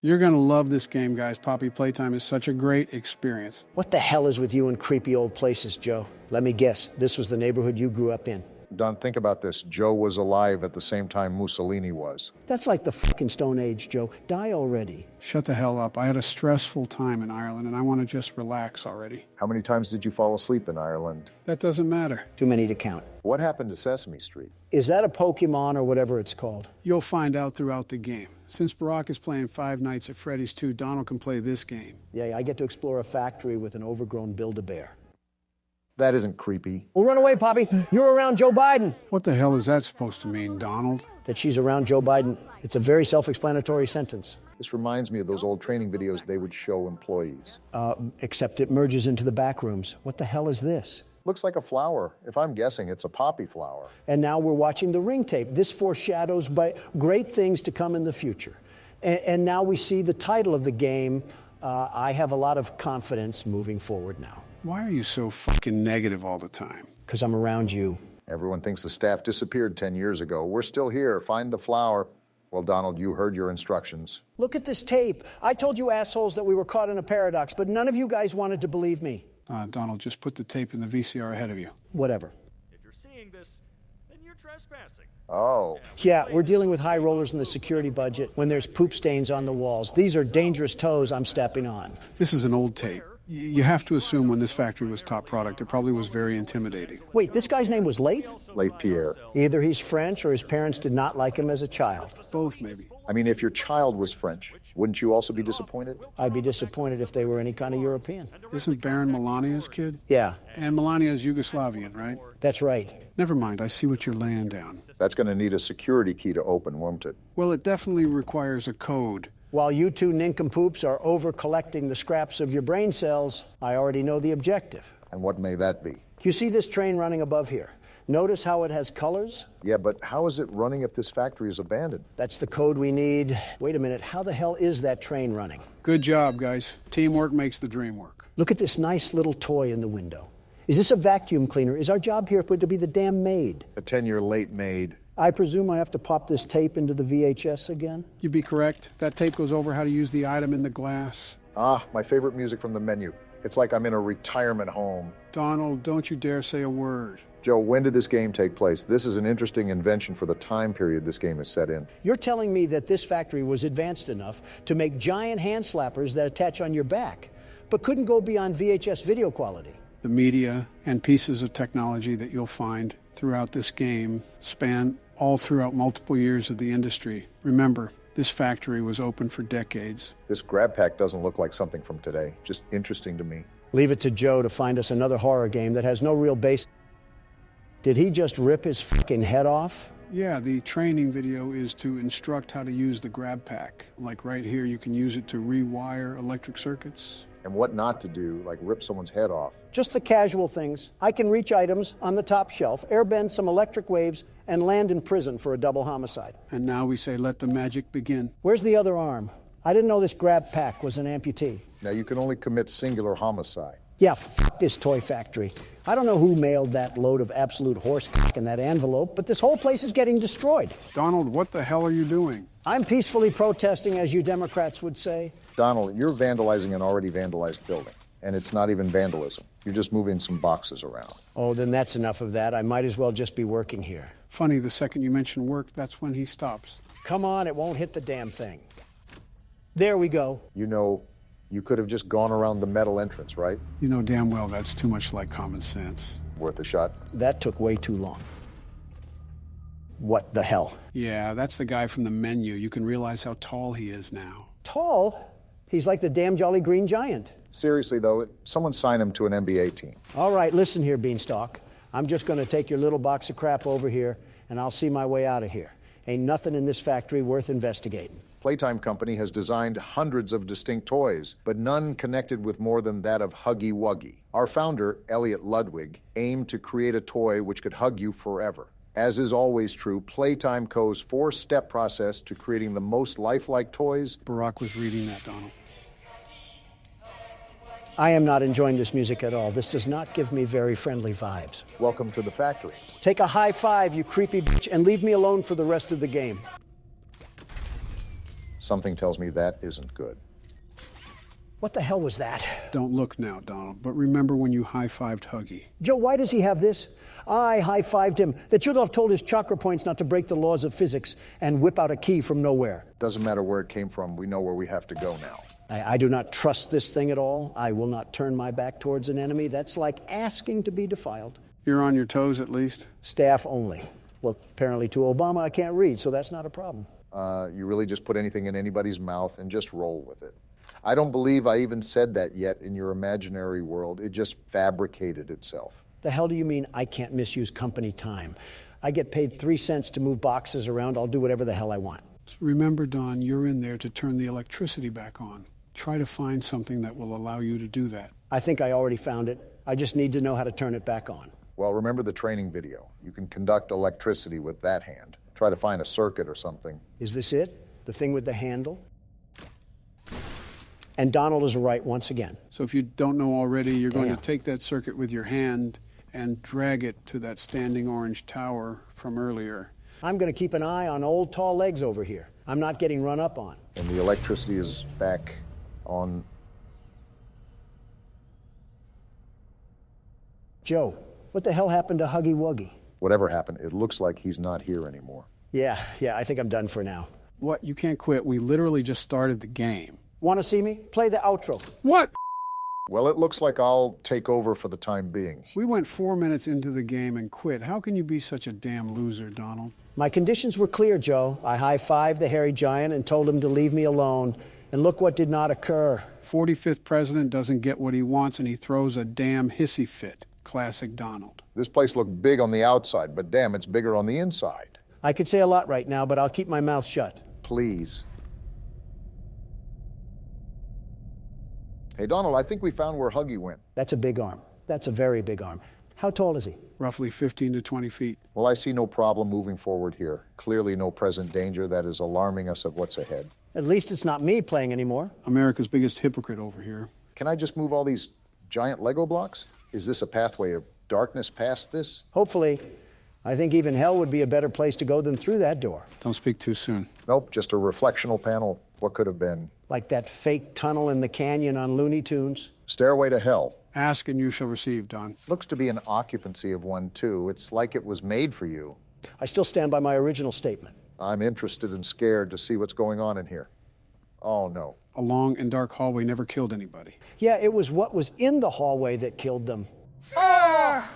You're going to love this game, guys. Poppy Playtime is such a great experience. What the hell is with you in creepy old places, Joe? Let me guess, this was the neighborhood you grew up in. Don, think about this. Joe was alive at the same time Mussolini was. That's like the fucking Stone Age, Joe. Die already. Shut the hell up. I had a stressful time in Ireland, and I want to just relax already. How many times did you fall asleep in Ireland? That doesn't matter. Too many to count. What happened to Sesame Street? Is that a Pokemon or whatever it's called? You'll find out throughout the game. Since Barack is playing Five Nights at Freddy's 2, Donald can play this game. Yeah, I get to explore a factory with an overgrown Build-A-Bear. That isn't creepy. Well, run away, Poppy. You're around Joe Biden. What the hell is that supposed to mean, Donald? That she's around Joe Biden. It's a very self-explanatory sentence. This reminds me of those old training videos they would show employees. Except it merges into the back rooms. What the hell is this? Looks like a flower. If I'm guessing, it's a poppy flower. And now we're watching the ring tape. This foreshadows great things to come in the future. And now we see the title of the game. I have a lot of confidence moving forward now. Why are you so fucking negative all the time? Because I'm around you. Everyone thinks the staff disappeared 10 years ago. We're still here. Find the flower. Well, Donald, you heard your instructions. Look at this tape. I told you assholes that we were caught in a paradox, but none of you guys wanted to believe me. Donald, just put the tape in the VCR ahead of you. Whatever. If you're seeing this, then you're trespassing. Oh. Yeah, we're dealing with high rollers in the security budget when there's poop stains on the walls. These are dangerous toes I'm stepping on. This is an old tape. You have to assume when this factory was top product, it probably was very intimidating. Wait, this guy's name was Lath? Laith Pierre. Either he's French or his parents did not like him as a child. Both, maybe. I mean, if your child was French, wouldn't you also be disappointed? I'd be disappointed if they were any kind of European. Isn't Baron Melania's kid? Yeah, And Melania's Yugoslavian, right? that's right. Never mind, I see what you're laying down. That's going to need a security key to open, won't it? Well, it definitely requires a code. While you two nincompoops are over-collecting the scraps of your brain cells, I already know the objective. And what may that be? You see this train running above here? Notice how it has colors? Yeah, but how is it running if this factory is abandoned? That's the code we need. Wait a minute, how the hell is that train running? Good job, guys. Teamwork makes the dream work. Look at this nice little toy in the window. Is this a vacuum cleaner? Is our job here to be the damn maid? A 10-year late maid. I presume I have to pop this tape into the VHS again? You'd be correct. That tape goes over how to use the item in the glass. Ah, my favorite music from the menu. It's like I'm in a retirement home. Donald, don't you dare say a word. Joe, when did this game take place? This is an interesting invention for the time period this game is set in. You're telling me that this factory was advanced enough to make giant hand slappers that attach on your back, but couldn't go beyond VHS video quality. The media and pieces of technology that you'll find throughout this game span all throughout multiple years of the industry. Remember, this factory was open for decades. This grab pack doesn't look like something from today. Just interesting to me. Leave it to Joe to find us another horror game that has no real base. Did he just rip his fucking head off? Yeah, the training video is to instruct how to use the grab pack. Like right here, you can use it to rewire electric circuits. And what not to do, like rip someone's head off. Just the casual things. I can reach items on the top shelf, airbend some electric waves, and land in prison for a double homicide. And now we say, let the magic begin. Where's the other arm? I didn't know this grab pack was an amputee. Now you can only commit singular homicide. Yeah, this toy factory. I don't know who mailed that load of absolute horse cock in that envelope, but this whole place is getting destroyed. Donald, what the hell are you doing? I'm peacefully protesting, as you Democrats would say. Donald, you're vandalizing an already vandalized building. And it's not even vandalism. You're just moving some boxes around. Oh, then that's enough of that. I might as well just be working here. Funny, the second you mention work, that's when he stops. Come on, it won't hit the damn thing. There we go. You know, you could have just gone around the metal entrance, right? You know damn well that's too much like common sense. Worth a shot. That took way too long. What the hell? Yeah, that's the guy from the menu. You can realize how tall he is now. Tall? He's like the damn Jolly Green Giant. Seriously, though, someone sign him to an NBA team. All right, listen here, Beanstalk. I'm just going to take your little box of crap over here, and I'll see my way out of here. Ain't nothing in this factory worth investigating. Playtime Company has designed hundreds of distinct toys, but none connected with more than that of Huggy Wuggy. Our founder, Elliot Ludwig, aimed to create a toy which could hug you forever. As is always true, Playtime Co.'s four-step process to creating the most lifelike toys. Barack was reading that, Donald. I am not enjoying this music at all. This does not give me very friendly vibes. Welcome to the factory. Take a high five, you creepy bitch, and leave me alone for the rest of the game. Something tells me that isn't good. What the hell was that? Don't look now, Donald, but remember when you high-fived Huggy. Joe, why does he have this? I high-fived him. That should have told his chakra points not to break the laws of physics and whip out a key from nowhere. Doesn't matter where it came from, we know where we have to go now. I do not trust this thing at all. I will not turn my back towards an enemy. That's like asking to be defiled. You're on your toes, at least? Staff only. Well, apparently to Obama I can't read, so that's not a problem. You really just put anything in anybody's mouth and just roll with it. I don't believe I even said that yet in your imaginary world. It just fabricated itself. The hell do you mean I can't misuse company time? I get paid 3 cents to move boxes around. I'll do whatever the hell I want. Remember, Don, you're in there to turn the electricity back on. Try to find something that will allow you to do that. I think I already found it. I just need to know how to turn it back on. Well, remember the training video. You can conduct electricity with that hand. Try to find a circuit or something. Is this it? The thing with the handle? And Donald is right once again. So if you don't know already, you're going Yeah. to take that circuit with your hand and drag it to that standing orange tower from earlier. I'm going to keep an eye on old tall legs over here. I'm not getting run up on. And the electricity is back on. Joe, what the hell happened to Huggy Wuggy? Whatever happened, it looks like he's not here anymore. Yeah, I think I'm done for now. What? You can't quit. We literally just started the game. Want to see me? Play the outro. What? Well, it looks like I'll take over for the time being. We went 4 minutes into the game and quit. How can you be such a damn loser, Donald? My conditions were clear, Joe. I high-fived the hairy giant and told him to leave me alone. And look what did not occur. 45th president doesn't get what he wants and he throws a damn hissy fit. Classic Donald. This place looked big on the outside, but damn, it's bigger on the inside. I could say a lot right now, but I'll keep my mouth shut. Please. Hey, Donald, I think we found where Huggy went. That's a big arm. That's a very big arm. How tall is he? Roughly 15 to 20 feet. Well, I see no problem moving forward here. Clearly no present danger that is alarming us of what's ahead. At least it's not me playing anymore. America's biggest hypocrite over here. Can I just move all these giant Lego blocks? Is this a pathway of darkness past this? Hopefully. I think even hell would be a better place to go than through that door. Don't speak too soon. Nope, just a reflectional panel. What could have been? Like that fake tunnel in the canyon on Looney Tunes. Stairway to hell. Ask and you shall receive, Don. Looks to be an occupancy of one, too. It's like it was made for you. I still stand by my original statement. I'm interested and scared to see what's going on in here. Oh, no. A long and dark hallway never killed anybody. Yeah, it was what was in the hallway that killed them.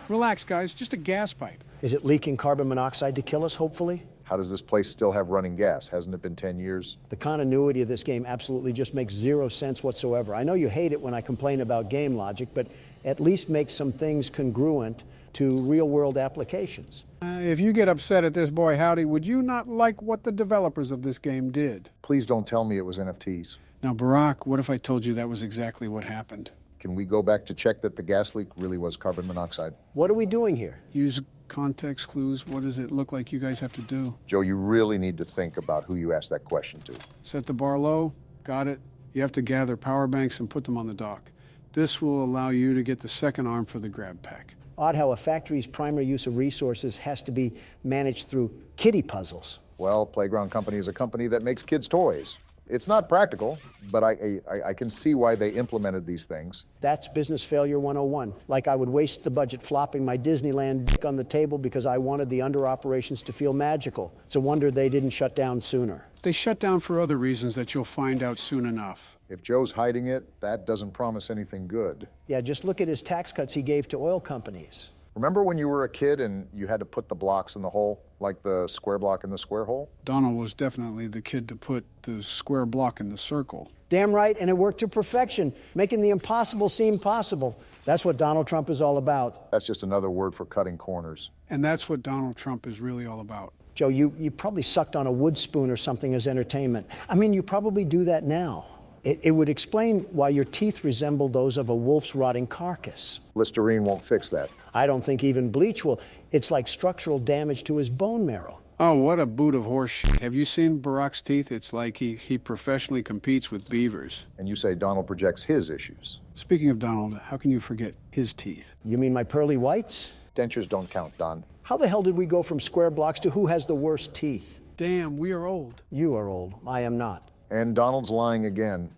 Relax, guys. Just a gas pipe. Is it leaking carbon monoxide to kill us, hopefully? How does this place still have running gas? Hasn't it been 10 years? The continuity of this game absolutely just makes zero sense whatsoever. I know you hate it when I complain about game logic, but at least make some things congruent to real-world applications. If you get upset at this, boy howdy, would you not like what the developers of this game did? Please don't tell me it was NFTs. Now, Barack, what if I told you that was exactly what happened? Can we go back to check that the gas leak really was carbon monoxide? What are we doing here? Use context clues. What does it look like you guys have to do? Joe, you really need to think about who you asked that question to. Set the bar low. Got it. You have to gather power banks and put them on the dock. This will allow you to get the second arm for the grab pack. Odd how a factory's primary use of resources has to be managed through kiddie puzzles. Well, Playground Company is a company that makes kids' toys. It's not practical, but I can see why they implemented these things. That's business failure 101. Like I would waste the budget flopping my Disneyland dick on the table because I wanted the under operations to feel magical. It's a wonder they didn't shut down sooner. They shut down for other reasons that you'll find out soon enough. If Joe's hiding it, that doesn't promise anything good. Yeah, just look at his tax cuts he gave to oil companies. Remember when you were a kid and you had to put the blocks in the hole, like the square block in the square hole? Donald was definitely the kid to put the square block in the circle. Damn right, and it worked to perfection, making the impossible seem possible. That's what Donald Trump is all about. That's just another word for cutting corners. And that's what Donald Trump is really all about. Joe, you probably sucked on a wood spoon or something as entertainment. I mean, you probably do that now. It would explain why your teeth resemble those of a wolf's rotting carcass. Listerine won't fix that. I don't think even bleach will. It's like structural damage to his bone marrow. Oh, what a boot of horse shit. Have you seen Barack's teeth? It's like he professionally competes with beavers. And you say Donald projects his issues. Speaking of Donald, how can you forget his teeth? You mean my pearly whites? Dentures don't count, Don. How the hell did we go from square blocks to who has the worst teeth? Damn, we are old. You are old. I am not. And Donald's lying again.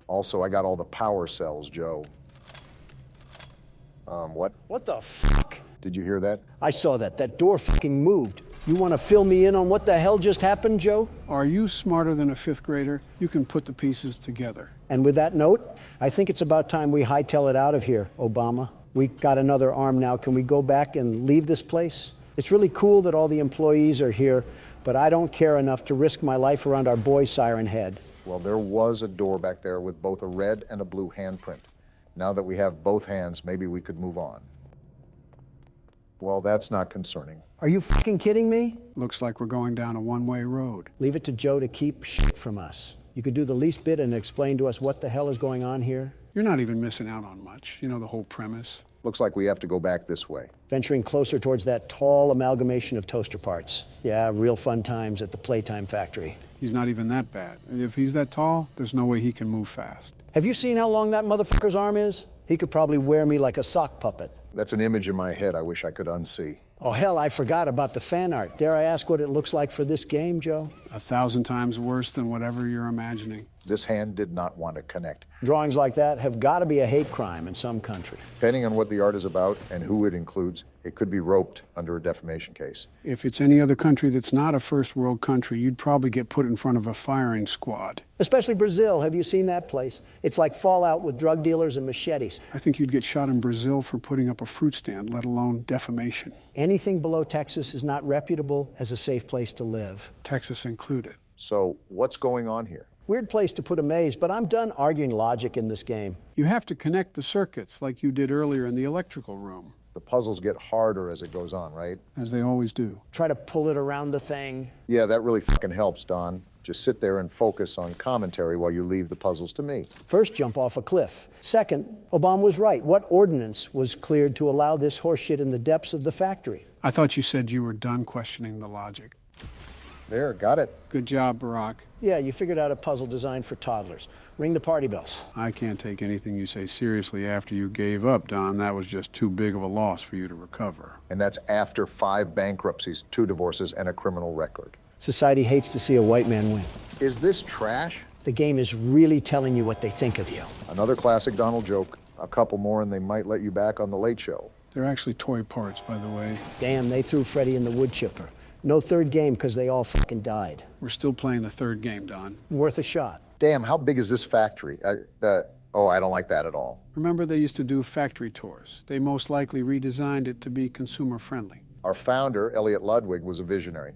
Also, I got all the power cells, Joe. What? What the fuck? Did you hear that? I saw that. That door fucking moved. You want to fill me in on what the hell just happened, Joe? Are you smarter than a fifth grader? You can put the pieces together. And with that note, I think it's about time we hightail it out of here, Obama. We got another arm now. Can we go back and leave this place? It's really cool that all the employees are here, but I don't care enough to risk my life around our boy Siren Head. Well, there was a door back there with both a red and a blue handprint. Now that we have both hands, maybe we could move on. Well, that's not concerning. Are you fucking kidding me? Looks like we're going down a one-way road. Leave it to Joe to keep shit from us. You could do the least bit and explain to us what the hell is going on here. You're not even missing out on much. You know the whole premise. Looks like we have to go back this way. Venturing closer towards that tall amalgamation of toaster parts. Yeah, real fun times at the Playtime factory. He's not even that bad. If he's that tall, there's no way he can move fast. Have you seen how long that motherfucker's arm is? He could probably wear me like a sock puppet. That's an image in my head I wish I could unsee. Oh, hell, I forgot about the fan art. Dare I ask what it looks like for this game, Joe? 1,000 times worse than whatever you're imagining. This hand did not want to connect. Drawings like that have got to be a hate crime in some country. Depending on what the art is about and who it includes, it could be roped under a defamation case. If it's any other country that's not a first world country, you'd probably get put in front of a firing squad. Especially Brazil. Have you seen that place? It's like Fallout with drug dealers and machetes. I think you'd get shot in Brazil for putting up a fruit stand, let alone defamation. Anything below Texas is not reputable as a safe place to live. Texas included. So what's going on here? Weird place to put a maze, but I'm done arguing logic in this game. You have to connect the circuits like you did earlier in the electrical room. The puzzles get harder as it goes on, right? As they always do. Try to pull it around the thing. Yeah, that really fucking helps, Don. Just sit there and focus on commentary while you leave the puzzles to me. First, jump off a cliff. Second, Obama was right. What ordinance was cleared to allow this horseshit in the depths of the factory? I thought you said you were done questioning the logic. There, got it. Good job, Barack. Yeah, you figured out a puzzle designed for toddlers. Ring the party bells. I can't take anything you say seriously after you gave up, Don. That was just too big of a loss for you to recover. And that's after 5 bankruptcies, 2 divorces, and a criminal record. Society hates to see a white man win. Is this trash? The game is really telling you what they think of you. Another classic Donald joke. A couple more and they might let you back on the Late Show. They're actually toy parts, by the way. Damn, they threw Freddie in the wood chipper. No third game because they all fucking died. We're still playing the third game, Don. Worth a shot. Damn, how big is this factory? I don't like that at all. Remember they used to do factory tours. They most likely redesigned it to be consumer friendly. Our founder, Elliot Ludwig, was a visionary.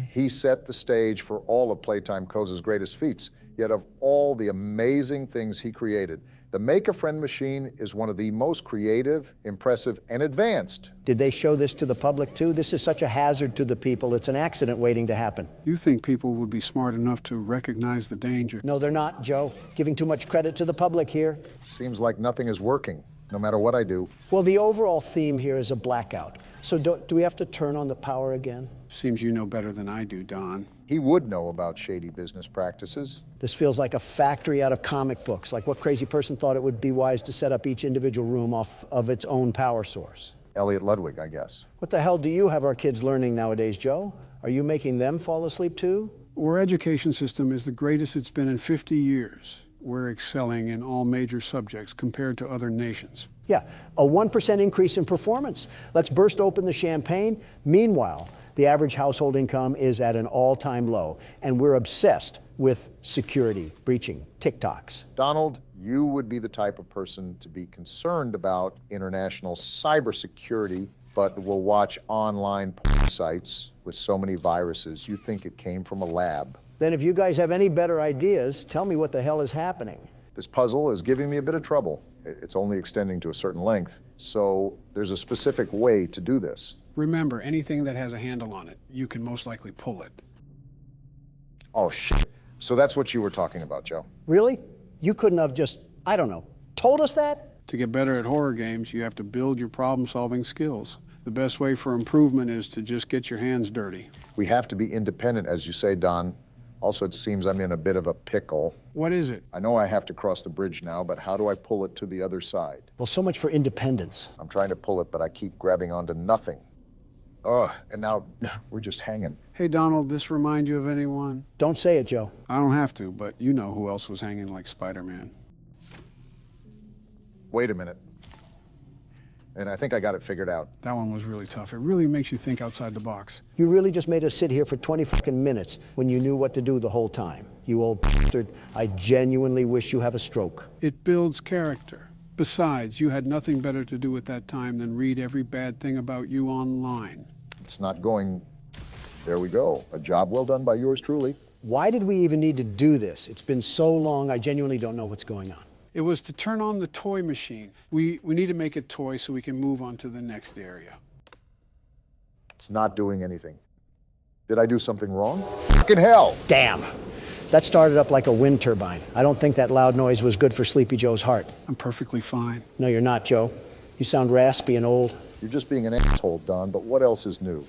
He set the stage for all of Playtime Co's greatest feats. Yet of all the amazing things he created, the Make-A-Friend machine is one of the most creative, impressive, and advanced. Did they show this to the public too? This is such a hazard to the people. It's an accident waiting to happen. You think people would be smart enough to recognize the danger? No, they're not, Joe. Giving too much credit to the public here. Seems like nothing is working, no matter what I do. Well, the overall theme here is a blackout. So do we have to turn on the power again? Seems you know better than I do, Don. He would know about shady business practices. This feels like a factory out of comic books, like what crazy person thought it would be wise to set up each individual room off of its own power source. Elliot Ludwig, I guess. What the hell do you have our kids learning nowadays, Joe? Are you making them fall asleep too? Our education system is the greatest it's been in 50 years. We're excelling in all major subjects compared to other nations. Yeah, a 1% increase in performance. Let's burst open the champagne. Meanwhile, the average household income is at an all-time low, and we're obsessed with security, breaching, TikToks. Donald, you would be the type of person to be concerned about international cybersecurity, but will watch online porn sites with so many viruses, you think it came from a lab. Then if you guys have any better ideas, tell me what the hell is happening. This puzzle is giving me a bit of trouble. It's only extending to a certain length, so there's a specific way to do this. Remember, anything that has a handle on it, you can most likely pull it. Oh, shit. So that's what you were talking about, Joe. Really? You couldn't have just, I don't know, told us that? To get better at horror games, you have to build your problem-solving skills. The best way for improvement is to just get your hands dirty. We have to be independent, as you say, Don. Also, it seems I'm in a bit of a pickle. What is it? I know I have to cross the bridge now, but how do I pull it to the other side? Well, so much for independence. I'm trying to pull it, but I keep grabbing onto nothing. And now we're just hanging. Hey, Donald, this remind you of anyone? Don't say it, Joe. I don't have to, but you know who else was hanging like Spider-Man. Wait a minute. And I think I got it figured out. That one was really tough. It really makes you think outside the box. You really just made us sit here for 20 fucking minutes when you knew what to do the whole time. You old bastard. I genuinely wish you have a stroke. It builds character. Besides, you had nothing better to do at that time than read every bad thing about you online. It's not going... There we go. A job well done by yours truly. Why did we even need to do this? It's been so long, I genuinely don't know what's going on. It was to turn on the toy machine. We need to make it toy so we can move on to the next area. It's not doing anything. Did I do something wrong? Fucking hell! Damn. That started up like a wind turbine. I don't think that loud noise was good for Sleepy Joe's heart. I'm perfectly fine. No, you're not, Joe. You sound raspy and old. You're just being an asshole, Don, but what else is new?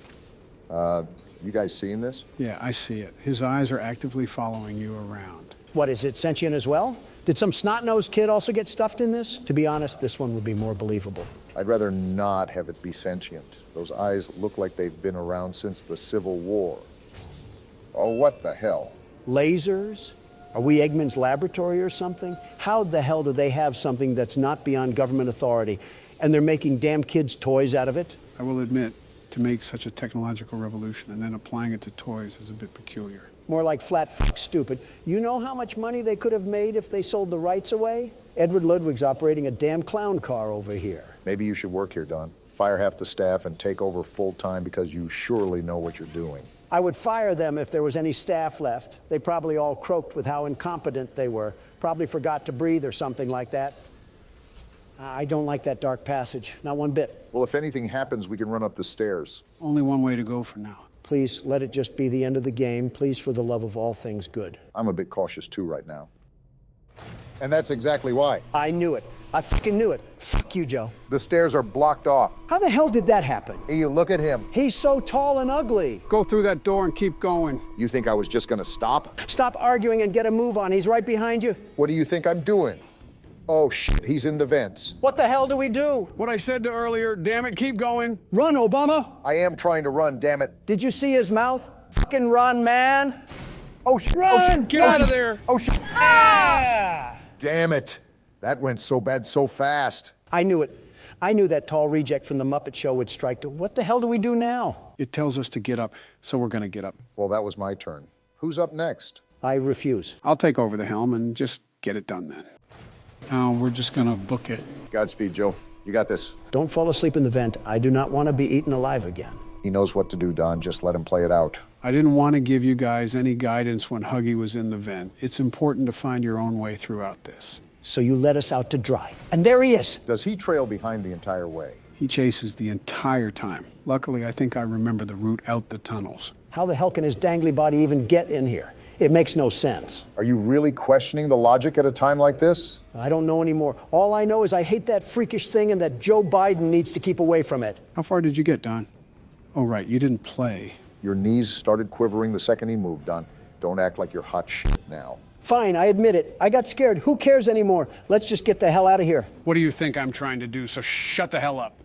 You guys seeing this? Yeah, I see it. His eyes are actively following you around. What, is it sentient as well? Did some snot-nosed kid also get stuffed in this? To be honest, this one would be more believable. I'd rather not have it be sentient. Those eyes look like they've been around since the Civil War. Oh, what the hell? Lasers? Are we Eggman's laboratory or something? How the hell do they have something that's not beyond government authority, and they're making damn kids' toys out of it? I will admit, to make such a technological revolution and then applying it to toys is a bit peculiar. More like flat fuck stupid. You know how much money they could have made if they sold the rights away? Edward Ludwig's operating a damn clown car over here. Maybe you should work here, Don. Fire half the staff and take over full-time because you surely know what you're doing. I would fire them if there was any staff left. They probably all croaked with how incompetent they were. Probably forgot to breathe or something like that. I don't like that dark passage, not one bit. Well, if anything happens, we can run up the stairs. Only one way to go for now. Please, let it just be the end of the game. Please, for the love of all things good. I'm a bit cautious too right now. And that's exactly why. I knew it. I fucking knew it. Fuck you, Joe. The stairs are blocked off. How the hell did that happen? Hey, you look at him. He's so tall and ugly. Go through that door and keep going. You think I was just gonna stop? Stop arguing and get a move on. He's right behind you. What do you think I'm doing? Oh shit, he's in the vents. What the hell do we do? What I said to earlier, damn it, keep going. Run, Obama. I am trying to run, damn it. Did you see his mouth? Fucking run, man. Oh shit, Run! oh shit. Get oh, out of shit. there. Oh shit. Ah! Damn it. That went so bad so fast. I knew it. I knew that tall reject from the Muppet Show would strike to. What the hell do we do now? It tells us to get up, so we're gonna get up. Well, that was my turn. Who's up next? I refuse. I'll take over the helm and just get it done then. Now we're just gonna book it. Godspeed, Joe. You got this. Don't fall asleep in the vent. I do not want to be eaten alive again. He knows what to do, Don. Just let him play it out. I didn't want to give you guys any guidance when Huggy was in the vent. It's important to find your own way throughout this. So you let us out to dry. And there he is. Does he trail behind the entire way? He chases the entire time. Luckily, I think I remember the route out the tunnels. How the hell can his dangly body even get in here? It makes no sense. Are you really questioning the logic at a time like this? I don't know anymore. All I know is I hate that freakish thing and that Joe Biden needs to keep away from it. How far did you get, Don? Oh, right, you didn't play. Your knees started quivering the second he moved, Don. Don't act like you're hot shit now. Fine, I admit it. I got scared. Who cares anymore? Let's just get the hell out of here. What do you think I'm trying to do? So shut the hell up.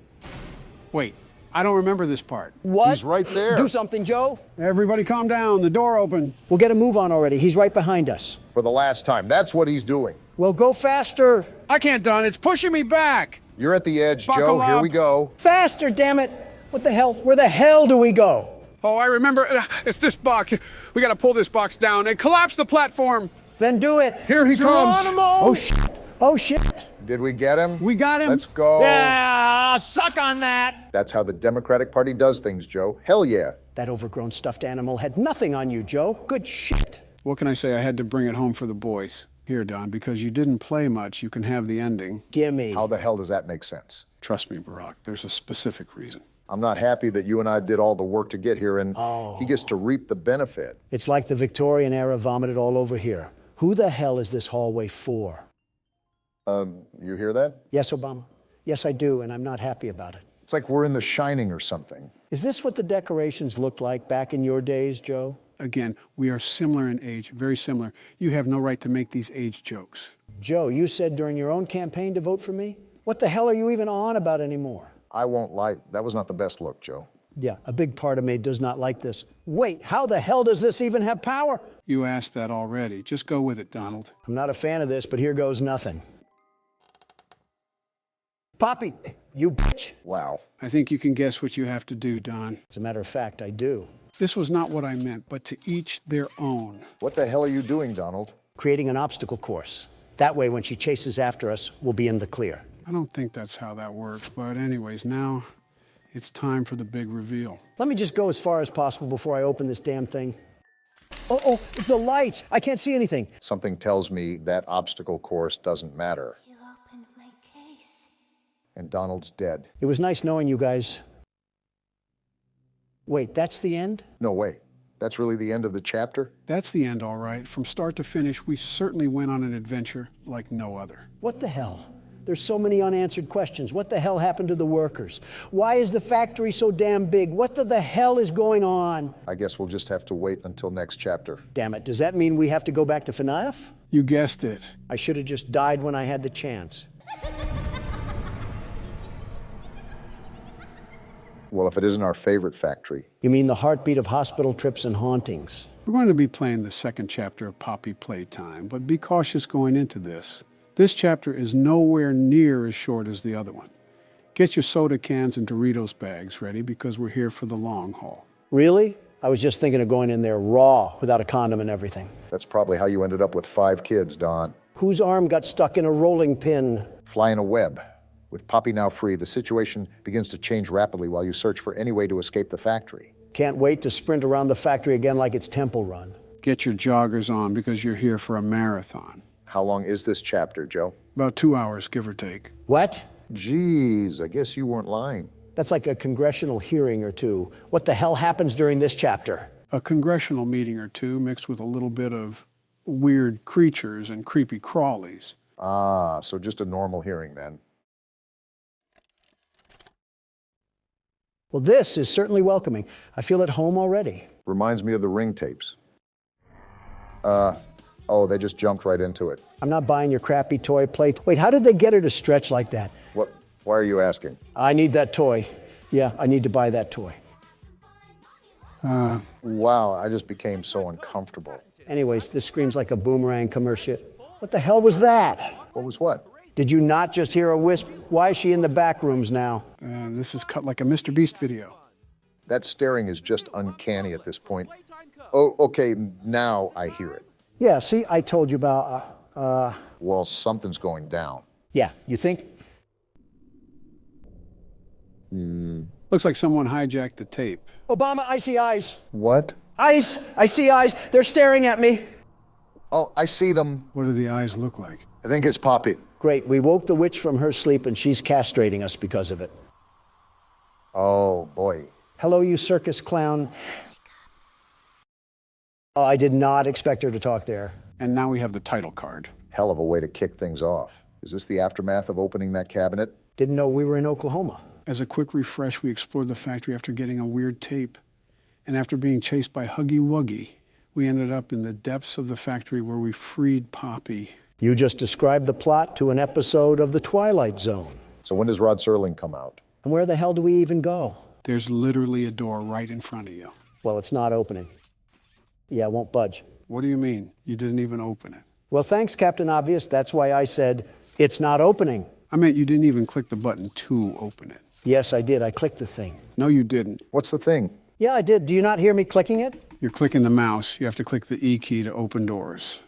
Wait, I don't remember this part. What? He's right there. Do something, Joe. Everybody calm down, the door open. We'll get a move on already. He's right behind us. For the last time. That's what he's doing. Well, go faster. I can't, Don, it's pushing me back. You're at the edge, Buckle Joe. Here up. we go. Faster, damn it. What the hell? Where the hell do we go? Oh, I remember, it's this box. We gotta pull this box down and collapse the platform. Then do it. Here he comes. Geronimo! Oh, shit. Oh, shit. Did we get him? We got him. Let's go. Yeah, suck on that. That's how the Democratic Party does things, Joe. Hell yeah. That overgrown stuffed animal had nothing on you, Joe. Good shit. What can I say? I had to bring it home for the boys. Here, Don, because you didn't play much, you can have the ending. Gimme. How the hell does that make sense? Trust me, Barack, there's a specific reason. I'm not happy that you and I did all the work to get here, and he gets to reap the benefit. It's like the Victorian era vomited all over here. Who the hell is this hallway for? You hear that? Yes, Obama. Yes, I do, and I'm not happy about it. It's like we're in The Shining or something. Is this what the decorations looked like back in your days, Joe? Again, we are similar in age, very similar. You have no right to make these age jokes. Joe, you said during your own campaign to vote for me? What the hell are you even on about anymore? I won't lie, that was not the best look, Joe. Yeah, a big part of me does not like this. Wait, how the hell does this even have power? You asked that already. Just go with it, Donald. I'm not a fan of this, but here goes nothing. Poppy, you bitch. Wow. I think you can guess what you have to do, Don. As a matter of fact, I do. This was not what I meant, but to each their own. What the hell are you doing, Donald? Creating an obstacle course. That way, when she chases after us, we'll be in the clear. I don't think that's how that works, but anyways, now it's time for the big reveal. Let me just go as far as possible before I open this damn thing. Oh, the lights! I can't see anything. Something tells me that obstacle course doesn't matter. You opened my case. And Donald's dead. It was nice knowing you guys. Wait, that's the end? No way. That's really the end of the chapter? That's the end, all right. From start to finish, we certainly went on an adventure like no other. What the hell? There's so many unanswered questions. What the hell happened to the workers? Why is the factory so damn big? What the hell is going on? I guess we'll just have to wait until next chapter. Damn it, does that mean we have to go back to FNAF? You guessed it. I should have just died when I had the chance. Well, if it isn't our favorite factory. You mean the heartbeat of hospital trips and hauntings? We're going to be playing the second chapter of Poppy Playtime, but be cautious going into this. This chapter is nowhere near as short as the other one. Get your soda cans and Doritos bags ready because we're here for the long haul. Really? I was just thinking of going in there raw, without a condom and everything. That's probably how you ended up with 5 kids, Don. Whose arm got stuck in a rolling pin? Fly in a web. With Poppy now free, the situation begins to change rapidly while you search for any way to escape the factory. Can't wait to sprint around the factory again like it's Temple Run. Get your joggers on because you're here for a marathon. How long is this chapter, Joe? About 2 hours, give or take. What? Jeez, I guess you weren't lying. That's like a congressional hearing or two. What the hell happens during this chapter? A congressional meeting or two mixed with a little bit of weird creatures and creepy crawlies. Ah, so just a normal hearing then. Well, this is certainly welcoming. I feel at home already. Reminds me of the Ring tapes. Oh, they just jumped right into it. I'm not buying your crappy toy plate. Wait, how did they get her to stretch like that? What? Why are you asking? I need that toy. Yeah, I need to buy that toy. Wow, I just became so uncomfortable. Anyways, this screams like a Boomerang commercial. What the hell was that? What was what? Did you not just hear a wisp? Why is she in the back rooms now? This is cut like a Mr. Beast video. That staring is just uncanny at this point. Oh, okay, now I hear it. Yeah, see, I told you about, Well, something's going down. yeah, you think? Looks like someone hijacked the tape. Obama, I see eyes. What? Eyes! I see eyes. They're staring at me. Oh, I see them. What do the eyes look like? I think it's Poppy. Great, we woke the witch from her sleep and she's castrating us because of it. Oh, boy. Hello, you circus clown. Oh, I did not expect her to talk there. And now we have the title card. Hell of a way to kick things off. Is this the aftermath of opening that cabinet? Didn't know we were in Oklahoma. As a quick refresh, we explored the factory after getting a weird tape. And after being chased by Huggy Wuggy, we ended up in the depths of the factory where we freed Poppy. You just described the plot to an episode of The Twilight Zone. So when does Rod Serling come out? And where the hell do we even go? There's literally a door right in front of you. Well, it's not opening. Yeah, it won't budge. What do you mean? You didn't even open it. Well, thanks, Captain Obvious. That's why I said, it's not opening. I meant you didn't even click the button to open it. Yes, I did. I clicked the thing. No, you didn't. What's the thing? Yeah, I did. Do you not hear me clicking it? You're clicking the mouse. You have to click the E key to open doors.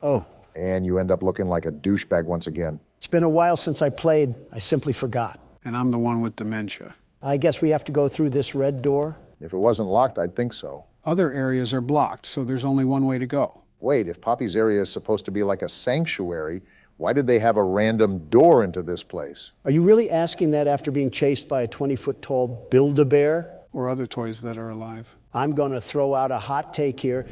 Oh, And you end up looking like a douchebag once again. it's been a while since I played. I simply forgot. And I'm the one with dementia. I guess we have to go through this red door. If it wasn't locked, I'd think so. Other areas are blocked, so there's only one way to go. Wait, if Poppy's area is supposed to be like a sanctuary, why did they have a random door into this place? Are you really asking that after being chased by a 20-foot-tall Build-A-Bear? Or other toys that are alive. I'm going to throw out a hot take here.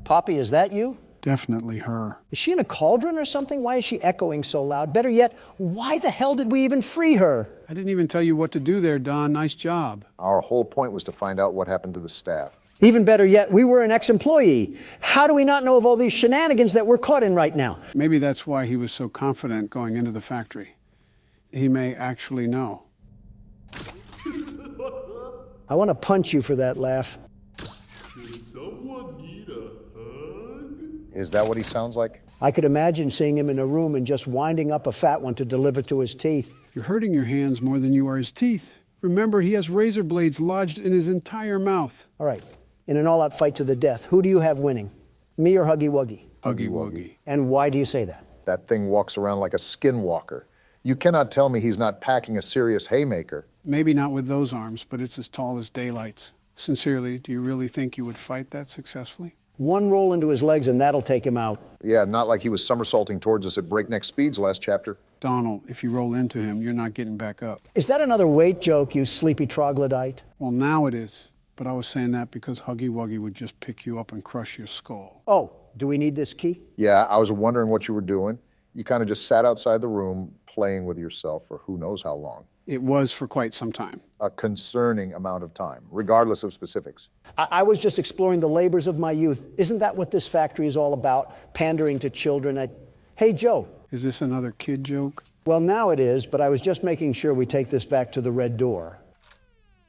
Poppy, is that you? Definitely her. Is she in a cauldron or something? Why is she echoing so loud? Better yet, why the hell did we even free her? I didn't even tell you what to do there, Don. Nice job. Our whole point was to find out what happened to the staff. Even better yet, we were an ex-employee. How do we not know of all these shenanigans that we're caught in right now? Maybe that's why he was so confident going into the factory. He may actually know. I want to punch you for that laugh. Someone need a hug? Is that what he sounds like? I could imagine seeing him in a room and just winding up a fat one to deliver to his teeth. You're hurting your hands more than you are his teeth. Remember, he has razor blades lodged in his entire mouth. All right, in an all-out fight to the death, who do you have winning? Me or Huggy Wuggy? Huggy Wuggy. And why do you say that? That thing walks around like a skinwalker. You cannot tell me he's not packing a serious haymaker. Maybe not with those arms, but it's as tall as daylights. Sincerely, do you really think you would fight that successfully? One roll into his legs and that'll take him out. Yeah, not like he was somersaulting towards us at breakneck speeds last chapter. Donald, if you roll into him, you're not getting back up. Is that another weight joke, you sleepy troglodyte? Well, now it is. But I was saying that because Huggy Wuggy would just pick you up and crush your skull. Oh, do we need this key? Yeah, I was wondering what you were doing. You kind of just sat outside the room playing with yourself for who knows how long. It was for quite some time. A concerning amount of time, regardless of specifics. I was just exploring the labors of my youth. Isn't that what this factory is all about? Pandering to children. Hey, Joe. Is this another kid joke? Well, now it is, but I was just making sure we take this back to the red door.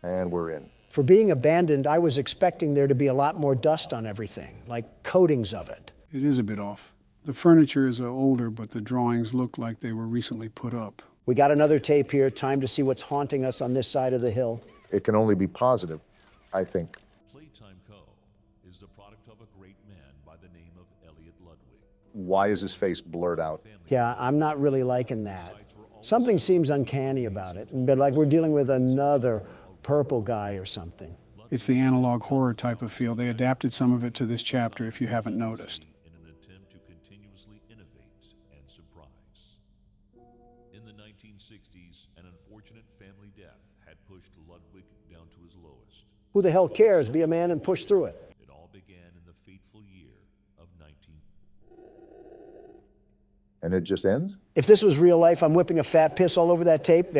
And we're in. For being abandoned, I was expecting there to be a lot more dust on everything, like coatings of it. It is a bit off. The furniture is older, but the drawings look like they were recently put up. We got another tape here. Time to see what's haunting us on this side of the hill. It can only be positive, I think. Playtime Co. is the product of a great man by the name of Elliot Ludwig. Why is his face blurred out? Yeah, I'm not really liking that. Something seems uncanny about it, but like we're dealing with another purple guy or something. It's the analog horror type of feel. They adapted some of it to this chapter, if you haven't noticed. In an attempt to continuously innovate and surprise. In the 1960s, an unfortunate family death had pushed Ludwig down to his lowest. Who the hell cares? Be a man and push through it. It all began in the fateful year of 19... And it just ends? If this was real life, I'm whipping a fat piss all over that tape,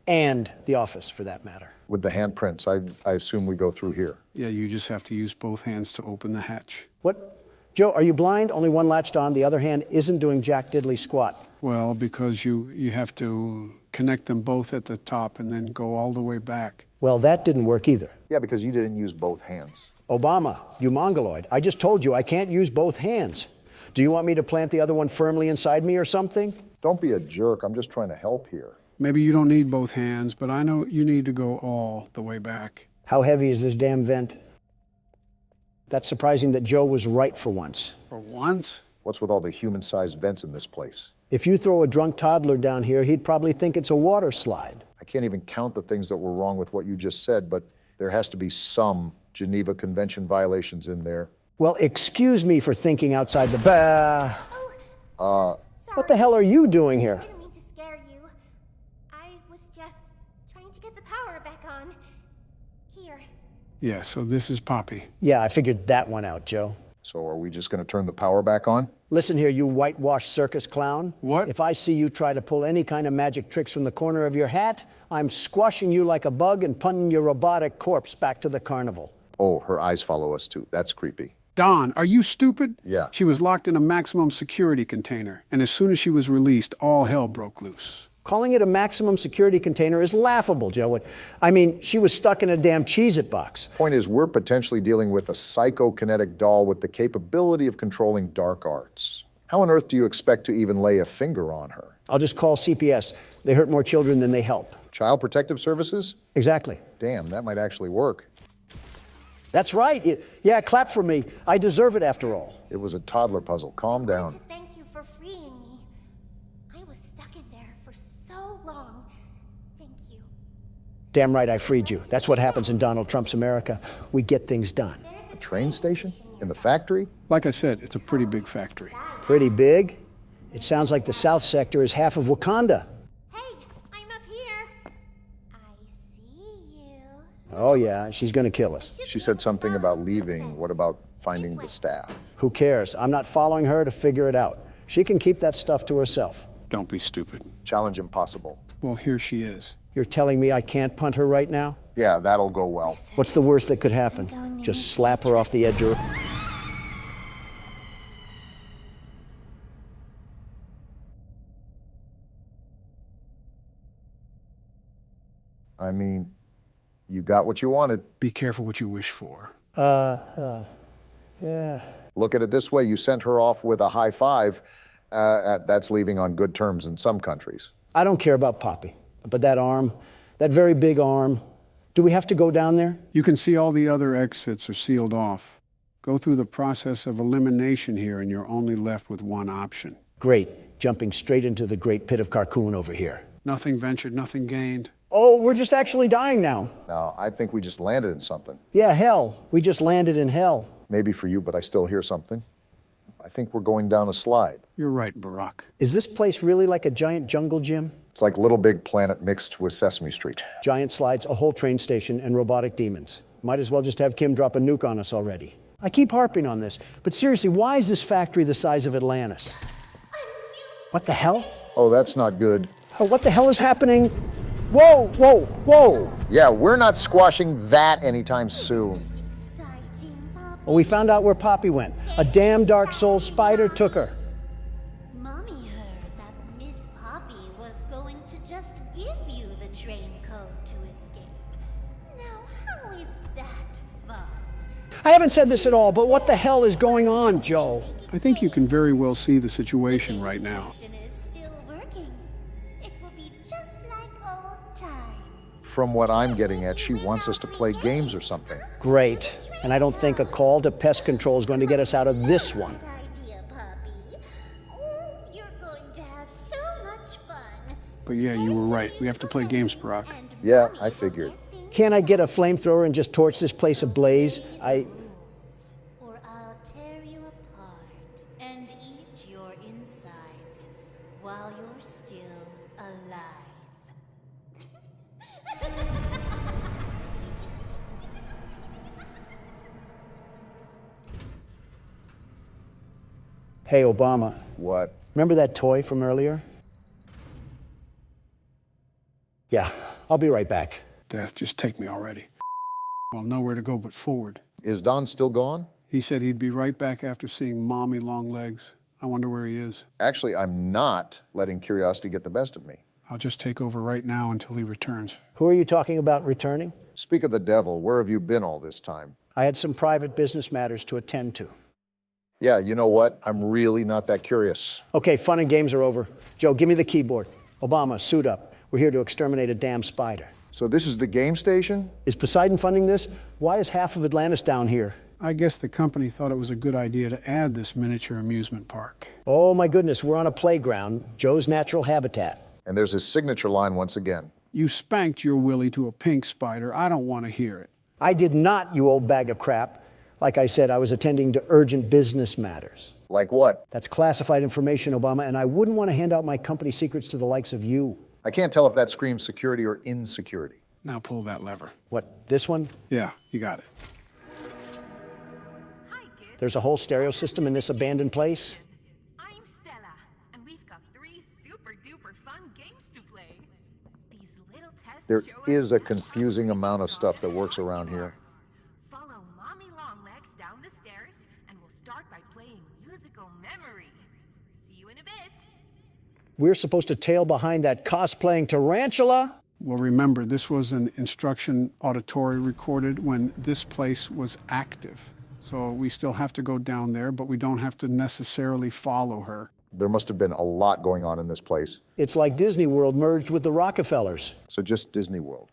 and The Office, for that matter. With the handprints, I assume we go through here. Yeah, you just have to use both hands to open the hatch. What? Joe, are you blind? Only one latched on, the other hand isn't doing jack diddly squat. Well, because you have to connect them both at the top and then go all the way back. Well, that didn't work either. Yeah, because you didn't use both hands. Obama, you mongoloid, I just told you I can't use both hands. Do you want me to plant the other one firmly inside me or something? Don't be a jerk. I'm just trying to help here. Maybe you don't need both hands, but I know you need to go all the way back. How heavy is this damn vent? That's surprising that Joe was right for once. For once? What's with all the human-sized vents in this place? If you throw a drunk toddler down here, he'd probably think it's a water slide. I can't even count the things that were wrong with what you just said, but there has to be some Geneva Convention violations in there. Well, excuse me for thinking outside the Sorry. What the hell are you doing I here? didn't mean to scare you. I was just trying to get the power back on. Here. Yeah, so this is Poppy. Yeah, I figured that one out, Joe. So are we just going to turn the power back on? Listen here, you whitewashed circus clown. What? If I see you try to pull any kind of magic tricks from the corner of your hat, I'm squashing you like a bug and punting your robotic corpse back to the carnival. Oh, her eyes follow us too. That's creepy. Don, are you stupid? Yeah. She was locked in a maximum security container, and as soon as she was released, all hell broke loose. Calling it a maximum security container is laughable, Joe. I mean, she was stuck in a damn Cheez-It box. Point is, we're potentially dealing with a psychokinetic doll with the capability of controlling dark arts. How on earth do you expect to even lay a finger on her? I'll just call CPS. They hurt more children than they help. Child Protective Services? Exactly. Damn, that might actually work. That's right. Yeah, clap for me. I deserve it after all. It was a toddler puzzle. Calm I down. want to thank you for freeing me. I was stuck in there for so long. Thank you. Damn right I freed you. That's what happens in Donald Trump's America. We get things done. There's A train station? In the factory? Like I said, it's a pretty big factory. Pretty big. It sounds like the South Sector is half of Wakanda. Hey, I'm up here. I see you. Oh yeah, she's gonna kill us. She said something about leaving. What about finding the staff? Who cares? I'm not following her to figure it out. She can keep that stuff to herself. Don't be stupid. Challenge impossible. Well, here she is. You're telling me I can't punt her right now? Yeah, that'll go well. What's the worst that could happen? Just slap her off the edge of her. I mean, You got what you wanted. Be careful what you wish for. Yeah. Look at it this way. You sent her off with a high five. That's leaving on good terms in some countries. I don't care about Poppy, but that arm, that very big arm, do we have to go down there? You can see all the other exits are sealed off. Go through the process of elimination here and you're only left with one option. Great, jumping straight into the great pit of Carcoon over here. Nothing ventured, nothing gained. Oh, we're just actually dying now. Now, I think we just landed in something. Yeah, hell. We just landed in hell. Maybe for you, but I still hear something. I think we're going down a slide. You're right, Barack. Is this place really like a giant jungle gym? It's like Little Big Planet mixed with Sesame Street. Giant slides, a whole train station, and robotic demons. Might as well just have Kim drop a nuke on us already. I keep harping on this, but seriously, why is this factory the size of Atlantis? What the hell? Oh, that's not good. Oh, what the hell is happening? Whoa, whoa, whoa! Yeah, we're not squashing that anytime soon. Exciting, Poppy. Well, we found out where Poppy went. A damn Dark Soul spider took her. Mommy heard that Miss Poppy was going to just give you the train code to escape. Now, how is that fun? I haven't said this at all, but what the hell is going on, Joe? I think you can very well see the situation right now. Station is still working. It will be just like old times. From what I'm getting at, she wants us to play games or something. Great. And I don't think a call to pest control is going to get us out of this one. Good idea, Poppy. Oh, you're going to have so much fun. But yeah, you were right. We have to play games, Barack. And Yeah, Mommy I figured. Can't I get a flamethrower and just torch this place ablaze? Or I'll tear you apart and eat your insides while you're still alive. Hey, Obama, What? remember that toy from earlier? Yeah, I'll be right back. Death, just take me already. Well, nowhere to go but forward. Is Don still gone? He said he'd be right back after seeing Mommy Longlegs. I wonder where he is. Actually, I'm not letting curiosity get the best of me. I'll just take over right now until he returns. Who are you talking about returning? Speak of the devil, where have you been all this time? I had some private business matters to attend to. Yeah, you know what? I'm really not that curious. Okay, fun and games are over. Joe, give me the keyboard. Obama, suit up. We're here to exterminate a damn spider. So this is the game station? Is Poseidon funding this? Why is half of Atlantis down here? I guess the company thought it was a good idea to add this miniature amusement park. Oh my goodness, we're on a playground, Joe's natural habitat. And there's his signature line once again. You spanked your Willie to a pink spider. I don't want to hear it. I did not, you old bag of crap. Like I said, I was attending to urgent business matters. Like what? That's classified information, Obama, and I wouldn't want to hand out my company secrets to the likes of you. I can't tell if that screams security or insecurity. Now pull that lever. What, this one? Yeah, you got it. Hi, kids. There's a whole stereo system in this abandoned place? I'm Stella, and we've got 3 super-duper fun games to play. These little tests There show us is a how confusing fun amount of pieces stuff that of works it around are. here. Follow Mommy Longlegs down the stairs, and we'll start by playing musical memory. See you in a bit. We're supposed to tail behind that cosplaying tarantula? Well, remember, this was an instruction auditory recorded when this place was active. So we still have to go down there, but we don't have to necessarily follow her. There must have been a lot going on in this place. It's like Disney World merged with the Rockefellers. So just Disney World.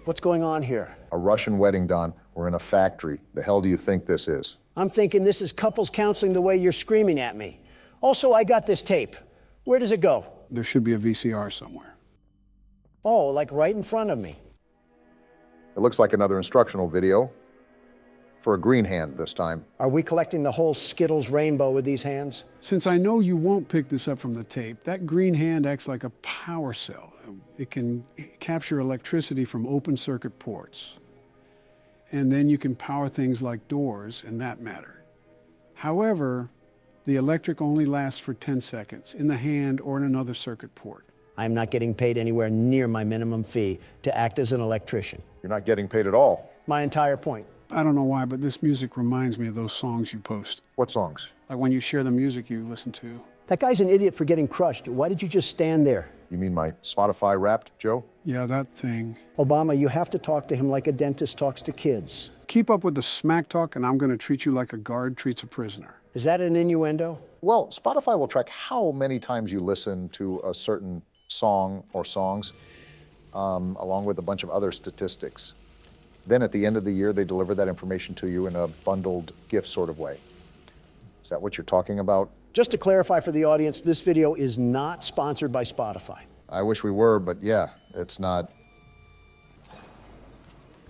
What's going on here? A Russian wedding, Don. We're in a factory. The hell do you think this is? I'm thinking this is couples counseling the way you're screaming at me. Also, I got this tape. Where does it go? There should be a VCR somewhere. Oh, like right in front of me. It looks like another instructional video. For a green hand this time. Are we collecting the whole Skittles rainbow with these hands? Since I know you won't pick this up from the tape, that green hand acts like a power cell. It can capture electricity from open circuit ports. And then you can power things like doors in that matter. However, the electric only lasts for 10 seconds in the hand or in another circuit port. I'm not getting paid anywhere near my minimum fee to act as an electrician. You're not getting paid at all. My entire point. I don't know why, but this music reminds me of those songs you post. What songs? Like when you share the music you listen to. That guy's an idiot for getting crushed. Why did you just stand there? You mean my Spotify Wrapped, Joe? Yeah, that thing. Obama, you have to talk to him like a dentist talks to kids. Keep up with the smack talk, and I'm going to treat you like a guard treats a prisoner. Is that an innuendo? Well, Spotify will track how many times you listen to a certain song or songs, along with a bunch of other statistics. Then at the end of the year, they deliver that information to you in a bundled gift sort of way. Is that what you're talking about? Just to clarify for the audience, this video is not sponsored by Spotify. I wish we were, but yeah, it's not.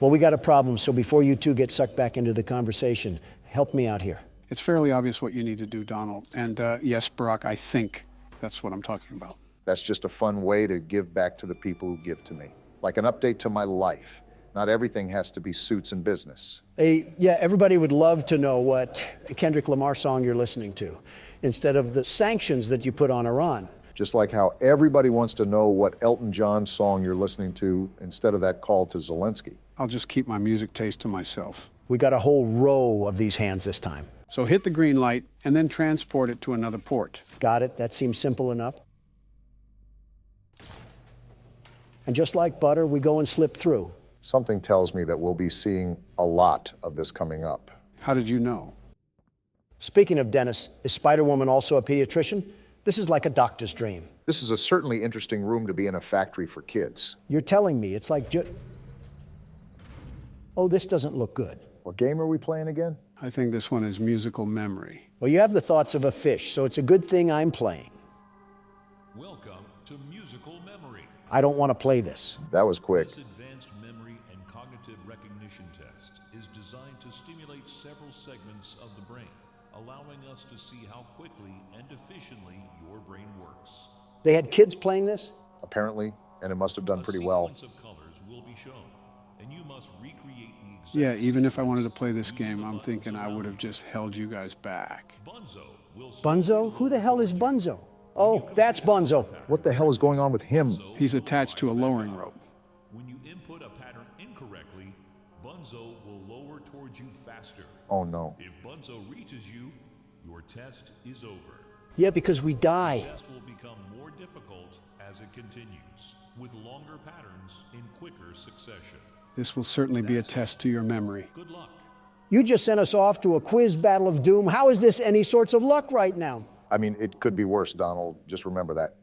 Well, we got a problem, so before you two get sucked back into the conversation, help me out here. It's fairly obvious what you need to do, Donald. And yes, Barack, I think that's what I'm talking about. That's just a fun way to give back to the people who give to me. Like an update to my life. Not everything has to be suits and business. Hey, yeah, everybody would love to know what Kendrick Lamar song you're listening to, instead of the sanctions that you put on Iran. Just like how everybody wants to know what Elton John song you're listening to instead of that call to Zelensky. I'll just keep my music taste to myself. We got a whole row of these hands this time. So hit the green light and then transport it to another port. Got it? That seems simple enough. And just like butter, we go and slip through. Something tells me that we'll be seeing a lot of this coming up. How did you know? Speaking of Dennis, is Spider-Woman also a pediatrician? This is like a doctor's dream. This is a certainly interesting room to be in a factory for kids. You're telling me it's like oh, this doesn't look good. What game are we playing again? I think this one is musical memory. Well, you have the thoughts of a fish, so it's a good thing I'm playing. Welcome to Musical Memory. I don't want to play this. That was quick. This advanced memory and cognitive recognition test is designed to stimulate several segments of the brain, allowing us to see how quickly and efficiently your brain works. They had kids playing this? Apparently, and it must have done pretty well. A sequence of colors will be shown, and you must recreate the exact Yeah, even if I wanted to play this game, I'm thinking I would have just held you guys back. Bunzo will Bunzo? Who the hell is Bunzo? Oh, that's Bunzo. What the hell is going on with him? He's attached to a lowering rope. When you input a pattern incorrectly, Bunzo will lower towards you faster. Oh no. If Bunzo reaches you, your test is over. Yeah, because we The die. test will become more difficult as it continues, with longer patterns in quicker succession. This will certainly be a test to your memory. Good luck. You just sent us off to a quiz battle of doom. How is this any sorts of luck right now? I mean, it could be worse, Donald. Just remember that.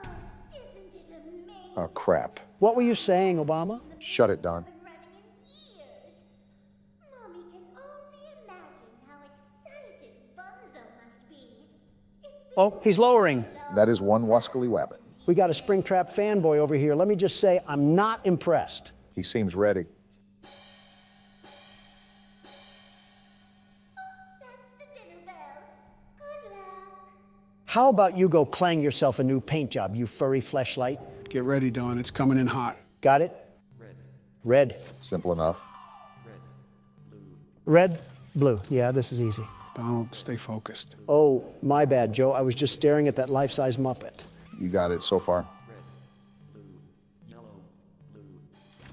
Oh, isn't it amazing? Oh, crap. What were you saying, Obama? Shut it, Don. Been running in years. Mommy can only imagine how excited Bunzo must be. It's been Oh, he's lowering. That is one wascally wabbit. We got a Springtrap fanboy over here. Let me just say, I'm not impressed. He seems ready. That's the dinner bell. Good luck. How about you go clang yourself a new paint job, you furry fleshlight? Get ready, Dawn. It's coming in hot. Got it? Red. Simple enough. Red, blue. Yeah, this is easy. Donald, stay focused. Oh, my bad, Joe. I was just staring at that life-size Muppet. You got it so far.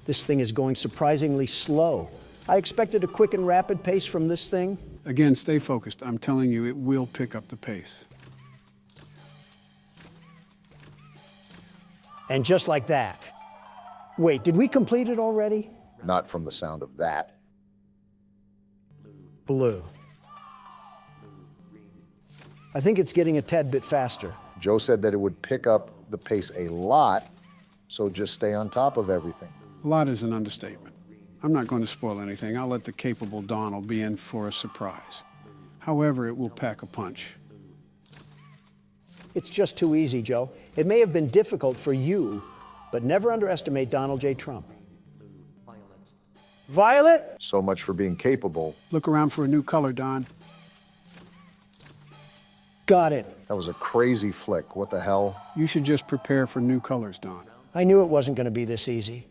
This thing is going surprisingly slow. I expected a quick and rapid pace from this thing. Again, stay focused. I'm telling you, it will pick up the pace. And just like that. Wait, did we complete it already? Not from the sound of that. Blue. I think it's getting a tad bit faster. Joe said that it would pick up the pace a lot, so just stay on top of everything. A lot is an understatement. I'm not going to spoil anything. I'll let the capable Donald be in for a surprise. However, it will pack a punch. It's just too easy, Joe. It may have been difficult for you, but never underestimate Donald J. Trump. Violet? So much for being capable. Look around for a new color, Don. Got it. That was a crazy flick. What the hell? You should just prepare for new colors, Don. I knew it wasn't going to be this easy.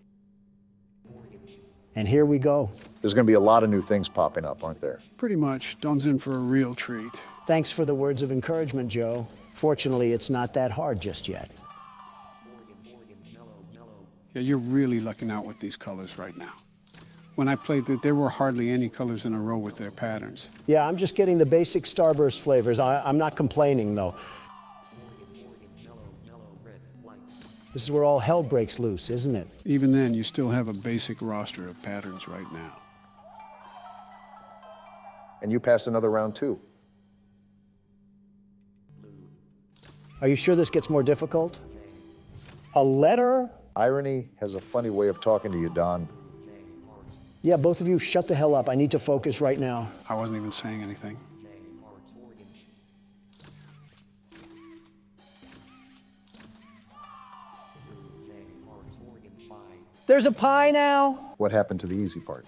And here we go. There's going to be a lot of new things popping up, aren't there? Pretty much. Don's in for a real treat. Thanks for the words of encouragement, Joe. Fortunately, it's not that hard just yet. Yeah, you're really lucking out with these colors right now. When I played, there were hardly any colors in a row with their patterns. Yeah, I'm just getting the basic Starburst flavors. I'm not complaining, though. This is where all hell breaks loose, isn't it? Even then, you still have a basic roster of patterns right now. And you passed another round too. Are you sure this gets more difficult? A letter? Irony has a funny way of talking to you, Don. Yeah, both of you shut the hell up. I need to focus right now. I wasn't even saying anything. There's a pie now. What happened to the easy part?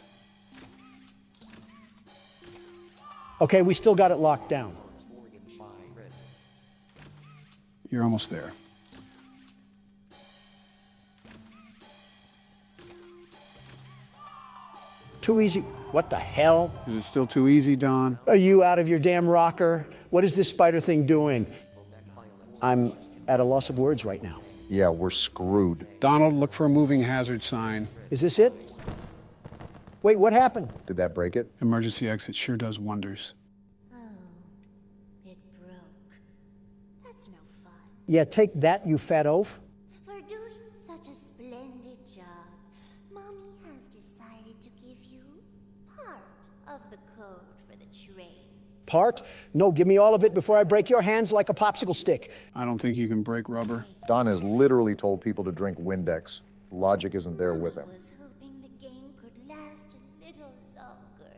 Okay, we still got it locked down. You're almost there. Too easy. What the hell? Is it still too easy, Don? Are you out of your damn rocker? What is this spider thing doing? I'm at a loss of words right now. Yeah, we're screwed. Donald, look for a moving hazard sign. Is this it? Wait, what happened? Did that break it? Emergency exit sure does wonders. Oh, it broke. That's no fun. Yeah, take that, you fat oaf. For doing such a splendid job, Mommy has decided to give you part of the code for the train. Part? No, give me all of it before I break your hands like a popsicle stick. I don't think you can break rubber. Don has literally told people to drink Windex. Logic isn't there with him. I was hoping the game could last a little longer.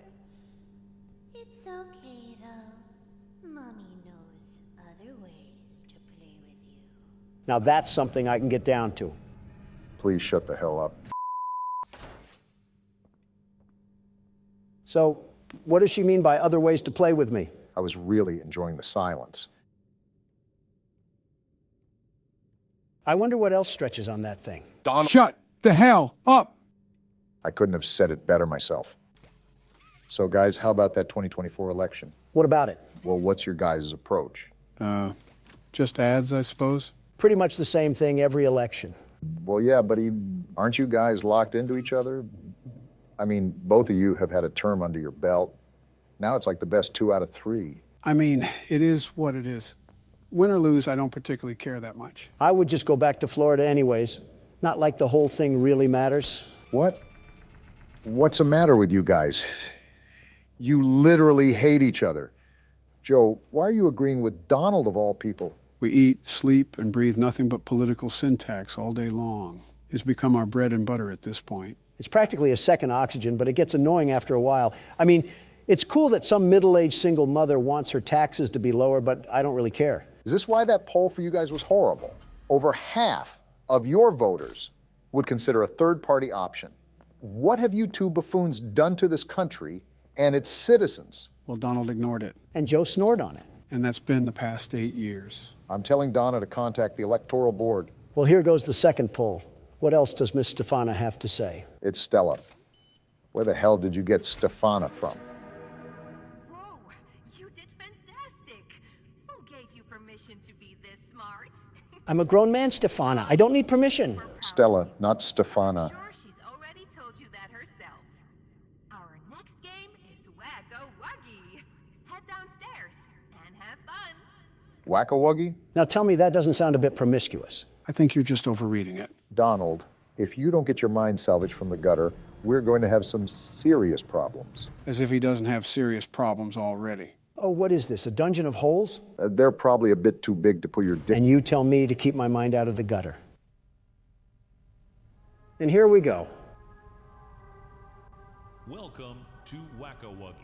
It's okay, though. Mommy knows other ways to play with you. Now that's something I can get down to. Please shut the hell up. So, what does she mean by other ways to play with me? I was really enjoying the silence. I wonder what else stretches on that thing. Don, Shut the hell up! I couldn't have said it better myself. So guys, how about that 2024 election? What about it? Well, what's your guys' approach? Just ads, I suppose? Pretty much the same thing every election. Well, yeah, but aren't you guys locked into each other? I mean, both of you have had a term under your belt. Now it's like the best 2 out of 3. I mean, it is what it is. Win or lose, I don't particularly care that much. I would just go back to Florida anyways. Not like the whole thing really matters. What? What's the matter with you guys? You literally hate each other. Joe, why are you agreeing with Donald of all people? We eat, sleep, and breathe nothing but political syntax all day long. It's become our bread and butter at this point. It's practically a second oxygen, but it gets annoying after a while. I mean, it's cool that some middle-aged single mother wants her taxes to be lower, but I don't really care. Is this why that poll for you guys was horrible? Over half of your voters would consider a third-party option. What have you two buffoons done to this country and its citizens? Well, Donald ignored it, And Joe snored on it. and that's been the past 8 years. I'm telling Donna to contact the Electoral Board. Well, here goes the second poll. What else does Miss Stefana have to say? It's Stella. Where the hell did you get Stefana from? Whoa, you did fantastic. Who gave you permission to be this smart? I'm a grown man, Stefana. I don't need permission. Stella, not Stefana. Sure, she's already told you that herself. Our next game is Wacko-Wuggy. Head downstairs and have fun. Whack-a-wuggy? Now tell me that doesn't sound a bit promiscuous. I think you're just overreading it. Donald, if you don't get your mind salvaged from the gutter, we're going to have some serious problems. As if he doesn't have serious problems already. Oh, what is this, a dungeon of holes? They're probably a bit too big to put your dick. And you tell me to keep my mind out of the gutter. And here we go. Welcome to Wacko-Wuggy.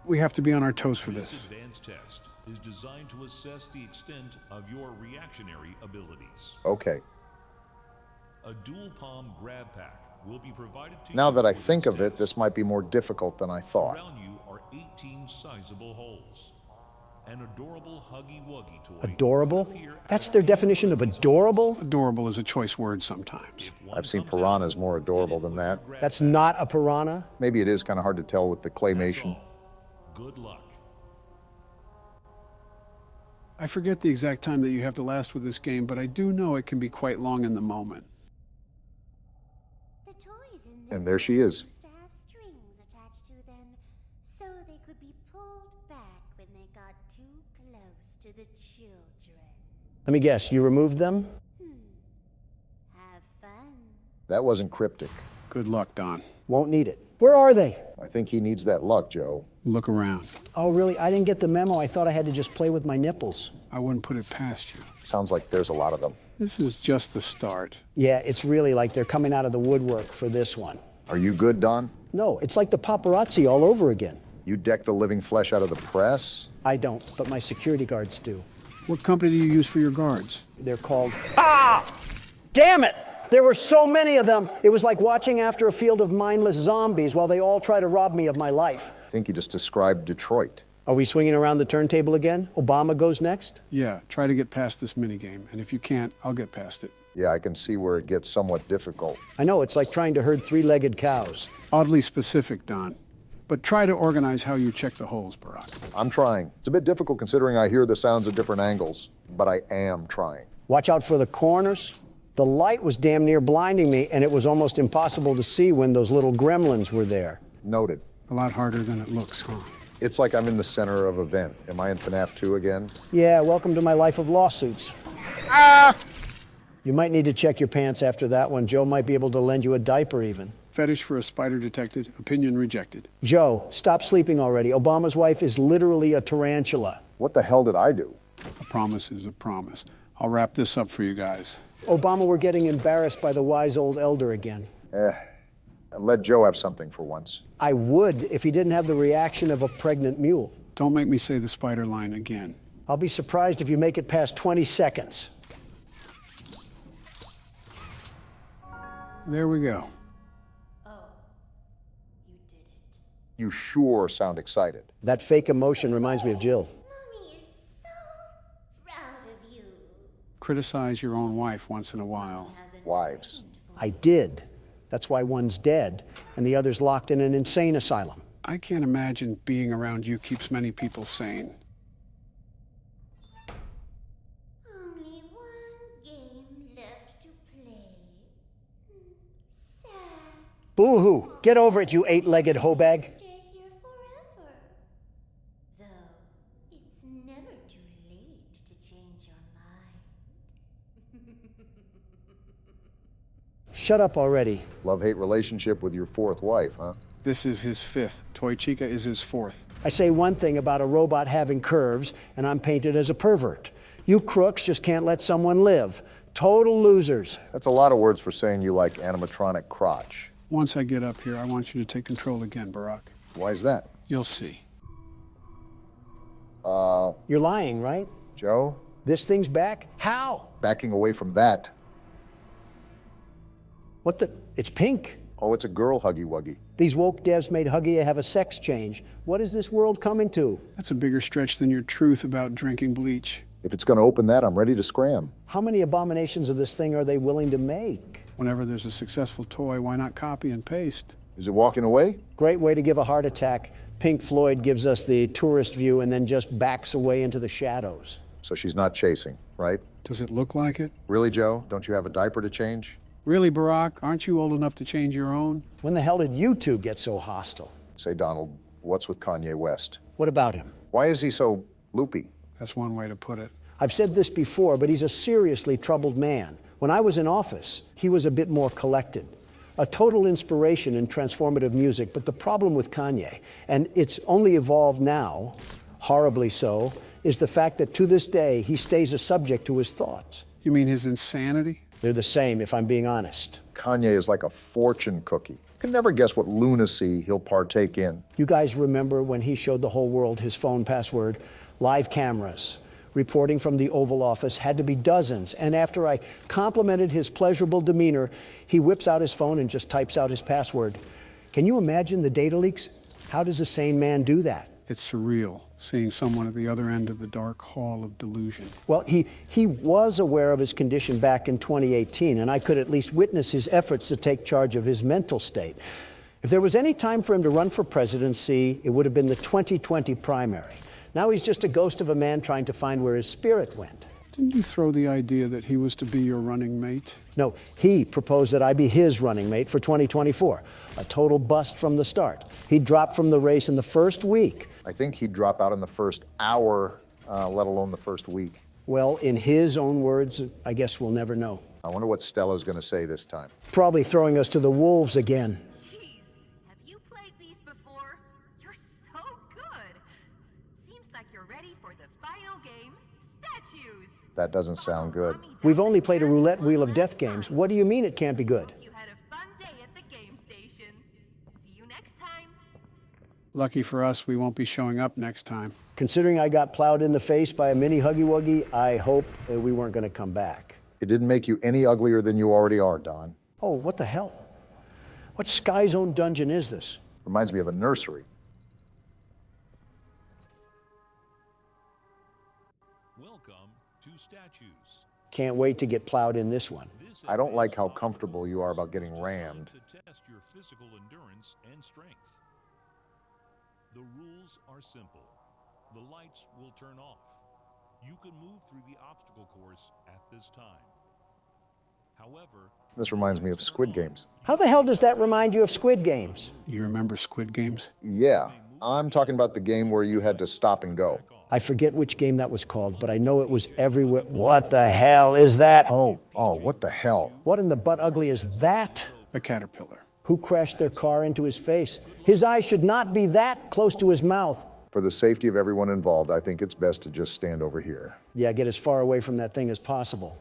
We have to be on our toes for This this. advanced test is designed to assess the extent of your reactionary abilities. Okay. A dual palm grab pack will be provided to Now you that I for this think of it, test. this might be more difficult than I thought. Around you are 18 sizable holes. An adorable Huggy Wuggy toy. Adorable? will appear That's at their the definition of end adorable? Adorable is a choice word sometimes. If one I've seen comes out, piranhas more adorable hit it than with your that. grab That's pack. not a piranha? Maybe it is kind of hard to tell with the That's claymation. all. Good luck. I forget the exact time that you have to last with this game, but I do know it can be quite long in the moment. The toys in And this there she one is. used to have strings attached to them, so they could be pulled back when they got too close to the children. Let me guess, you removed them? That wasn't cryptic. Good luck, Don. Won't need it. Where are they? I think he needs that luck, Joe. Look around. Oh, really? I didn't get the memo. I thought I had to just play with my nipples. I wouldn't put it past you. Sounds like there's a lot of them. This is just the start. Yeah, it's really like they're coming out of the woodwork for this one. Are you good, Don? No, it's like the paparazzi all over again. You deck the living flesh out of the press? I don't, but my security guards do. What company do you use for your guards? They're called... Ah! Damn it! There were so many of them. It was like watching after a field of mindless zombies while they all try to rob me of my life. I think you just described Detroit. Are we swinging around the turntable again? Obama goes next? Yeah, try to get past this minigame, and if you can't, I'll get past it. Yeah, I can see where it gets somewhat difficult. I know, it's like trying to herd three-legged cows. Oddly specific, Don. But try to organize how you check the holes, Barack. I'm trying. It's a bit difficult considering I hear the sounds at different angles, but I am trying. Watch out for the corners. The light was damn near blinding me, and it was almost impossible to see when those little gremlins were there. Noted. A lot harder than it looks, huh? It's like I'm in the center of an event. Am I in FNAF 2 again? Yeah, welcome to my life of lawsuits. You might need to check your pants after that one. Joe might be able to lend you a diaper even. Fetish for a spider detected, opinion rejected. Joe, stop sleeping already. Obama's wife is literally a tarantula. What the hell did I do? A promise is a promise. I'll wrap this up for you guys. Obama, we're getting embarrassed by the wise old elder again. Let Joe have something for once. I would if he didn't have the reaction of a pregnant mule. Don't make me say the spider line again. I'll be surprised if you make it past 20 seconds. There we go. Oh, you did it. You sure sound excited. That fake emotion reminds me of Jill. Mommy is so proud of you. Criticize your own wife once in a while. Wives. I did. That's why one's dead and the other's locked in an insane asylum. I can't imagine being around you keeps many people sane. Only one game left to play. Sad. Boo-hoo! Get over it, you eight-legged hoe bag. Stay here forever. Though, it's never too late to change your mind. Shut up already. Love-hate relationship with your fourth wife, huh? This is his fifth. Toy Chica is his fourth. I say one thing about a robot having curves, and I'm painted as a pervert. You crooks just can't let someone live. Total losers. That's a lot of words for saying you like animatronic crotch. Once I get up here, I want you to take control again, Barack. Why is that? You'll see. You're lying, right? Joe? This thing's back? How? Backing away from that. What the? It's pink. Oh, it's a girl Huggy Wuggy. These woke devs made Huggy have a sex change. What is this world coming to? That's a bigger stretch than your truth about drinking bleach. If it's going to open that, I'm ready to scram. How many abominations of this thing are they willing to make? Whenever there's a successful toy, why not copy and paste? Is it walking away? Great way to give a heart attack. Pink Floyd gives us the tourist view and then just backs away into the shadows. So she's not chasing, right? Does it look like it? Really, Joe? Don't you have a diaper to change? Really, Barack? Aren't you old enough to change your own? When the hell did you two get so hostile? Say, Donald, what's with Kanye West? What about him? Why is he so loopy? That's one way to put it. I've said this before, but he's a seriously troubled man. When I was in office, he was a bit more collected. A total inspiration in transformative music, but the problem with Kanye, and it's only evolved now, horribly so, is the fact that to this day, he stays a subject to his thoughts. You mean his insanity? They're the same, if I'm being honest. Kanye is like a fortune cookie. You can never guess what lunacy he'll partake in. You guys remember when he showed the whole world his phone password? Live cameras, reporting from the Oval Office, had to be dozens. And after I complimented his pleasurable demeanor, he whips out his phone and just types out his password. Can you imagine the data leaks? How does a sane man do that? It's surreal, seeing someone at the other end of the dark hall of delusion. Well, he was aware of his condition back in 2018, and I could at least witness his efforts to take charge of his mental state. If there was any time for him to run for presidency, it would have been the 2020 primary. Now he's just a ghost of a man trying to find where his spirit went. Didn't you throw the idea that he was to be your running mate? No, he proposed that I be his running mate for 2024. A total bust from the start. He dropped from the race in the first week. I think he'd drop out in the first hour, let alone the first week. Well, in his own words, I guess we'll never know. I wonder what Stella's going to say this time. Probably throwing us to the wolves again. Jeez, have you played these before? You're so good. Seems like you're ready for the final game, statues. That doesn't sound good. We've only played a roulette wheel of death games. What do you mean it can't be good? You had a fun day at the game station. See you next time. Lucky for us, we won't be showing up next time. Considering I got plowed in the face by a mini Huggy Wuggy, I hope that we weren't going to come back. It didn't make you any uglier than you already are, Don. Oh, what the hell? What Sky Zone dungeon is this? Reminds me of a nursery. Welcome to Statues. Can't wait to get plowed in this one. I don't like how comfortable you are about getting rammed. To test your physical endurance and strength. The rules are simple. The lights will turn off. You can move through the obstacle course at this time. However, This reminds me of Squid Games. How the hell does that remind you of Squid Games? You remember Squid Games? Yeah, I'm talking about the game where you had to stop and go. I forget which game that was called, but I know it was everywhere. What the hell is that? Oh, what the hell? What in the butt ugly is that? A caterpillar. Who crashed their car into his face? His eyes should not be that close to his mouth. For the safety of everyone involved, I think it's best to just stand over here. Yeah, get as far away from that thing as possible.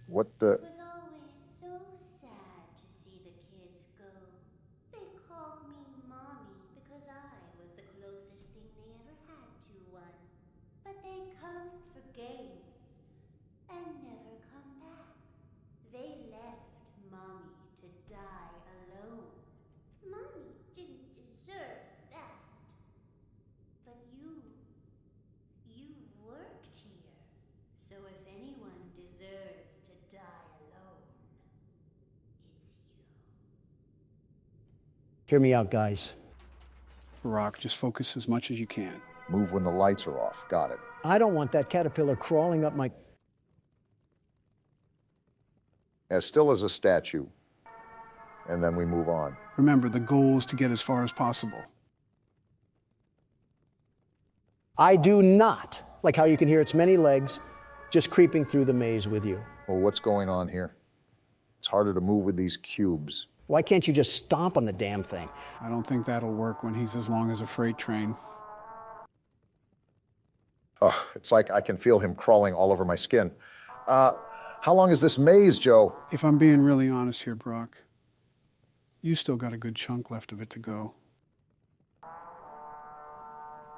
What the? It was always so sad to see the kids go. They called me Mommy because I was the closest thing they ever had to one. But they come for games and never come back. They left Mommy to die alone. Mommy didn't deserve that. But you worked here. So if anyone deserves to die alone, it's you. Hear me out, guys. Barack, just focus as much as you can. Move when the lights are off. Got it. I don't want that caterpillar crawling up my... As still as a statue. And then we move on. Remember, the goal is to get as far as possible. I do not like how you can hear its many legs just creeping through the maze with you. Well, what's going on here? It's harder to move with these cubes. Why can't you just stomp on the damn thing? I don't think that'll work when he's as long as a freight train. Oh, it's like I can feel him crawling all over my skin. How long is this maze, Joe? If I'm being really honest here, Brock, you still got a good chunk left of it to go.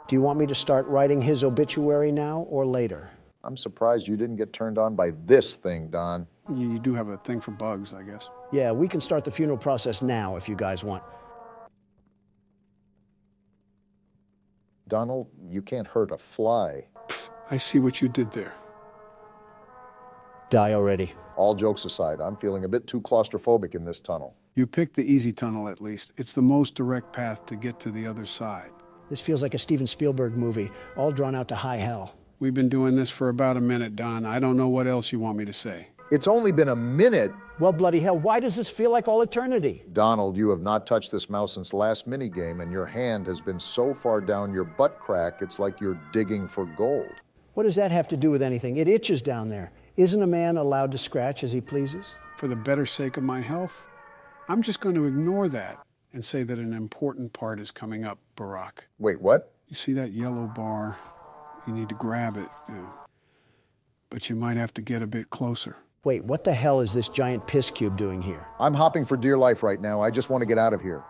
Do you want me to start writing his obituary now or later? I'm surprised you didn't get turned on by this thing, Don. You do have a thing for bugs, I guess. Yeah, we can start the funeral process now if you guys want. Donald, you can't hurt a fly. I see what you did there. Die already. All jokes aside, I'm feeling a bit too claustrophobic in this tunnel. You picked the easy tunnel, at least. It's the most direct path to get to the other side. This feels like a Steven Spielberg movie, all drawn out to high hell. We've been doing this for about a minute, Don. I don't know what else you want me to say. It's only been a minute. Well, bloody hell, why does this feel like all eternity? Donald, you have not touched this mouse since the last minigame, and your hand has been so far down your butt crack, it's like you're digging for gold. What does that have to do with anything? It itches down there. Isn't a man allowed to scratch as he pleases? For the better sake of my health, I'm just going to ignore that and say that an important part is coming up, Barack. Wait, what? You see that yellow bar? You need to grab it. But you might have to get a bit closer. Wait, what the hell is this giant piss cube doing here? I'm hopping for dear life right now. I just want to get out of here.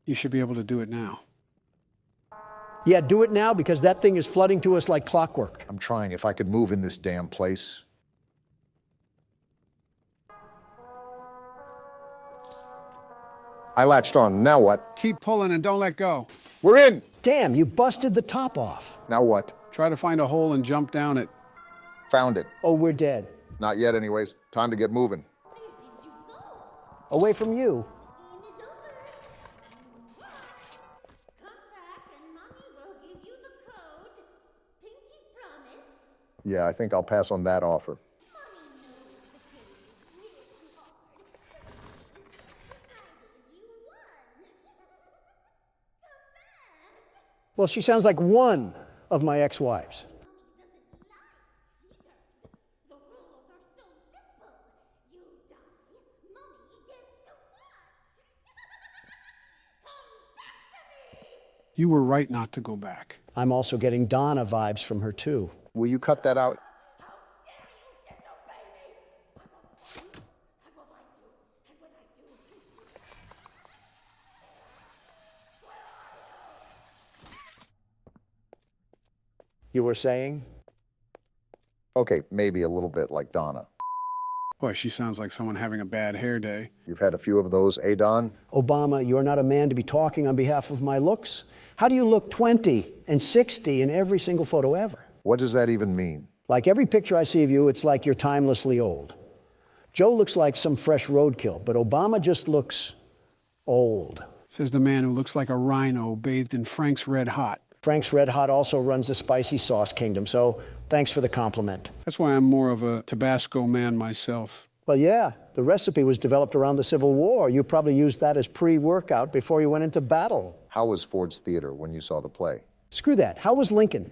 You should be able to do it now. Yeah, do it now because that thing is flooding to us like clockwork. I'm trying. If I could move in this damn place. I latched on. Now what? Keep pulling and don't let go. We're in! Damn, you busted the top off. Now what? Try to find a hole and jump down it. Found it. Oh, we're dead. Not yet, anyways. Time to get moving. Where did you go? Away from you. The game is over. Come back and Mommy will give you the code. Pinky promise. Yeah, I think I'll pass on that offer. Mommy knows the game is really hard. Decided you won. Come back. Well, she sounds like one of my ex-wives. The rules are so simple. You die, Mommy gets to watch. Come back to me! You were right not to go back. I'm also getting Donna vibes from her, too. Will you cut that out? How dare you disobey me! I will find you, and when I do... You were saying? Okay, maybe a little bit like Donna. Boy, she sounds like someone having a bad hair day. You've had a few of those, eh, Don? Obama, you're not a man to be talking on behalf of my looks. How do you look 20 and 60 in every single photo ever? What does that even mean? Like every picture I see of you, it's like you're timelessly old. Joe looks like some fresh roadkill, but Obama just looks old. Says the man who looks like a rhino bathed in Frank's Red Hot. Frank's Red Hot also runs the spicy sauce kingdom, so thanks for the compliment. That's why I'm more of a Tabasco man myself. Well, yeah, the recipe was developed around the Civil War. You probably used that as pre-workout before you went into battle. How was Ford's Theater when you saw the play? Screw that. How was Lincoln?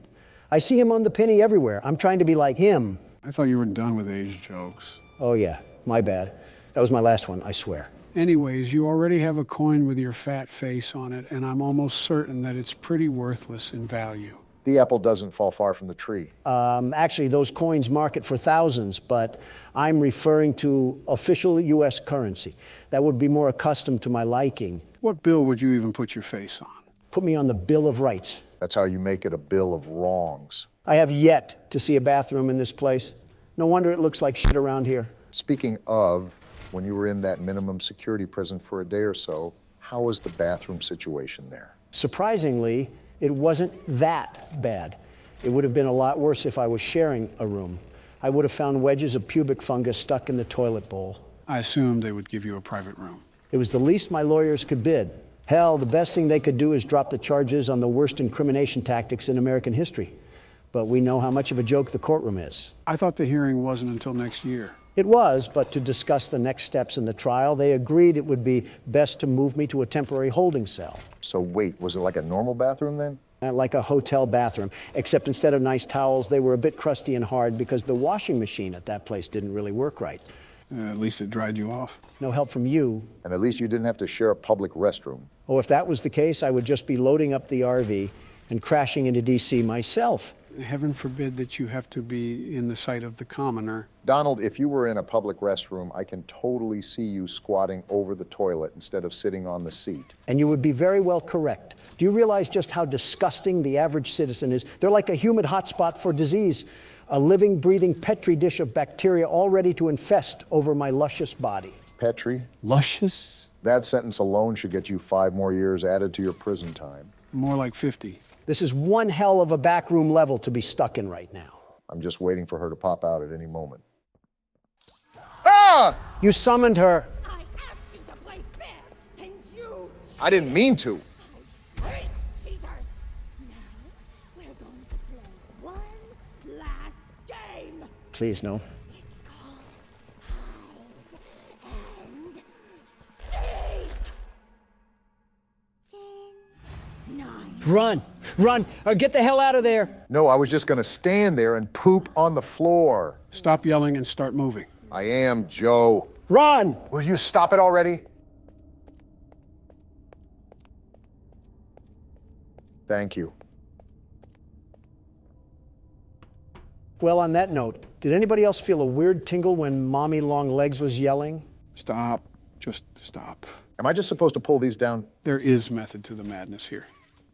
I see him on the penny everywhere. I'm trying to be like him. I thought you were done with age jokes. Oh, yeah, my bad. That was my last one, I swear. Anyways, you already have a coin with your fat face on it, and I'm almost certain that it's pretty worthless in value. The apple doesn't fall far from the tree. Actually, those coins market for thousands, but I'm referring to official U.S. currency. That would be more accustomed to my liking. What bill would you even put your face on? Put me on the Bill of Rights. That's how you make it a bill of wrongs. I have yet to see a bathroom in this place. No wonder it looks like shit around here. Speaking of, when you were in that minimum security prison for a day or so, how was the bathroom situation there? Surprisingly, it wasn't that bad. It would have been a lot worse if I was sharing a room. I would have found wedges of pubic fungus stuck in the toilet bowl. I assumed they would give you a private room. It was the least my lawyers could bid. Hell, the best thing they could do is drop the charges on the worst incrimination tactics in American history. But we know how much of a joke the courtroom is. I thought the hearing wasn't until next year. It was, but to discuss the next steps in the trial, they agreed it would be best to move me to a temporary holding cell. So wait, was it like a normal bathroom then? Like a hotel bathroom, except instead of nice towels, they were a bit crusty and hard because the washing machine at that place didn't really work right. At least it dried you off. No help from you. And at least you didn't have to share a public restroom. Oh, if that was the case, I would just be loading up the RV and crashing into D.C. myself. Heaven forbid that you have to be in the sight of the commoner. Donald, if you were in a public restroom, I can totally see you squatting over the toilet instead of sitting on the seat. And you would be very well correct. Do you realize just how disgusting the average citizen is? They're like a humid hotspot for disease, a living, breathing petri dish of bacteria all ready to infest over my luscious body. Petri? Luscious? That sentence alone should get you 5 more years added to your prison time. More like 50. This is one hell of a backroom level to be stuck in right now. I'm just waiting for her to pop out at any moment. Ah! You summoned her. I asked you to play fair, and you... I didn't mean to. I hate cheaters! Now, we're going to play one last game. Please, no. It's called Hide and Seek. 10, 9... Run, run, or get the hell out of there. No, I was just going to stand there and poop on the floor. Stop yelling and start moving. I am, Joe. Run! Will you stop it already? Thank you. Well, on that note, did anybody else feel a weird tingle when Mommy Longlegs was yelling? Stop. Just stop. Am I just supposed to pull these down? There is method to the madness here.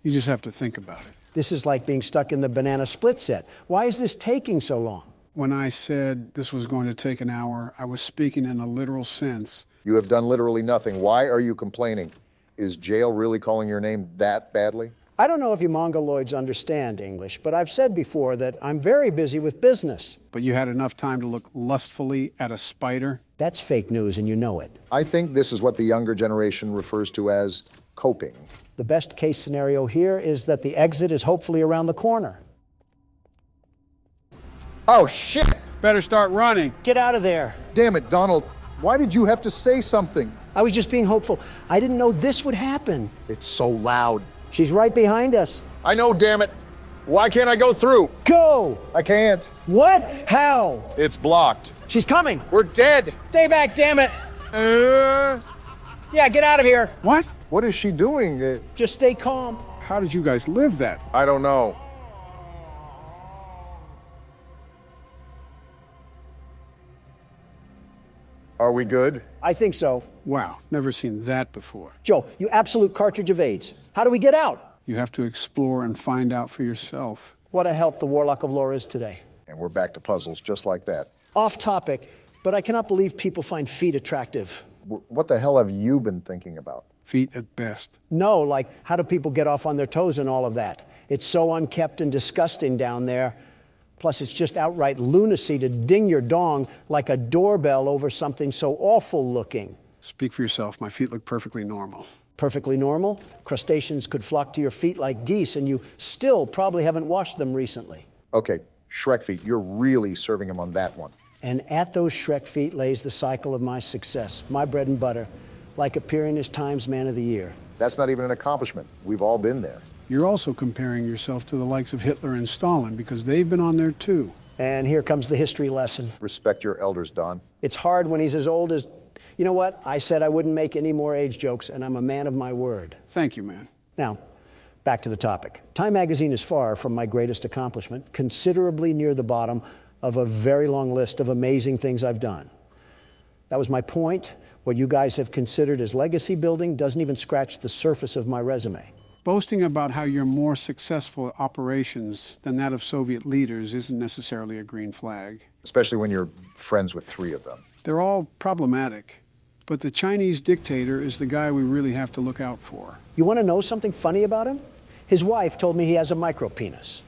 You just have to think about it. This is like being stuck in the banana split set. Why is this taking so long? When I said this was going to take an hour, I was speaking in a literal sense. You have done literally nothing. Why are you complaining? Is jail really calling your name that badly? I don't know if you mongoloids understand English, but I've said before that I'm very busy with business. But you had enough time to look lustfully at a spider? That's fake news, and you know it. I think this is what the younger generation refers to as coping. The best case scenario here is that the exit is hopefully around the corner. Oh, shit! Better start running. Get out of there. Damn it, Donald. Why did you have to say something? I was just being hopeful. I didn't know this would happen. It's so loud. She's right behind us. I know, damn it. Why can't I go through? Go! I can't. What? How? It's blocked. She's coming. We're dead. Stay back, damn it. Yeah, get out of here. What? What is she doing? Just stay calm. How did you guys live that? I don't know. Are we good? I think so. Wow, never seen that before. Joe, you absolute cartridge of AIDS. How do we get out? You have to explore and find out for yourself. What a help the Warlock of Lore is today. And we're back to puzzles just like that. Off topic, but I cannot believe people find feet attractive. What the hell have you been thinking about? Feet at best. No, like how do people get off on their toes and all of that? It's so unkept and disgusting down there. Plus, it's just outright lunacy to ding your dong like a doorbell over something so awful looking. Speak for yourself. My feet look perfectly normal. Perfectly normal? Crustaceans could flock to your feet like geese, and you still probably haven't washed them recently. Okay, Shrek feet, you're really serving him on that one. And at those Shrek feet lays the cycle of my success, my bread and butter, like appearing as Times Man of the Year. That's not even an accomplishment. We've all been there. You're also comparing yourself to the likes of Hitler and Stalin because they've been on there too. And here comes the history lesson. Respect your elders, Don. It's hard when he's as old as... You know what? I said I wouldn't make any more age jokes, and I'm a man of my word. Thank you, man. Now, back to the topic. Time magazine is far from my greatest accomplishment, considerably near the bottom of a very long list of amazing things I've done. That was my point. What you guys have considered as legacy building doesn't even scratch the surface of my resume. Boasting about how you're more successful at operations than that of Soviet leaders isn't necessarily a green flag. Especially when you're friends with 3 of them. They're all problematic, but the Chinese dictator is the guy we really have to look out for. You want to know something funny about him? His wife told me he has a micropenis.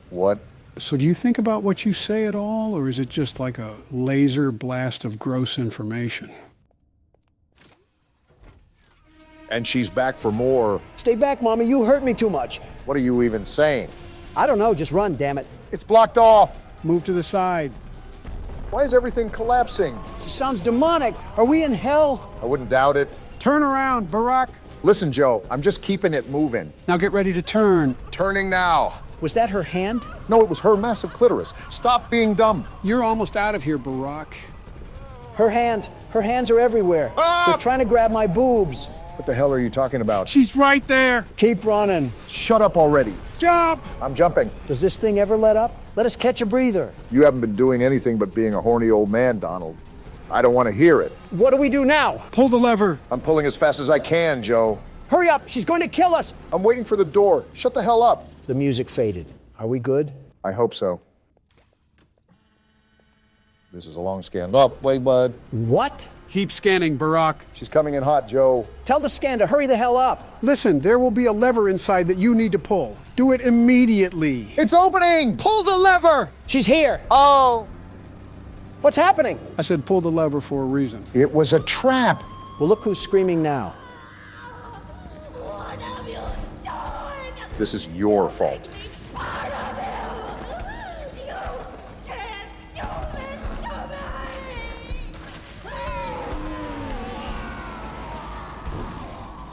What? So do you think about what you say at all, or is it just like a laser blast of gross information? And she's back for more. Stay back, Mommy. You hurt me too much. What are you even saying? I don't know. Just run, damn it. It's blocked off. Move to the side. Why is everything collapsing? She sounds demonic. Are we in hell? I wouldn't doubt it. Turn around, Barack. Listen, Joe, I'm just keeping it moving. Now get ready to turn. Turning now. Was that her hand? No, it was her massive clitoris. Stop being dumb. You're almost out of here, Barack. Her hands are everywhere. Ah! They're trying to grab my boobs. What the hell are you talking about? She's right there. Keep running. Shut up already. Jump! I'm jumping. Does this thing ever let up? Let us catch a breather. You haven't been doing anything but being a horny old man, Donald. I don't want to hear it. What do we do now? Pull the lever. I'm pulling as fast as I can, Joe. Hurry up. She's going to kill us. I'm waiting for the door. Shut the hell up. The music faded. Are we good? I hope so. This is a long scan. Up, wait, bud. What? Keep scanning, Barack. She's coming in hot, Joe. Tell the scan to hurry the hell up. Listen, there will be a lever inside that you need to pull. Do it immediately. It's opening! Pull the lever! She's here. Oh! What's happening? I said pull the lever for a reason. It was a trap. Well, look who's screaming now. What have you done? This is your fault. Part of you! You can't do this to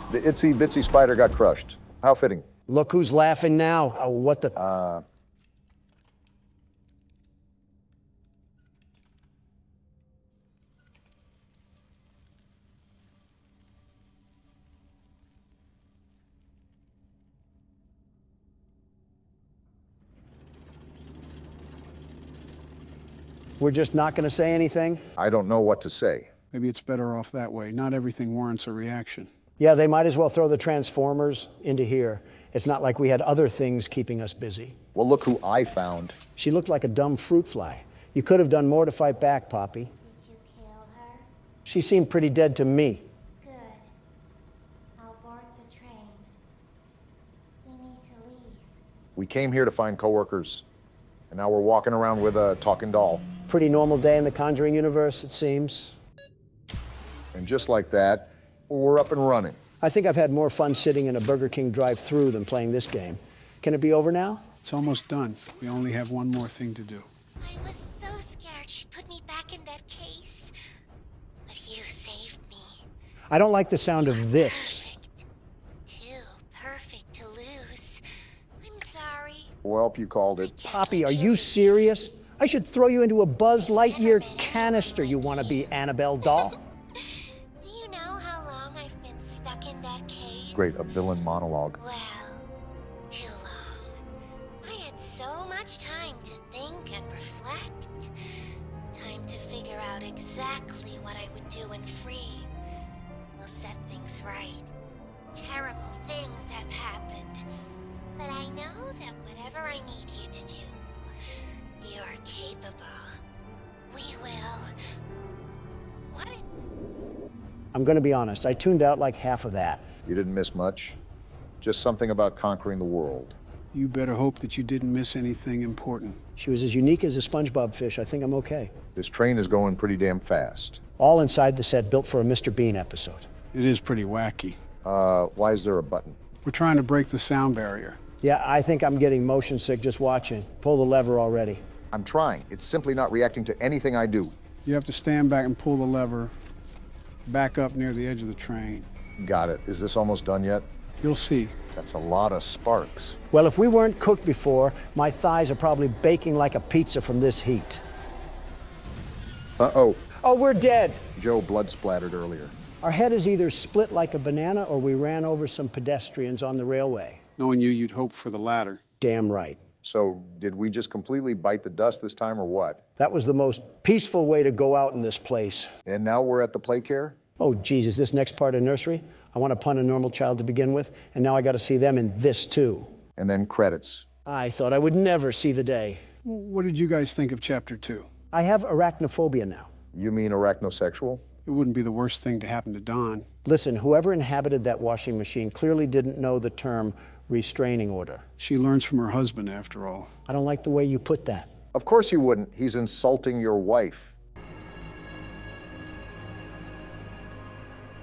me! The itsy bitsy spider got crushed. How fitting. Look who's laughing now. Oh, what the... We're just not going to say anything? I don't know what to say. Maybe it's better off that way. Not everything warrants a reaction. Yeah, they might as well throw the Transformers into here. It's not like we had other things keeping us busy. Well, look who I found. She looked like a dumb fruit fly. You could have done more to fight back, Poppy. Did you kill her? She seemed pretty dead to me. Good. I'll board the train. We need to leave. We came here to find coworkers, and now we're walking around with a talking doll. Pretty normal day in the Conjuring universe, it seems. And just like that, we're up and running. I think I've had more fun sitting in a Burger King drive-thru than playing this game. Can it be over now? It's almost done. We only have one more thing to do. I was so scared she'd put me back in that case. But you saved me. I don't like the sound of this. Perfect. Too perfect to lose. I'm sorry. Well, you called it. Poppy, are you serious? I should throw you into a Buzz Lightyear canister, you wanna-be Annabelle doll. Do you know how long I've been stuck in that cave? Great, a villain monologue. Well, too long. I had so much time to think and reflect. Time to figure out exactly what I would do when free. We'll set things right. Terrible things have happened. But I know that whatever I need you to do, you're capable. We will. What if... I'm gonna be honest, I tuned out like half of that. You didn't miss much. Just something about conquering the world. You better hope that you didn't miss anything important. She was as unique as a SpongeBob fish. I think I'm okay. This train is going pretty damn fast. All inside the set built for a Mr. Bean episode. It is pretty wacky. Why is there a button? We're trying to break the sound barrier. Yeah, I think I'm getting motion sick just watching. Pull the lever already. I'm trying. It's simply not reacting to anything I do. You have to stand back and pull the lever back up near the edge of the train. Got it. Is this almost done yet? You'll see. That's a lot of sparks. Well, if we weren't cooked before, my thighs are probably baking like a pizza from this heat. Uh-oh. Oh, we're dead. Joe blood splattered earlier. Our head is either split like a banana or we ran over some pedestrians on the railway. Knowing you, you'd hope for the latter. Damn right. So, did we just completely bite the dust this time or what? That was the most peaceful way to go out in this place. And now we're at the Playcare? Oh, Jesus, this next part of nursery, I want to punt a normal child to begin with, and now I got to see them in this too. And then credits. I thought I would never see the day. What did you guys think of Chapter 2? I have arachnophobia now. You mean arachnosexual? It wouldn't be the worst thing to happen to Don. Listen, whoever inhabited that washing machine clearly didn't know the term restraining order. She learns from her husband, after all. I don't like the way you put that. Of course you wouldn't. He's insulting your wife.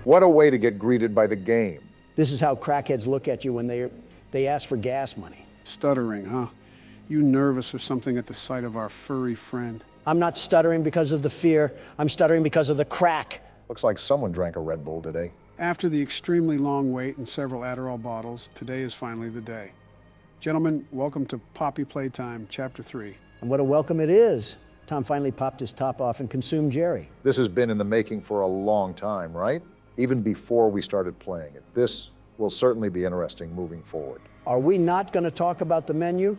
What a way to get greeted by the game. This is how crackheads look at you when they ask for gas money. Stuttering, huh? You nervous or something at the sight of our furry friend? I'm not stuttering because of the fear. I'm stuttering because of the crack. Looks like someone drank a Red Bull today. After the extremely long wait and several Adderall bottles, today is finally the day. Gentlemen, welcome to Poppy Playtime, Chapter 3. And what a welcome it is. Tom finally popped his top off and consumed Jerry. This has been in the making for a long time, right? Even before we started playing it. This will certainly be interesting moving forward. Are we not going to talk about the menu?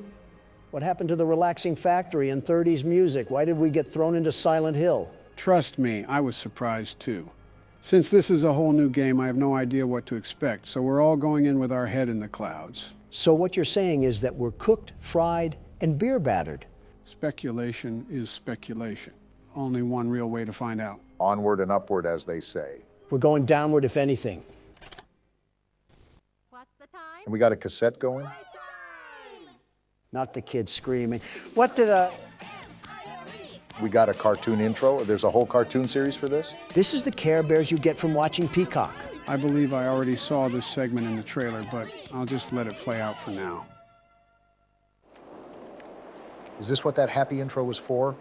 What happened to the relaxing factory and 30s music? Why did we get thrown into Silent Hill? Trust me, I was surprised too. Since this is a whole new game, I have no idea what to expect, so we're all going in with our head in the clouds. So what you're saying is that we're cooked, fried, and beer battered. Speculation is speculation. Only one real way to find out. Onward and upward, as they say. We're going downward, if anything. What's the time? And we got a cassette going? Not the kids screaming. What did We got a cartoon intro? There's a whole cartoon series for this? This is the Care Bears you get from watching Peacock. I believe I already saw this segment in the trailer, but I'll just let it play out for now. Is this what that happy intro was for?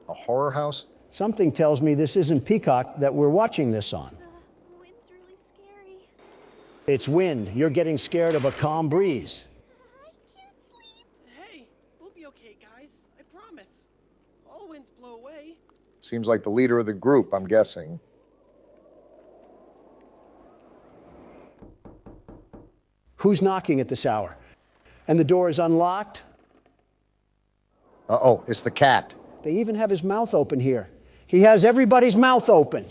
A horror house? Something tells me this isn't Peacock that we're watching this on. The wind's really scary. It's wind. You're getting scared of a calm breeze. I can't sleep. Hey, we'll be okay, guys. I promise. All winds blow away. Seems like the leader of the group, I'm guessing. Who's knocking at this hour? And the door is unlocked? Uh-oh, it's the cat. They even have his mouth open here. He has everybody's mouth open.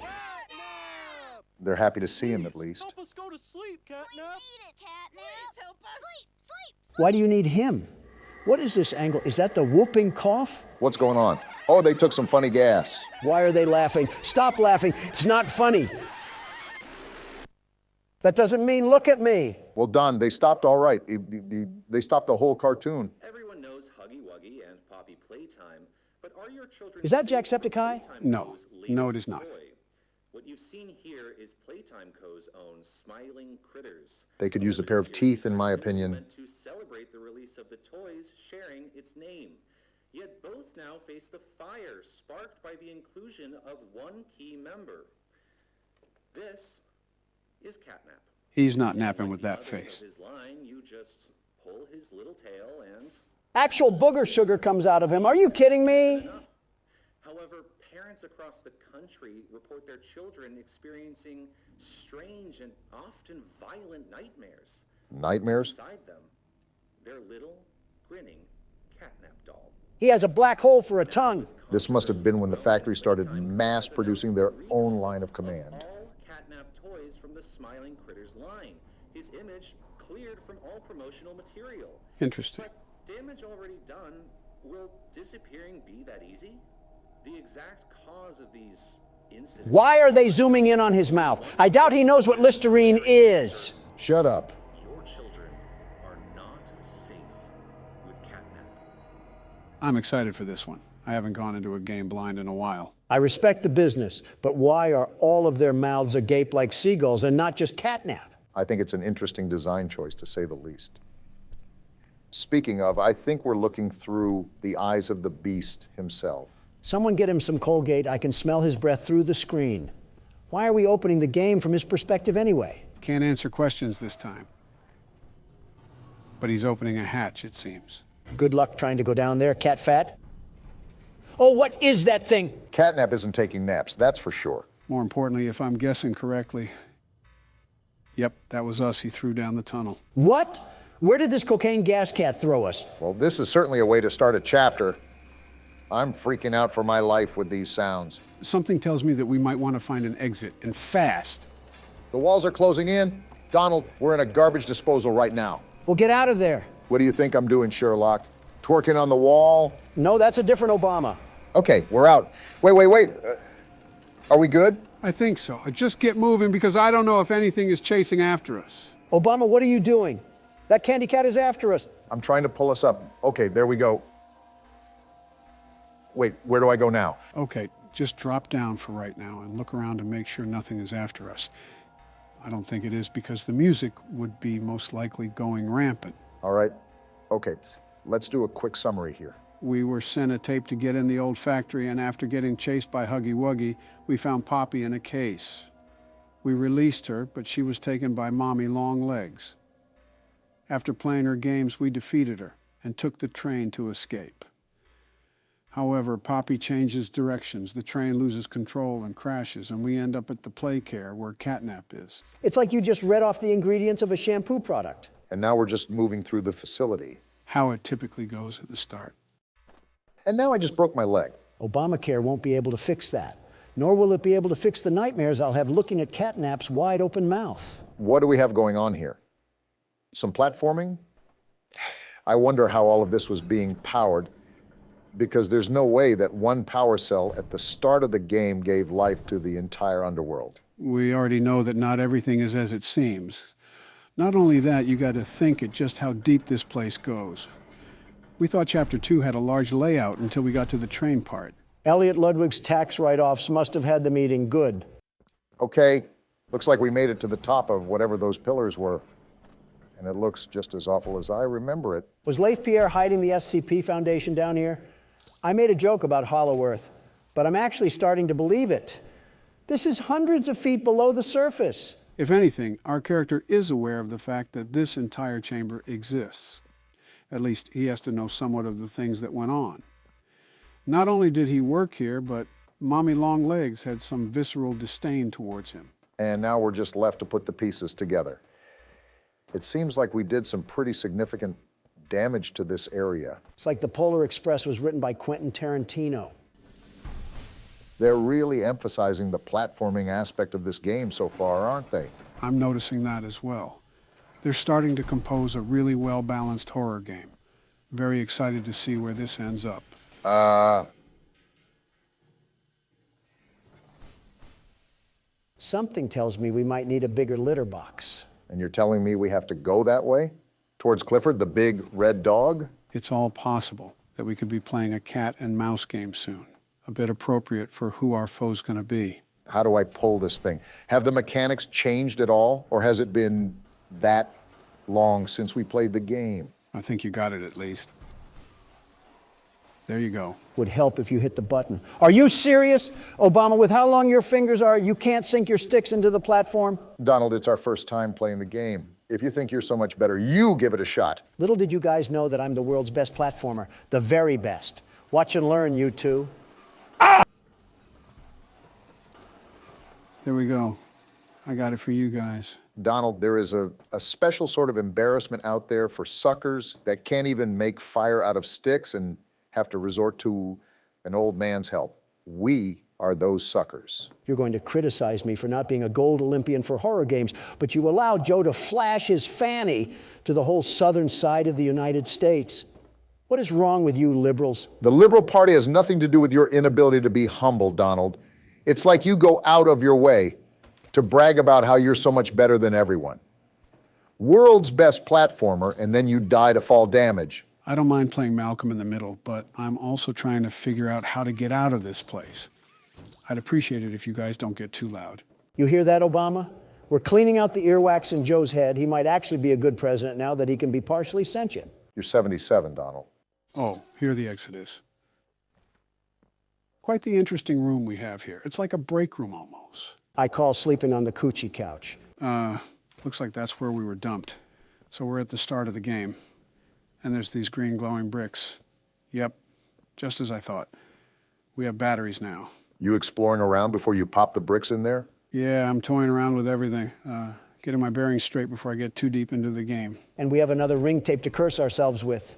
They're happy to see him, at least. Help us go to sleep, Catnap. Please help us. Sleep. Why do you need him? What is this angle? Is that the whooping cough? What's going on? Oh, they took some funny gas. Why are they laughing? Stop laughing. It's not funny. That doesn't mean look at me. Well, Don, they stopped all right. They stopped the whole cartoon. Everyone knows Huggy Wuggy and Poppy Playtime, but are your children... Is that Jacksepticeye? No. No, it is not. What you've seen here is Playtime Co.'s own Smiling Critters. They could use a pair of teeth, in my opinion. To celebrate the release of the toys sharing its name. Yet both now face the fire sparked by the inclusion of one key member. This is Catnap. He's not napping with that face. His line, you just pull his little tail and... Actual booger sugar comes out of him. Are you kidding me? However, parents across the country report their children experiencing strange and often violent nightmares. Nightmares? Inside them, their little, grinning catnap doll. He has a black hole for a tongue. This must have been when the factory started mass producing their own line of command. All catnap toys from the Smiling Critters line. His image cleared from all promotional material. Interesting. But damage already done, will disappearing be that easy? The exact cause of these incidents... Why are they zooming in on his mouth? I doubt he knows what Listerine is. Shut up. Your children are not safe with catnap. I'm excited for this one. I haven't gone into a game blind in a while. I respect the business, but why are all of their mouths agape like seagulls and not just catnap? I think it's an interesting design choice, to say the least. Speaking of, I think we're looking through the eyes of the beast himself. Someone get him some Colgate. I can smell his breath through the screen. Why are we opening the game from his perspective anyway? Can't answer questions this time. But he's opening a hatch, it seems. Good luck trying to go down there, cat fat. Oh, what is that thing? Catnap isn't taking naps, that's for sure. More importantly, if I'm guessing correctly, yep, that was us he threw down the tunnel. What? Where did this cocaine gas cat throw us? Well, this is certainly a way to start a chapter. I'm freaking out for my life with these sounds. Something tells me that we might want to find an exit, and fast. The walls are closing in. Donald, we're in a garbage disposal right now. Well, get out of there. What do you think I'm doing, Sherlock? Twerking on the wall? No, that's a different Obama. Okay, we're out. Wait. Are we good? I think so. Just get moving because I don't know if anything is chasing after us. Obama, what are you doing? That candy cat is after us. I'm trying to pull us up. Okay, there we go. Wait, where do I go now? Okay, just drop down for right now and look around to make sure nothing is after us. I don't think it is because the music would be most likely going rampant. All right. Okay, let's do a quick summary here. We were sent a tape to get in the old factory, and after getting chased by Huggy Wuggy, we found Poppy in a case. We released her, but she was taken by Mommy Longlegs. After playing her games, we defeated her and took the train to escape. However, Poppy changes directions, the train loses control and crashes, and we end up at the Playcare where Catnap is. It's like you just read off the ingredients of a shampoo product. And now we're just moving through the facility. How it typically goes at the start. And now I just broke my leg. Obamacare won't be able to fix that, nor will it be able to fix the nightmares I'll have looking at Catnap's wide open mouth. What do we have going on here? Some platforming? I wonder how all of this was being powered, because there's no way that one power cell at the start of the game gave life to the entire underworld. We already know that not everything is as it seems. Not only that, you got to think at just how deep this place goes. We thought Chapter 2 had a large layout until we got to the train part. Elliot Ludwig's tax write-offs must have had the meeting good. Okay, looks like we made it to the top of whatever those pillars were. And it looks just as awful as I remember it. Was Leith Pierre hiding the SCP Foundation down here? I made a joke about Hollow Earth, but I'm actually starting to believe it. This is hundreds of feet below the surface. If anything, our character is aware of the fact that this entire chamber exists. At least he has to know somewhat of the things that went on. Not only did he work here, but Mommy Longlegs had some visceral disdain towards him. And now we're just left to put the pieces together. It seems like we did some pretty significant damage to this area. It's like the Polar Express was written by Quentin Tarantino. They're really emphasizing the platforming aspect of this game so far, aren't they? I'm noticing that as well. They're starting to compose a really well-balanced horror game. Very excited to see where this ends up. Something tells me we might need a bigger litter box. And you're telling me we have to go that way? Towards Clifford, the big red dog? It's all possible that we could be playing a cat and mouse game soon. A bit appropriate for who our foe's gonna be. How do I pull this thing? Have the mechanics changed at all, or has it been that long since we played the game? I think you got it at least. There you go. Would help if you hit the button. Are you serious? Obama, with how long your fingers are, you can't sink your sticks into the platform? Donald, it's our first time playing the game. If you think you're so much better, you give it a shot. Little did you guys know that I'm the world's best platformer, the very best. Watch and learn, you two. There we go. I got it for you guys. Donald, there is a special sort of embarrassment out there for suckers that can't even make fire out of sticks and have to resort to an old man's help. We are those suckers. You're going to criticize me for not being a gold Olympian for horror games, but you allowed Joe to flash his fanny to the whole southern side of the United States. What is wrong with you liberals? The Liberal Party has nothing to do with your inability to be humble, Donald. It's like you go out of your way to brag about how you're so much better than everyone. World's best platformer, and then you die to fall damage. I don't mind playing Malcolm in the Middle, but I'm also trying to figure out how to get out of this place. I'd appreciate it if you guys don't get too loud. You hear that, Obama? We're cleaning out the earwax in Joe's head. He might actually be a good president now that he can be partially sentient. You're 77, Donald. Oh, here the exit is. Quite the interesting room we have here. It's like a break room almost. I call sleeping on the coochie couch. Looks like that's where we were dumped. So we're at the start of the game. And there's these green glowing bricks. Yep, just as I thought. We have batteries now. You exploring around before you pop the bricks in there? Yeah, I'm toying around with everything. Getting my bearings straight before I get too deep into the game. And we have another ring tape to curse ourselves with.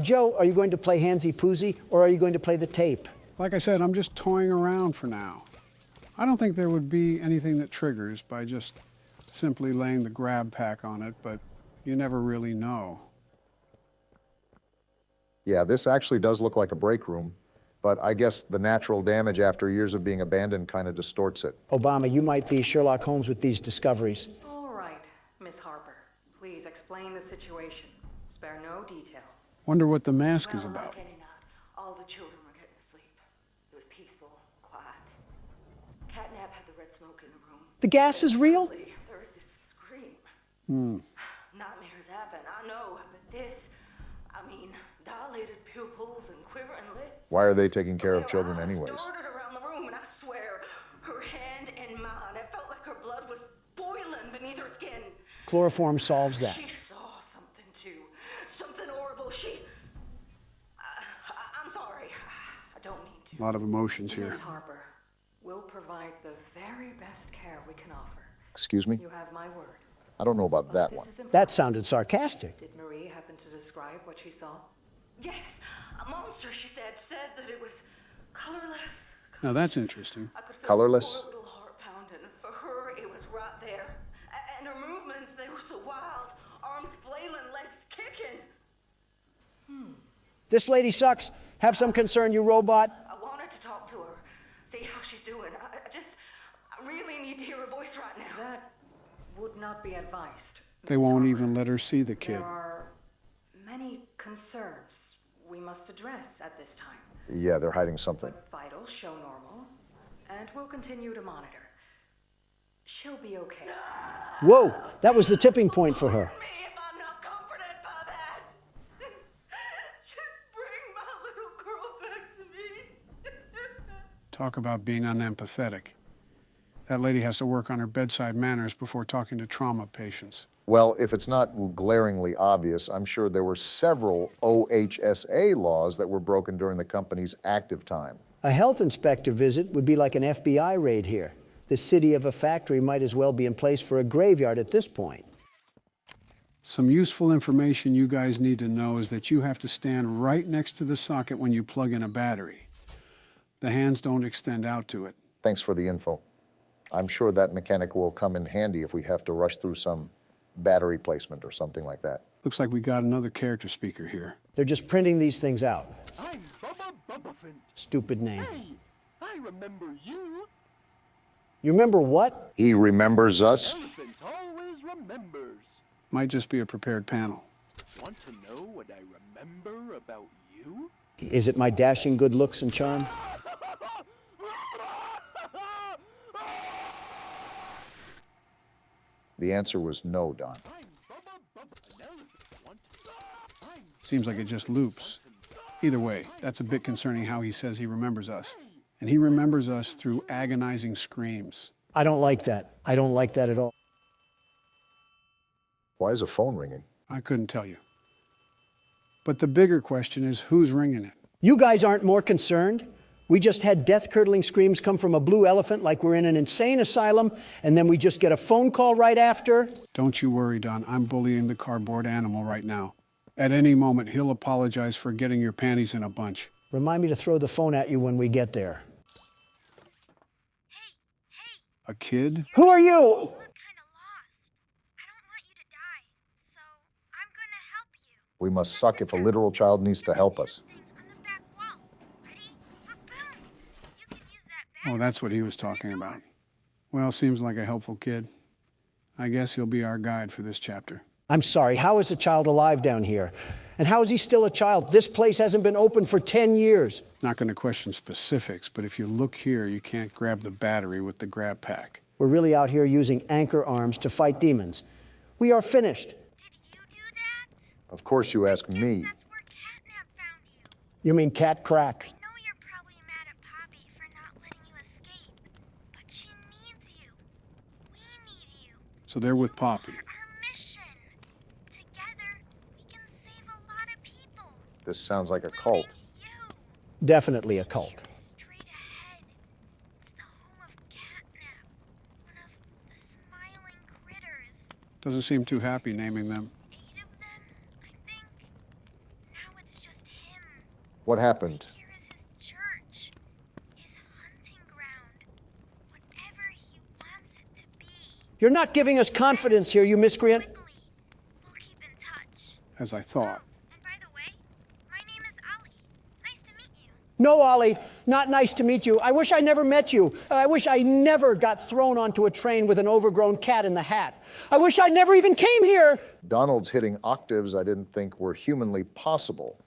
Joe, are you going to play Handsy Poozy, or are you going to play the tape? Like I said, I'm just toying around for now. I don't think there would be anything that triggers by just simply laying the grab pack on it, but you never really know. Yeah, this actually does look like a break room, but I guess the natural damage after years of being abandoned kind of distorts it. Obama, you might be Sherlock Holmes with these discoveries. All right, Miss Harper. Please explain the situation. Spare no detail. Wonder what the mask is about. All the children were getting asleep. It was peaceful, quiet. Catnap had the red smoke in the room. The gas is real? There was this scream. Nightmares happen, I know, but this, I mean, dilated pupils and quivering lips. Why are they taking care of children anyways? Darted around the room, and I swear, her hand in mine, it felt like her blood was boiling beneath her skin. Chloroform solves that. She saw something too. Something horrible. I'm sorry. I don't mean to. A lot of emotions here. Miss Harper, we'll provide the very best care we can offer. Excuse me? You have my word. I don't know about that one. That sounded sarcastic. Did Marie happen to describe what she saw? Yes, a monster, she said that it was colorless. Now that's interesting. I could feel Colorless? her little heart pounding. For her, it was right there. And her movements, they were so wild. Arms flailing, legs kicking. This lady sucks. Have some concern, you robot. I wanted to talk to her, see how she's doing. I really need to hear her voice right now. That would not be advised. They won't even let her see the kid. There are many concerns we must address at this time. Yeah, they're hiding something. But vitals show normal, and we'll continue to monitor. She'll be okay. Whoa, that was the tipping point for her. Me if I'm not comforted by that. Just bring my little girl back to me. Talk about being unempathetic. That lady has to work on her bedside manners before talking to trauma patients. Well, if it's not glaringly obvious, I'm sure there were several OHSA laws that were broken during the company's active time. A health inspector visit would be like an FBI raid here. The city of a factory might as well be in place for a graveyard at this point. Some useful information you guys need to know is that you have to stand right next to the socket when you plug in a battery. The hands don't extend out to it. Thanks for the info. I'm sure that mechanic will come in handy if we have to rush through some battery placement or something like that. Looks like we got another character speaker here. They're just printing these things out. I'm Bubba Bubbaphant. Stupid name. Hey, I remember you. You remember what? He remembers us? Elephant always remembers. Might just be a prepared panel. Want to know what I remember about you? Is it my dashing good looks and charm? The answer was no, Don. Seems like it just loops. Either way, that's a bit concerning how he says he remembers us. And he remembers us through agonizing screams. I don't like that. I don't like that at all. Why is a phone ringing? I couldn't tell you. But the bigger question is, who's ringing it? You guys aren't more concerned? We just had death-curdling screams come from a blue elephant like we're in an insane asylum, and then we just get a phone call right after. Don't you worry, Don. I'm bullying the cardboard animal right now. At any moment, he'll apologize for getting your panties in a bunch. Remind me to throw the phone at you when we get there. A kid? Who are you? You look kind of lost. I don't want you to die, so I'm gonna help you. We must suck if a literal child needs to help us. On the back wall. Ready? Boom! You can use that back. Oh, that's what he was talking about. Well, seems like a helpful kid. I guess he'll be our guide for this chapter. I'm sorry, how is a child alive down here? And how is he still a child? This place hasn't been open for 10 years. Not going to question specifics, but if you look here, you can't grab the battery with the grab pack. We're really out here using anchor arms to fight demons. We are finished. Did you do that? Of course you ask me. That's where Catnap found you. You mean cat crack? I know you're probably mad at Poppy for not letting you escape, but she needs you. We need you. So they're with Poppy. Our mission. Together, we can save a lot of people. This sounds like a cult. You. Definitely a cult. Straight ahead. It's the home of Catnap, one of the smiling critters. Doesn't seem too happy naming them. 8 of them, I think. Now it's just him. What happened? Here is his church, his hunting ground, whatever he wants it to be. You're not giving us confidence here, you miscreant. Quickly, we'll keep in touch. As I thought. And by the way, my name is Ollie. Nice to meet you. No, Ollie, not nice to meet you. I wish I never met you. I wish I never got thrown onto a train with an overgrown cat in the hat. I wish I never even came here. Donald's hitting octaves I didn't think were humanly possible.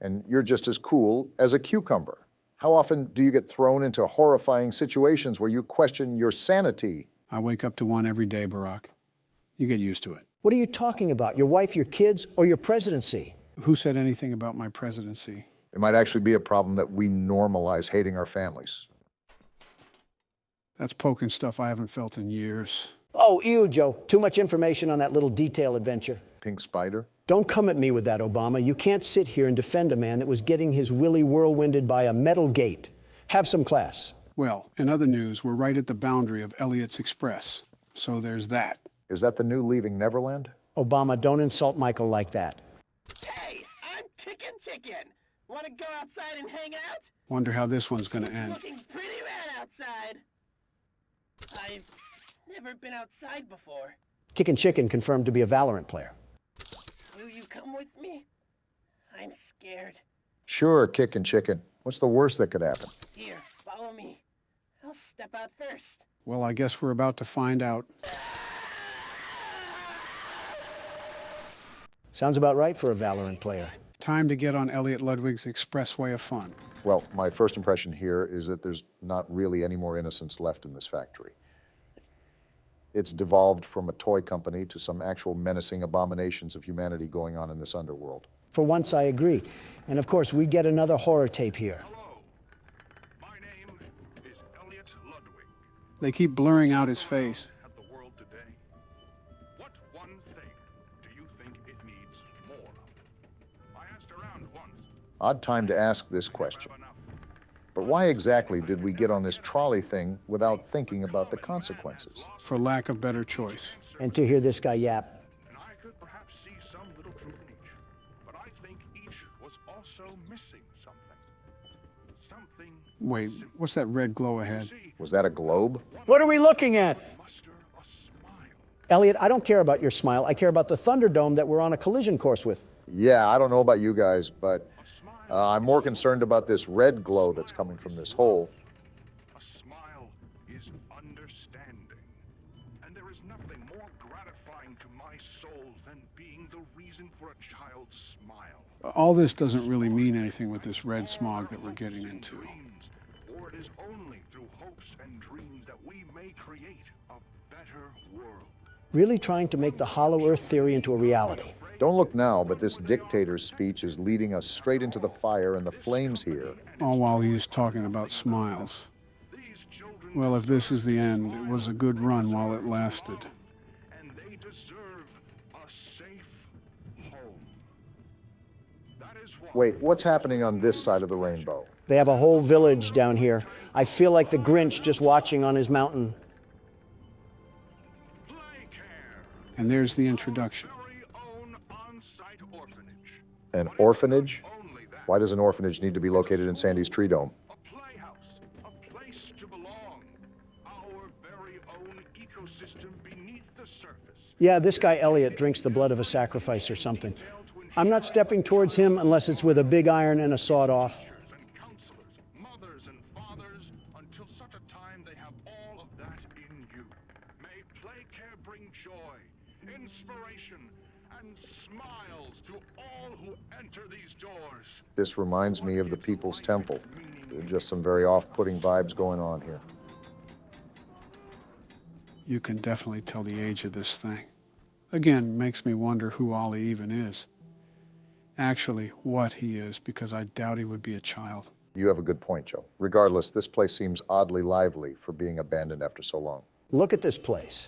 And you're just as cool as a cucumber. How often do you get thrown into horrifying situations where you question your sanity? I wake up to one every day, Barack. You get used to it. What are you talking about? Your wife, your kids, or your presidency? Who said anything about my presidency? It might actually be a problem that we normalize hating our families. That's poking stuff I haven't felt in years. Oh, ew, Joe. Too much information on that little detail adventure. Pink spider? Don't come at me with that, Obama. You can't sit here and defend a man that was getting his willy whirlwinded by a metal gate. Have some class. Well, in other news, we're right at the boundary of Elliot's Express. So there's that. Is that the new Leaving Neverland? Obama, don't insult Michael like that. Hey, I'm Chicken. Want to go outside and hang out? Wonder how this one's gonna end. Looking pretty rad outside. I've never been outside before. Kickin' Chicken confirmed to be a Valorant player. Will you come with me? I'm scared. Sure, kicking chicken. What's the worst that could happen? Here, follow me. I'll step out first. Well, I guess we're about to find out. Sounds about right for a Valorant player. Time to get on Elliot Ludwig's expressway of fun. Well, my first impression here is that there's not really any more innocence left in this factory. It's devolved from a toy company to some actual menacing abominations of humanity going on in this underworld. For once, I agree. And of course, we get another horror tape here. Hello. My name is Elliot Ludwig. They keep blurring out his face. At the world today. What one thing do you think it needs more of? I asked around once. Odd time to ask this question. But why exactly did we get on this trolley thing without thinking about the consequences? For lack of better choice. And to hear this guy yap. And I could perhaps see some little truth in each. But I think each was also missing something. Something. Wait, what's that red glow ahead? Was that a globe? What are we looking at? Muster a smile. Elliot, I don't care about your smile. I care about the Thunderdome that we're on a collision course with. Yeah, I don't know about you guys, but I'm more concerned about this red glow that's coming from this hole. A smile is understanding. And there is nothing more gratifying to my soul than being the reason for a child's smile. All this doesn't really mean anything with this red smog that we're getting into. For it is only through hopes and dreams that we may create a better world. Really trying to make the Hollow Earth theory into a reality. Don't look now, but this dictator's speech is leading us straight into the fire and the flames here. All while he's talking about smiles. These children Well, if this is the end, it was a good run while it lasted. And they deserve a safe home. That is why. Wait, what's happening on this side of the rainbow? They have a whole village down here. I feel like the Grinch just watching on his mountain. Playcare, And there's the introduction. very own on-site orphanage. An orphanage? Why does an orphanage need to be located in Sandy's tree dome? A playhouse, a place to belong. Our very own ecosystem beneath the surface. Yeah, this guy Elliot drinks the blood of a sacrifice or something. I'm not stepping towards him unless it's with a big iron and a sawed-off. And counselors, mothers and fathers, until such a time they have all of that in you. May Playcare bring joy, inspiration, and smiles to all who enter these doors. This reminds me of the People's Temple. There are just some very off-putting vibes going on here. You can definitely tell the age of this thing. Again, makes me wonder who Ollie even is. Actually, what he is, because I doubt he would be a child. You have a good point, Joe. Regardless, this place seems oddly lively for being abandoned after so long. Look at this place.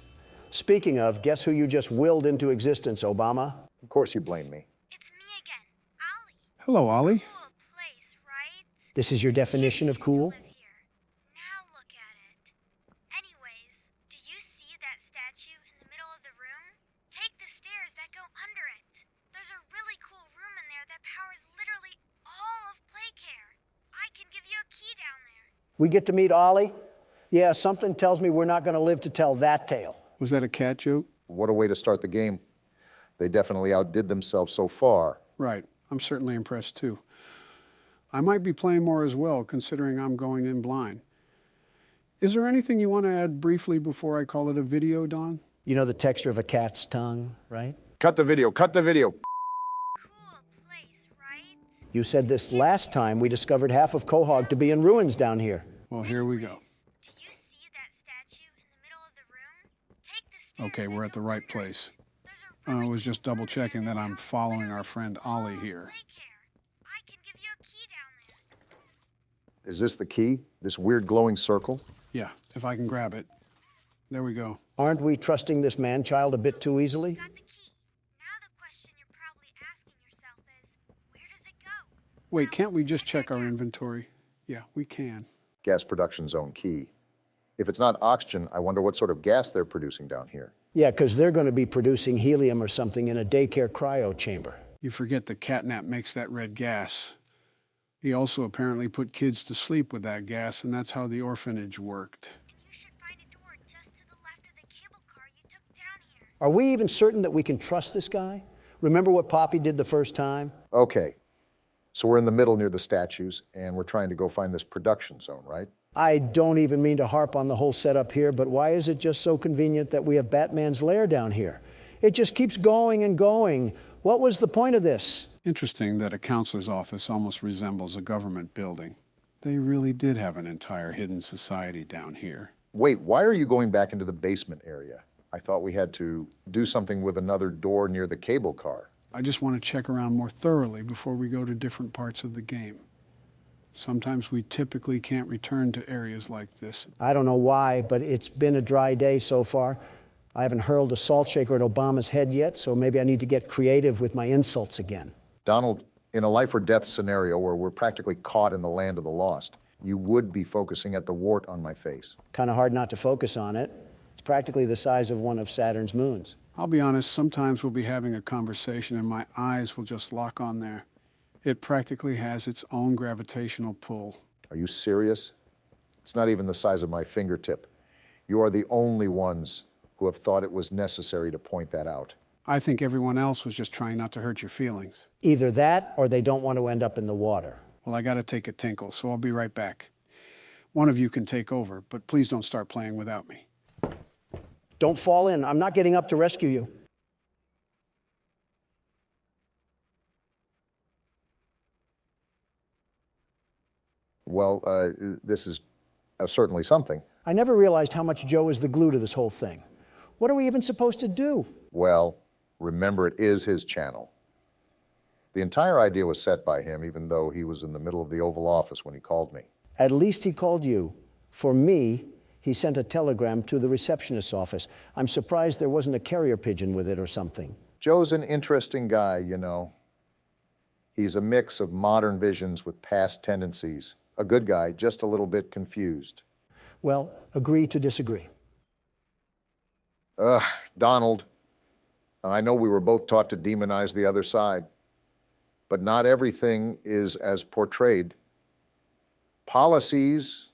Speaking of, guess who you just willed into existence, Obama? Of course you blame me. It's me again, Ollie. Hello, Ollie. Cool place, right? This is your definition of cool? Live here. Now look at it. Anyways, do you see that statue in the middle of the room? Take the stairs that go under it. There's a really cool room in there that powers literally all of Playcare. I can give you a key down there. We get to meet Ollie? Yeah, something tells me we're not going to live to tell that tale. Was that a cat joke? What a way to start the game. They definitely outdid themselves so far. Right. I'm certainly impressed too. I might be playing more as well, considering I'm going in blind. Is there anything you want to add briefly before I call it a video, Don? You know the texture of a cat's tongue, right? Cut the video, cut the video. Cool place, right? You said this last time we discovered half of Quahog to be in ruins down here. Well, here we go. Do you see that statue in the middle of the room? Take the stairs. Okay, we're at the right place. There's a I was just double checking that I'm following our friend Ollie here. Playcare. I can give you a key down there. Is this the key? This weird glowing circle? Yeah, if I can grab it. There we go. Aren't we trusting this man-child a bit too easily? Got the key. Now the question you're probably asking yourself is, where does it go? Wait, can't we just check our inventory? Yeah, we can. Gas production zone key. If it's not oxygen, I wonder what sort of gas they're producing down here. Yeah, because they're going to be producing helium or something in a daycare cryo chamber. You forget the catnap makes that red gas. He also apparently put kids to sleep with that gas, and that's how the orphanage worked. And you should find a door just to the left of the cable car you took down here. Are we even certain that we can trust this guy? Remember what Poppy did the first time? Okay, so we're in the middle near the statues, and we're trying to go find this production zone, right? I don't even mean to harp on the whole setup here, but why is it just so convenient that we have Batman's lair down here? It just keeps going and going. What was the point of this? Interesting that a counselor's office almost resembles a government building. They really did have an entire hidden society down here. Wait, why are you going back into the basement area? I thought we had to do something with another door near the cable car. I just want to check around more thoroughly before we go to different parts of the game. Sometimes we typically can't return to areas like this. I don't know why, but it's been a dry day so far. I haven't hurled a salt shaker at Obama's head yet, so maybe I need to get creative with my insults again. Donald, in a life or death scenario where we're practically caught in the land of the lost, you would be focusing at the wart on my face. Kind of hard not to focus on it. It's practically the size of one of Saturn's moons. I'll be honest, sometimes we'll be having a conversation and my eyes will just lock on there. It practically has its own gravitational pull. Are you serious? It's not even the size of my fingertip. You are the only ones who have thought it was necessary to point that out. I think everyone else was just trying not to hurt your feelings. Either that or they don't want to end up in the water. Well, I gotta take a tinkle, so I'll be right back. One of you can take over, but please don't start playing without me. Don't fall in. I'm not getting up to rescue you. Well, this is certainly something. I never realized how much Joe is the glue to this whole thing. What are we even supposed to do? Well, remember, it is his channel. The entire idea was set by him, even though he was in the middle of the Oval Office when he called me. At least he called you. For me, He sent a telegram to the receptionist's office. I'm surprised there wasn't a carrier pigeon with it or something. Joe's an interesting guy, you know. He's a mix of modern visions with past tendencies. A good guy, just a little bit confused. Well, agree to disagree. Donald, I know we were both taught to demonize the other side, but not everything is as portrayed. Policies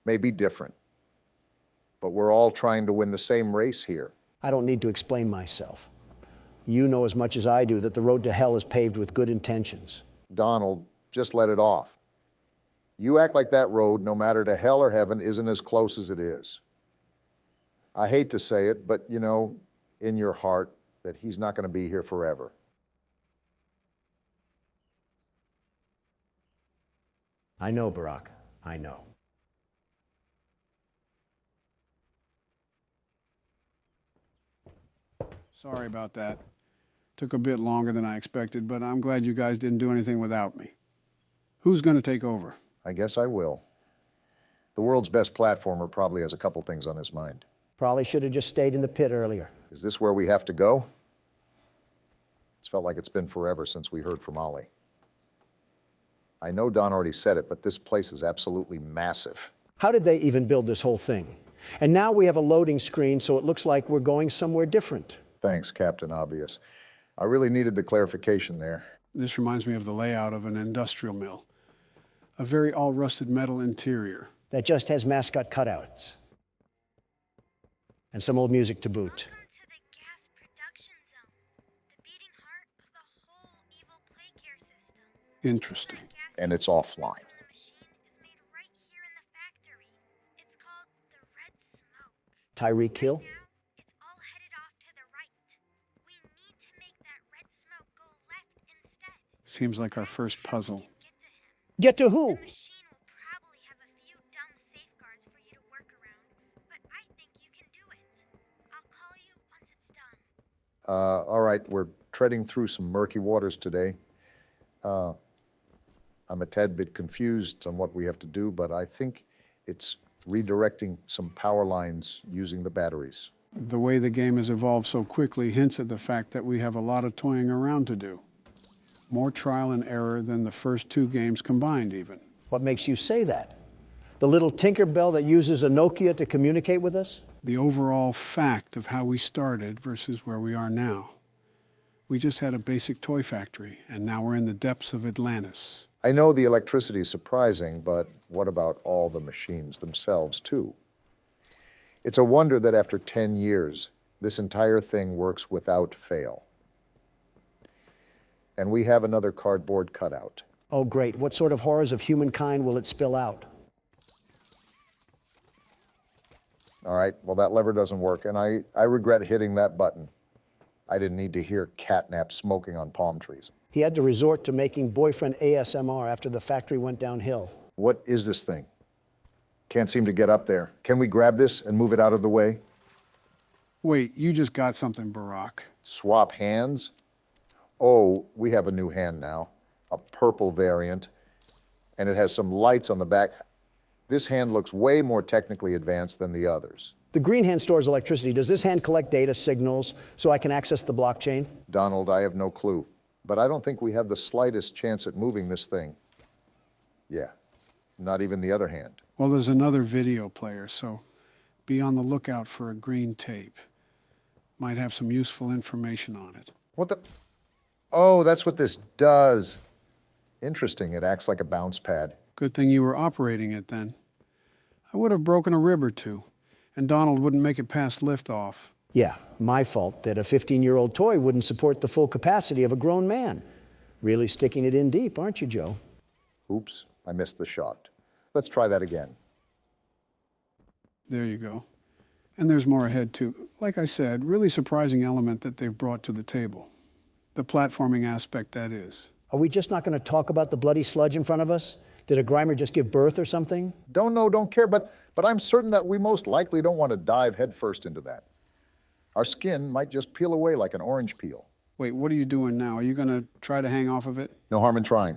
may be different, but we're all trying to win the same race here. I don't need to explain myself. You know as much as I do that the road to hell is paved with good intentions. Donald, just let it off. You act like that road, no matter to hell or heaven, isn't as close as it is. I hate to say it, but you know, in your heart, that he's not going to be here forever. I know, Barack. I know. Sorry about that. Took a bit longer than I expected, but I'm glad you guys didn't do anything without me. Who's going to take over? I guess I will. The world's best platformer probably has a couple things on his mind. Probably should have just stayed in the pit earlier. Is this where we have to go? It's felt like it's been forever since we heard from Ollie. I know Don already said it, but this place is absolutely massive. How did they even build this whole thing? And now we have a loading screen, so it looks like we're going somewhere different. Thanks, Captain Obvious. I really needed the clarification there. This reminds me of the layout of an industrial mill. A very all-rusted metal interior. That just has mascot cutouts. And some old music to boot. Welcome to the gas production zone, the beating heart of the whole evil Playcare system. Interesting. And it's offline. The machine is made right here in the factory. It's called the Red Smoke. Tyreek Hill? Now, it's all headed off to the right. We need to make that red smoke go left instead. Seems like our first puzzle. Get to who? The machine will probably have a few dumb safeguards for you to work around, but I think you can do it. I'll call you once it's done. All right, we're treading through some murky waters today. I'm a tad bit confused on what we have to do, but I think it's redirecting some power lines using the batteries. The way the game has evolved so quickly hints at the fact that we have a lot of toying around to do. More trial and error than the first two games combined, even. What makes you say that? The little Tinkerbell that uses a Nokia to communicate with us? The overall fact of how we started versus where we are now. We just had a basic toy factory, and now we're in the depths of Atlantis. I know the electricity is surprising, but what about all the machines themselves, too? It's a wonder that after 10 years, this entire thing works without fail. And we have another cardboard cutout. Oh, great. What sort of horrors of humankind will it spill out? All right, well, that lever doesn't work, and I regret hitting that button. I didn't need to hear catnap smoking on palm trees. He had to resort to making boyfriend ASMR after the factory went downhill. What is this thing? Can't seem to get up there. Can we grab this and move it out of the way? Wait, you just got something, Barack. Swap hands? Oh, we have a new hand now, a purple variant, and it has some lights on the back. This hand looks way more technically advanced than the others. The green hand stores electricity. Does this hand collect data signals so I can access the blockchain? Donald, I have no clue, but I don't think we have the slightest chance at moving this thing. Yeah, not even the other hand. Well, there's another video player, so be on the lookout for a green tape. Might have some useful information on it. What the? Oh, that's what this does. Interesting, it acts like a bounce pad. Good thing you were operating it then. I would have broken a rib or two, and Donald wouldn't make it past liftoff. Yeah, my fault that a 15-year-old toy wouldn't support the full capacity of a grown man. Really sticking it in deep, aren't you, Joe? Oops, I missed the shot. Let's try that again. There you go. And there's more ahead, too. Like I said, really surprising element that they've brought to the table. The platforming aspect, that is. Are we just not going to talk about the bloody sludge in front of us? Did a Grimer just give birth or something? Don't know, don't care, but I'm certain that we most likely don't want to dive headfirst into that. Our skin might just peel away like an orange peel. Wait, what are you doing now? Are you going to try to hang off of it? No harm in trying.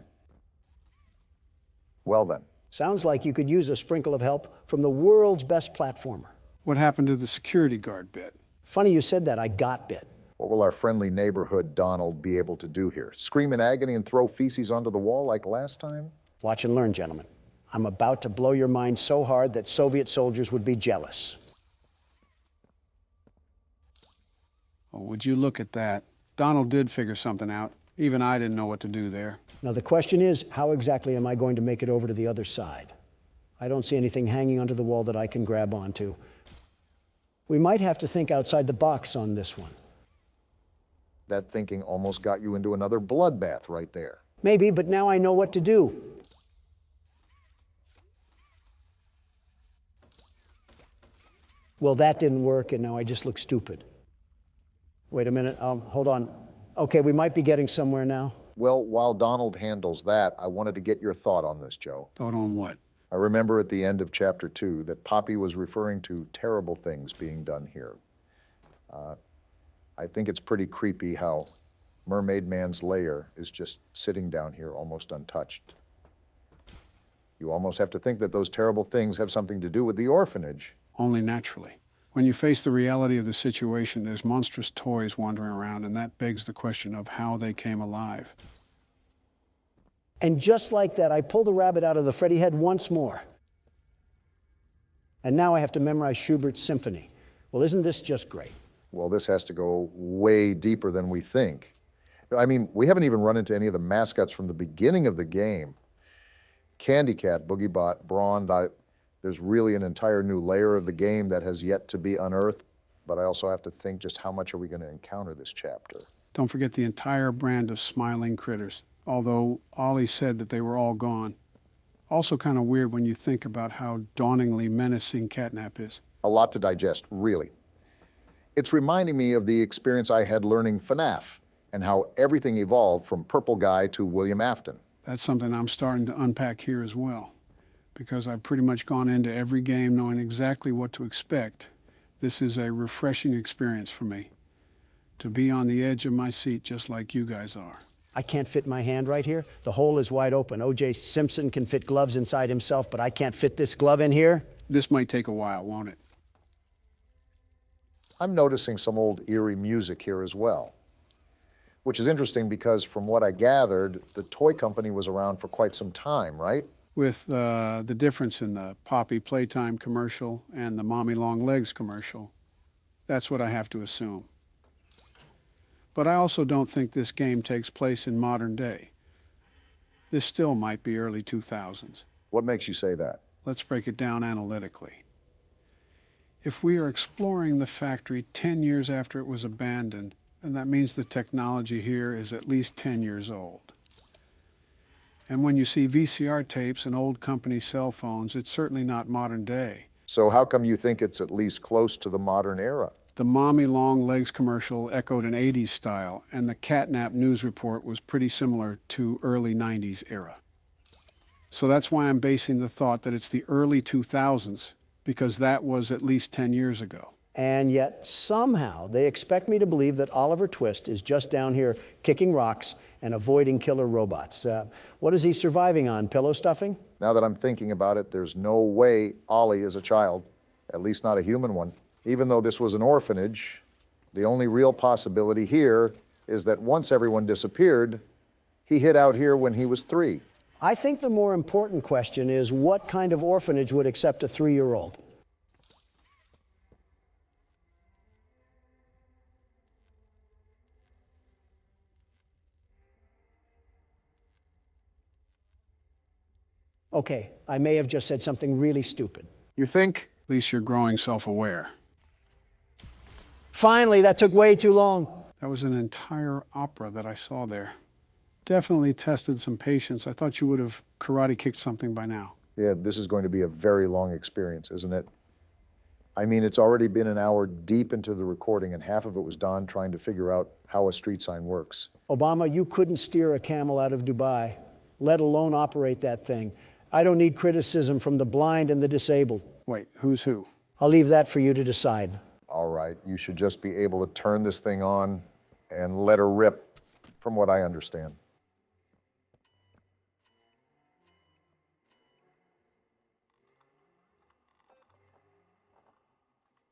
Well then, Sounds like you could use a sprinkle of help from the world's best platformer. What happened to the security guard bit? Funny you said that, I got bit. What will our friendly neighborhood Donald be able to do here? Scream in agony and throw feces onto the wall like last time? Watch and learn, gentlemen. I'm about to blow your mind so hard that Soviet soldiers would be jealous. Oh, would you look at that? Donald did figure something out. Even I didn't know what to do there. Now the question is, how exactly am I going to make it over to the other side? I don't see anything hanging onto the wall that I can grab onto. We might have to think outside the box on this one. That thinking almost got you into another bloodbath right there. Maybe, but now I know what to do. Well, that didn't work, and now I just look stupid. Wait a minute, hold on. Okay, we might be getting somewhere now. Well, while Donald handles that, I wanted to get your thought on this, Joe. Thought on what? I remember at the end of chapter 2 that Poppy was referring to terrible things being done here. I think it's pretty creepy how Mermaid Man's lair is just sitting down here almost untouched. You almost have to think that those terrible things have something to do with the orphanage. Only naturally. When you face the reality of the situation, there's monstrous toys wandering around, and that begs the question of how they came alive. And just like that, I pulled the rabbit out of the Freddy head once more. And now I have to memorize Schubert's symphony. Well, isn't this just great? Well, this has to go way deeper than we think. I mean, we haven't even run into any of the mascots from the beginning of the game. Candy Cat, Boogie Bot, Brawn, there's really an entire new layer of the game that has yet to be unearthed, but I also have to think just how much are we going to encounter this chapter. Don't forget the entire brand of smiling critters, although Ollie said that they were all gone. Also kind of weird when you think about how dauntingly menacing Catnap is. A lot to digest, really. It's reminding me of the experience I had learning FNAF and how everything evolved from Purple Guy to William Afton. That's something I'm starting to unpack here as well, because I've pretty much gone into every game knowing exactly what to expect. This is a refreshing experience for me, to be on the edge of my seat just like you guys are. I can't fit my hand right here. The hole is wide open. O.J. Simpson can fit gloves inside himself, but I can't fit this glove in here. This might take a while, won't it? I'm noticing some old eerie music here as well, which is interesting because from what I gathered, the toy company was around for quite some time, right? With the difference in the Poppy Playtime commercial and the Mommy Long Legs commercial, that's what I have to assume. But I also don't think this game takes place in modern day. This still might be early 2000s. What makes you say that? Let's break it down analytically. If we are exploring the factory 10 years after it was abandoned, then that means the technology here is at least 10 years old. And when you see VCR tapes and old company cell phones, it's certainly not modern day. So how come you think it's at least close to the modern era? The Mommy Long Legs commercial echoed an 80s style, and the Catnap news report was pretty similar to early 90s era. So that's why I'm basing the thought that it's the early 2000s, because that was at least 10 years ago. And yet, somehow, they expect me to believe that Oliver Twist is just down here kicking rocks and avoiding killer robots. What is he surviving on, pillow stuffing? Now that I'm thinking about it, there's no way Ollie is a child, at least not a human one. Even though this was an orphanage, the only real possibility here is that once everyone disappeared, he hid out here when he was 3. I think the more important question is what kind of orphanage would accept a 3-year-old? Okay, I may have just said something really stupid. You think? At least you're growing self-aware. Finally, that took way too long. That was an entire opera that I saw there. Definitely tested some patience. I thought you would have karate kicked something by now. Yeah, this is going to be a very long experience, isn't it? I mean, it's already been an hour deep into the recording, and half of it was Don trying to figure out how a street sign works. Obama, you couldn't steer a camel out of Dubai, let alone operate that thing. I don't need criticism from the blind and the disabled. Wait, who's who? I'll leave that for you to decide. All right, you should just be able to turn this thing on and let her rip, from what I understand.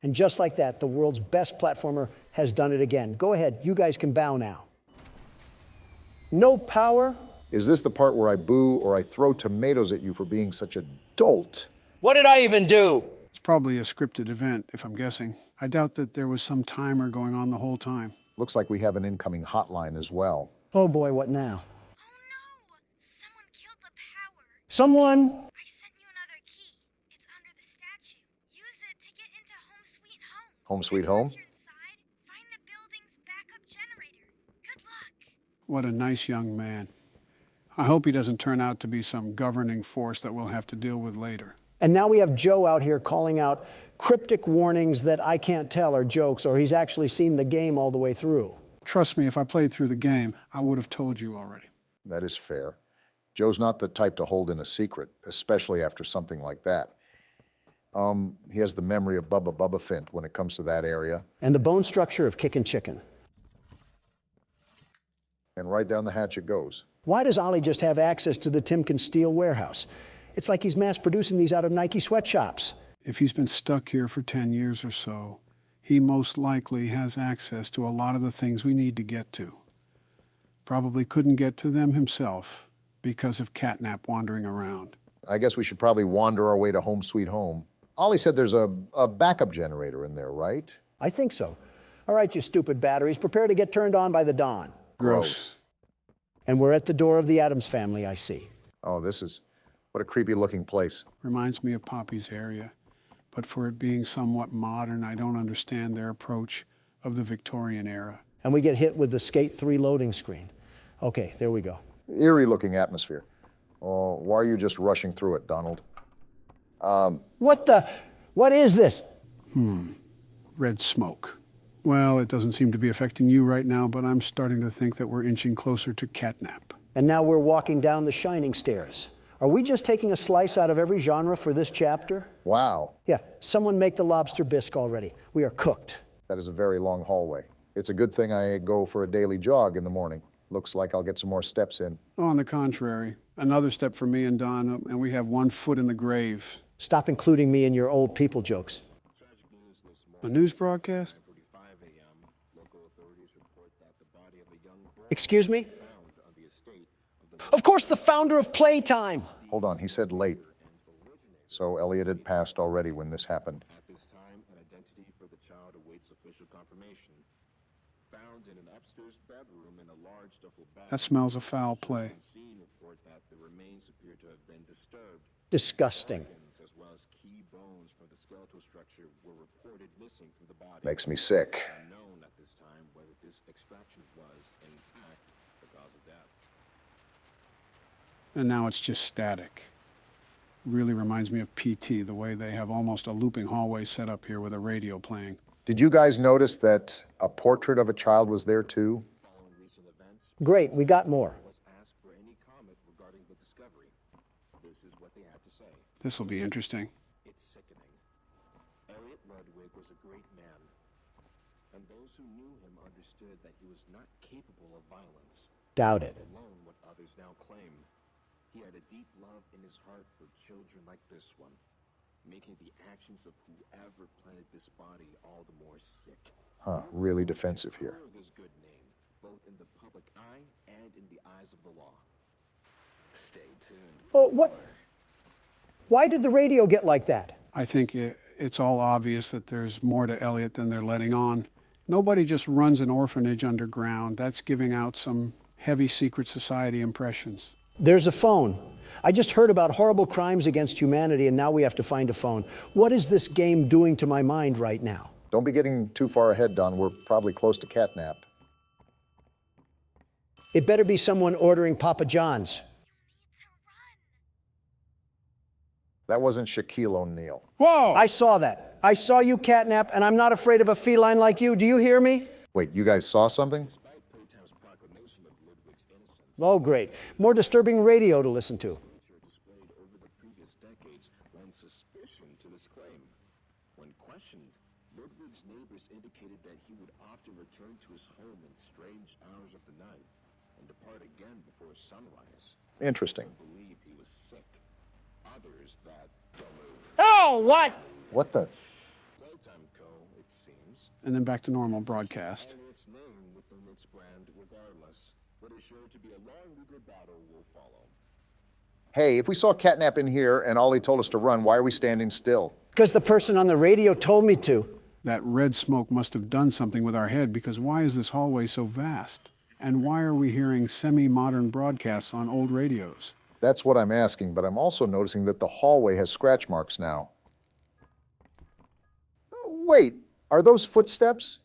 And just like that, the world's best platformer has done it again. Go ahead, you guys can bow now. No power. Is this the part where I boo or I throw tomatoes at you for being such a dolt? What did I even do? It's probably a scripted event, if I'm guessing. I doubt that there was some timer going on the whole time. Looks like we have an incoming hotline as well. Oh boy, what now? Oh no! Someone killed the power. Someone. I sent you another key. It's under the statue. Use it to get into Home Sweet Home. Home Sweet Home? Once you're inside, find the building's backup generator. Good luck. What a nice young man. I hope he doesn't turn out to be some governing force that we'll have to deal with later. And now we have Joe out here calling out cryptic warnings that I can't tell are jokes, or he's actually seen the game all the way through. Trust me, if I played through the game, I would have told you already. That is fair. Joe's not the type to hold in a secret, especially after something like that. He has the memory of Bubba Bubba Fint when it comes to that area. And the bone structure of Kickin' Chicken. And right down the hatch it goes. Why does Ollie just have access to the Timken Steel warehouse? It's like he's mass producing these out of Nike sweatshops. If he's been stuck here for 10 years or so, he most likely has access to a lot of the things we need to get to. Probably couldn't get to them himself because of Catnap wandering around. I guess we should probably wander our way to Home Sweet Home. Ollie said there's a backup generator in there, right? I think so. All right, you stupid batteries, prepare to get turned on by the dawn. Gross. And we're at the door of the Addams family, I see. Oh, what a creepy looking place. Reminds me of Poppy's area. But for it being somewhat modern, I don't understand their approach of the Victorian era. And we get hit with the Skate 3 loading screen. Okay, there we go. Eerie looking atmosphere. Oh, why are you just rushing through it, Donald? What is this? Red smoke. Well, it doesn't seem to be affecting you right now, but I'm starting to think that we're inching closer to Catnap. And now we're walking down the shining stairs. Are we just taking a slice out of every genre for this chapter? Wow. Yeah, someone make the lobster bisque already. We are cooked. That is a very long hallway. It's a good thing I go for a daily jog in the morning. Looks like I'll get some more steps in. Oh, on the contrary. Another step for me and Don, and we have 1 foot in the grave. Stop including me in your old people jokes. A news broadcast? Excuse me? Of course, the founder of Playtime. Hold on, he said late. So Elliot had passed already when this happened. At this time, an identity for the child awaits official confirmation. Found in an upstairs bedroom in a large duffel bag. That smells of foul play. Report that the remains appear to have been disturbed. Disgusting. As well as key bones from the skeletal structure were reported missing from the body. Makes me sick. Unknown at this time whether this extraction was, in fact, the cause of death. And now it's just static. Really reminds me of PT, the way they have almost a looping hallway set up here with a radio playing. Did you guys notice that a portrait of a child was there too? Great, we got more. This will be interesting. It's sickening. Elliot Ludwig was a great man, and those who knew him understood that he was not capable of violence. Doubt it. Alone what others now claim. He had a deep love in his heart for children like this one, making the actions of whoever planted this body all the more sick. Huh, really defensive here. His good name, both in the public eye and in the eyes of the law. Stay tuned. Oh, what? Why did the radio get like that? I think it's all obvious that there's more to Elliot than they're letting on. Nobody just runs an orphanage underground. That's giving out some heavy secret society impressions. There's a phone. I just heard about horrible crimes against humanity, and now we have to find a phone. What is this game doing to my mind right now? Don't be getting too far ahead, Don. We're probably close to Catnap. It better be someone ordering Papa John's. That wasn't Shaquille O'Neal. Whoa! I saw that. I saw you, Catnap, and I'm not afraid of a feline like you. Do you hear me? Wait, you guys saw something? Oh, great. More disturbing radio to listen to. Displayed over the previous decades lend suspicion to this claim. When questioned, Ludwig's neighbors indicated that he would often return to his home in strange hours of the night and depart again before sunrise. Interesting. Some believed he was sick. Others that Oh, what? What the? Playtime Co, it seems. And then back to normal broadcast. Its name within its brand regardless. What is sure to be a long legal battle will follow. Hey, if we saw Catnap in here and Ollie told us to run, why are we standing still? Because the person on the radio told me to. That red smoke must have done something with our head, because why is this hallway so vast? And why are we hearing semi-modern broadcasts on old radios? That's what I'm asking, but I'm also noticing that the hallway has scratch marks now. Wait, are those footsteps?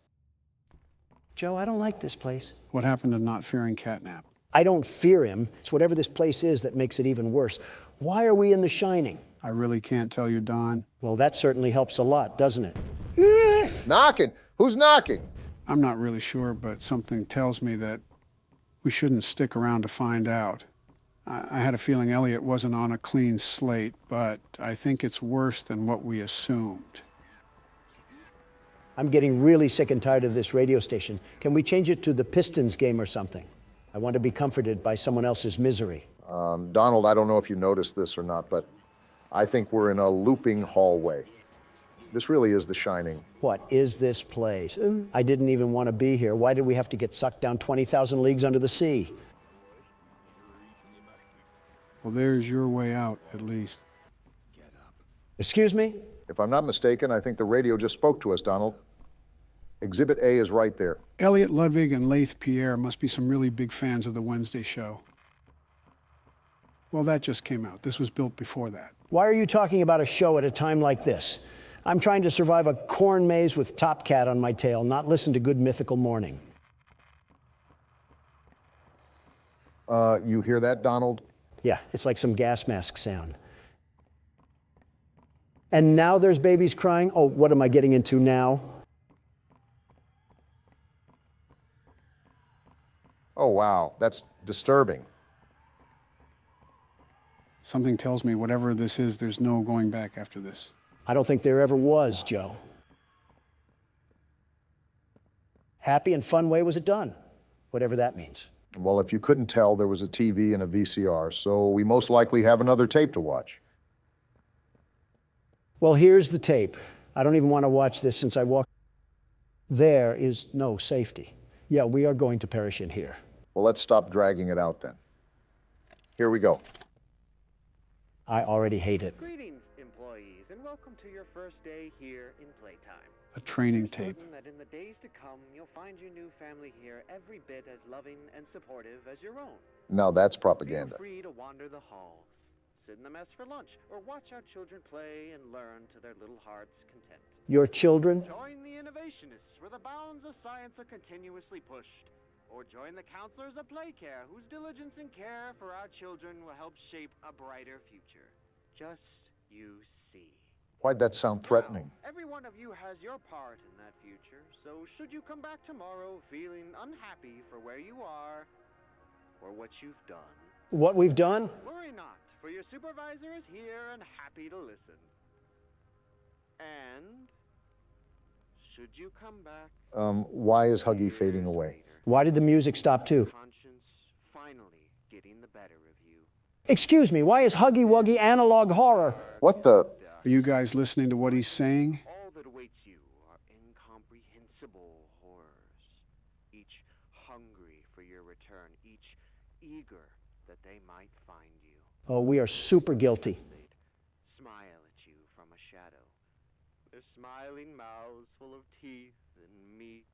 Joe, I don't like this place. What happened to not fearing Catnap? I don't fear him. It's whatever this place is that makes it even worse. Why are we in The Shining? I really can't tell you, Don. Well, that certainly helps a lot, doesn't it? Knocking? Who's knocking? I'm not really sure, but something tells me that we shouldn't stick around to find out. I had a feeling Elliot wasn't on a clean slate, but I think it's worse than what we assumed. I'm getting really sick and tired of this radio station. Can we change it to the Pistons game or something? I want to be comforted by someone else's misery. Donald, I don't know if you noticed this or not, but I think we're in a looping hallway. This really is The Shining. What is this place? I didn't even want to be here. Why did we have to get sucked down 20,000 leagues under the sea? Well, there's your way out, at least. Excuse me? If I'm not mistaken, I think the radio just spoke to us, Donald. Exhibit A is right there. Elliot Ludwig and Laith Pierre must be some really big fans of the Wednesday show. Well, that just came out. This was built before that. Why are you talking about a show at a time like this? I'm trying to survive a corn maze with Top Cat on my tail, not listen to Good Mythical Morning. You hear that, Donald? Yeah, it's like some gas mask sound. And now there's babies crying? Oh, what am I getting into now? Oh, wow, that's disturbing. Something tells me whatever this is, there's no going back after this. I don't think there ever was, Joe. Happy and fun way was it done? Whatever that means. Well, if you couldn't tell, there was a TV and a VCR, so we most likely have another tape to watch. Well, here's the tape. I don't even want to watch this since I walked. There is no safety. Yeah, we are going to perish in here. Well, let's stop dragging it out then. Here we go. I already hate it. Greetings, employees, and welcome to your first day here in Playtime. A training tape. That in the days to come, you'll find your new family here every bit as loving and supportive as your own. Now that's propaganda. Feel free to wander the halls, sit in the mess for lunch, or watch our children play and learn to their little hearts' content. Your children? Join the innovationists, where the bounds of science are continuously pushed. Or join the counselors of Playcare, whose diligence and care for our children will help shape a brighter future. Just you see. Why'd that sound threatening? Now, every one of you has your part in that future, so should you come back tomorrow feeling unhappy for where you are or what you've done. What we've done? Worry not, for your supervisor is here and happy to listen. And should you come back... Why is Huggy fading away? Why did the music stop too? Conscience finally getting the better of you. Excuse me, why is Huggy Wuggy analog horror? What the... Are you guys listening to what he's saying? All that awaits you are incomprehensible horrors, each hungry for your return, each eager that they might find you. Oh, we are super guilty. They'd smile at you from a shadow, their smiling mouths full of teeth and meat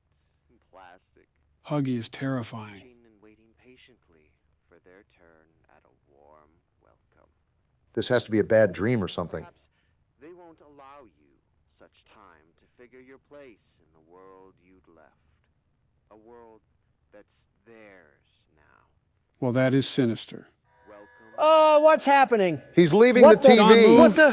and plastic. Huggy is terrifying. And waiting patiently for their turn at a warm welcome. This has to be a bad dream or something. Perhaps they won't allow you such time to figure your place in the world you'd left. A world that's theirs now. Well, that is sinister. Welcome. Oh, what's happening? He's leaving What the TV. What the?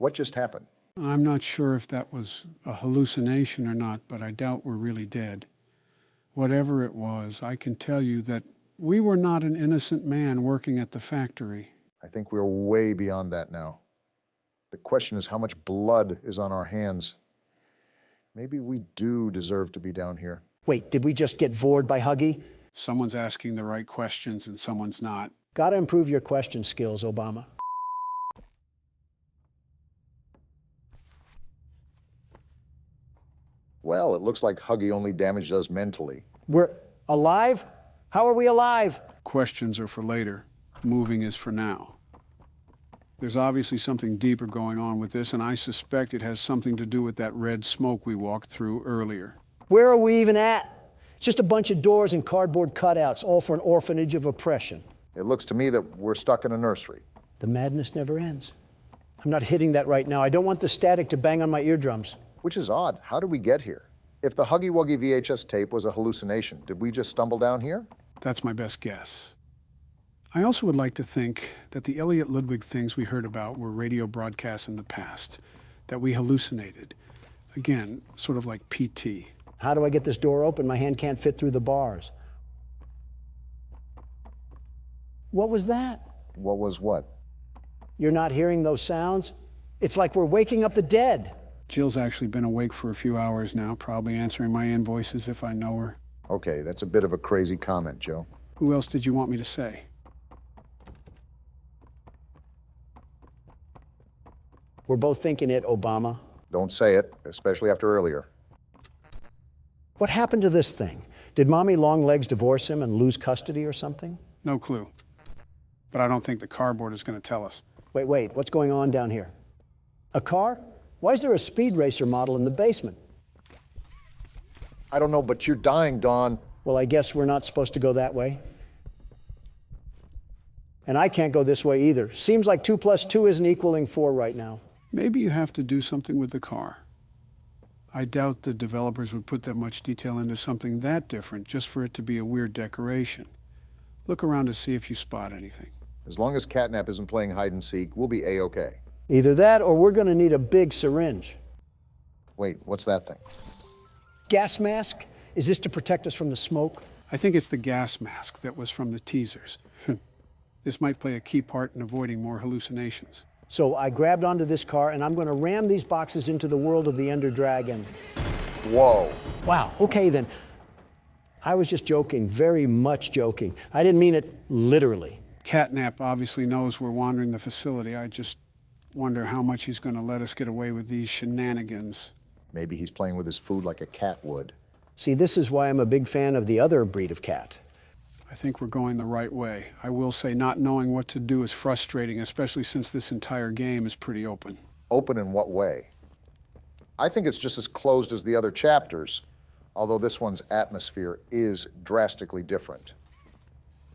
What just happened? I'm not sure if that was a hallucination or not, but I doubt we're really dead. Whatever it was, I can tell you that we were not an innocent man working at the factory. I think we're way beyond that now. The question is how much blood is on our hands. Maybe we do deserve to be down here. Wait, did we just get vored by Huggy? Someone's asking the right questions and someone's not. Gotta improve your question skills, Obama. Well, it looks like Huggy only damaged us mentally. We're alive? How are we alive? Questions are for later. Moving is for now. There's obviously something deeper going on with this, and I suspect it has something to do with that red smoke we walked through earlier. Where are we even at? It's just a bunch of doors and cardboard cutouts, all for an orphanage of oppression. It looks to me that we're stuck in a nursery. The madness never ends. I'm not hitting that right now. I don't want the static to bang on my eardrums. Which is odd. How did we get here? If the Huggy Wuggy VHS tape was a hallucination, did we just stumble down here? That's my best guess. I also would like to think that the Elliot Ludwig things we heard about were radio broadcasts in the past, that we hallucinated. Again, sort of like PT. How do I get this door open? My hand can't fit through the bars. What was that? What was what? You're not hearing those sounds? It's like we're waking up the dead. Jill's actually been awake for a few hours now, probably answering my invoices if I know her. Okay, that's a bit of a crazy comment, Joe. Who else did you want me to say? We're both thinking it, Obama. Don't say it, especially after earlier. What happened to this thing? Did Mommy Longlegs divorce him and lose custody or something? No clue. But I don't think the cardboard is going to tell us. Wait, what's going on down here? A car? Why is there a speed racer model in the basement? I don't know, but you're dying, Don. Well, I guess we're not supposed to go that way. And I can't go this way either. Seems like 2 + 2 isn't equaling 4 right now. Maybe you have to do something with the car. I doubt the developers would put that much detail into something that different just for it to be a weird decoration. Look around to see if you spot anything. As long as Catnap isn't playing hide and seek, we'll be A-okay. Either that or we're going to need a big syringe. Wait, what's that thing? Gas mask? Is this to protect us from the smoke? I think it's the gas mask that was from the teasers. This might play a key part in avoiding more hallucinations. So I grabbed onto this car and I'm going to ram these boxes into the world of the Ender Dragon. Whoa. Wow, okay then. I was just joking, very much joking. I didn't mean it literally. Catnap obviously knows we're wandering the facility. I just wonder how much he's going to let us get away with these shenanigans. Maybe he's playing with his food like a cat would. See, this is why I'm a big fan of the other breed of cat. I think we're going the right way. I will say not knowing what to do is frustrating, especially since this entire game is pretty open. Open in what way? I think it's just as closed as the other chapters, although this one's atmosphere is drastically different.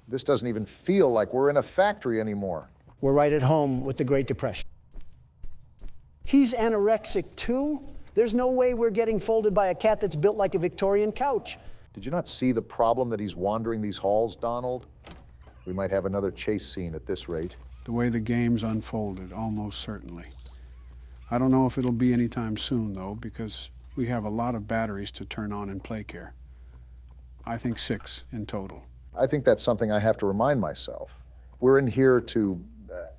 This doesn't even feel like we're in a factory anymore. We're right at home with the Great Depression. He's anorexic too? There's no way we're getting folded by a cat that's built like a Victorian couch. Did you not see the problem that he's wandering these halls, Donald? We might have another chase scene at this rate. The way the game's unfolded, almost certainly. I don't know if it'll be anytime soon, though, because we have a lot of batteries to turn on in Playcare. I think 6 in total. I think that's something I have to remind myself. We're in here to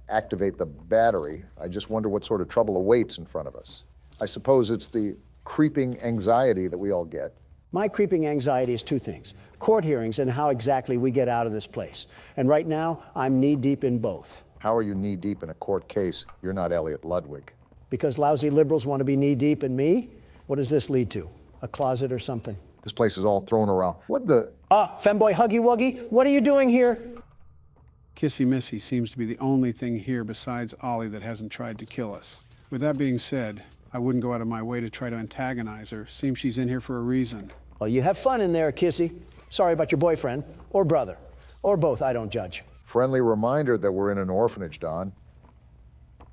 activate the battery. I just wonder what sort of trouble awaits in front of us. I suppose it's the creeping anxiety that we all get. My creeping anxiety is 2 things: court hearings and how exactly we get out of this place. And right now, I'm knee-deep in both. How are you knee-deep in a court case? You're not Elliot Ludwig. Because lousy liberals want to be knee-deep in me? What does this lead to? A closet or something? This place is all thrown around. What the? Femboy Huggy Wuggy, what are you doing here? Kissy Missy seems to be the only thing here besides Ollie that hasn't tried to kill us. With that being said, I wouldn't go out of my way to try to antagonize her. Seems she's in here for a reason. Well, you have fun in there, Kissy. Sorry about your boyfriend, or brother, or both, I don't judge. Friendly reminder that we're in an orphanage, Don.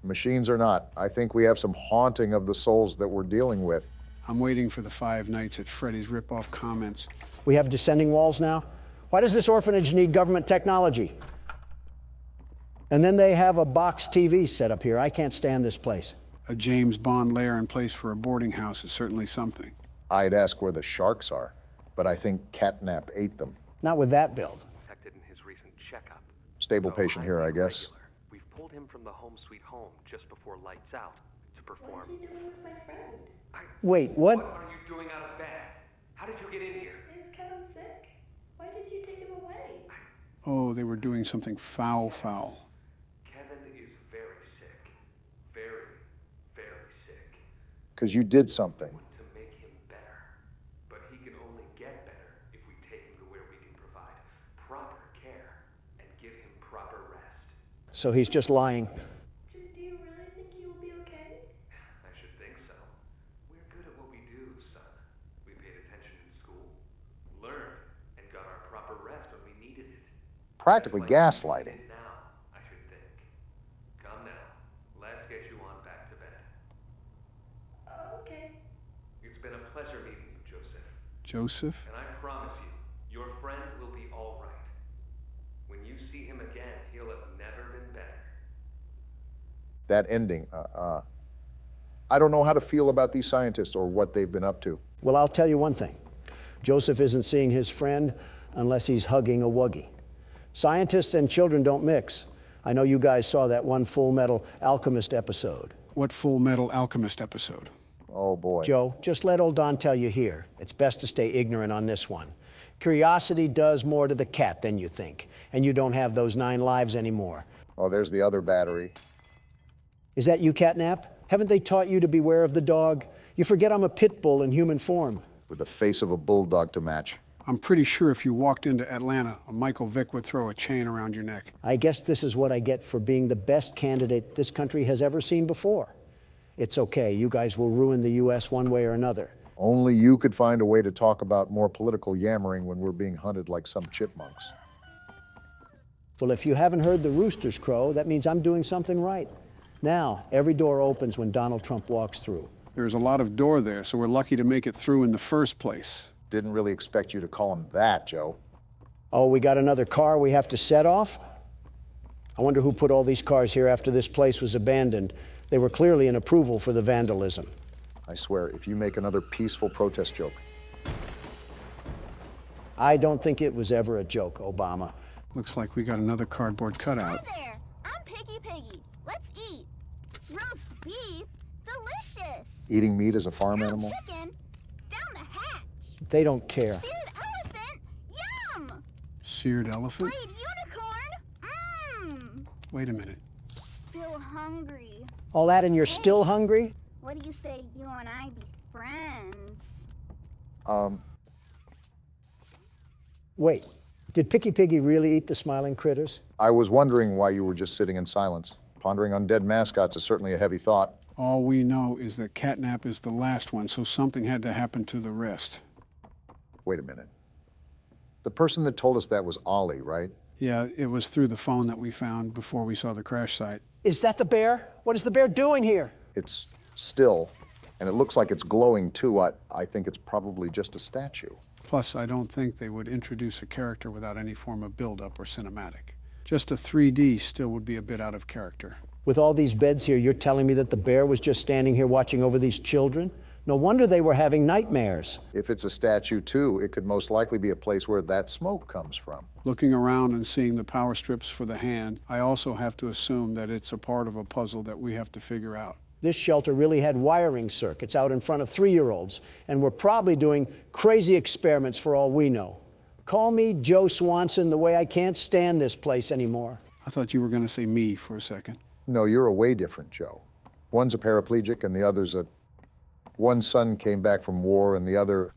Machines or not, I think we have some haunting of the souls that we're dealing with. I'm waiting for the 5 Nights at Freddy's rip-off comments. We have descending walls now? Why does this orphanage need government technology? And then they have a box TV set up here. I can't stand this place. A James Bond lair in place for a boarding house is certainly something. I'd ask where the sharks are, but I think Catnap ate them. Not with that build. In his recent checkup. Stable patient here, I guess. We've pulled him from the home sweet home just before lights out to perform. What are you doing with my friend? Wait, what? What are you doing out of bed? How did you get in here? Is Kevin sick? Why did you take him away? Oh, they were doing something foul. Kevin is very sick. Very, very sick. Because you did something. To make him better. But he can only get better if we take him to where we can provide proper care and give him proper rest. So he's just lying. Do you really think he will be okay? I should think so. We're good at what we do, son. We paid attention in school, learned, and got our proper rest when we needed it. Practically gaslighting. Now, I should think. Come now. Let's get you on back to bed. Okay. It's been a pleasure meeting you, Joseph. Joseph? And I promise you, your friend will be all right. When you see him again, he'll have never been better. That ending, I don't know how to feel about these scientists or what they've been up to. Well, I'll tell you one thing. Joseph isn't seeing his friend unless he's hugging a wuggy. Scientists and children don't mix. I know you guys saw that one Full Metal Alchemist episode. What Full Metal Alchemist episode? Oh, boy. Joe, just let old Don tell you here. It's best to stay ignorant on this one. Curiosity does more to the cat than you think, and you don't have those 9 lives anymore. Oh, there's the other battery. Is that you, Catnap? Haven't they taught you to beware of the dog? You forget I'm a pit bull in human form. With the face of a bulldog to match. I'm pretty sure if you walked into Atlanta, a Michael Vick would throw a chain around your neck. I guess this is what I get for being the best candidate this country has ever seen before. It's okay, you guys will ruin the U.S. one way or another. Only you could find a way to talk about more political yammering when we're being hunted like some chipmunks. Well, if you haven't heard the roosters crow, that means I'm doing something right. Now, every door opens when Donald Trump walks through. There's a lot of door there, so we're lucky to make it through in the first place. Didn't really expect you to call him that, Joe. Oh, we got another car we have to set off? I wonder who put all these cars here after this place was abandoned. They were clearly an approval for the vandalism. I swear, if you make another peaceful protest joke. I don't think it was ever a joke, Obama. Looks like we got another cardboard cutout. Hi there, I'm Piggy. Let's eat. Roast beef, delicious. Eating meat as a farm animal? Chicken, down the hatch. They don't care. Seared elephant, yum. Seared elephant? Fried unicorn, mmm. Wait a minute. Still hungry. All that and you're still hungry? What do you say you and I be friends? Wait, did Piggy really eat the smiling critters? I was wondering why you were just sitting in silence. Pondering on dead mascots is certainly a heavy thought. All we know is that Catnap is the last one, so something had to happen to the rest. Wait a minute. The person that told us that was Ollie, right? Yeah, it was through the phone that we found before we saw the crash site. Is that the bear? What is the bear doing here? It's still, and it looks like it's glowing too. I think it's probably just a statue. Plus, I don't think they would introduce a character without any form of build-up or cinematic. Just a 3D still would be a bit out of character. With all these beds here, you're telling me that the bear was just standing here watching over these children? No wonder they were having nightmares. If it's a statue too, it could most likely be a place where that smoke comes from. Looking around and seeing the power strips for the hand, I also have to assume that it's a part of a puzzle that we have to figure out. This shelter really had wiring circuits out in front of 3-year-olds, and we're probably doing crazy experiments for all we know. Call me Joe Swanson the way I can't stand this place anymore. I thought you were going to say me for a second. No, you're a way different Joe. One's a paraplegic and the other's a... One son came back from war and the other...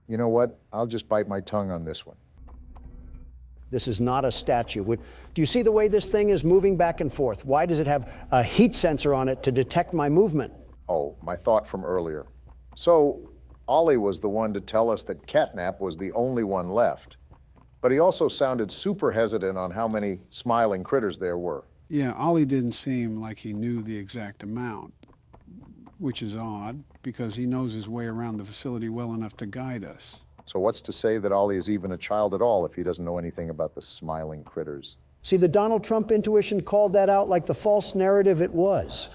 You know what? I'll just bite my tongue on this one. This is not a statue. Do you see the way this thing is moving back and forth? Why does it have a heat sensor on it to detect my movement? Oh, my thought from earlier. So, Ollie was the one to tell us that Catnap was the only one left. But he also sounded super hesitant on how many smiling critters there were. Yeah, Ollie didn't seem like he knew the exact amount, which is odd, because he knows his way around the facility well enough to guide us. So what's to say that Ollie is even a child at all if he doesn't know anything about the smiling critters? See, the Donald Trump intuition called that out like the false narrative it was.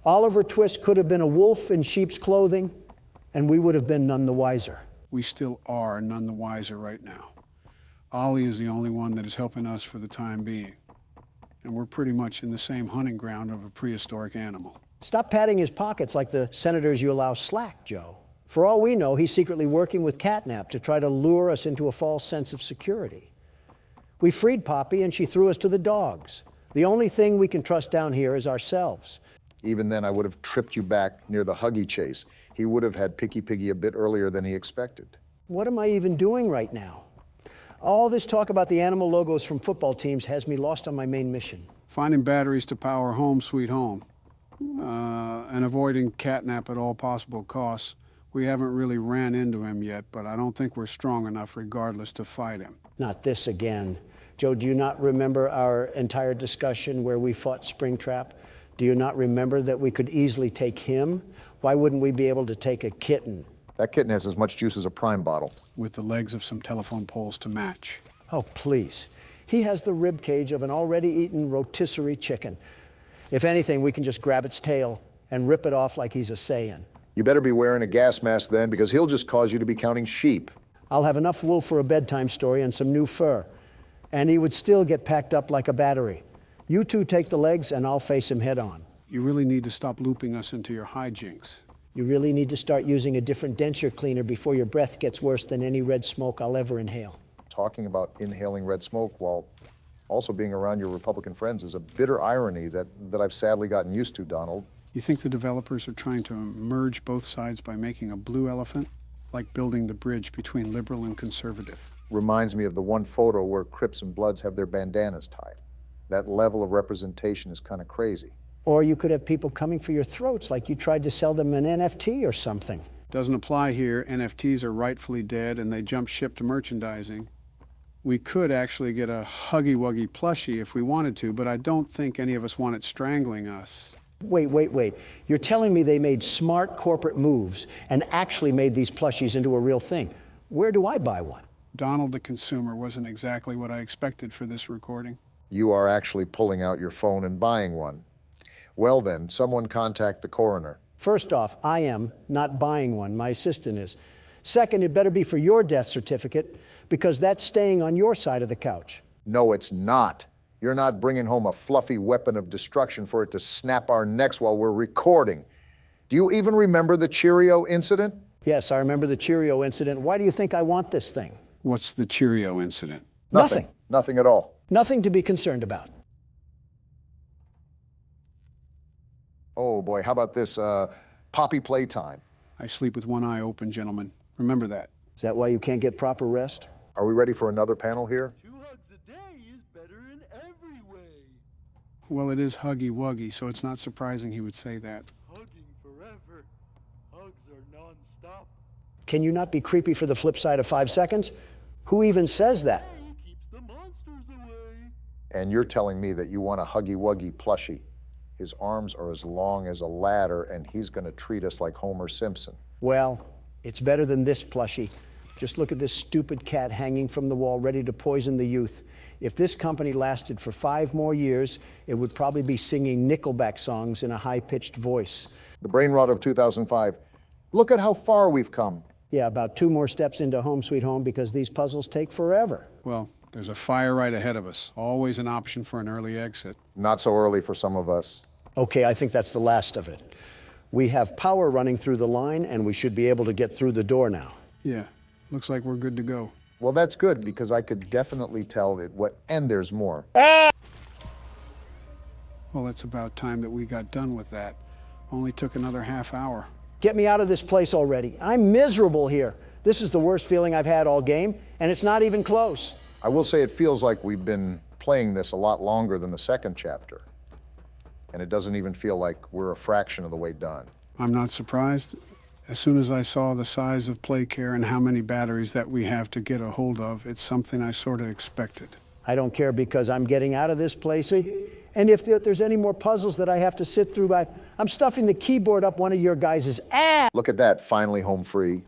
Oliver Twist could have been a wolf in sheep's clothing, and we would have been none the wiser. We still are none the wiser right now. Ollie is the only one that is helping us for the time being. And we're pretty much in the same hunting ground of a prehistoric animal. Stop patting his pockets like the senators you allow slack, Joe. For all we know, he's secretly working with Catnap to try to lure us into a false sense of security. We freed Poppy and she threw us to the dogs. The only thing we can trust down here is ourselves. Even then, I would have tripped you back near the Huggy chase. He would have had Picky Piggy a bit earlier than he expected. What am I even doing right now? All this talk about the animal logos from football teams has me lost on my main mission. Finding batteries to power Home Sweet Home and avoiding catnap at all possible costs. We haven't really ran into him yet, but I don't think we're strong enough regardless to fight him. Not this again. Joe, do you not remember our entire discussion where we fought Springtrap? Do you not remember that we could easily take him? Why wouldn't we be able to take a kitten? That kitten has as much juice as a prime bottle. With the legs of some telephone poles to match. Oh, please. He has the rib cage of an already eaten rotisserie chicken. If anything, we can just grab its tail and rip it off like he's a Saiyan. You better be wearing a gas mask then, because he'll just cause you to be counting sheep. I'll have enough wool for a bedtime story and some new fur. And he would still get packed up like a battery. You two take the legs and I'll face him head on. You really need to stop looping us into your hijinks. You really need to start using a different denture cleaner before your breath gets worse than any red smoke I'll ever inhale. Talking about inhaling red smoke while also being around your Republican friends is a bitter irony that I've sadly gotten used to, Donald. You think the developers are trying to merge both sides by making a blue elephant? Like building the bridge between liberal and conservative. Reminds me of the one photo where Crips and Bloods have their bandanas tied. That level of representation is kind of crazy. Or you could have people coming for your throats like you tried to sell them an NFT or something. Doesn't apply here. NFTs are rightfully dead and they jump ship to merchandising. We could actually get a Huggy Wuggy plushie if we wanted to, but I don't think any of us want it strangling us. Wait. You're telling me they made smart corporate moves and actually made these plushies into a real thing. Where do I buy one? Donald the consumer wasn't exactly what I expected for this recording. You are actually pulling out your phone and buying one. Well then, someone contact the coroner. First off, I am not buying one. My assistant is. Second, it better be for your death certificate because that's staying on your side of the couch. No, it's not. You're not bringing home a fluffy weapon of destruction for it to snap our necks while we're recording. Do you even remember the Cheerio incident? Yes, I remember the Cheerio incident. Why do you think I want this thing? What's the Cheerio incident? Nothing. Nothing at all. Nothing to be concerned about. Oh boy, how about this Poppy Playtime? I sleep with one eye open, gentlemen. Remember that. Is that why you can't get proper rest? Are we ready for another panel here? 2 hugs a day is better in every way. Well, it is Huggy Wuggy, so it's not surprising he would say that. Hugging forever. Hugs are non-stop. Can you not be creepy for the flip side of 5 seconds? Who even says that? Keeps the monsters away. And you're telling me that you want a Huggy Wuggy plushie. His arms are as long as a ladder, and he's going to treat us like Homer Simpson. Well, it's better than this plushie. Just look at this stupid cat hanging from the wall, ready to poison the youth. If this company lasted for 5 more years, it would probably be singing Nickelback songs in a high-pitched voice. The brain rot of 2005. Look at how far we've come. Yeah, about 2 more steps into Home Sweet Home because these puzzles take forever. Well, there's a fire right ahead of us. Always an option for an early exit. Not so early for some of us. Okay, I think that's the last of it. We have power running through the line, and we should be able to get through the door now. Yeah, looks like we're good to go. Well, that's good, because I could definitely tell it and there's more. Well, it's about time that we got done with that. Only took another half hour. Get me out of this place already. I'm miserable here. This is the worst feeling I've had all game, and it's not even close. I will say it feels like we've been playing this a lot longer than the second chapter. And it doesn't even feel like we're a fraction of the way done. I'm not surprised. As soon as I saw the size of Playcare and how many batteries that we have to get a hold of, it's something I sort of expected. I don't care because I'm getting out of this place. And if there's any more puzzles that I have to sit through, I'm stuffing the keyboard up one of your guys' ass. Look at that, finally home free.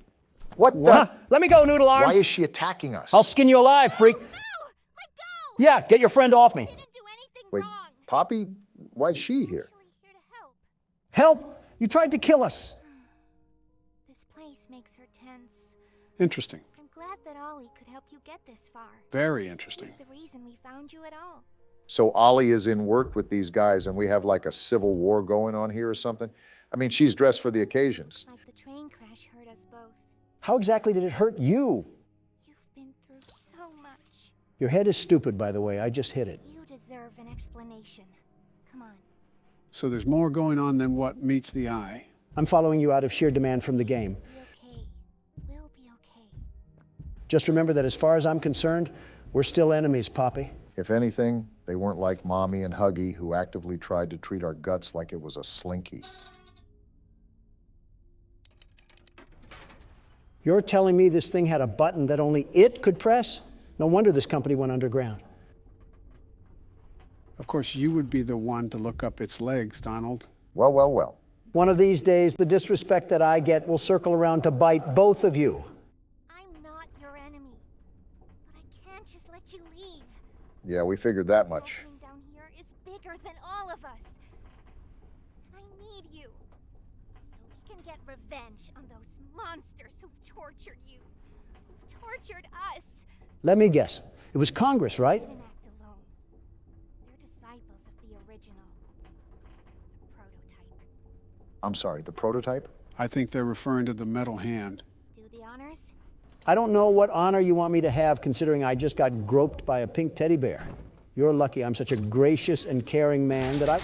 What the? Huh? Let me go, Noodle Arms. Why is she attacking us? I'll skin you alive, freak. No, let go. Yeah, get your friend off me. I didn't do anything Wait, wrong. Poppy, why is she here? Here to help. Help? You tried to kill us. This place makes her tense. Interesting. I'm glad that Ollie could help you get this far. Very interesting. He's the reason we found you at all. So Ollie is in work with these guys and we have like a civil war going on here or something? I mean, she's dressed for the occasions. Like the train crash hurt us both. How exactly did it hurt you? You've been through so much. Your head is stupid, by the way. I just hit it. You deserve an explanation. Come on. So there's more going on than what meets the eye. I'm following you out of sheer demand from the game. Be okay. We'll be okay. Just remember that as far as I'm concerned, we're still enemies, Poppy. If anything, they weren't like Mommy and Huggy, who actively tried to treat our guts like it was a slinky. You're telling me this thing had a button that only it could press? No wonder this company went underground. Of course, you would be the one to look up its legs, Donald. Well, well, well. One of these days, the disrespect that I get will circle around to bite both of you. I'm not your enemy, but I can't just let you leave. Yeah, we figured that much. This down here is bigger than all of us. And I need you, so we can get revenge on those monsters who've tortured you, who've tortured us. Let me guess. It was Congress, right? They didn't act alone. They're disciples of the original, the prototype. I'm sorry, the prototype? I think they're referring to the metal hand. Do the honors? I don't know what honor you want me to have, considering I just got groped by a pink teddy bear. You're lucky I'm such a gracious and caring man that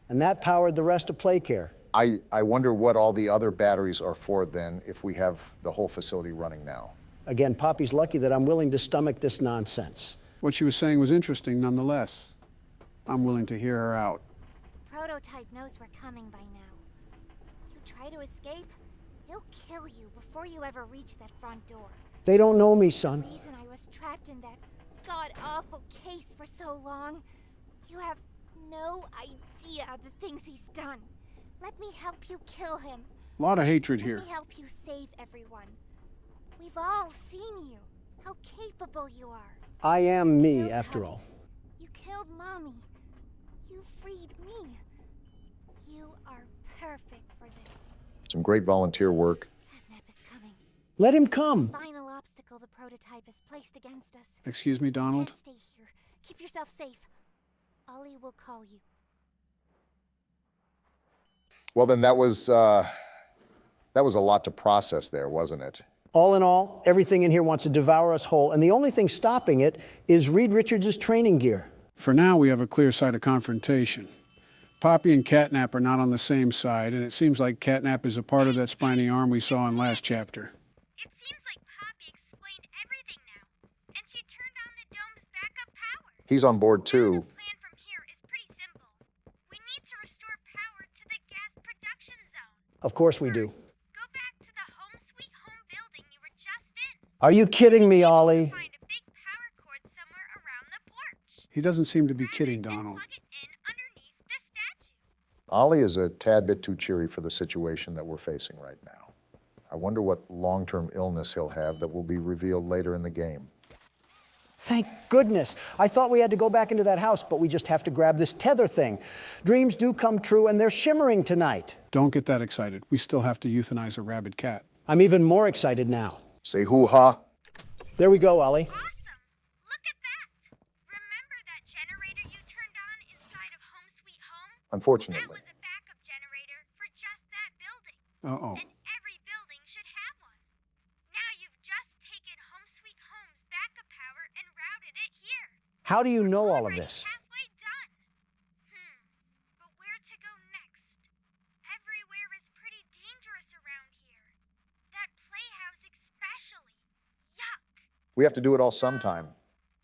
And that powered the rest of Playcare. I wonder what all the other batteries are for then, if we have the whole facility running now. Again, Poppy's lucky that I'm willing to stomach this nonsense. What she was saying was interesting nonetheless. I'm willing to hear her out. The prototype knows we're coming by now. If you try to escape, he'll kill you before you ever reach that front door. They don't know me, son. The reason I was trapped in that god-awful case for so long, you have no idea of the things he's done. Let me help you kill him. A lot of hatred here. Let me help you save everyone. We've all seen you, how capable you are. I am me, after all. You killed Mommy. You freed me. You are perfect for this. Some great volunteer work. Catnap is coming. Let him come. The final obstacle the prototype has placed against us. Excuse me, Donald? Can't stay here. Keep yourself safe. Ollie will call you. Well, then that was a lot to process there, wasn't it? All in all, everything in here wants to devour us whole, and the only thing stopping it is Reed Richards' training gear. For now, we have a clear sight of confrontation. Poppy and Catnap are not on the same side, and it seems like Catnap is a part of that spiny arm we saw in last chapter. It seems like Poppy explained everything now, and she turned on the dome's backup power. He's on board too. The plan from here is pretty simple. We need to restore power to the gas production zone. Of course we do. Go back to the home sweet home building you were just in. Are you kidding me, Ollie? Find a big power cord somewhere around the porch. He doesn't seem to be kidding, Donald. Plug it in underneath the statue. Ollie is a tad bit too cheery for the situation that we're facing right now. I wonder what long-term illness he'll have that will be revealed later in the game. Thank goodness. I thought we had to go back into that house, but we just have to grab this tether thing. Dreams do come true, and they're shimmering tonight. Don't get that excited. We still have to euthanize a rabid cat. I'm even more excited now. Say hoo-ha. There we go, Ollie. Awesome. Look at that. Remember that generator you turned on inside of Home Sweet Home? Unfortunately. That was a backup generator for just that building. Uh-oh. And every building should have one. Now you've just taken Home Sweet Home's backup power and routed it here. How do you know all of this? Halfway done. But where to go next? Everywhere is pretty dangerous around here. That playhouse especially. Yuck. We have to do it all sometime.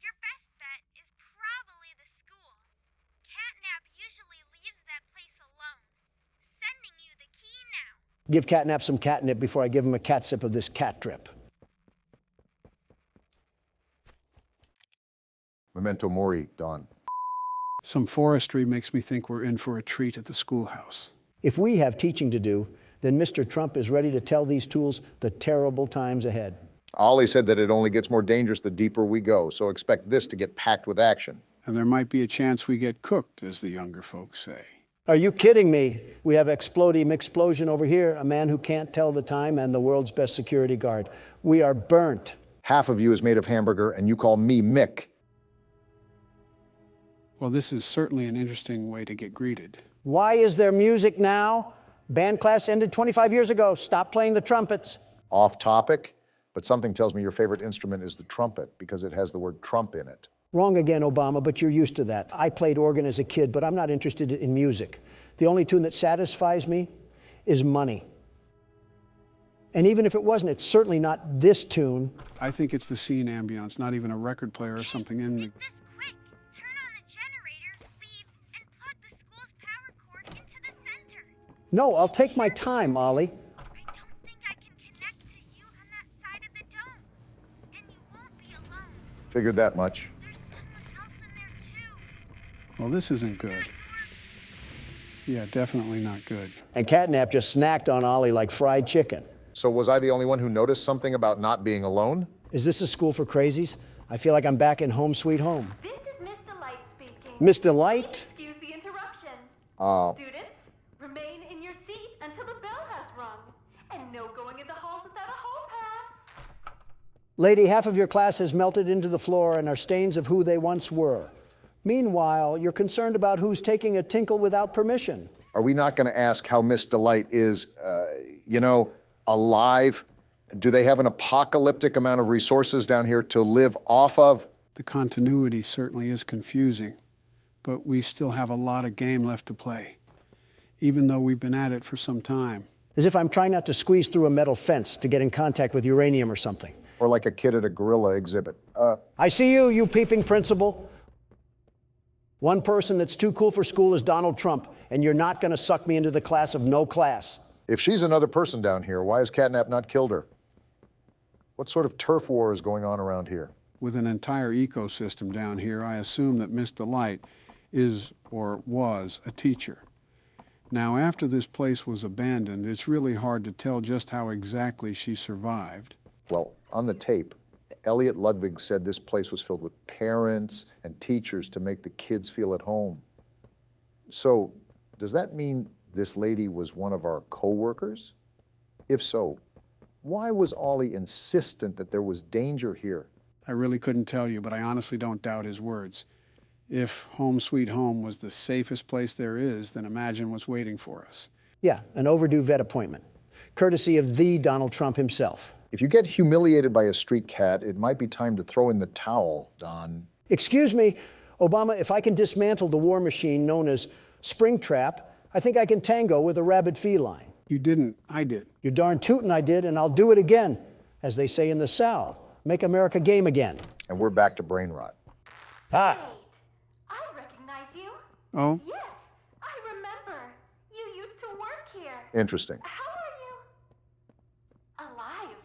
Your best bet is probably the school. Catnap usually leaves that place alone. Sending you the key now. Give Catnap some catnip before I give him a cat sip of this cat drip. Memento mori, Don. Some forestry makes me think we're in for a treat at the schoolhouse. If we have teaching to do, then Mr. Trump is ready to tell these tools the terrible times ahead. Ollie said that it only gets more dangerous the deeper we go, so expect this to get packed with action. And there might be a chance we get cooked, as the younger folks say. Are you kidding me? We have Explodium Explosion over here, a man who can't tell the time and the world's best security guard. We are burnt. Half of you is made of hamburger, and you call me Mick. Well, this is certainly an interesting way to get greeted. Why is there music now? Band class ended 25 years ago. Stop playing the trumpets. Off topic, But something tells me your favorite instrument is the trumpet because it has the word Trump in it. Wrong again, Obama, but you're used to that. I played organ as a kid, but I'm not interested in music. The only tune that satisfies me is money. And even if it wasn't, it's certainly not this tune. I think it's the scene ambience, not even a record player or something in the... No, I'll take my time, Ollie. Figured that much. Well, this isn't good. Yeah, definitely not good. And Catnap just snacked on Ollie like fried chicken. So was I the only one who noticed something about not being alone? Is this a school for crazies? I feel like I'm back in Home Sweet Home. This is Miss Delight speaking. Miss Delight? Excuse the interruption. Students, remain in your seat until the bell has rung. And no going in the halls without a hall pass. Lady, half of your class has melted into the floor and are stains of who they once were. Meanwhile, you're concerned about who's taking a tinkle without permission. Are we not going to ask how Miss Delight is, alive? Do they have an apocalyptic amount of resources down here to live off of? The continuity certainly is confusing, but we still have a lot of game left to play, even though we've been at it for some time. As if I'm trying not to squeeze through a metal fence to get in contact with uranium or something. Or like a kid at a gorilla exhibit. I see you, you peeping principal. One person that's too cool for school is Donald Trump, and you're not going to suck me into the class of no class. If she's another person down here, why has Catnap not killed her? What sort of turf war is going on around here? With an entire ecosystem down here, I assume that Miss Delight is or was a teacher. Now, after this place was abandoned, it's really hard to tell just how exactly she survived. Well, on the tape, Elliot Ludwig said this place was filled with parents and teachers to make the kids feel at home. So, does that mean this lady was one of our co-workers? If so, why was Ollie insistent that there was danger here? I really couldn't tell you, but I honestly don't doubt his words. If Home Sweet Home was the safest place there is, then imagine what's waiting for us. Yeah, an overdue vet appointment, courtesy of the Donald Trump himself. If you get humiliated by a street cat, it might be time to throw in the towel, Don. Excuse me, Obama, if I can dismantle the war machine known as Springtrap, I think I can tango with a rabid feline. You didn't, I did. You're darn tootin' I did, and I'll do it again, as they say in the South. Make America game again. And we're back to brain rot. Ah. Wait, I recognize you. Oh? Yes, I remember. You used to work here. Interesting. How are you? Alive.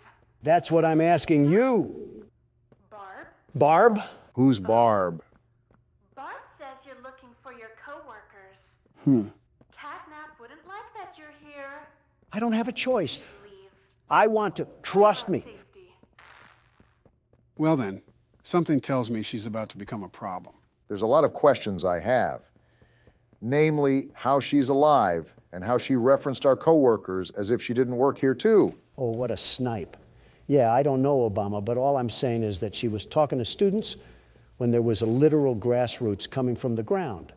That's what I'm asking you. Barb? Barb? Who's Barb? Barb says you're looking for your coworkers. Catnap wouldn't like that you're here. I don't have a choice. I want to. Trust me. Well then, something tells me she's about to become a problem. There's a lot of questions I have. Namely, how she's alive and how she referenced our coworkers as if she didn't work here too. Oh, what a snipe. Yeah, I don't know, Obama, but all I'm saying is that she was talking to students when there was a literal grassroots coming from the ground.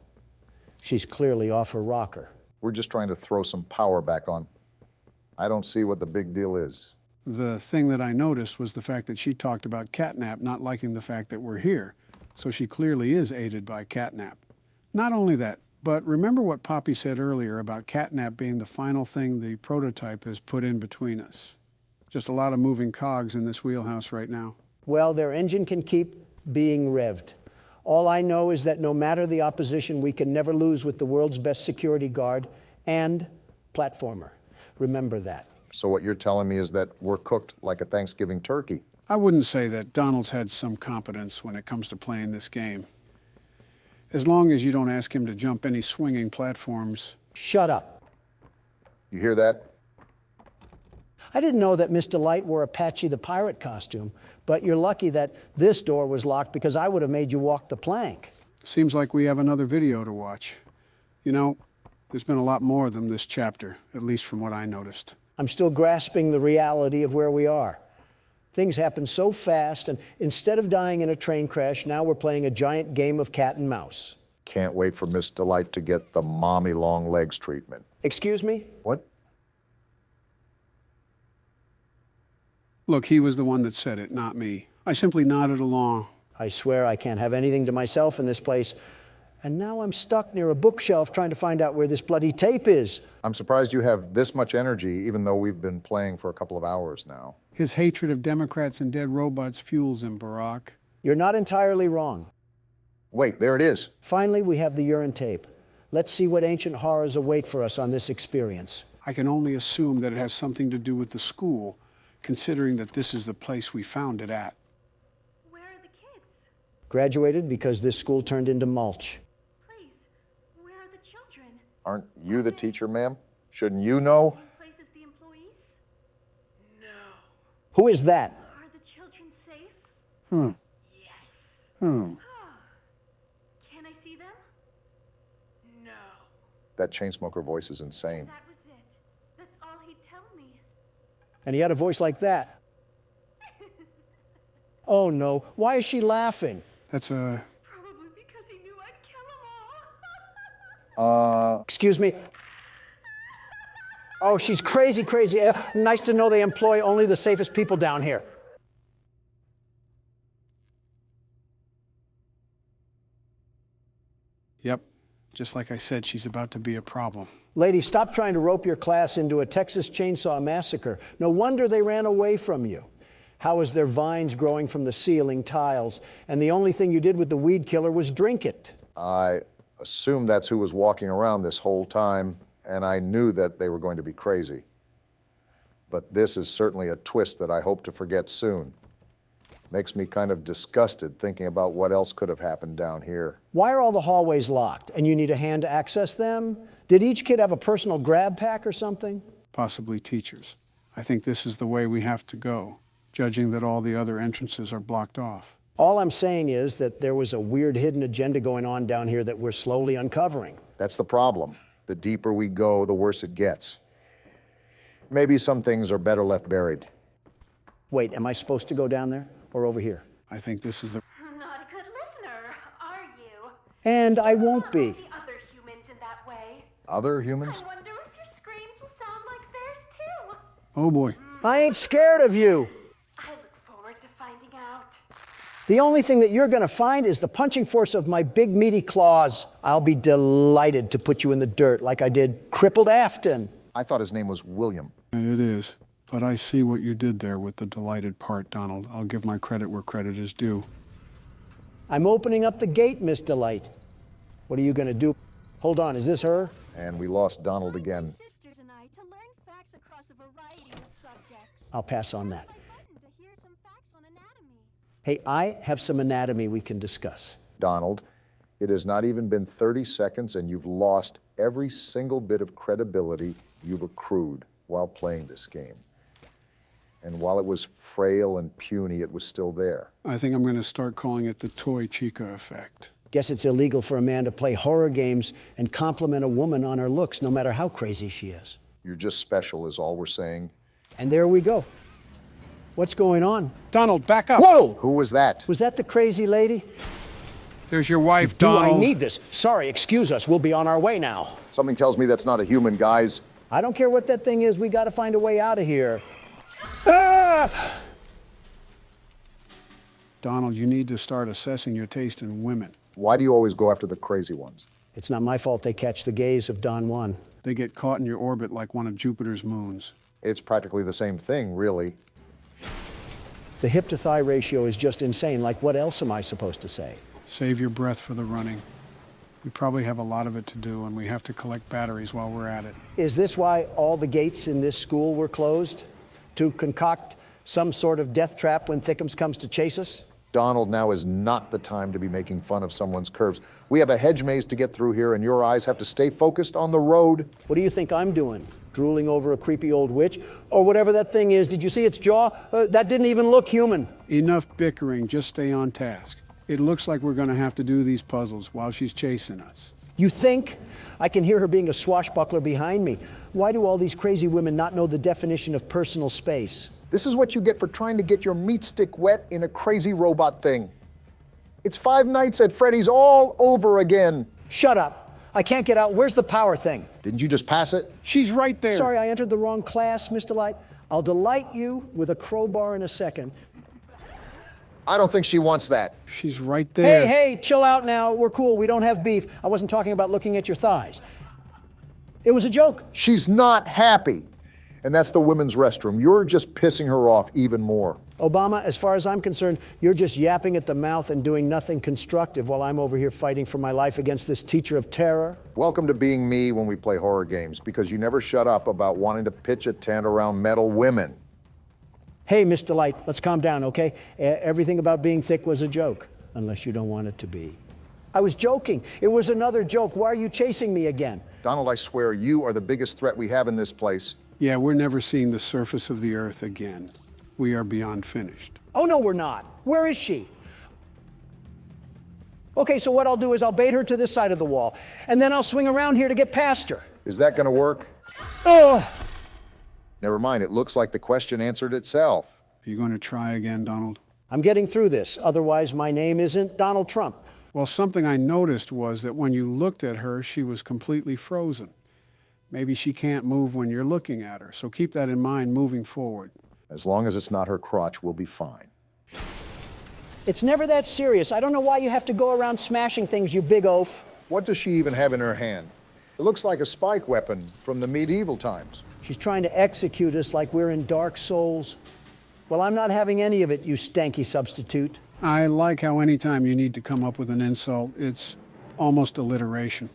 She's clearly off her rocker. We're just trying to throw some power back on. I don't see what the big deal is. The thing that I noticed was the fact that she talked about Catnap not liking the fact that we're here. So she clearly is aided by Catnap. Not only that, but remember what Poppy said earlier about Catnap being the final thing the prototype has put in between us. Just a lot of moving cogs in this wheelhouse right now. Well, their engine can keep being revved. All I know is that no matter the opposition, we can never lose with the world's best security guard and platformer. Remember that. So what you're telling me is that we're cooked like a Thanksgiving turkey. I wouldn't say that. Donald's had some competence when it comes to playing this game. As long as you don't ask him to jump any swinging platforms. Shut up. You hear that? I didn't know that Miss Delight wore a Patchy the Pirate costume, but you're lucky that this door was locked because I would have made you walk the plank. Seems like we have another video to watch. You know, there's been a lot more of them this chapter, at least from what I noticed. I'm still grasping the reality of where we are. Things happen so fast, and instead of dying in a train crash, now we're playing a giant game of cat and mouse. Can't wait for Miss Delight to get the mommy long legs treatment. Excuse me? What? Look, he was the one that said it, not me. I simply nodded along. I swear I can't have anything to myself in this place. And now I'm stuck near a bookshelf trying to find out where this bloody tape is. I'm surprised you have this much energy, even though we've been playing for a couple of hours now. His hatred of Democrats and dead robots fuels him, Barack. You're not entirely wrong. Wait, there it is. Finally, we have the urine tape. Let's see what ancient horrors await for us on this experience. I can only assume that it has something to do with the school, considering that this is the place we found it at. Where are the kids? Graduated because this school turned into mulch. Please, where are the children? Aren't you the teacher, ma'am? Shouldn't you know? Same place as the employees? No. Who is that? Are the children safe? Yes. Can I see them? No. That chain smoker voice is insane. That was it. That's all he'd tell me. And he had a voice like that. Oh no, why is she laughing? That's a... Probably because he knew I'd kill them all. Excuse me? Oh, she's crazy, crazy. Nice to know they employ only the safest people down here. Yep. Just like I said, she's about to be a problem. Lady, stop trying to rope your class into a Texas chainsaw massacre. No wonder they ran away from you. How is there vines growing from the ceiling tiles, and the only thing you did with the weed killer was drink it? I assumed that's who was walking around this whole time, and I knew that they were going to be crazy. But this is certainly a twist that I hope to forget soon. Makes me kind of disgusted thinking about what else could have happened down here. Why are all the hallways locked, and you need a hand to access them? Did each kid have a personal grab pack or something? Possibly teachers. I think this is the way we have to go, judging that all the other entrances are blocked off. All I'm saying is that there was a weird hidden agenda going on down here that we're slowly uncovering. That's the problem. The deeper we go, the worse it gets. Maybe some things are better left buried. Wait, am I supposed to go down there or over here? I think this is the... Not a good listener, are you? And I won't be. The other humans in that way. Other humans? I wonder if your screams will sound like theirs too. Oh boy. I ain't scared of you. I look forward to finding out. The only thing that you're going to find is the punching force of my big meaty claws. I'll be delighted to put you in the dirt like I did crippled Afton. I thought his name was William. It is. But I see what you did there with the delighted part, Donald. I'll give my credit where credit is due. I'm opening up the gate, Miss Delight. What are you going to do? Hold on, is this her? And we lost Donald again. I'll pass on that. Hey, I have some anatomy we can discuss. Donald, it has not even been 30 seconds and you've lost every single bit of credibility you've accrued while playing this game. And while it was frail and puny, it was still there. I think I'm going to start calling it the Toy Chica effect. Guess it's illegal for a man to play horror games and compliment a woman on her looks, no matter how crazy she is. You're just special is all we're saying. And there we go. What's going on? Donald, back up. Whoa! Who was that? Was that the crazy lady? There's your wife, Do Donald. I need this? Sorry, excuse us. We'll be on our way now. Something tells me that's not a human, guys. I don't care what that thing is. We got to find a way out of here. Ah! Donald, you need to start assessing your taste in women. Why do you always go after the crazy ones? It's not my fault they catch the gaze of Don Juan. They get caught in your orbit like one of Jupiter's moons. It's practically the same thing, really. The hip-to-thigh ratio is just insane. Like, what else am I supposed to say? Save your breath for the running. We probably have a lot of it to do, and we have to collect batteries while we're at it. Is this why all the gates in this school were closed? To concoct some sort of death trap when Thickums comes to chase us? Donald, now is not the time to be making fun of someone's curves. We have a hedge maze to get through here, and your eyes have to stay focused on the road. What do you think I'm doing? Drooling over a creepy old witch? Or whatever that thing is. Did you see its jaw? That didn't even look human. Enough bickering. Just stay on task. It looks like we're going to have to do these puzzles while she's chasing us. You think? I can hear her being a swashbuckler behind me. Why do all these crazy women not know the definition of personal space? This is what you get for trying to get your meat stick wet in a crazy robot thing. It's Five Nights at Freddy's all over again. Shut up. I can't get out. Where's the power thing? Didn't you just pass it? She's right there. Sorry, I entered the wrong class, Mr. Light. I'll delight you with a crowbar in a second. I don't think she wants that. She's right there. Hey, chill out now. We're cool. We don't have beef. I wasn't talking about looking at your thighs. It was a joke. She's not happy. And that's the women's restroom. You're just pissing her off even more. Obama, as far as I'm concerned, you're just yapping at the mouth and doing nothing constructive while I'm over here fighting for my life against this teacher of terror. Welcome to being me when we play horror games, because you never shut up about wanting to pitch a tent around metal women. Hey, Miss Delight, let's calm down, okay? Everything about being thick was a joke, unless you don't want it to be. I was joking. It was another joke. Why are you chasing me again? Donald, I swear, you are the biggest threat we have in this place. Yeah, we're never seeing the surface of the earth again. We are beyond finished. Oh, no, we're not. Where is she? Okay, so what I'll do is I'll bait her to this side of the wall, and then I'll swing around here to get past her. Is that going to work? Ugh. Never mind, it looks like the question answered itself. Are you going to try again, Donald? I'm getting through this. Otherwise, my name isn't Donald Trump. Well, something I noticed was that when you looked at her, she was completely frozen. Maybe she can't move when you're looking at her, so keep that in mind moving forward. As long as it's not her crotch, we'll be fine. It's never that serious. I don't know why you have to go around smashing things, you big oaf. What does she even have in her hand? It looks like a spike weapon from the medieval times. She's trying to execute us like we're in Dark Souls. Well, I'm not having any of it, you stanky substitute. I like how anytime you need to come up with an insult, it's almost alliteration.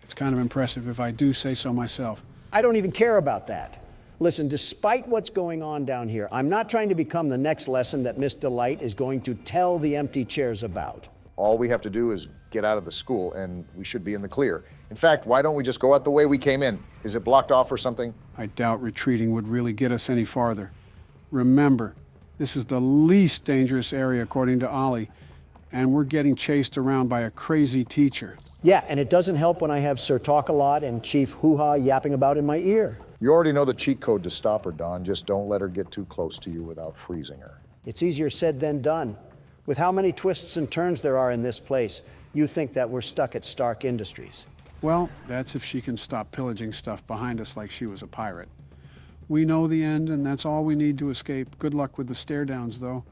It's kind of impressive if I do say so myself. I don't even care about that. Listen, despite what's going on down here, I'm not trying to become the next lesson that Miss Delight is going to tell the empty chairs about. All we have to do is get out of the school, and we should be in the clear. In fact, why don't we just go out the way we came in? Is it blocked off or something? I doubt retreating would really get us any farther. Remember, this is the least dangerous area according to Ollie, and we're getting chased around by a crazy teacher. Yeah, and it doesn't help when I have Sir Talk-A-Lot and Chief Hoo-Ha yapping about in my ear. You already know the cheat code to stop her, Don. Just don't let her get too close to you without freezing her. It's easier said than done. With how many twists and turns there are in this place, you think that we're stuck at Stark Industries. Well, that's if she can stop pillaging stuff behind us like she was a pirate. We know the end, and that's all we need to escape. Good luck with the stare-downs, though.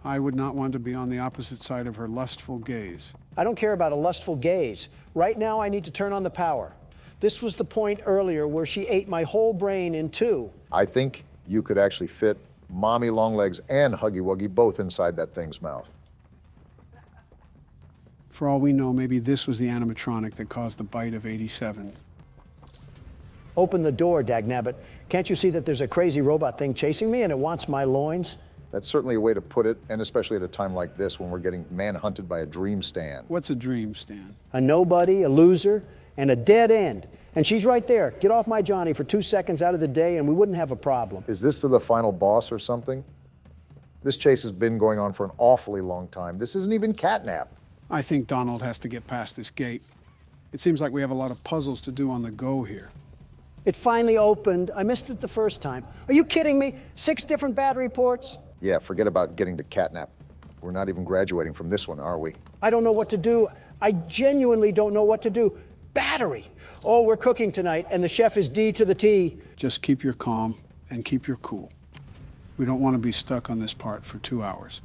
I would not want to be on the opposite side of her lustful gaze. I don't care about a lustful gaze. Right now, I need to turn on the power. This was the point earlier where she ate my whole brain in two. I think you could actually fit Mommy Longlegs and Huggy Wuggy both inside that thing's mouth. For all we know, maybe this was the animatronic that caused the bite of 87. Open the door, dagnabbit. Can't you see that there's a crazy robot thing chasing me and it wants my loins? That's certainly a way to put it, and especially at a time like this when we're getting manhunted by a dream stand. What's a dream stand? A nobody, a loser, and a dead end. And she's right there. Get off my Johnny for 2 seconds out of the day and we wouldn't have a problem. Is this to the final boss or something? This chase has been going on for an awfully long time. This isn't even catnap. I think Donald has to get past this gate. It seems like we have a lot of puzzles to do on the go here. It finally opened. I missed it the first time. Are you kidding me? 6 different battery ports? Yeah, forget about getting to catnap. We're not even graduating from this one, are we? I don't know what to do. I genuinely don't know what to do. Battery. Oh, we're cooking tonight, and the chef is D to the T. Just keep your calm and keep your cool. We don't want to be stuck on this part for 2 hours.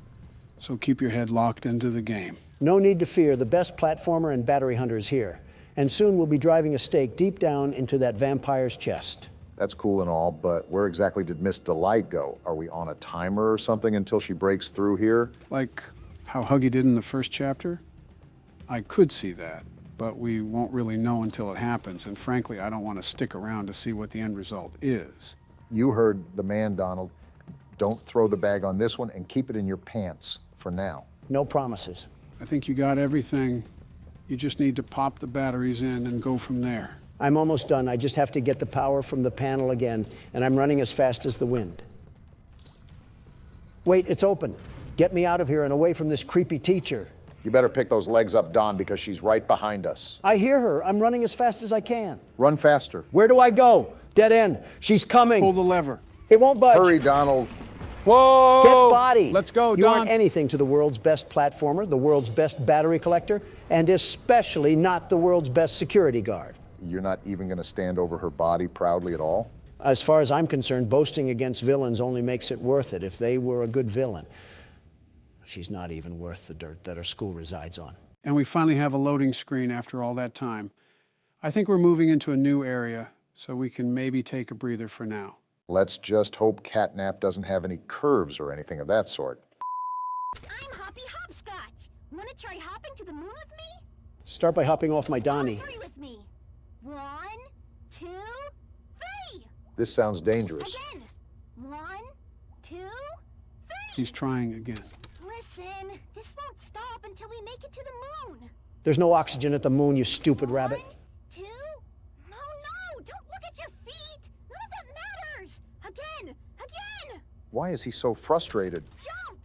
So keep your head locked into the game. No need to fear. The best platformer and battery hunter is here. And soon we'll be driving a stake deep down into that vampire's chest. That's cool and all, but where exactly did Miss Delight go? Are we on a timer or something until she breaks through here? Like how Huggy did in the first chapter? I could see that, but we won't really know until it happens, and frankly, I don't want to stick around to see what the end result is. You heard the man, Donald. Don't throw the bag on this one and keep it in your pants for now. No promises. I think you got everything. You just need to pop the batteries in and go from there. I'm almost done. I just have to get the power from the panel again, and I'm running as fast as the wind. Wait, it's open. Get me out of here and away from this creepy teacher. You better pick those legs up, Don, because she's right behind us. I hear her. I'm running as fast as I can. Run faster. Where do I go? Dead end. She's coming. Pull the lever. It won't budge. Hurry, Donald. Whoa! Get body. Let's go, You Don. aren't anything to the world's best platformer, the world's best battery collector, and especially not the world's best security guard. You're not even going to stand over her body proudly at all? As far as I'm concerned, boasting against villains only makes it worth it. If they were a good villain, she's not even worth the dirt that her school resides on. And we finally have a loading screen after all that time. I think we're moving into a new area, so we can maybe take a breather for now. Let's just hope Catnap doesn't have any curves or anything of that sort. I'm Hoppy Hopscotch. Want to try hopping to the moon with me? Start by hopping off my Donnie. Hurry with me. 1, 2, 3. This sounds dangerous. Again. 1, 2, 3. He's trying again. Listen, this won't stop until we make it to the moon. There's no oxygen at the moon, you stupid rabbit. 1, 2. No, don't look at your feet. None of that matters. Again. Why is he so frustrated? Jump.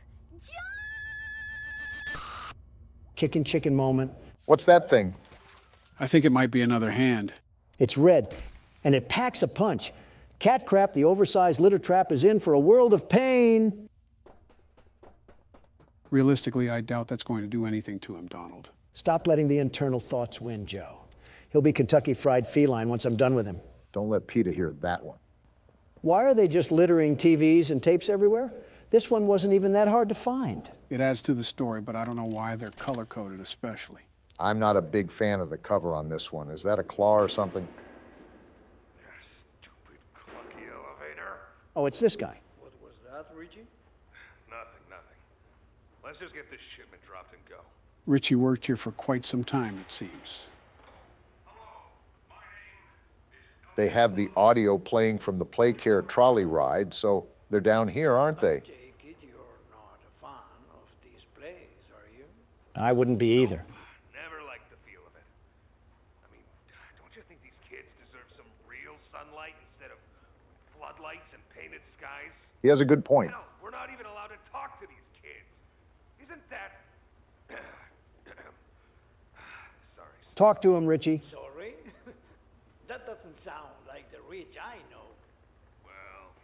Kicking chicken moment. What's that thing? I think it might be another hand. It's red, and it packs a punch. Cat Crap, the oversized litter trap, is in for a world of pain. Realistically, I doubt that's going to do anything to him, Donald. Stop letting the internal thoughts win, Joe. He'll be Kentucky Fried Feline once I'm done with him. Don't let Peter hear that one. Why are they just littering TVs and tapes everywhere? This one wasn't even that hard to find. It adds to the story, but I don't know why they're color-coded especially. I'm not a big fan of the cover on this one. Is that a claw or something? Stupid clunky elevator. Oh, it's this guy. What was that, Richie? Nothing. Let's just get this shipment dropped and go. Richie worked here for quite some time, it seems. They have the audio playing from the Playcare trolley ride, so they're down here, aren't they? Take it you're not a fan of these plays, are you? I wouldn't be either. Never liked the feel of it. I mean, don't you think these kids deserve some real sunlight instead of floodlights and painted skies? He has a good point. Hell, we're not even allowed to talk to these kids. Isn't that... Sorry. Talk to him, Richie. Sorry? That doesn't sound like the Rich I know. Well,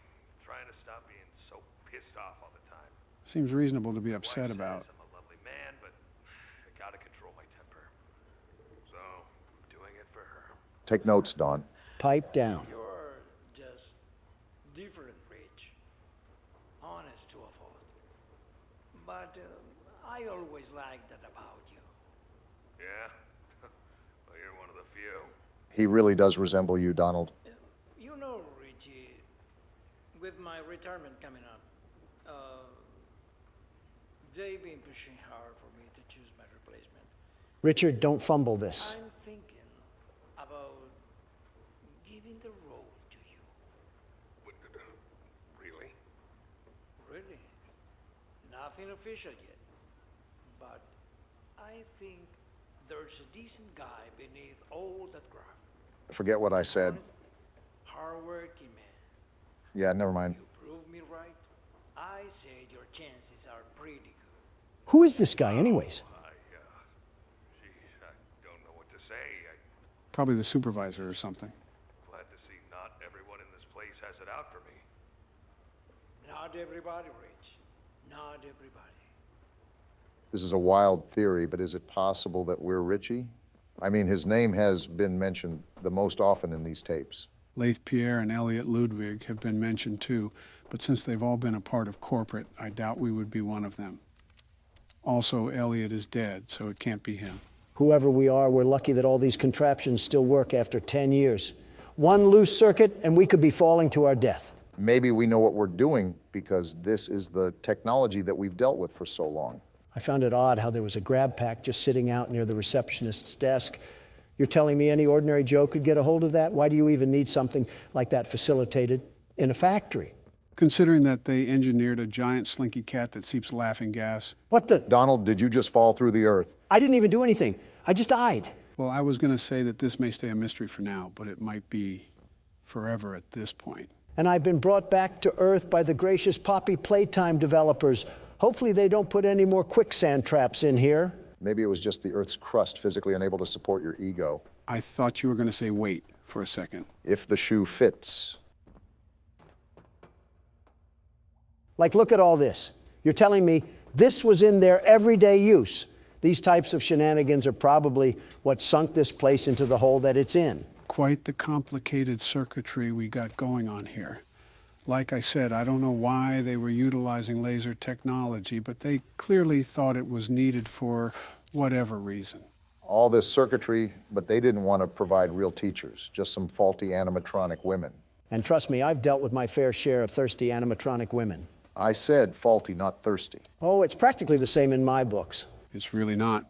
trying to stop being so pissed off all the time. Seems reasonable to be upset about. I'm a lovely man, but I gotta control my temper. So, I'm doing it for her. Take notes, Don. Pipe down. You're just different, Rich. Honest to a fault. But I always liked that about you. Yeah? Well, you're one of the few. He really does resemble you, Donald. You know, Richie, with my retirement coming up, they've been pushing hard for me to choose my replacement. Richard, don't fumble this. I'm thinking about giving the role to you. Really? Really? Nothing official yet. But I think there's a decent guy beneath all that graft. Forget what I said. Hard-working man. Yeah, never mind. Prove me right. I say your chances are pretty good. Who is this guy, anyways? I don't know what to say. Probably the supervisor or something. Glad to see not everyone in this place has it out for me. Not everybody, Rich. Not everybody. This is a wild theory, but is it possible that we're Richie? I mean, his name has been mentioned the most often in these tapes. Leith Pierre and Elliot Ludwig have been mentioned too, but since they've all been a part of corporate, I doubt we would be one of them. Also, Elliot is dead, so it can't be him. Whoever we are, we're lucky that all these contraptions still work after 10 years. One loose circuit, and we could be falling to our death. Maybe we know what we're doing because this is the technology that we've dealt with for so long. I found it odd how there was a grab pack just sitting out near the receptionist's desk. You're telling me any ordinary Joe could get a hold of that? Why do you even need something like that facilitated in a factory? Considering that they engineered a giant slinky cat that seeps laughing gas. What the? Donald, did you just fall through the earth? I didn't even do anything. I just died. Well, I was going to say that this may stay a mystery for now, but it might be forever at this point. And I've been brought back to Earth by the gracious Poppy Playtime developers. Hopefully they don't put any more quicksand traps in here. Maybe it was just the Earth's crust physically unable to support your ego. I thought you were going to say wait for a second. If the shoe fits. Like, look at all this. You're telling me this was in their everyday use. These types of shenanigans are probably what sunk this place into the hole that it's in. Quite the complicated circuitry we got going on here. Like I said, I don't know why they were utilizing laser technology, but they clearly thought it was needed for whatever reason. All this circuitry, but they didn't want to provide real teachers, just some faulty animatronic women. And trust me, I've dealt with my fair share of thirsty animatronic women. I said faulty, not thirsty. Oh, it's practically the same in my books. It's really not.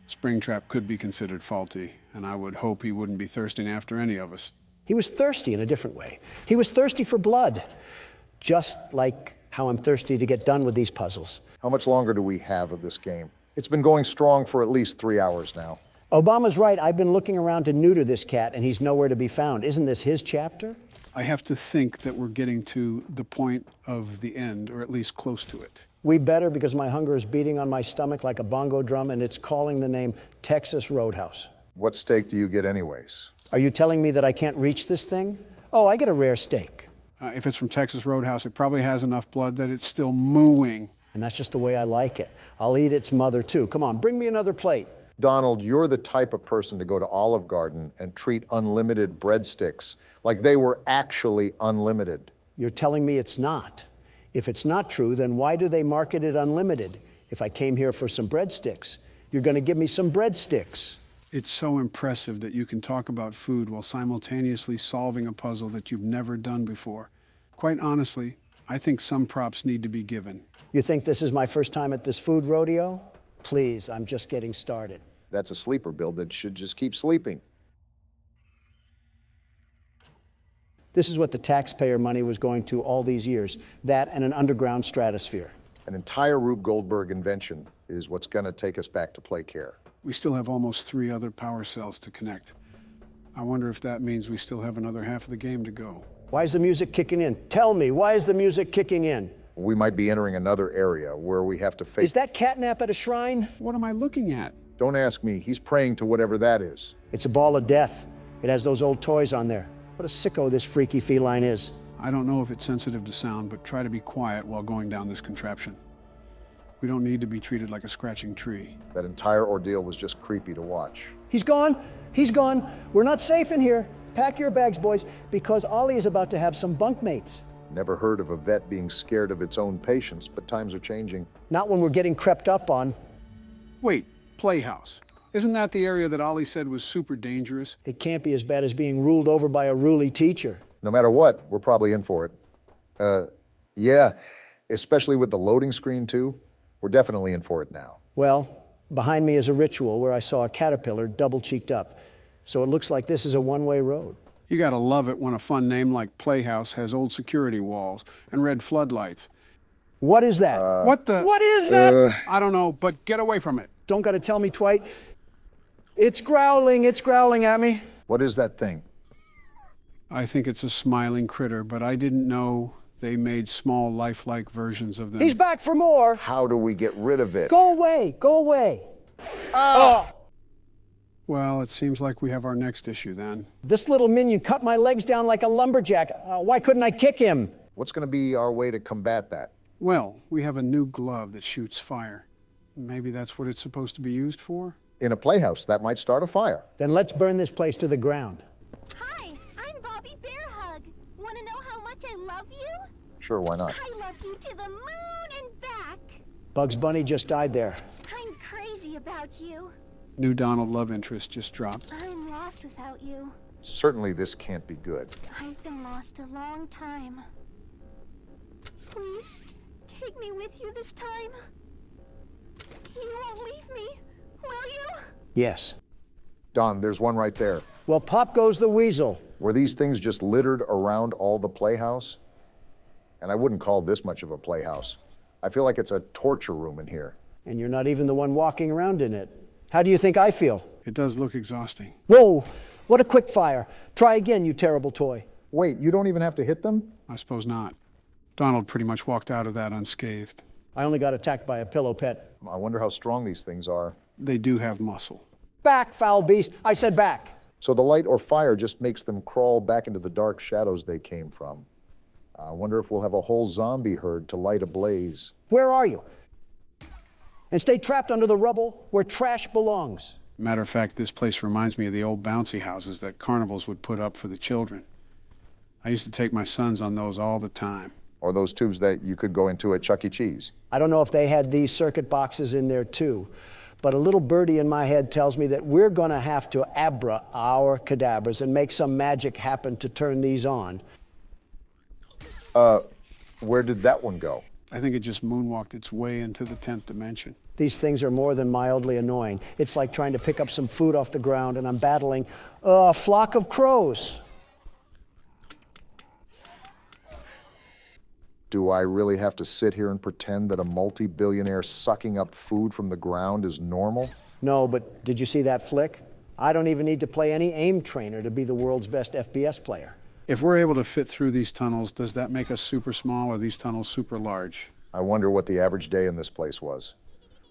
Springtrap could be considered faulty, and I would hope he wouldn't be thirsting after any of us. He was thirsty in a different way. He was thirsty for blood, just like how I'm thirsty to get done with these puzzles. How much longer do we have of this game? It's been going strong for at least 3 hours now. Obama's right. I've been looking around to neuter this cat, and he's nowhere to be found. Isn't this his chapter? I have to think that we're getting to the point of the end, or at least close to it. We better, because my hunger is beating on my stomach like a bongo drum, and it's calling the name Texas Roadhouse. What steak do you get anyways? Are you telling me that I can't reach this thing? Oh, I get a rare steak. If it's from Texas Roadhouse, it probably has enough blood that it's still mooing. And that's just the way I like it. I'll eat its mother, too. Come on, bring me another plate. Donald, you're the type of person to go to Olive Garden and treat unlimited breadsticks like they were actually unlimited. You're telling me it's not. If it's not true, then why do they market it unlimited? If I came here for some breadsticks, you're going to give me some breadsticks. It's so impressive that you can talk about food while simultaneously solving a puzzle that you've never done before. Quite honestly, I think some props need to be given. You think this is my first time at this food rodeo? Please, I'm just getting started. That's a sleeper build that should just keep sleeping. This is what the taxpayer money was going to all these years, that and an underground stratosphere. An entire Rube Goldberg invention is what's going to take us back to Playcare. We still have almost 3 other power cells to connect. I wonder if that means we still have another half of the game to go. Why is the music kicking in? Tell me, why is the music kicking in? We might be entering another area where we have to face... Is that catnap at a shrine? What am I looking at? Don't ask me. He's praying to whatever that is. It's a ball of death. It has those old toys on there. What a sicko this freaky feline is. I don't know if it's sensitive to sound, but try to be quiet while going down this contraption. We don't need to be treated like a scratching tree. That entire ordeal was just creepy to watch. He's gone. He's gone. We're not safe in here. Pack your bags, boys, because Ollie is about to have some bunkmates. Never heard of a vet being scared of its own patients, but times are changing. Not when we're getting crept up on. Wait, Playhouse. Isn't that the area that Ollie said was super dangerous? It can't be as bad as being ruled over by a ruly teacher. No matter what, we're probably in for it. Yeah, especially with the loading screen, too. We're definitely in for it now. Well, behind me is a ritual where I saw a caterpillar double-cheeked up. So it looks like this is a one-way road. You gotta love it when a fun name like Playhouse has old security walls and red floodlights. What is that? What is that? I don't know, but get away from it. Don't gotta tell me, Twite. It's growling at me. What is that thing? I think it's a smiling critter, but I didn't know they made small, lifelike versions of them. He's back for more. How do we get rid of it? Go away, go away. Oh. Well, it seems like we have our next issue then. This little minion cut my legs down like a lumberjack. Why couldn't I kick him? What's going to be our way to combat that? Well, we have a new glove that shoots fire. Maybe that's what it's supposed to be used for? In a playhouse, that might start a fire. Then let's burn this place to the ground. Hi, I'm Bobby Bearhug. Want to know how much I love you? Sure, why not? I love you to the moon and back. Bugs Bunny just died there. I'm crazy about you. New Donald love interest just dropped. I'm lost without you. Certainly this can't be good. I've been lost a long time. Please, take me with you this time. You won't leave me, will you? Yes. Don, there's one right there. Well, pop goes the weasel. Were these things just littered around all the playhouse? And I wouldn't call this much of a playhouse. I feel like it's a torture room in here. And you're not even the one walking around in it. How do you think I feel? It does look exhausting. Whoa, what a quick fire. Try again, you terrible toy. Wait, you don't even have to hit them? I suppose not. Donald pretty much walked out of that unscathed. I only got attacked by a pillow pet. I wonder how strong these things are. They do have muscle. Back, foul beast. I said back. So the light or fire just makes them crawl back into the dark shadows they came from. I wonder if we'll have a whole zombie herd to light a blaze. Where are you? And stay trapped under the rubble where trash belongs. Matter of fact, this place reminds me of the old bouncy houses that carnivals would put up for the children. I used to take my sons on those all the time. Or those tubes that you could go into at Chuck E. Cheese. I don't know if they had these circuit boxes in there too, but a little birdie in my head tells me that we're going to have to abra our cadabras and make some magic happen to turn these on. Where did that one go? I think it just moonwalked its way into the 10th dimension. These things are more than mildly annoying. It's like trying to pick up some food off the ground and I'm battling a flock of crows. Do I really have to sit here and pretend that a multi-billionaire sucking up food from the ground is normal? No, but did you see that flick? I don't even need to play any aim trainer to be the world's best FPS player. If we're able to fit through these tunnels, does that make us super small or these tunnels super large? I wonder what the average day in this place was.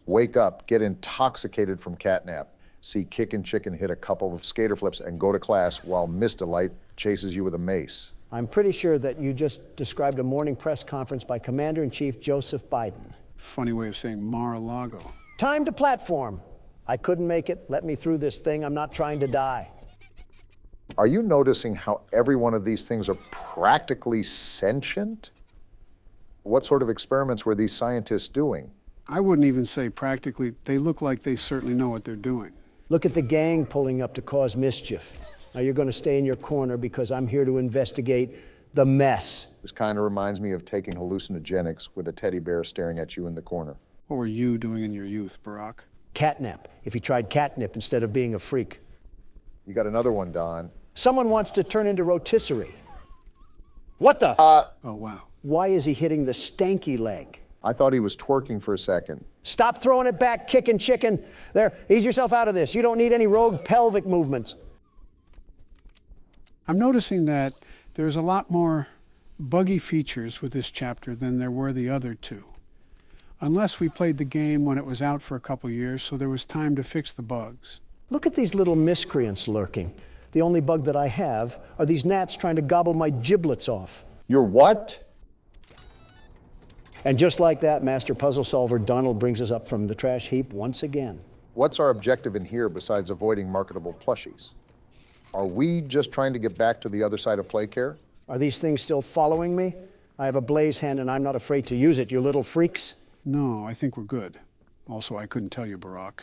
Wake up, get intoxicated from catnap, see Kickin' Chicken hit a couple of skater flips and go to class while Mr. Light chases you with a mace. I'm pretty sure that you just described a morning press conference by Commander-in-Chief Joseph Biden. Funny way of saying Mar-a-Lago. Time to platform. I couldn't make it. Let me through this thing. I'm not trying to die. Are you noticing how every one of these things are practically sentient? What sort of experiments were these scientists doing? I wouldn't even say practically. They look like they certainly know what they're doing. Look at the gang pulling up to cause mischief. Now you're going to stay in your corner because I'm here to investigate the mess. This kind of reminds me of taking hallucinogenics with a teddy bear staring at you in the corner. What were you doing in your youth, Barack? Catnap. If you tried catnip instead of being a freak. You got another one, Don. Someone wants to turn into rotisserie. What the? Oh, wow. Why is he hitting the stanky leg? I thought he was twerking for a second. Stop throwing it back, Kickin' Chicken. There, ease yourself out of this. You don't need any rogue pelvic movements. I'm noticing that there's a lot more buggy features with this chapter than there were the other two. Unless we played the game when it was out for a couple years, so there was time to fix the bugs. Look at these little miscreants lurking. The only bug that I have are these gnats trying to gobble my giblets off. Your what? And just like that, Master Puzzle Solver Donald brings us up from the trash heap once again. What's our objective in here besides avoiding marketable plushies? Are we just trying to get back to the other side of Playcare? Are these things still following me? I have a blaze hand and I'm not afraid to use it, you little freaks. No, I think we're good. Also, I couldn't tell you, Barack.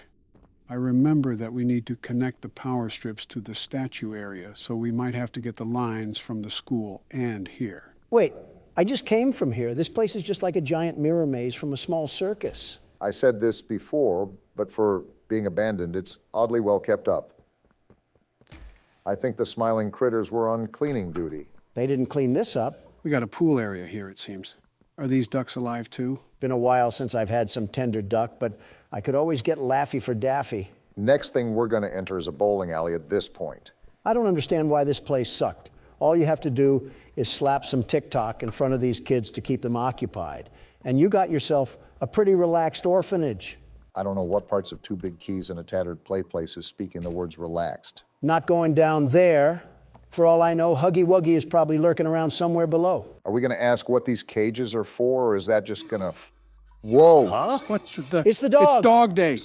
I remember that we need to connect the power strips to the statue area, so we might have to get the lines from the school and here. Wait, I just came from here. This place is just like a giant mirror maze from a small circus. I said this before, but for being abandoned, it's oddly well kept up. I think the smiling critters were on cleaning duty. They didn't clean this up. We got a pool area here, it seems. Are these ducks alive too? Been a while since I've had some tender duck, but I could always get Laffy for Daffy. Next thing we're going to enter is a bowling alley at this point. I don't understand why this place sucked. All you have to do is slap some TikTok in front of these kids to keep them occupied. And you got yourself a pretty relaxed orphanage. I don't know what parts of Two Big Keys and a Tattered Play Place is speaking the words relaxed. Not going down there. For all I know, Huggy Wuggy is probably lurking around somewhere below. Are we going to ask what these cages are for, or is that just going to... Whoa! Huh? What the... It's the dog! It's dog day!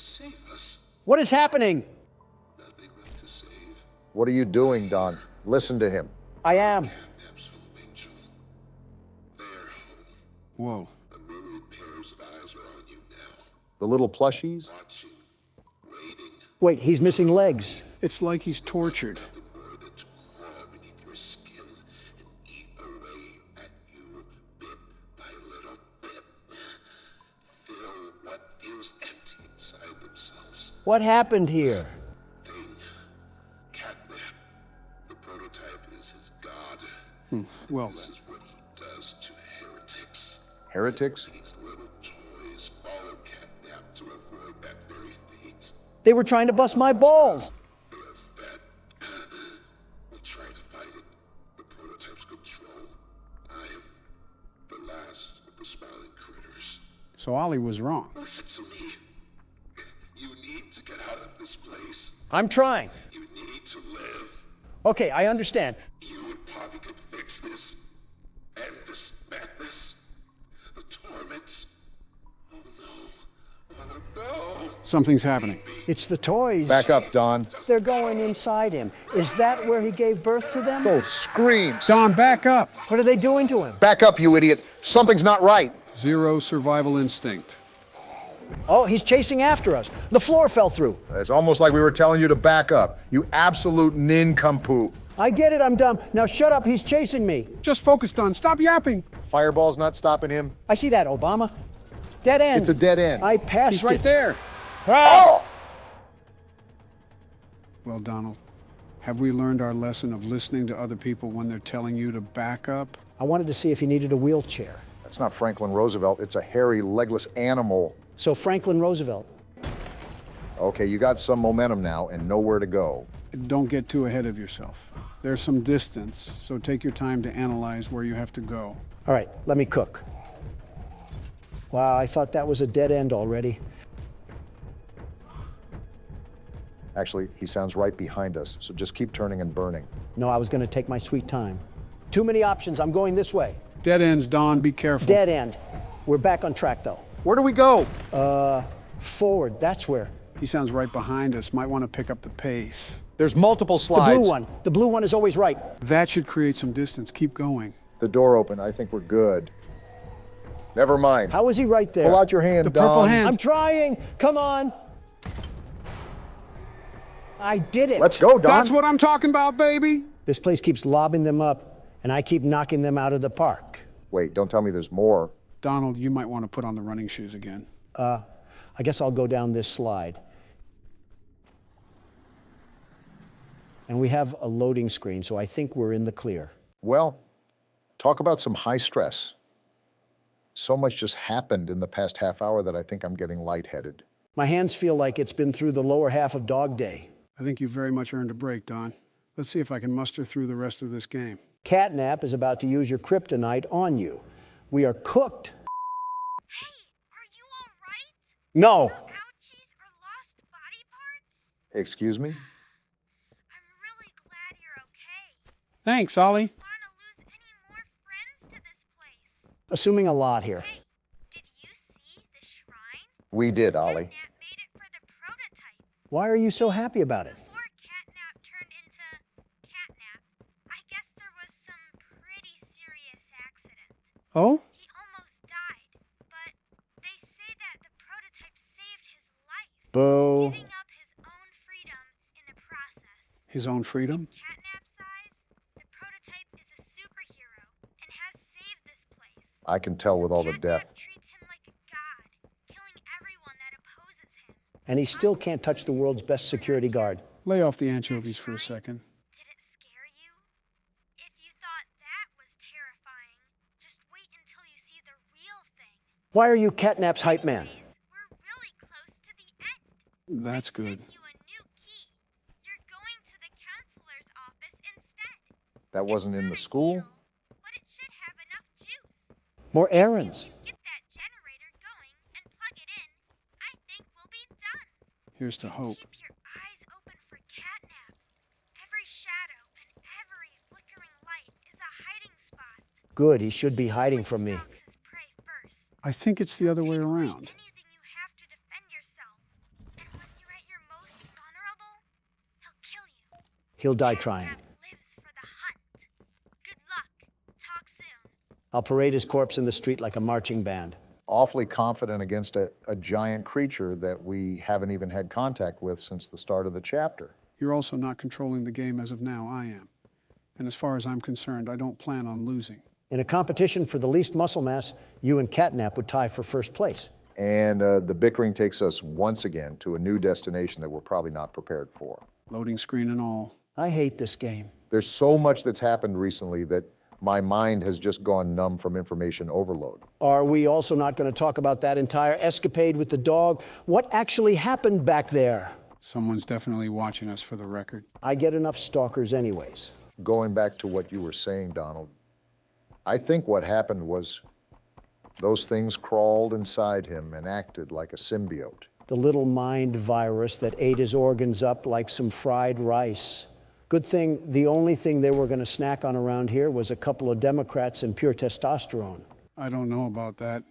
What is happening? What are you doing, Don? Listen to him. I am. Whoa. The little plushies? Wait, he's missing legs. It's like he's tortured. What happened here? Catnap. The prototype is his god. Well This then. is what he does to heretics. Heretics? These little toys follow Catnap to avoid that very fate. They were trying to bust my balls. They are fat. We try to fight it. The prototype's control. I am the last of the smiling critters. So Ollie was wrong. Listen to me. You need to get out of this place. I'm trying. You need to live. Okay, I understand. You and Poppy could fix this. End this madness. The torment. Oh no. Something's happening. It's the toys. Back up, Don. They're going inside him. Is that where he gave birth to them? Those screams. Don, back up. What are they doing to him? Back up, you idiot. Something's not right. Zero survival instinct. Oh, he's chasing after us. The floor fell through. It's almost like we were telling you to back up. You absolute nincompoop. I get it, I'm dumb. Now shut up, he's chasing me. Just focus, Don. Stop yapping. Fireball's not stopping him. I see that, Obama. Dead end. It's a dead end. I passed He's right it. there. Oh! Well, Donald, have we learned our lesson of listening to other people when they're telling you to back up? I wanted to see if he needed a wheelchair. That's not Franklin Roosevelt. It's a hairy, legless animal. So Franklin Roosevelt. Okay, you got some momentum now and nowhere to go. Don't get too ahead of yourself. There's some distance, so take your time to analyze where you have to go. All right, let me cook. Wow, I thought that was a dead end already. Actually, he sounds right behind us, so just keep turning and burning. No, I was going to take my sweet time. Too many options. I'm going this way. Dead ends, Don. Be careful. Dead end. We're back on track, though. Where do we go? Forward. That's where. He sounds right behind us. Might want to pick up the pace. There's multiple slides. The blue one. The blue one is always right. That should create some distance. Keep going. The door open. I think we're good. Never mind. How is he right there? Pull out your hand, The Don. purple hand. I'm trying. Come on. I did it. Let's go, Don. That's what I'm talking about, baby. This place keeps lobbing them up, and I keep knocking them out of the park. Wait, don't tell me there's more. Donald, you might want to put on the running shoes again. I guess I'll go down this slide. And we have a loading screen, so I think we're in the clear. Well, talk about some high stress. So much just happened in the past half hour that I think I'm getting lightheaded. My hands feel like it's been through the lower half of Dog Day. I think you very much earned a break, Don. Let's see if I can muster through the rest of this game. Catnap is about to use your kryptonite on you. We are cooked. Hey, are you all right? No. Ouchies or lost body parts? Excuse me? I'm really glad you're okay. Thanks, Ollie. Want to lose any more friends to this place? Assuming a lot here. Hey, did you see the shrine? We did, Ollie. Catnap made it for the prototype. Why are you so happy about it? Before Catnap turned into Catnap, I guess there was some pretty serious accident. Oh? He almost died, but they say that the prototype saved his life, Boo. giving up his own freedom in the process. His own freedom? Catnap's eyes, the prototype is a superhero and has saved this place. I can tell with all the death. Catnap treats him like a god, killing everyone that opposes him. And he still can't touch the world's best security guard. Lay off the anchovies for a second. Did it scare you? If you thought that was terrifying, just wait until you see the real thing. Why are you Catnap's hype man? We're really close to the end. That's good. You a new key. You're going to the counselor's office instead. That wasn't in the school? But it should have enough juice. More errands. Get that generator going and plug it in. I think we'll be done. Here's to hope. Keep your eyes open for Catnap. Every shadow and every flickering light is a hiding spot. Good, he should be hiding from me. Stalks his prey first. I think it's the other way around. Anything you have to defend yourself. And when you're at your most vulnerable, he'll kill you. He'll die trying. Catnap lives for the hunt. Good luck. Talk soon. I'll parade his corpse in the street like a marching band. Awfully confident against a giant creature that we haven't even had contact with since the start of the chapter. You're also not controlling the game as of now. I am. And as far as I'm concerned, I don't plan on losing. In a competition for the least muscle mass, you and Catnap would tie for first place. And the bickering takes us once again to a new destination that we're probably not prepared for. Loading screen and all. I hate this game. There's so much that's happened recently that my mind has just gone numb from information overload. Are we also not going to talk about that entire escapade with the dog? What actually happened back there? Someone's definitely watching us for the record. I get enough stalkers anyways. Going back to what you were saying, Donald, I think what happened was those things crawled inside him and acted like a symbiote. The little mind virus that ate his organs up like some fried rice. Good thing the only thing they were going to snack on around here was a couple of Democrats and pure testosterone. I don't know about that.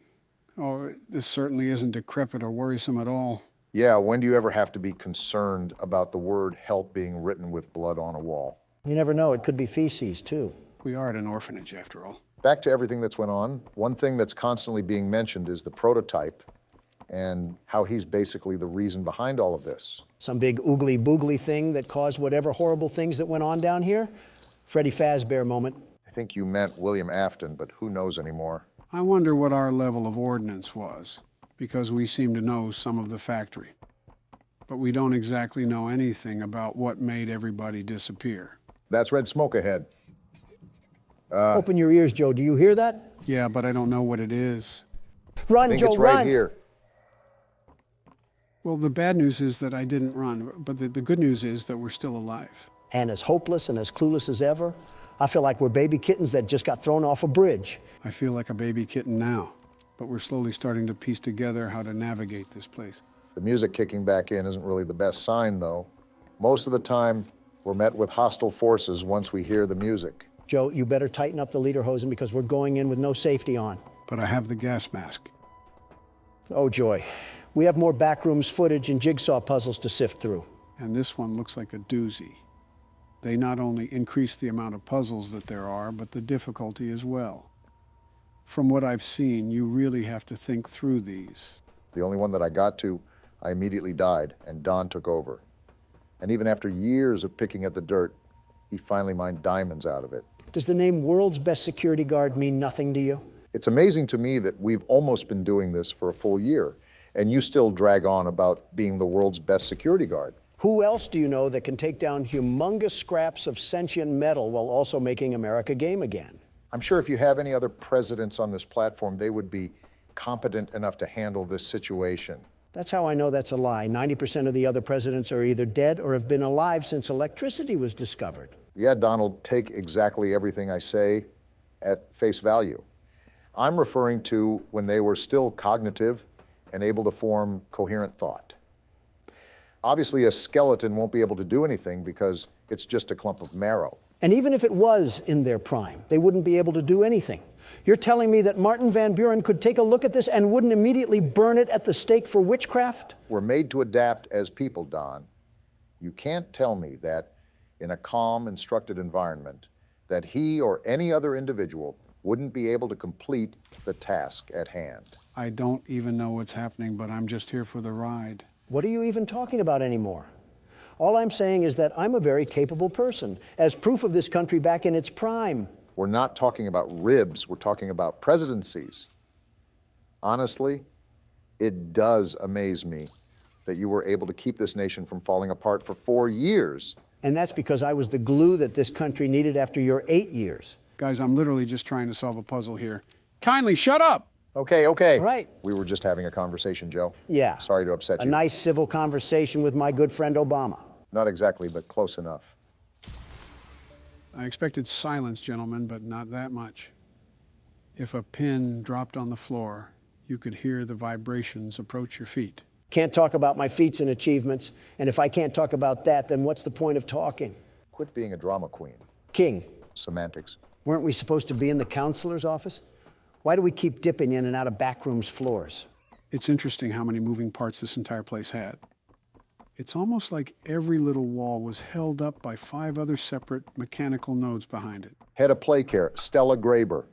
Oh, this certainly isn't decrepit or worrisome at all. Yeah, when do you ever have to be concerned about the word help being written with blood on a wall? You never know, it could be feces, too. We are at an orphanage, after all. Back to everything that's went on, one thing that's constantly being mentioned is the prototype and how he's basically the reason behind all of this. Some big oogly-boogly thing that caused whatever horrible things that went on down here? Freddy Fazbear moment. I think you meant William Afton, but who knows anymore? I wonder what our level of ordnance was, because we seem to know some of the factory. But we don't exactly know anything about what made everybody disappear. That's red smoke ahead. Open your ears, Joe. Do you hear that? Yeah, but I don't know what it is. Run, I think Joe, it's right run! here. Well, the bad news is that I didn't run, but the good news is that we're still alive. And as hopeless and as clueless as ever. I feel like we're baby kittens that just got thrown off a bridge. I feel like a baby kitten now, but we're slowly starting to piece together how to navigate this place. The music kicking back in isn't really the best sign, though. Most of the time, we're met with hostile forces once we hear the music. Joe, you better tighten up the lederhosen because we're going in with no safety on. But I have the gas mask. Oh, joy. We have more backrooms footage and jigsaw puzzles to sift through. And this one looks like a doozy. They not only increase the amount of puzzles that there are, but the difficulty as well. From what I've seen, you really have to think through these. The only one that I got to, I immediately died, and Don took over. And even after years of picking at the dirt, he finally mined diamonds out of it. Does the name World's Best Security Guard mean nothing to you? It's amazing to me that we've almost been doing this for a full year, and you still drag on about being the world's best security guard. Who else do you know that can take down humongous scraps of sentient metal while also making America game again? I'm sure if you have any other presidents on this platform, they would be competent enough to handle this situation. That's how I know that's a lie. 90% of the other presidents are either dead or have been alive since electricity was discovered. Yeah, Donald, take exactly everything I say at face value. I'm referring to when they were still cognitive and able to form coherent thought. Obviously, a skeleton won't be able to do anything because it's just a clump of marrow. And even if it was in their prime, they wouldn't be able to do anything. You're telling me that Martin Van Buren could take a look at this and wouldn't immediately burn it at the stake for witchcraft? We're made to adapt as people, Don. You can't tell me that in a calm, instructed environment, that he or any other individual wouldn't be able to complete the task at hand. I don't even know what's happening, but I'm just here for the ride. What are you even talking about anymore? All I'm saying is that I'm a very capable person, as proof of this country back in its prime. We're not talking about ribs, we're talking about presidencies. Honestly, it does amaze me that you were able to keep this nation from falling apart for 4 years. And that's because I was the glue that this country needed after your 8 years. Guys, I'm literally just trying to solve a puzzle here. Kindly shut up! Okay. Right. We were just having a conversation, Joe. Yeah. Sorry to upset you. A nice civil conversation with my good friend Obama. Not exactly, but close enough. I expected silence, gentlemen, but not that much. If a pin dropped on the floor, you could hear the vibrations approach your feet. Can't talk about my feats and achievements, and if I can't talk about that, then what's the point of talking? Quit being a drama queen. King. Semantics. Weren't we supposed to be in the counselor's office? Why do we keep dipping in and out of backrooms floors? It's interesting how many moving parts this entire place had. It's almost like every little wall was held up by 5 other separate mechanical nodes behind it. Head of Playcare, Stella Graber.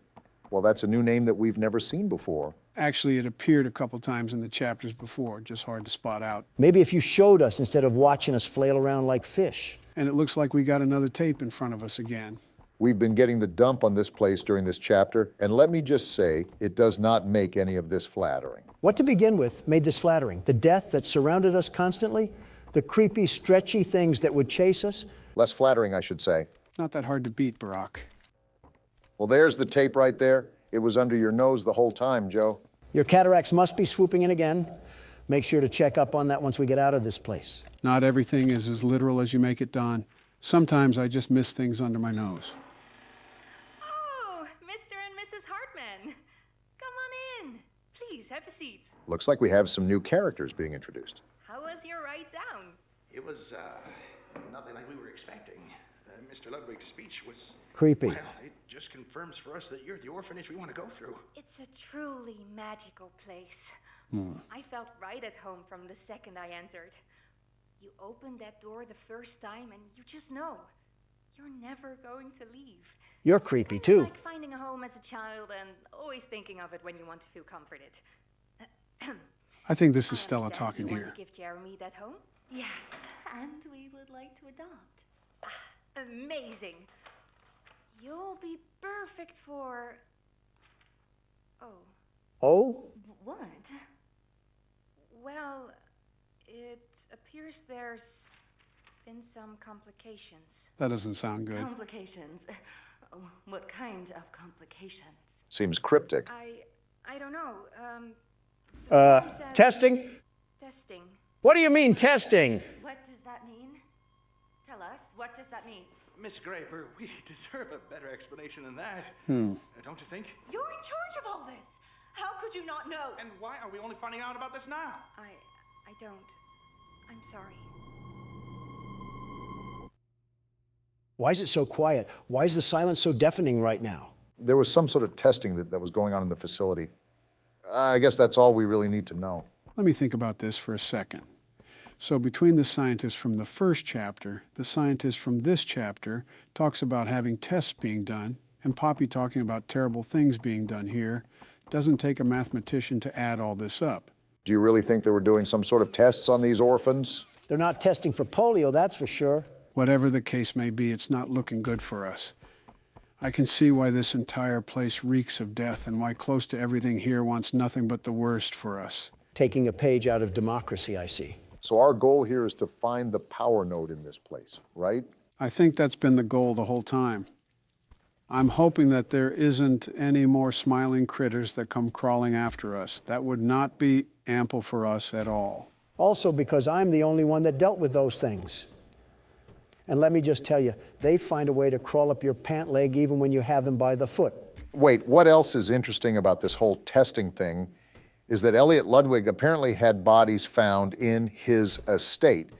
Well, that's a new name that we've never seen before. Actually, it appeared a couple times in the chapters before, just hard to spot out. Maybe if you showed us instead of watching us flail around like fish. And it looks like we got another tape in front of us again. We've been getting the dump on this place during this chapter, and let me just say, it does not make any of this flattering. What to begin with made this flattering? The death that surrounded us constantly? The creepy, stretchy things that would chase us? Less flattering, I should say. Not that hard to beat, Barack. Well, there's the tape right there. It was under your nose the whole time, Joe. Your cataracts must be swooping in again. Make sure to check up on that once we get out of this place. Not everything is as literal as you make it, Don. Sometimes I just miss things under my nose. Oh, Mr. and Mrs. Hartman. Come on in. Please, have a seat. Looks like we have some new characters being introduced. How was your ride down? It was, nothing like we were expecting. Mr. Ludwig's speech was... Creepy. Well, it just confirms for us that you're the orphanage we want to go through. It's a truly magical place. I felt right at home from the second I entered. You open that door the first time and you just know you're never going to leave. You're creepy, too. Like finding a home as a child and always thinking of it when you want to feel comforted. I think this is Stella talking you here. Want to give Jeremy that home? Yes, and we would like to adopt. Amazing. You'll be perfect for... Oh? What? Well, it appears there's been some complications. That doesn't sound good. Complications? What kind of complications? Seems cryptic. I don't know. Testing? Testing. What do you mean, testing? What does that mean? Tell us. What does that mean? Miss Graper, we deserve a better explanation than that. Don't you think? You're in charge of all this. How could you not know? And why are we only finding out about this now? I don't. I'm sorry. Why is it so quiet? Why is the silence so deafening right now? There was some sort of testing that was going on in the facility. I guess that's all we really need to know. Let me think about this for a second. So between the scientist from the first chapter, the scientist from this chapter talks about having tests being done, and Poppy talking about terrible things being done here, doesn't take a mathematician to add all this up. Do you really think they were doing some sort of tests on these orphans? They're not testing for polio, that's for sure. Whatever the case may be, it's not looking good for us. I can see why this entire place reeks of death and why close to everything here wants nothing but the worst for us. Taking a page out of democracy, I see. So our goal here is to find the power node in this place, right? I think that's been the goal the whole time. I'm hoping that there isn't any more smiling critters that come crawling after us. That would not be ample for us at all. Also because I'm the only one that dealt with those things. And let me just tell you, they find a way to crawl up your pant leg even when you have them by the foot. Wait, what else is interesting about this whole testing thing is that Elliot Ludwig apparently had bodies found in his estate.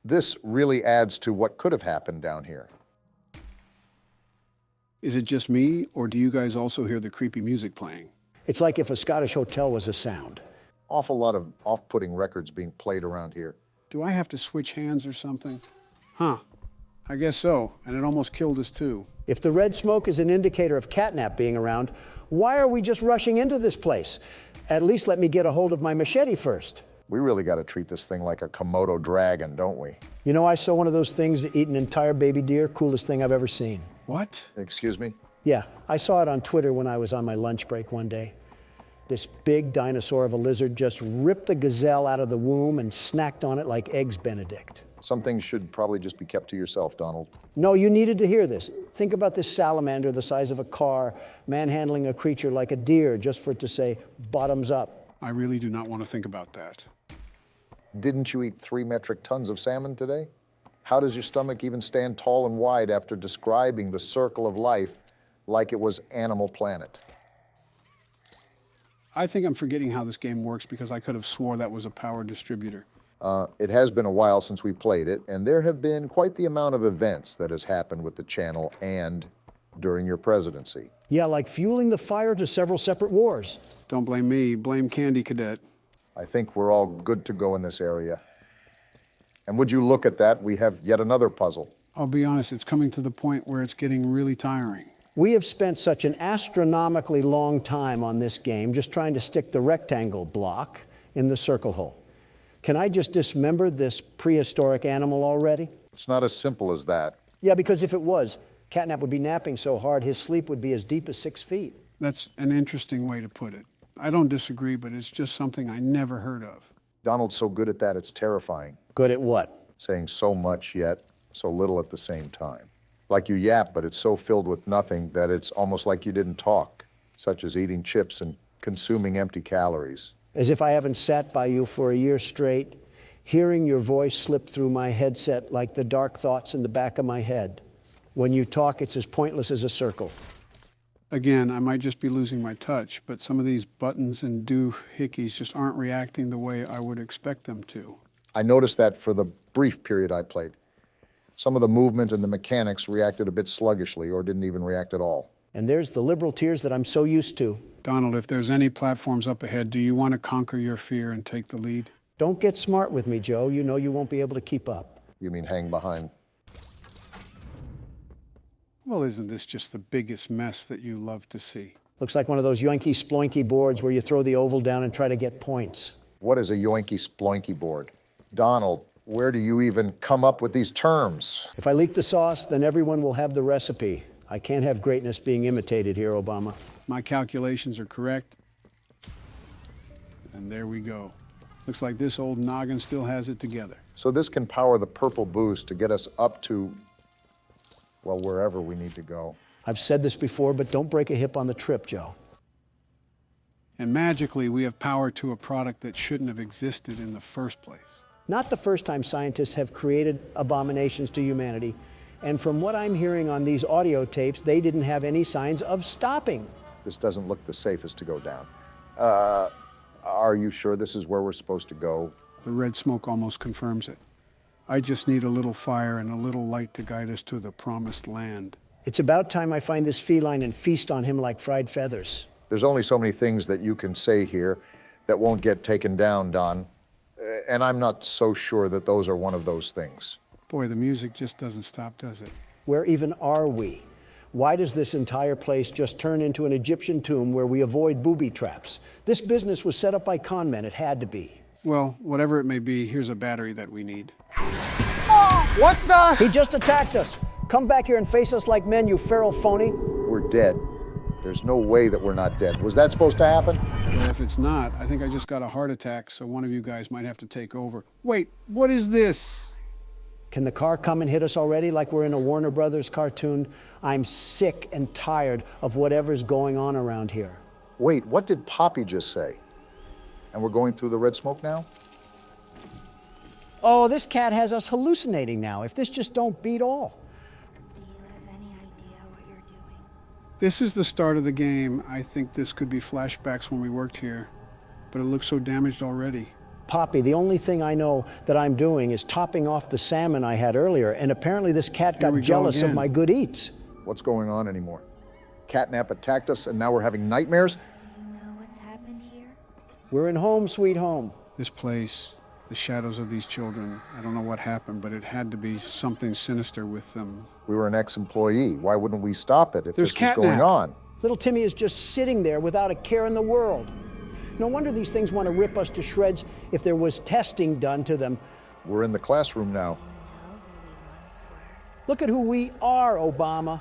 This really adds to what could have happened down here. Is it just me, or do you guys also hear the creepy music playing? It's like if a Scottish hotel was a sound. Awful lot of off-putting records being played around here. Do I have to switch hands or something? Huh. I guess so, and it almost killed us too. If the red smoke is an indicator of catnap being around, why are we just rushing into this place? At least let me get a hold of my machete first. We really got to treat this thing like a Komodo dragon, don't we? You know, I saw one of those things that eat an entire baby deer. Coolest thing I've ever seen. What? Excuse me? Yeah, I saw it on Twitter when I was on my lunch break one day. This big dinosaur of a lizard just ripped the gazelle out of the womb and snacked on it like Eggs Benedict. Some things should probably just be kept to yourself, Donald. No, you needed to hear this. Think about this salamander the size of a car, manhandling a creature like a deer just for it to say, bottoms up. I really do not want to think about that. Didn't you eat 3 metric tons of salmon today? How does your stomach even stand tall and wide after describing the circle of life like it was Animal Planet? I think I'm forgetting how this game works because I could have swore that was a power distributor. It has been a while since we played it, and there have been quite the amount of events that has happened with the channel and during your presidency. Yeah, like fueling the fire to several separate wars. Don't blame me, blame Candy Cadet. I think we're all good to go in this area. And would you look at that, we have yet another puzzle. I'll be honest, it's coming to the point where it's getting really tiring. We have spent such an astronomically long time on this game just trying to stick the rectangle block in the circle hole. Can I just dismember this prehistoric animal already? It's not as simple as that. Yeah, because if it was, Catnap would be napping so hard his sleep would be as deep as 6 feet. That's an interesting way to put it. I don't disagree, but it's just something I never heard of. Donald's so good at that, it's terrifying. Good at what? Saying so much yet so little at the same time. Like you yap, but it's so filled with nothing that it's almost like you didn't talk, such as eating chips and consuming empty calories. As if I haven't sat by you for a year straight, hearing your voice slip through my headset like the dark thoughts in the back of my head. When you talk, it's as pointless as a circle. Again, I might just be losing my touch, but some of these buttons and doohickeys just aren't reacting the way I would expect them to. I noticed that for the brief period I played. Some of the movement and the mechanics reacted a bit sluggishly or didn't even react at all. And there's the liberal tears that I'm so used to. Donald, if there's any platforms up ahead, do you want to conquer your fear and take the lead? Don't get smart with me, Joe. You know you won't be able to keep up. You mean hang behind? Well, isn't this just the biggest mess that you love to see? Looks like one of those yoinky sploinky boards where you throw the oval down and try to get points. What is a yoinky sploinky board? Donald, where do you even come up with these terms? If I leak the sauce, then everyone will have the recipe. I can't have greatness being imitated here, Obama. My calculations are correct. And there we go. Looks like this old noggin still has it together. So this can power the purple boost to get us up to, well, wherever we need to go. I've said this before, but don't break a hip on the trip, Joe. And magically, we have power to a product that shouldn't have existed in the first place. Not the first time scientists have created abominations to humanity. And from what I'm hearing on these audio tapes, they didn't have any signs of stopping. This doesn't look the safest to go down. Are you sure this is where we're supposed to go? The red smoke almost confirms it. I just need a little fire and a little light to guide us to the promised land. It's about time I find this feline and feast on him like fried feathers. There's only so many things that you can say here that won't get taken down, Don. And I'm not so sure that those are one of those things. Boy, the music just doesn't stop, does it? Where even are we? Why does this entire place just turn into an Egyptian tomb where we avoid booby traps? This business was set up by con men. It had to be. Well, whatever it may be, here's a battery that we need. What the? He just attacked us. Come back here and face us like men, you feral phony. We're dead. There's no way that we're not dead. Was that supposed to happen? Well, if it's not, I think I just got a heart attack, so one of you guys might have to take over. Wait, what is this? Can the car come and hit us already like we're in a Warner Brothers cartoon? I'm sick and tired of whatever's going on around here. Wait, what did Poppy just say? And we're going through the red smoke now? Oh, this cat has us hallucinating now. If this just don't beat all. This is the start of the game. I think this could be flashbacks when we worked here, but it looks so damaged already. Poppy, the only thing I know that I'm doing is topping off the salmon I had earlier, and apparently this cat got jealous of my good eats. What's going on anymore? Catnap attacked us and now we're having nightmares? Do you know what's happened here? We're in home, sweet home. This place, the shadows of these children, I don't know what happened, but it had to be something sinister with them. We were an ex-employee. Why wouldn't we stop it if There's this was going on? Little Timmy is just sitting there without a care in the world. No wonder these things want to rip us to shreds if there was testing done to them. We're in the classroom now. Look at who we are, Obama.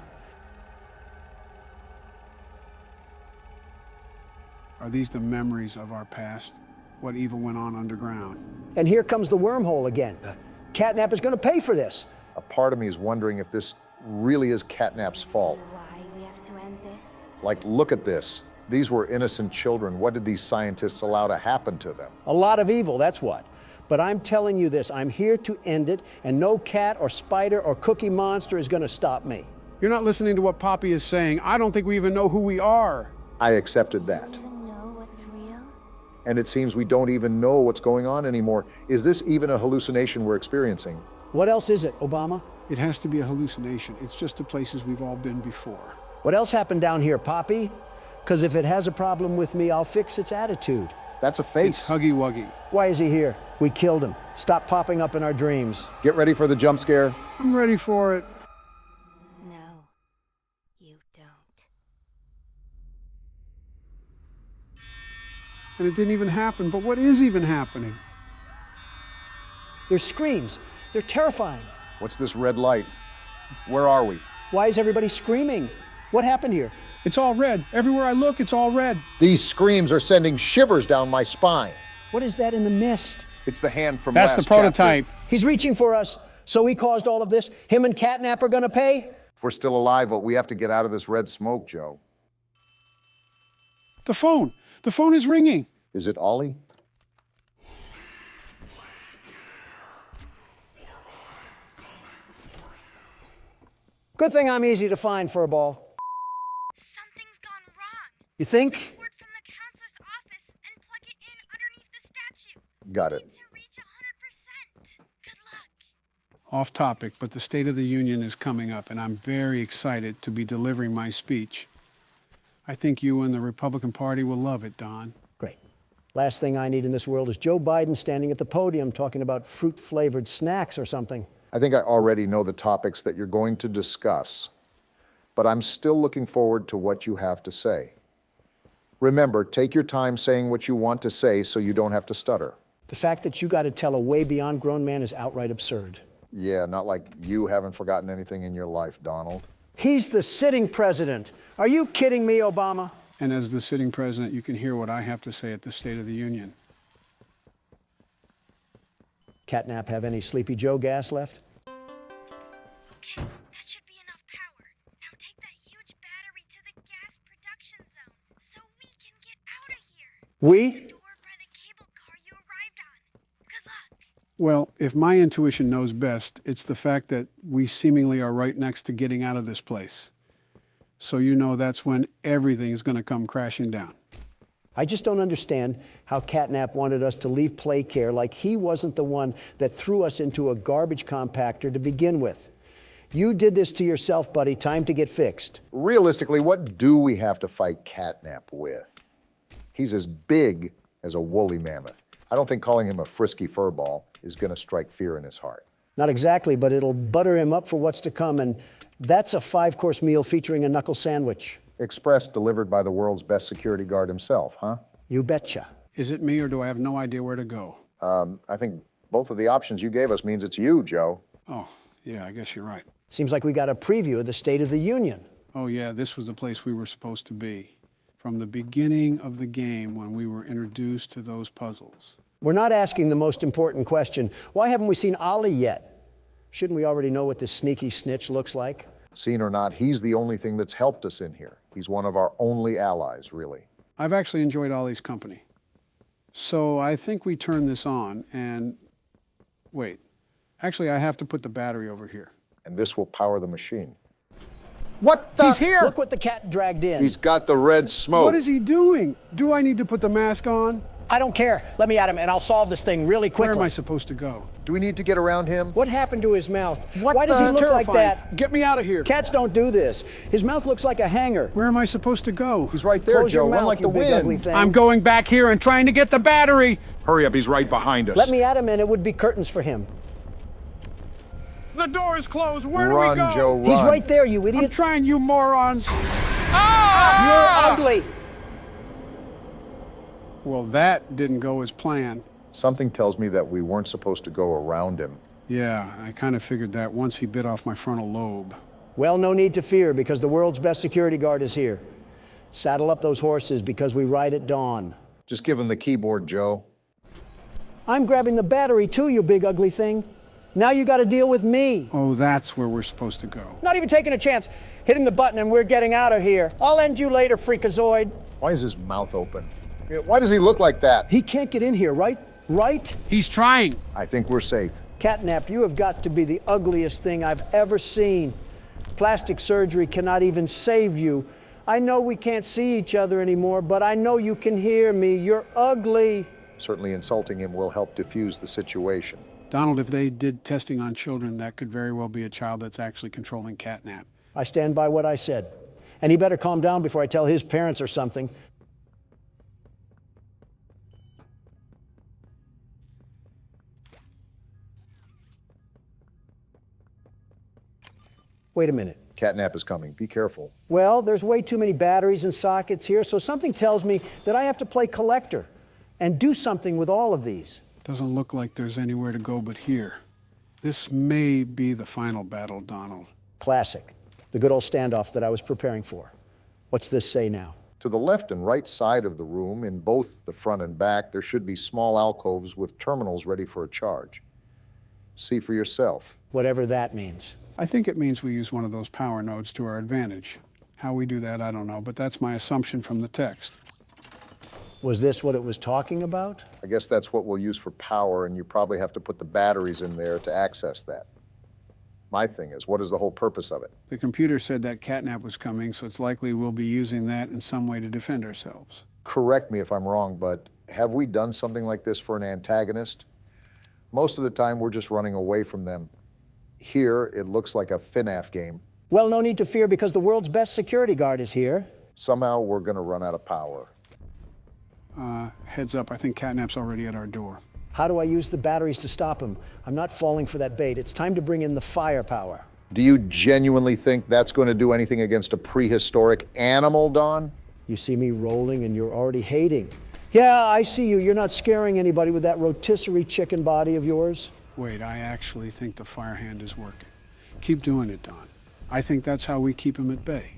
Are these the memories of our past? What evil went on underground? And here comes the wormhole again. Catnap is going to pay for this. A part of me is wondering if this really is Catnap's fault. Why we have to end this? Like, look at this. These were innocent children. What did these scientists allow to happen to them? A lot of evil, that's what. But I'm telling you this, I'm here to end it, and no cat or spider or cookie monster is going to stop me. You're not listening to what Poppy is saying. I don't think we even know who we are. I accepted that. Do you even know what's real? And it seems we don't even know what's going on anymore. Is this even a hallucination we're experiencing? What else is it, Obama? It has to be a hallucination. It's just the places we've all been before. What else happened down here, Poppy? Because if it has a problem with me, I'll fix its attitude. That's a face. It's Huggy Wuggy. Why is he here? We killed him. Stop popping up in our dreams. Get ready for the jump scare. I'm ready for it. No, you don't. And it didn't even happen. But what is even happening? There's screams. They're terrifying. What's this red light? Where are we? Why is everybody screaming? What happened here? It's all red. Everywhere I look, it's all red. These screams are sending shivers down my spine. What is that in the mist? It's the hand from That's last the prototype. chapter. He's reaching for us. So he caused all of this. Him and Catnap are going to pay? If we're still alive, we have to get out of this red smoke, Joe. The phone. The phone is ringing. Is it Ollie? Good thing I'm easy to find, Furball. Something's gone wrong. You think? Report from the counselor's office and plug it in underneath the statue. Got it. To reach 100%. Good luck. Off topic, but the State of the Union is coming up, and I'm very excited to be delivering my speech. I think you and the Republican Party will love it, Don. Great. Last thing I need in this world is Joe Biden standing at the podium talking about fruit-flavored snacks or something. I think I already know the topics that you're going to discuss, but I'm still looking forward to what you have to say. Remember, take your time saying what you want to say so you don't have to stutter. The fact that you got to tell a way beyond grown man is outright absurd. Yeah, not like you haven't forgotten anything in your life, Donald. He's the sitting president. Are you kidding me, Obama? And as the sitting president, you can hear what I have to say at the State of the Union. Catnap have any Sleepy Joe gas left? Okay, that should be enough power. Now take that huge battery to the gas production zone so we can get out of here. We? Door by the cable car you arrived on. Good luck. Well, if my intuition knows best, it's the fact that we seemingly are right next to getting out of this place. So you know that's when everything's going to come crashing down. I just don't understand how Catnap wanted us to leave Playcare like he wasn't the one that threw us into a garbage compactor to begin with. You did this to yourself, buddy. Time to get fixed. Realistically, what do we have to fight Catnap with? He's as big as a woolly mammoth. I don't think calling him a frisky furball is going to strike fear in his heart. Not exactly, but it'll butter him up for what's to come, and that's a 5-course meal featuring a knuckle sandwich. Express delivered by the world's best security guard himself, huh? You betcha. Is it me, or do I have no idea where to go? I think both of the options you gave us means it's you, Joe. Oh, yeah, I guess you're right. Seems like we got a preview of the State of the Union. Oh, yeah, this was the place we were supposed to be. From the beginning of the game when we were introduced to those puzzles. We're not asking the most important question. Why haven't we seen Ollie yet? Shouldn't we already know what this sneaky snitch looks like? Seen or not, he's the only thing that's helped us in here. He's one of our only allies, really. I've actually enjoyed Ollie's company. So I think we turn this on and... Wait. Actually, I have to put the battery over here. And this will power the machine. What the? He's here! Look what the cat dragged in. He's got the red smoke. What is he doing? Do I need to put the mask on? I don't care. Let me at him and I'll solve this thing really quickly. Where am I supposed to go? Do we need to get around him? What happened to his mouth? What Why does he look like terrifying. that? Get me out of here. Cats don't do this. His mouth looks like a hanger. Where am I supposed to go? He's right there, Close Joe. your Run mouth, like you the big ugly wind. thing. I'm going back here and trying to get the battery. Hurry up, he's right behind us. Let me at him and it would be curtains for him. The door is closed. Where do Run, we go? Joe, run. He's right there, you idiot. I'm trying, you morons. You're ugly. Well, that didn't go as planned. Something tells me that we weren't supposed to go around him. Yeah, I kind of figured that once he bit off my frontal lobe. Well, no need to fear because the world's best security guard is here. Saddle up those horses because we ride at dawn. Just give him the keyboard, Joe. I'm grabbing the battery too, you big ugly thing. Now you got to deal with me. Oh, that's where we're supposed to go. Not even taking a chance. Hitting the button and we're getting out of here. I'll end you later, freakazoid. Why is his mouth open? Why does he look like that? He can't get in here, right? Right? He's trying. I think we're safe. Catnap, you have got to be the ugliest thing I've ever seen. Plastic surgery cannot even save you. I know we can't see each other anymore, but I know you can hear me. You're ugly. Certainly insulting him will help diffuse the situation. Donald, if they did testing on children, that could very well be a child that's actually controlling Catnap. I stand by what I said. And he better calm down before I tell his parents or something. Wait a minute. Catnap is coming. Be careful. Well, there's way too many batteries and sockets here, so something tells me that I have to play collector and do something with all of these. Doesn't look like there's anywhere to go but here. This may be the final battle, Donald. Classic. The good old standoff that I was preparing for. What's this say now? To the left and right side of the room, in both the front and back, there should be small alcoves with terminals ready for a charge. See for yourself. Whatever that means. I think it means we use one of those power nodes to our advantage. How we do that, I don't know, but that's my assumption from the text. Was this what it was talking about? I guess that's what we'll use for power, and you probably have to put the batteries in there to access that. My thing is, what is the whole purpose of it? The computer said that Catnap was coming, so it's likely we'll be using that in some way to defend ourselves. Correct me if I'm wrong, but have we done something like this for an antagonist? Most of the time, we're just running away from them. Here, it looks like a FNAF game. Well, no need to fear because the world's best security guard is here. Somehow we're going to run out of power. Heads up, I think Catnap's already at our door. How do I use the batteries to stop him? I'm not falling for that bait. It's time to bring in the firepower. Do you genuinely think that's going to do anything against a prehistoric animal, Don? You see me rolling and you're already hating. Yeah, I see you. You're not scaring anybody with that rotisserie chicken body of yours. Wait, I actually think the fire hand is working. Keep doing it, Don. I think that's how we keep him at bay.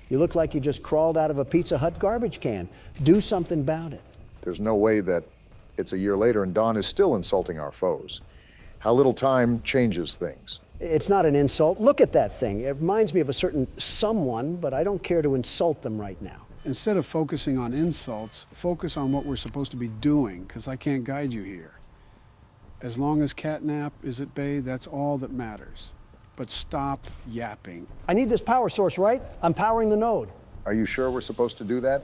You look like you just crawled out of a Pizza Hut garbage can. Do something about it. There's no way that it's a year later and Don is still insulting our foes. How little time changes things. It's not an insult. Look at that thing. It reminds me of a certain someone, but I don't care to insult them right now. Instead of focusing on insults, focus on what we're supposed to be doing, because I can't guide you here. As long as Catnap is at bay, that's all that matters. But stop yapping. I need this power source, right? I'm powering the node. Are you sure we're supposed to do that?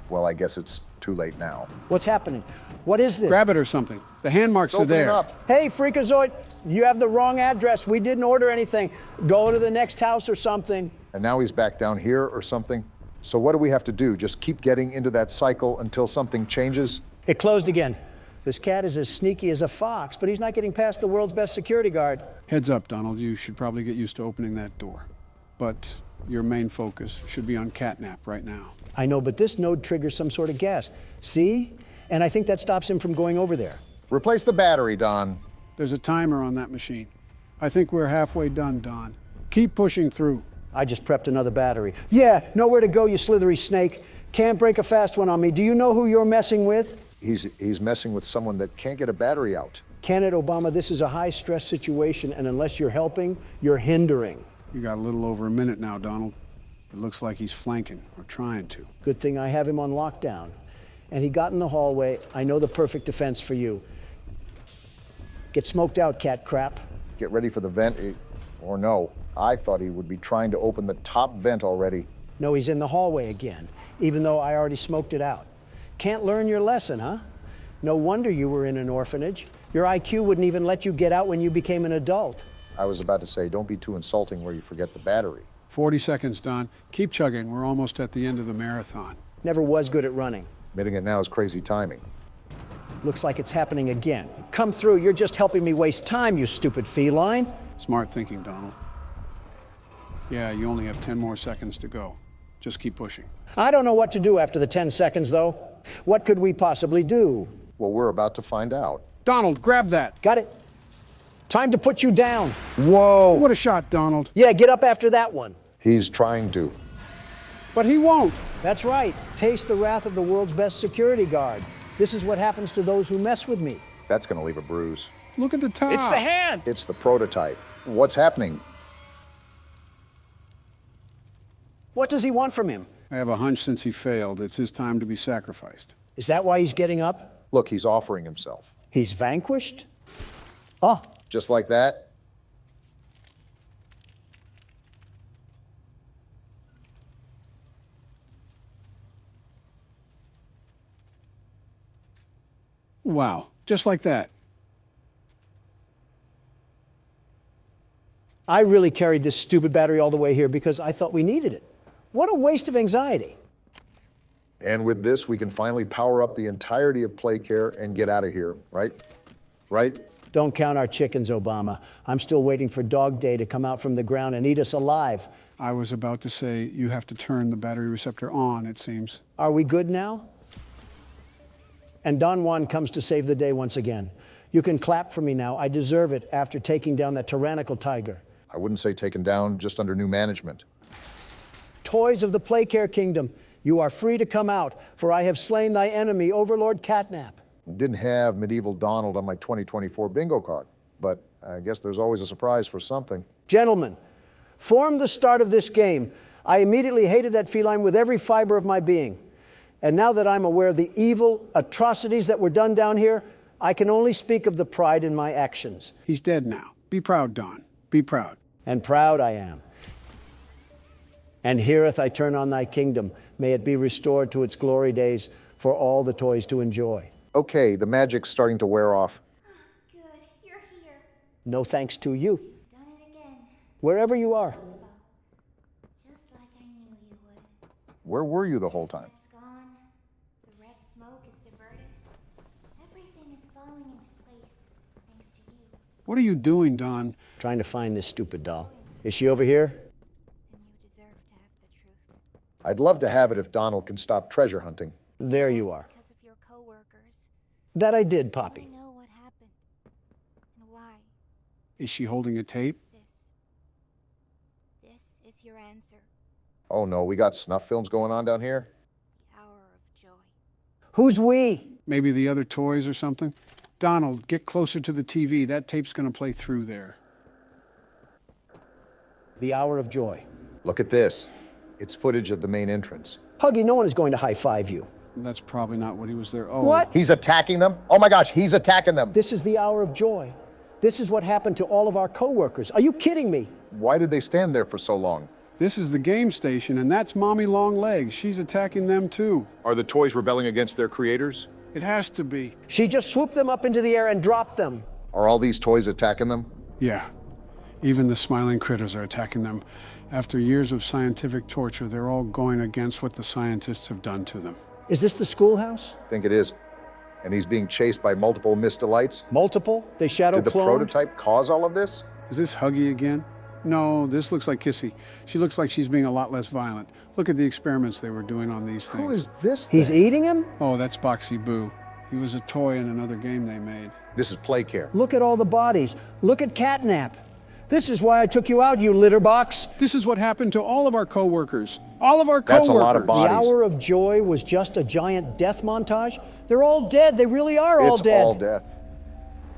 Well, I guess it's too late now. What's happening? What is this? Grab it or something. The hand marks are there. Up. Hey, Freakazoid, you have the wrong address. We didn't order anything. Go to the next house or something. And now he's back down here or something. So what do we have to do? Just keep getting into that cycle until something changes? It closed again. This cat is as sneaky as a fox, but he's not getting past the world's best security guard. Heads up, Donald. You should probably get used to opening that door. But your main focus should be on Catnap right now. I know, but this node triggers some sort of gas. See? And I think that stops him from going over there. Replace the battery, Don. There's a timer on that machine. I think we're halfway done, Don. Keep pushing through. I just prepped another battery. Yeah, nowhere to go, you slithery snake. Can't break a fast one on me. Do you know who you're messing with? He's messing with someone that can't get a battery out. Kenneth Obama, this is a high-stress situation, and unless you're helping, you're hindering. You got a little over a minute now, Donald. It looks like he's flanking, or trying to. Good thing I have him on lockdown. And he got in the hallway. I know the perfect defense for you. Get smoked out, cat crap. Get ready for the vent, or no. I thought he would be trying to open the top vent already. No, he's in the hallway again, even though I already smoked it out. Can't learn your lesson, huh? No wonder you were in an orphanage. Your IQ wouldn't even let you get out when you became an adult. I was about to say, don't be too insulting where you forget the battery. 40 seconds, Don. Keep chugging. We're almost at the end of the marathon. Never was good at running. Admitting it now is crazy timing. Looks like it's happening again. Come through. You're just helping me waste time, you stupid feline. Smart thinking, Donald. Yeah, you only have 10 more seconds to go. Just keep pushing. I don't know what to do after the 10 seconds, though. What could we possibly do? Well, we're about to find out. Donald, grab that. Got it. Time to put you down. Whoa! What a shot, Donald. Yeah, get up after that one. He's trying to. But he won't. That's right. Taste the wrath of the world's best security guard. This is what happens to those who mess with me. That's going to leave a bruise. Look at the top. It's the hand! It's the prototype. What's happening? What does he want from him? I have a hunch since he failed, it's his time to be sacrificed. Is that why he's getting up? Look, he's offering himself. He's vanquished? Oh. Just like that? Wow, just like that. I really carried this stupid battery all the way here because I thought we needed it. What a waste of anxiety. And with this, we can finally power up the entirety of Playcare and get out of here, right? Right? Don't count our chickens, Obama. I'm still waiting for Dog Day to come out from the ground and eat us alive. I was about to say you have to turn the battery receptor on, it seems. Are we good now? And Don Juan comes to save the day once again. You can clap for me now. I deserve it after taking down that tyrannical tiger. I wouldn't say taken down, just under new management. Toys of the Playcare kingdom, you are free to come out, for I have slain thy enemy, Overlord Catnap. Didn't have Medieval Donald on my 2024 bingo card, but I guess there's always a surprise for something. Gentlemen, from the start of this game, I immediately hated that feline with every fiber of my being. And now that I'm aware of the evil atrocities that were done down here, I can only speak of the pride in my actions. He's dead now. Be proud, Don. Be proud. And proud I am. And herewith I turn on thy kingdom. May it be restored to its glory days for all the toys to enjoy. Okay, the magic's starting to wear off. Good, you're here. No thanks to you. You've done it again. Wherever you are. Just like I knew you would. Where were you the whole time? It's gone. The red smoke is diverted. Everything is falling into place, thanks to you. What are you doing, Don? Trying to find this stupid doll. Is she over here? Then you deserve to have the truth. I'd love to have it if Donald can stop treasure hunting. There you are. Because of your coworkers. That I did, Poppy. I know what happened. And why. Is she holding a tape? This is your answer. Oh no, we got snuff films going on down here? The hour of joy. Who's we? Maybe the other toys or something? Donald, get closer to the TV. That tape's going to play through there. The hour of joy. Look at this. It's footage of the main entrance. Huggy, no one is going to high-five you. That's probably not what he was there. Oh. What? He's attacking them? Oh my gosh, he's attacking them. This is the hour of joy. This is what happened to all of our coworkers. Are you kidding me? Why did they stand there for so long? This is the game station, and that's Mommy Longlegs. She's attacking them, too. Are the toys rebelling against their creators? It has to be. She just swooped them up into the air and dropped them. Are all these toys attacking them? Yeah. Even the smiling critters are attacking them. After years of scientific torture, they're all going against what the scientists have done to them. Is this the schoolhouse? I think it is. And he's being chased by multiple Mr. Multiple? They shadow Did the cloned? prototype cause all of this? Is this Huggy again? No, this looks like Kissy. She looks like she's being a lot less violent. Look at the experiments they were doing on these things. Who is this He's thing? eating him? Oh, that's Boxy Boo. He was a toy in another game they made. This is Playcare. Look at all the bodies. Look at Catnap. This is why I took you out, you litter box. This is what happened to all of our coworkers. All of our coworkers. That's a lot of bodies. The hour of joy was just a giant death montage? They're all dead. They really are all dead. It's all death.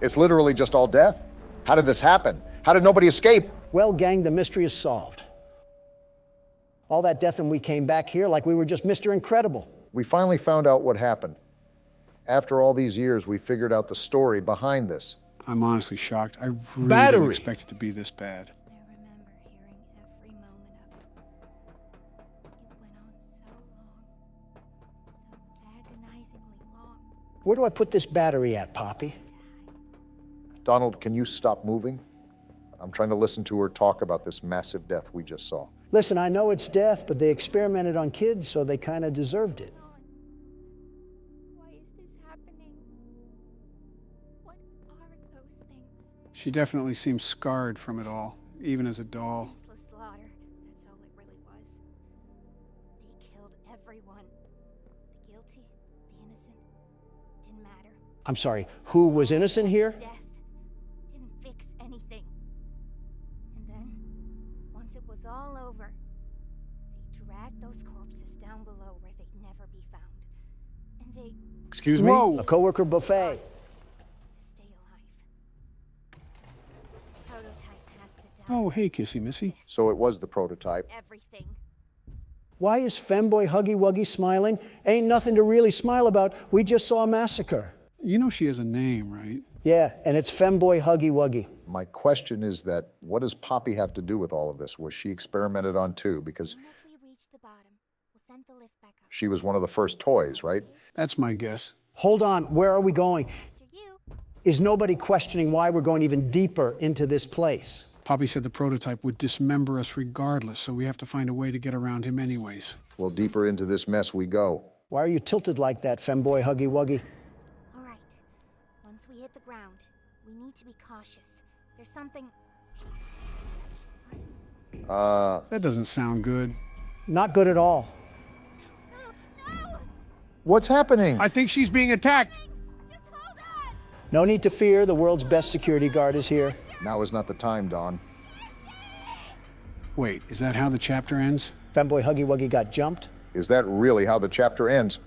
It's literally just all death? How did this happen? How did nobody escape? Well, gang, the mystery is solved. All that death and we came back here like we were just Mr. Incredible. We finally found out what happened. After all these years, we figured out the story behind this. I'm honestly shocked. I really Battery. didn't expect it to be this bad. I remember hearing every moment of it. It went on so long. So agonizingly long. Where do I put this battery at, Poppy? Donald, can you stop moving? I'm trying to listen to her talk about this massive death we just saw. Listen, I know it's death, but they experimented on kids, so they kind of deserved it. Why is this happening? What are those things? She definitely seems scarred from it all, even as a doll. Senseless slaughter. That's all it really was. They killed everyone. The guilty, the innocent. Didn't matter. I'm sorry, who was innocent here? Death didn't fix anything. And then, once it was all over, they dragged those corpses down below where they'd never be found. And they Excuse me? Whoa! A coworker buffet. to stay alive. Prototype has to die. Oh, hey, Kissy Missy. So it was the prototype. Everything. Why is Femboy Huggy Wuggy smiling? Ain't nothing to really smile about. We just saw a massacre. You know she has a name, right? Yeah, and it's Femboy Huggy Wuggy. My question is that, what does Poppy have to do with all of this? Was she experimented on too? Because Once we reach the bottom, we'll send the lift back up. she was one of the first toys, right? That's my guess. Hold on, where are we going? After you. Is nobody questioning why we're going even deeper into this place? Poppy said the prototype would dismember us regardless, so we have to find a way to get around him anyways. Well, deeper into this mess we go. Why are you tilted like that, Femboy Huggy Wuggy? All right. Once we hit the ground, we need to be cautious. There's something. That doesn't sound good. Not good at all. No! What's happening? I think she's being attacked. Just hold on! No need to fear, the world's best security guard is here. Now is not the time, Dawn. Wait, is that how the chapter ends? Femboy Huggy Wuggy got jumped. Is that really how the chapter ends?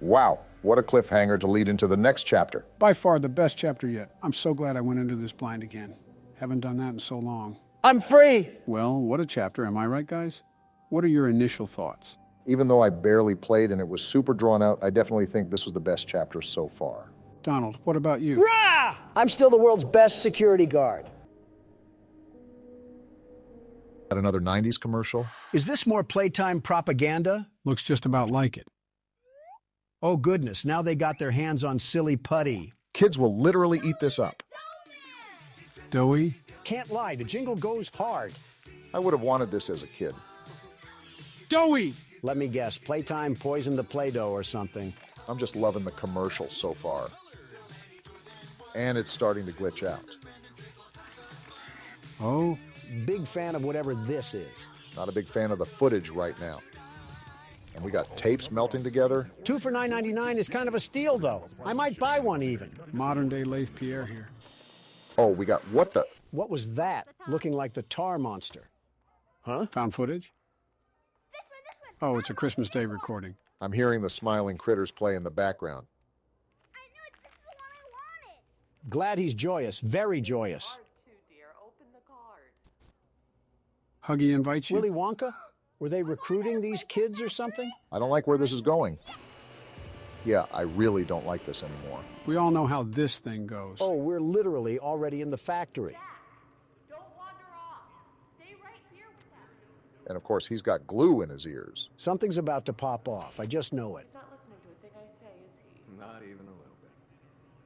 Wow, what a cliffhanger to lead into the next chapter. By far the best chapter yet. I'm so glad I went into this blind again. Haven't done that in so long. I'm free! Well, what a chapter, am I right, guys? What are your initial thoughts? Even though I barely played and it was super drawn out, I definitely think this was the best chapter so far. Donald, what about you? Rah! I'm still the world's best security guard. At another 90s commercial? Is this more Playtime propaganda? Looks just about like it. Oh goodness, now they got their hands on silly putty. Kids will literally eat this up. Doughy? Can't lie, the jingle goes hard. I would have wanted this as a kid. Doughy! Let me guess, Playtime poisoned the Play-Doh or something. I'm just loving the commercial so far. And it's starting to glitch out. Oh? Big fan of whatever this is. Not a big fan of the footage right now. And we got tapes melting together. 2 for $9.99 is kind of a steal, though. I might buy one even. Modern-day Lathe Pierre here. Oh, we got what the... What was that? Looking like the tar monster. Huh? Found footage? Oh, it's a Christmas Day recording. I'm hearing the smiling critters play in the background. Glad he's joyous, very joyous. Huggy invites you? Willy Wonka? Were they recruiting these kids or something? I don't like where this is going. Yeah, I really don't like this anymore. We all know how this thing goes. Oh, we're literally already in the factory. And of course, he's got glue in his ears. Something's about to pop off. I just know it. He's not listening to a thing I say, is he? Not even a little bit.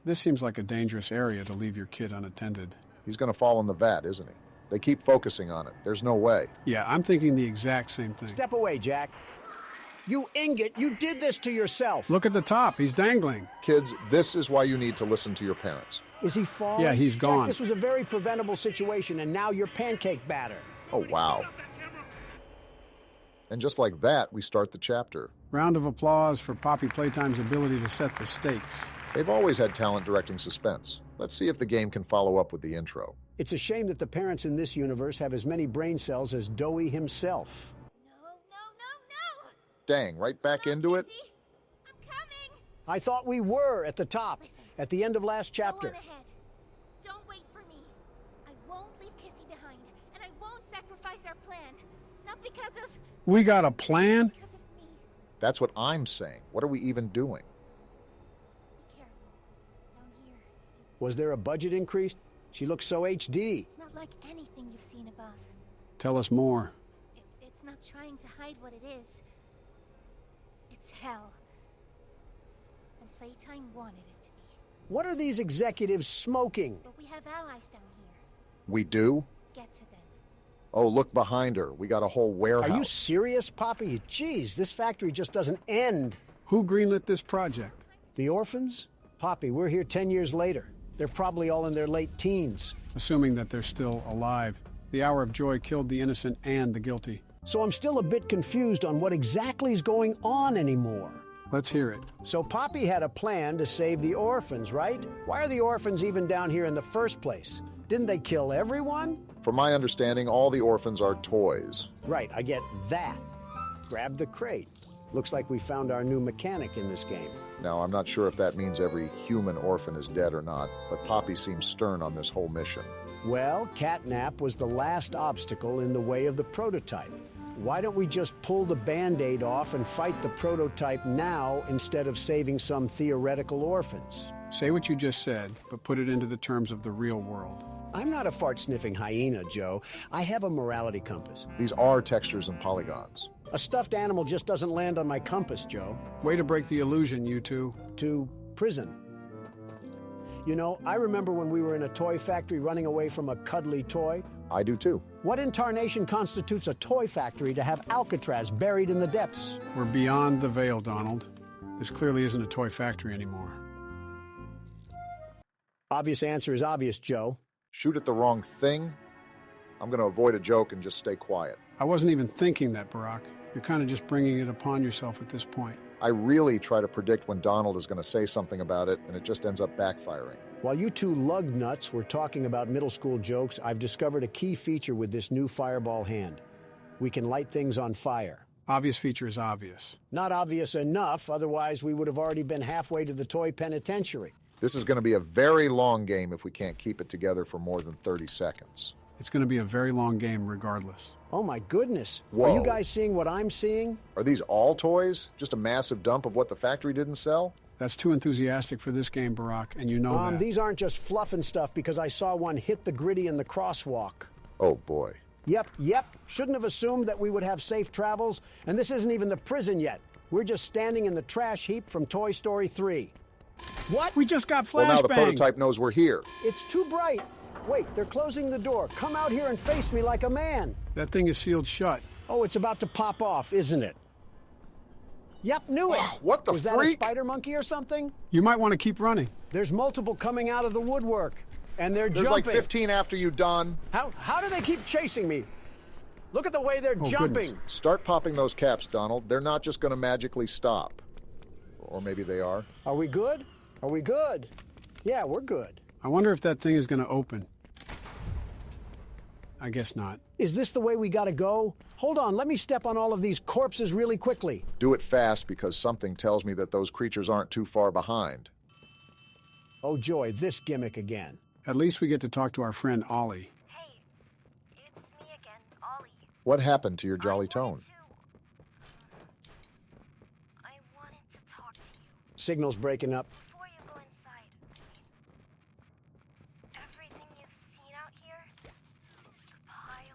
This seems like a dangerous area to leave your kid unattended. He's going to fall in the vat, isn't he? They keep focusing on it. There's no way. Yeah, I'm thinking the exact same thing. Step away, Jack. You ingot, you did this to yourself. Look at the top. He's dangling. Kids, this is why you need to listen to your parents. Is he falling? Yeah, he's gone. Jack, this was a very preventable situation, and now you're pancake batter. Oh, wow. And just like that, we start the chapter. Round of applause for Poppy Playtime's ability to set the stakes. They've always had talent directing suspense. Let's see if the game can follow up with the intro. It's a shame that the parents in this universe have as many brain cells as Doughy himself. No. Dang, right back into it? I'm coming. I thought we were at the top, at the end of last chapter. Go on ahead. Don't wait for me. I won't leave Kissy behind, and I won't sacrifice our plan. Not because of... We got a plan? Because of me. That's what I'm saying. What are we even doing? Be careful. Down here, Was there a budget increase? She looks so HD. It's not like anything you've seen above. Tell us more. It's not trying to hide what it is. It's hell. And Playtime wanted it to be. What are these executives smoking? But we have allies down here. We do? Get to them. Oh, look behind her. We got a whole warehouse. Are you serious, Poppy? Jeez, this factory just doesn't end. Who greenlit this project? The orphans? Poppy, we're here 10 years later. They're probably all in their late teens. Assuming that they're still alive. The hour of joy killed the innocent and the guilty. So I'm still a bit confused on what exactly is going on anymore. Let's hear it. So Poppy had a plan to save the orphans, right? Why are the orphans even down here in the first place? Didn't they kill everyone? From my understanding, all the orphans are toys. Right, I get that. Grab the crate. Looks like we found our new mechanic in this game. Now, I'm not sure if that means every human orphan is dead or not, but Poppy seems stern on this whole mission. Well, catnap was the last obstacle in the way of the prototype. Why don't we just pull the Band-Aid off and fight the prototype now instead of saving some theoretical orphans? Say what you just said, but put it into the terms of the real world. I'm not a fart-sniffing hyena, Joe. I have a morality compass. These are textures and polygons. A stuffed animal just doesn't land on my compass, Joe. Way to break the illusion, you two. To prison. You know, I remember when we were in a toy factory running away from a cuddly toy. I do too. What in tarnation constitutes a toy factory to have Alcatraz buried in the depths? We're beyond the veil, Donald. This clearly isn't a toy factory anymore. Obvious answer is obvious, Joe. Shoot at the wrong thing? I'm going to avoid a joke and just stay quiet. I wasn't even thinking that, Barack. You're kind of just bringing it upon yourself at this point. I really try to predict when Donald is going to say something about it, and it just ends up backfiring. While you two lug nuts were talking about middle school jokes, I've discovered a key feature with this new fireball hand. We can light things on fire. Obvious feature is obvious. Not obvious enough, otherwise we would have already been halfway to the toy penitentiary. This is going to be a very long game if we can't keep it together for more than 30 seconds. It's going to be a very long game regardless. Oh my goodness. Whoa. Are you guys seeing what I'm seeing? Are these all toys? Just a massive dump of what the factory didn't sell? That's too enthusiastic for this game, Barack, and you know that. These aren't just fluff and stuff because I saw one hit the gritty in the crosswalk. Oh boy. Yep. Shouldn't have assumed that we would have safe travels. And this isn't even the prison yet. We're just standing in the trash heap from Toy Story 3. What? We just got flashbang. Well, now the prototype knows we're here. It's too bright. Wait, they're closing the door. Come out here and face me like a man. That thing is sealed shut. Oh, it's about to pop off, isn't it? Yep, knew it. What the Was that a freak? spider monkey or something? You might want to keep running. There's multiple coming out of the woodwork, and they're There's jumping. like 15 after you, Don. How do they keep chasing me? Look at the way they're jumping. Goodness. Start popping those caps, Donald. They're not just going to magically stop. Or maybe they are. Are we good? Are we good? Yeah, we're good. I wonder if that thing is going to open. I guess not. Is this the way we gotta go? Hold on, let me step on all of these corpses really quickly. Do it fast because something tells me that those creatures aren't too far behind. Oh joy, this gimmick again. At least we get to talk to our friend Ollie. Hey, it's me again, Ollie. What happened to your jolly tone? I wanted to talk to you. Signal's breaking up. Before you go inside, everything you've seen out here, the piles,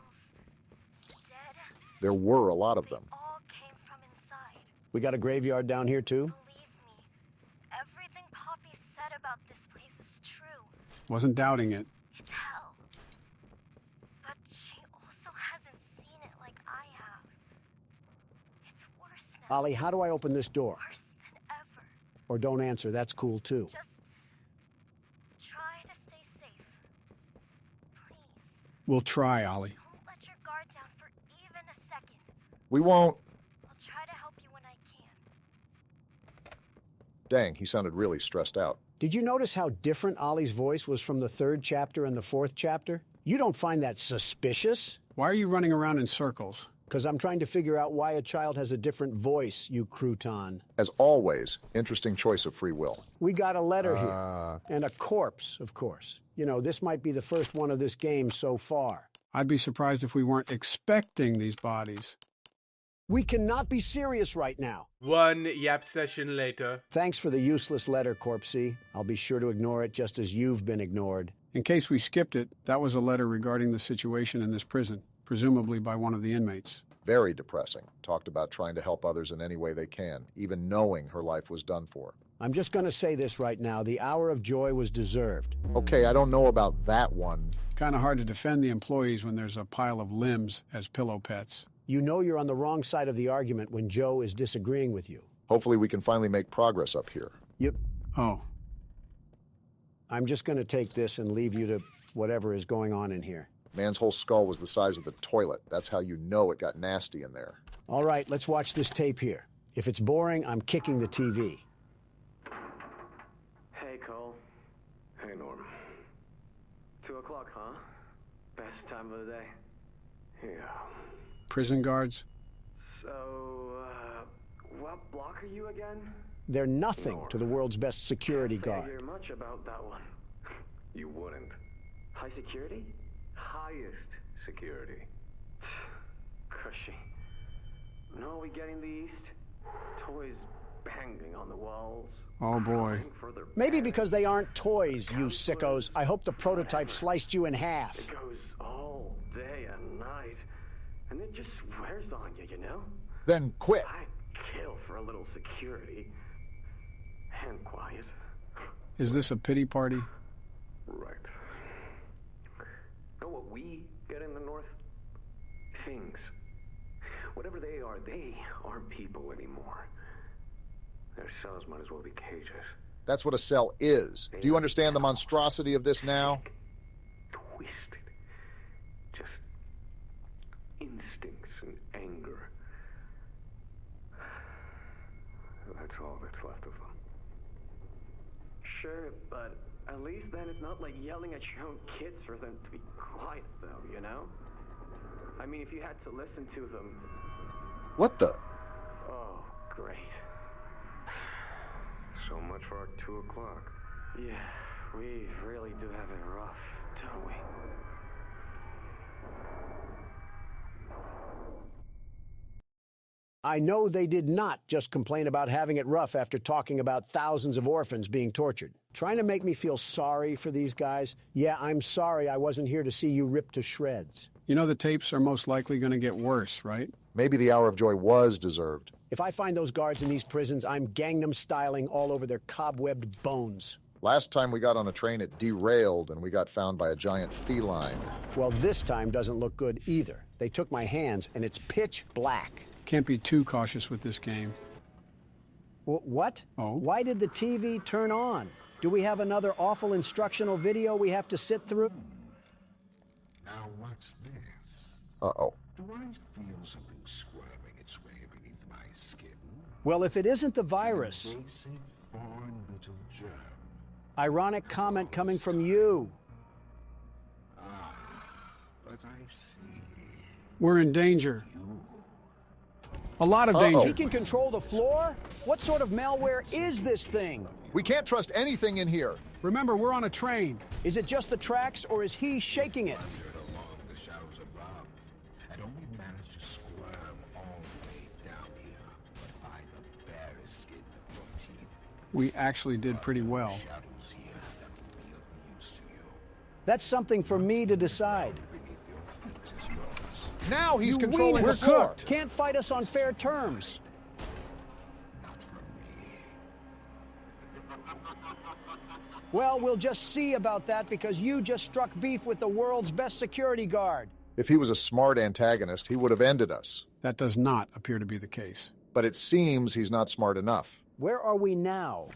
dead, There were a lot of them. all came from inside. We got a graveyard down here too? Believe me, everything Poppy said about this place is true. Wasn't doubting it. It's hell. But she also hasn't seen it like I have. It's worse now. Ollie, how do I open this door? Worse than ever. Or don't answer, that's cool too. Just try to stay safe. Please. We'll try, Ollie. Don't let your guard down for even a second. We won't. I'll try to help you when I can. Dang, he sounded really stressed out. Did you notice how different Ollie's voice was from the 3rd chapter and the 4th chapter? You don't find that suspicious? Why are you running around in circles? Because I'm trying to figure out why a child has a different voice, you crouton. As always, interesting choice of free will. We got a letter here. And a corpse, of course. You know, this might be the first one of this game so far. I'd be surprised if we weren't expecting these bodies. We cannot be serious right now. One yap session later. Thanks for the useless letter, Corpsey. I'll be sure to ignore it just as you've been ignored. In case we skipped it, that was a letter regarding the situation in this prison, presumably by one of the inmates. Very depressing. Talked about trying to help others in any way they can, even knowing her life was done for. I'm just going to say this right now. The hour of joy was deserved. Okay, I don't know about that one. Kind of hard to defend the employees when there's a pile of limbs as pillow pets. You know you're on the wrong side of the argument when Joe is disagreeing with you. Hopefully we can finally make progress up here. Yep. Oh. I'm just going to take this and leave you to whatever is going on in here. Man's whole skull was the size of the toilet. That's how you know it got nasty in there. All right, let's watch this tape here. If it's boring, I'm kicking the TV. Hey, Cole. Hey, Norm. 2 o'clock, huh? Best time of the day? Yeah. Prison guards? So, what block are you again? They're nothing to the world's best security Can't say I guard. hear much about that one. You wouldn't. High security? Highest security. Cushy. No, we get in the east. Toys banging on the walls. Oh, boy. Maybe because they aren't toys, you sickos. I hope the prototype sliced you in half. It goes all day and night. And it just wears on you, you know? Then quit. I'd kill for a little security. And quiet. Is this a pity party? Right. Know what we get in the North? Things. Whatever they aren't people anymore. Their cells might as well be cages. That's what a cell is. Do you understand the monstrosity of this now? Twisted. Just instincts and anger. That's all that's left of them. Sure, but at least then it's not like yelling at your own kids for them to be quiet, though, you know? I mean, if you had to listen to them... What the? Oh, great. So much for our 2 o'clock. Yeah, we really do have it rough, don't we? I know they did not just complain about having it rough after talking about thousands of orphans being tortured. Trying to make me feel sorry for these guys? Yeah, I'm sorry I wasn't here to see you ripped to shreds. You know the tapes are most likely going to get worse, right? Maybe the hour of joy was deserved. If I find those guards in these prisons, I'm Gangnam styling all over their cobwebbed bones. Last time we got on a train, it derailed and we got found by a giant feline. Well, this time doesn't look good either. They took my hands, and it's pitch black. Can't be too cautious with this game. What? Oh? Why did the TV turn on? Do we have another awful instructional video we have to sit through? Now what's this? Uh-oh. Do I feel something squirming its way beneath my skin? Well, if it isn't the virus. An invasive foreign little germ. Ironic comment coming from you. Ah, but I see. We're in danger. A lot of danger. He can control the floor? What sort of malware is this thing? We can't trust anything in here. Remember, we're on a train. Is it just the tracks, or is he shaking it? Along the shadows above, and only managed to squirm all the way down here, but by the barest skin of your teeth. We actually did pretty well. Shadows here that will be of use to you. That's something for me to decide. Beneath your feet is yours. Now he's You controlling we're the floor. cooked. Can't fight us on fair terms. Not from me. Well, we'll just see about that because you just struck beef with the world's best security guard. If he was a smart antagonist, he would have ended us. That does not appear to be the case. But it seems he's not smart enough. Where are we now?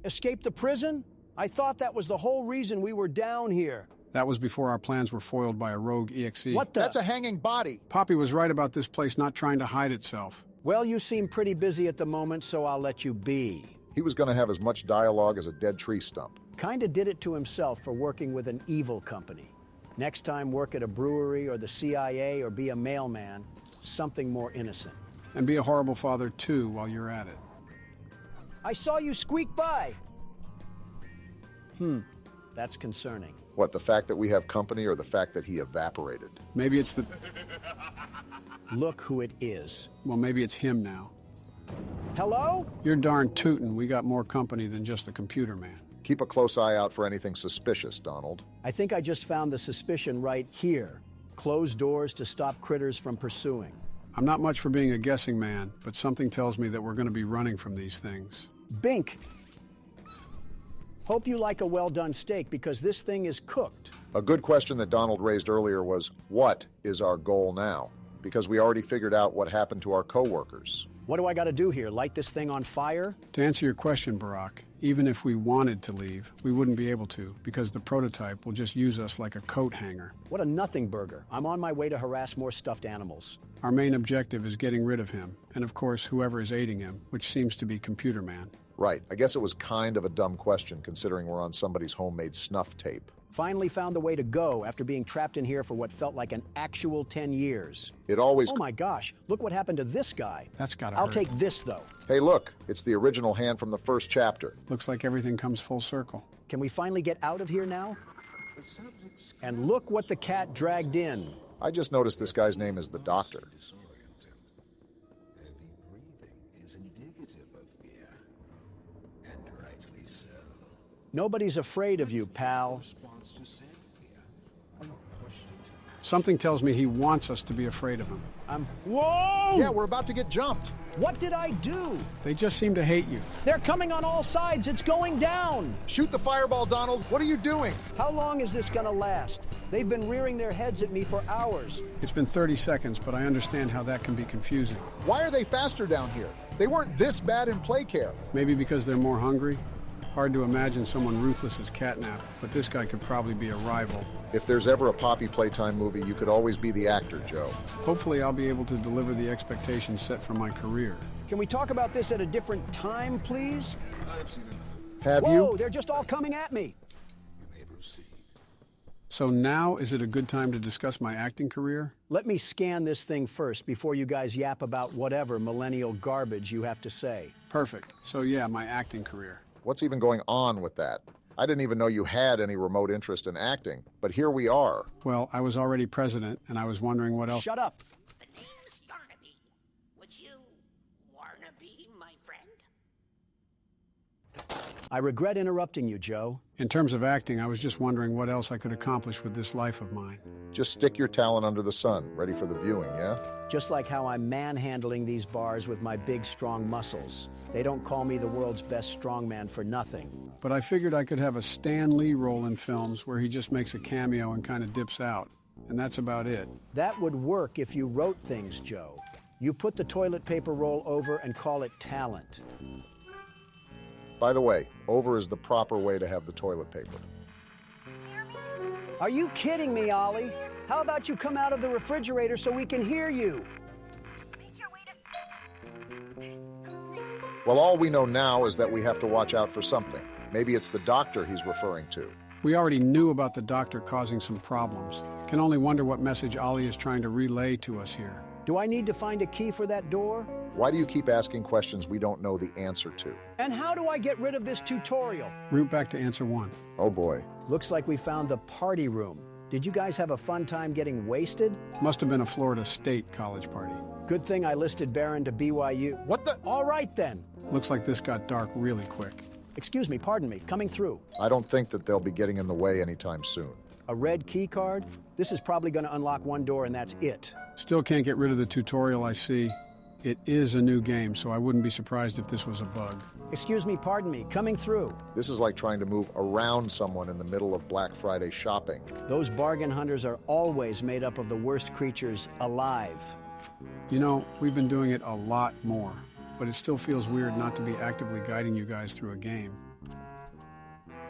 Escape the prison? I thought that was the whole reason we were down here. That was before our plans were foiled by a rogue EXE. What the? That's a hanging body. Poppy was right about this place not trying to hide itself. Well, you seem pretty busy at the moment, so I'll let you be. He was going to have as much dialogue as a dead tree stump. Kinda did it to himself for working with an evil company. Next time, work at a brewery or the CIA or be a mailman. Something more innocent. And be a horrible father, too, while you're at it. I saw you squeak by. That's concerning. What, the fact that we have company or the fact that he evaporated? Maybe it's the... Look who it is. Well, maybe it's him now. Hello? You're darn tootin'. We got more company than just the computer man. Keep a close eye out for anything suspicious, Donald. I think I just found the suspicion right here. Closed doors to stop critters from pursuing. I'm not much for being a guessing man, but something tells me that we're going to be running from these things. Bink! Hope you like a well-done steak because this thing is cooked. A good question that Donald raised earlier was, what is our goal now? Because we already figured out what happened to our co-workers. What do I got to do here? Light this thing on fire? To answer your question, Barack, even if we wanted to leave, we wouldn't be able to because the prototype will just use us like a coat hanger. What a nothing burger. I'm on my way to harass more stuffed animals. Our main objective is getting rid of him, and of course, whoever is aiding him, which seems to be Computer Man. Right. I guess it was kind of a dumb question considering we're on somebody's homemade snuff tape. Finally found the way to go after being trapped in here for what felt like an actual 10 years. It always... Oh my gosh, look what happened to this guy. That's gotta I'll hurt. take this, though. Hey, look, it's the original hand from the first chapter. Looks like everything comes full circle. Can we finally get out of here now? And look what the cat dragged in. I just noticed this guy's name is the Doctor. Heavy breathing is indicative of fear. And rightly so. Nobody's afraid of you, pal. Response to said fear. I'm pushed into Something tells me he wants us to be afraid of him. Whoa! Yeah, we're about to get jumped. What did I do? They just seem to hate you. They're coming on all sides. It's going down. Shoot the fireball, Donald. What are you doing? How long is this gonna last? They've been rearing their heads at me for hours. It's been 30 seconds, but I understand how that can be confusing. Why are they faster down here? They weren't this bad in Playcare. Maybe because they're more hungry? Hard to imagine someone ruthless as Catnap, but this guy could probably be a rival. If there's ever a Poppy Playtime movie, you could always be the actor, Joe. Hopefully I'll be able to deliver the expectations set for my career. Can we talk about this at a different time, please? I've seen enough. Have Whoa, you? they're just all coming at me. You may proceed. So now is it a good time to discuss my acting career? Let me scan this thing first before you guys yap about whatever millennial garbage you have to say. Perfect. So yeah, my acting career. What's even going on with that? I didn't even know you had any remote interest in acting, but here we are. Well, I was already president, and I was wondering what else... Shut up! The name's Yarnaby. Would you wanna be my friend? I regret interrupting you, Joe. In terms of acting, I was just wondering what else I could accomplish with this life of mine. Just stick your talent under the sun, ready for the viewing, yeah? Just like how I'm manhandling these bars with my big, strong muscles. They don't call me the world's best strongman for nothing. But I figured I could have a Stan Lee role in films where he just makes a cameo and kind of dips out. And that's about it. That would work if you wrote things, Joe. You put the toilet paper roll over and call it talent. By the way, over is the proper way to have the toilet paper. Are you kidding me, Ollie? How about you come out of the refrigerator so we can hear you? Well, all we know now is that we have to watch out for something. Maybe it's the doctor he's referring to. We already knew about the doctor causing some problems. Can only wonder what message Ollie is trying to relay to us here. Do I need to find a key for that door? Why do you keep asking questions we don't know the answer to? And how do I get rid of this tutorial? Route back to answer 1. Oh boy. Looks like we found the party room. Did you guys have a fun time getting wasted? Must have been a Florida State college party. Good thing I listed Barron to BYU. What the? All right then. Looks like this got dark really quick. Excuse me, pardon me, coming through. I don't think that they'll be getting in the way anytime soon. A red key card? This is probably going to unlock one door and that's it. Still can't get rid of the tutorial I see. It is a new game, so I wouldn't be surprised if this was a bug. Excuse me, pardon me, coming through. This is like trying to move around someone in the middle of Black Friday shopping. Those bargain hunters are always made up of the worst creatures alive. You know, we've been doing it a lot more, but it still feels weird not to be actively guiding you guys through a game.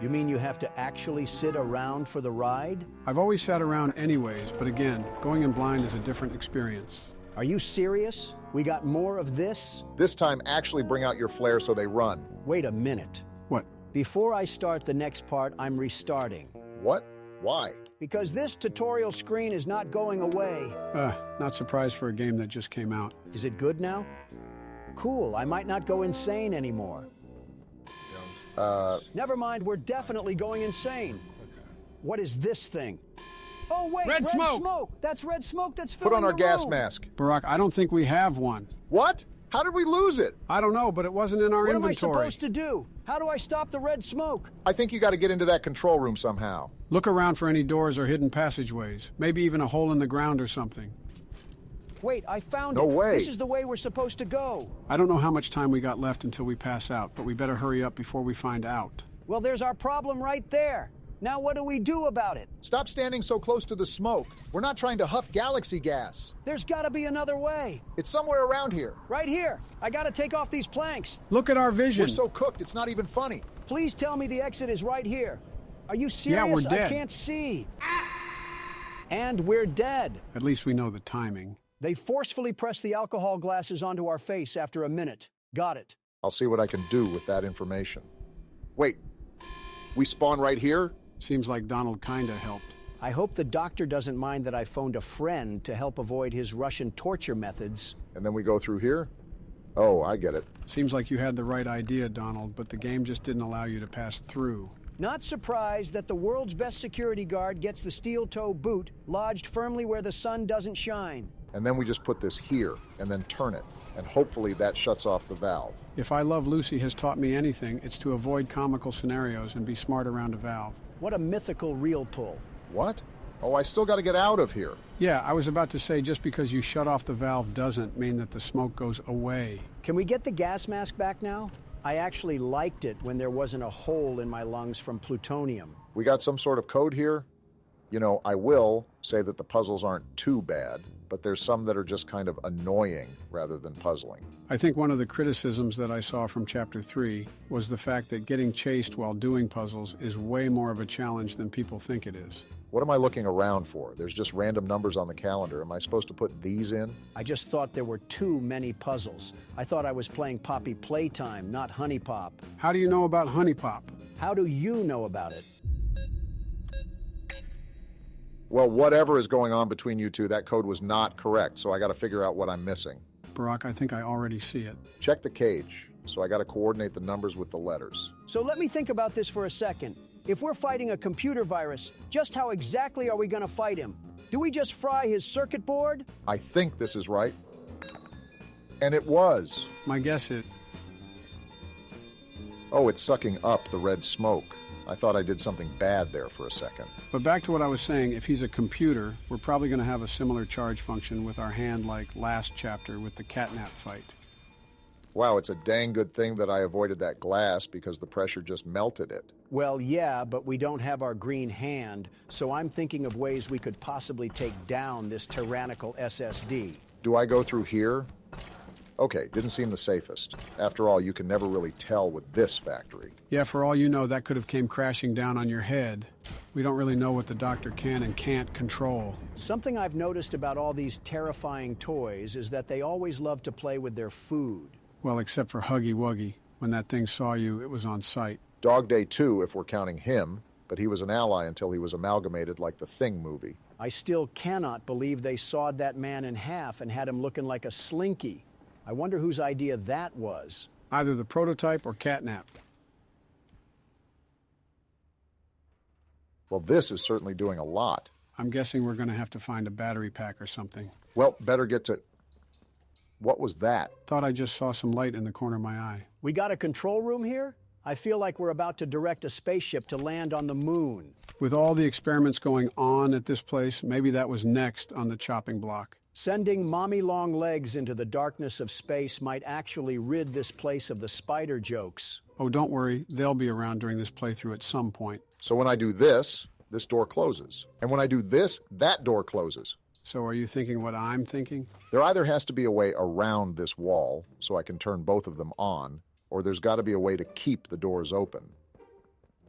You mean you have to actually sit around for the ride? I've always sat around anyways, but again, going in blind is a different experience. Are you serious? We got more of this? This time, actually bring out your flair so they run. Wait a minute. What? Before I start the next part, I'm restarting. What? Why? Because this tutorial screen is not going away. Not surprised for a game that just came out. Is it good now? Cool, I might not go insane anymore. Never mind, we're definitely going insane. What is this thing? Oh, wait, red smoke! That's red smoke that's filling Put on our the gas room. mask. Barack, I don't think we have one. What? How did we lose it? I don't know, but it wasn't in our What inventory. am I supposed to do? How do I stop the red smoke? I think you got to get into that control room somehow. Look around for any doors or hidden passageways. Maybe even a hole in the ground or something. Wait, I found it. No way. This is the way we're supposed to go. I don't know how much time we got left until we pass out, but we better hurry up before we find out. Well, there's our problem right there. Now what do we do about it? Stop standing so close to the smoke. We're not trying to huff galaxy gas. There's got to be another way. It's somewhere around here. Right here. I got to take off these planks. Look at our vision. We're so cooked, it's not even funny. Please tell me the exit is right here. Are you serious? Yeah, we're dead. I can't see. And we're dead. At least we know the timing. They forcefully pressed the alcohol glasses onto our face after a minute. Got it. I'll see what I can do with that information. Wait, we spawn right here? Seems like Donald kinda helped. I hope the doctor doesn't mind that I phoned a friend to help avoid his Russian torture methods. And then we go through here? Oh, I get it. Seems like you had the right idea, Donald, but the game just didn't allow you to pass through. Not surprised that the world's best security guard gets the steel-toe boot lodged firmly where the sun doesn't shine. And then we just put this here, and then turn it, and hopefully that shuts off the valve. If I Love Lucy has taught me anything, it's to avoid comical scenarios and be smart around a valve. What a mythical reel pull. What? Oh, I still got to get out of here. Yeah, I was about to say just because you shut off the valve doesn't mean that the smoke goes away. Can we get the gas mask back now? I actually liked it when there wasn't a hole in my lungs from plutonium. We got some sort of code here? You know, I will say that the puzzles aren't too bad, but there's some that are just kind of annoying rather than puzzling. I think one of the criticisms that I saw from Chapter 3 was the fact that getting chased while doing puzzles is way more of a challenge than people think it is. What am I looking around for? There's just random numbers on the calendar. Am I supposed to put these in? I just thought there were too many puzzles. I thought I was playing Poppy Playtime, not Honey Pop. How do you know about Honey Pop? How do you know about it? Well, whatever is going on between you two, that code was not correct, so I got to figure out what I'm missing. Barack, I think I already see it. Check the cage, so I got to coordinate the numbers with the letters. So let me think about this for a second. If we're fighting a computer virus, just how exactly are we going to fight him? Do we just fry his circuit board? I think this is right. And it was. My guess is... Oh, it's sucking up the red smoke. I thought I did something bad there for a second. But back to what I was saying, if he's a computer, we're probably going to have a similar charge function with our hand like last chapter with the catnap fight. Wow, it's a dang good thing that I avoided that glass because the pressure just melted it. Well, yeah, but we don't have our green hand, so I'm thinking of ways we could possibly take down this tyrannical SSD. Do I go through here? Okay, didn't seem the safest. After all, you can never really tell with this factory. Yeah, for all you know, that could have came crashing down on your head. We don't really know what the doctor can and can't control. Something I've noticed about all these terrifying toys is that they always love to play with their food. Well, except for Huggy Wuggy. When that thing saw you, it was on sight. Dog Day 2, if we're counting him, but he was an ally until he was amalgamated like the Thing movie. I still cannot believe they sawed that man in half and had him looking like a slinky. I wonder whose idea that was. Either the prototype or catnap. Well, this is certainly doing a lot. I'm guessing we're going to have to find a battery pack or something. Well, better get to... What was that? Thought I just saw some light in the corner of my eye. We got a control room here? I feel like we're about to direct a spaceship to land on the moon. With all the experiments going on at this place, maybe that was next on the chopping block. Sending mommy long legs into the darkness of space might actually rid this place of the spider jokes. Oh, don't worry. They'll be around during this playthrough at some point. So when I do this, this door closes. And when I do this, that door closes. So are you thinking what I'm thinking? There either has to be a way around this wall so I can turn both of them on, or there's got to be a way to keep the doors open.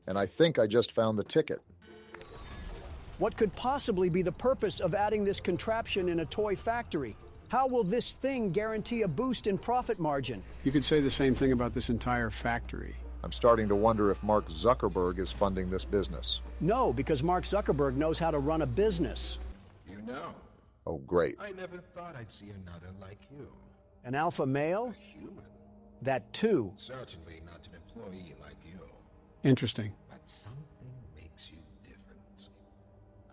And I think I just found the ticket. What could possibly be the purpose of adding this contraption in a toy factory? How will this thing guarantee a boost in profit margin? You could say the same thing about this entire factory. I'm starting to wonder if Mark Zuckerberg is funding this business. No, because Mark Zuckerberg knows how to run a business. You know. Oh, great. I never thought I'd see another like you. An alpha male? A human. That too. Certainly not an employee like you. Interesting. But something makes you different.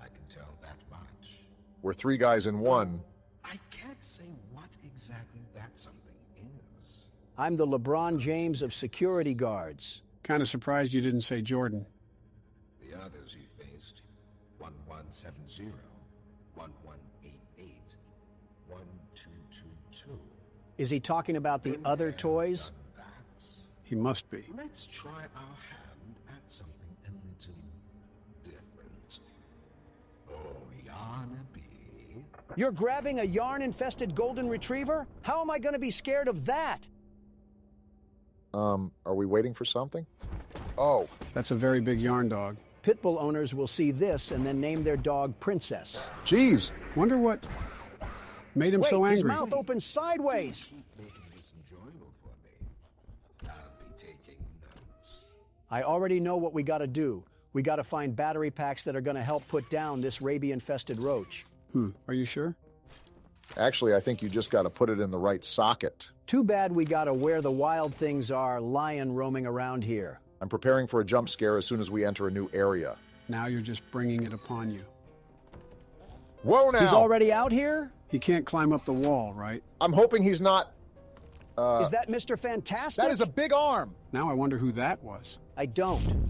I can tell that much. We're three guys in one. I can't say what exactly that something is. I'm the LeBron James of security guards. Kind of surprised you didn't say Jordan. The others you faced, 1170, 1188, 1222. Is he talking about the other toys? He must be. Let's try our hand at something a little different. Oh, Yarnaby. You're grabbing a yarn-infested golden retriever? How am I going to be scared of that? Are we waiting for something? Oh. That's a very big yarn dog. Pitbull owners will see this and then name their dog Princess. Jeez. Wonder what made him Wait, so angry. his mouth opens sideways. Keep making this enjoyable for me. I'll be taking notes. I already know what we got to do. We got to find battery packs that are going to help put down this rabies-infested roach. Are you sure? Actually, I think you just got to put it in the right socket. Too bad we got to where the wild things are lying roaming around here. I'm preparing for a jump scare as soon as we enter a new area. Now you're just bringing it upon you. Whoa now! He's already out here? He can't climb up the wall, right? I'm hoping he's not... Is that Mr. Fantastic? That is a big arm! Now I wonder who that was. I don't.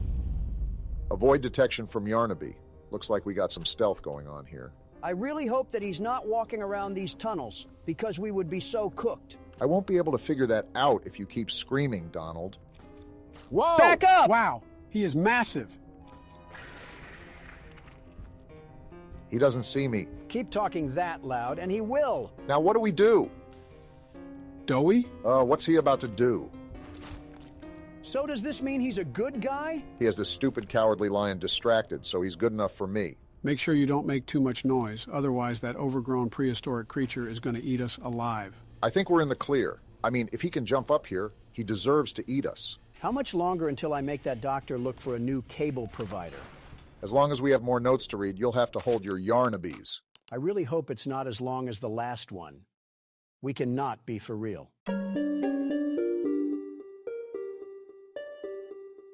Avoid detection from Yarnaby. Looks like we got some stealth going on here. I really hope that he's not walking around these tunnels, because we would be so cooked. I won't be able to figure that out if you keep screaming, Donald. Whoa! Back up! Wow, he is massive. He doesn't see me. Keep talking that loud, and he will. Now what do we do? Doughy? What's he about to do? So does this mean he's a good guy? He has this stupid cowardly lion distracted, so he's good enough for me. Make sure you don't make too much noise, otherwise that overgrown prehistoric creature is going to eat us alive. I think we're in the clear. I mean, if he can jump up here, he deserves to eat us. How much longer until I make that doctor look for a new cable provider? As long as we have more notes to read, you'll have to hold your Yarnabies. I really hope it's not as long as the last one. We cannot be for real.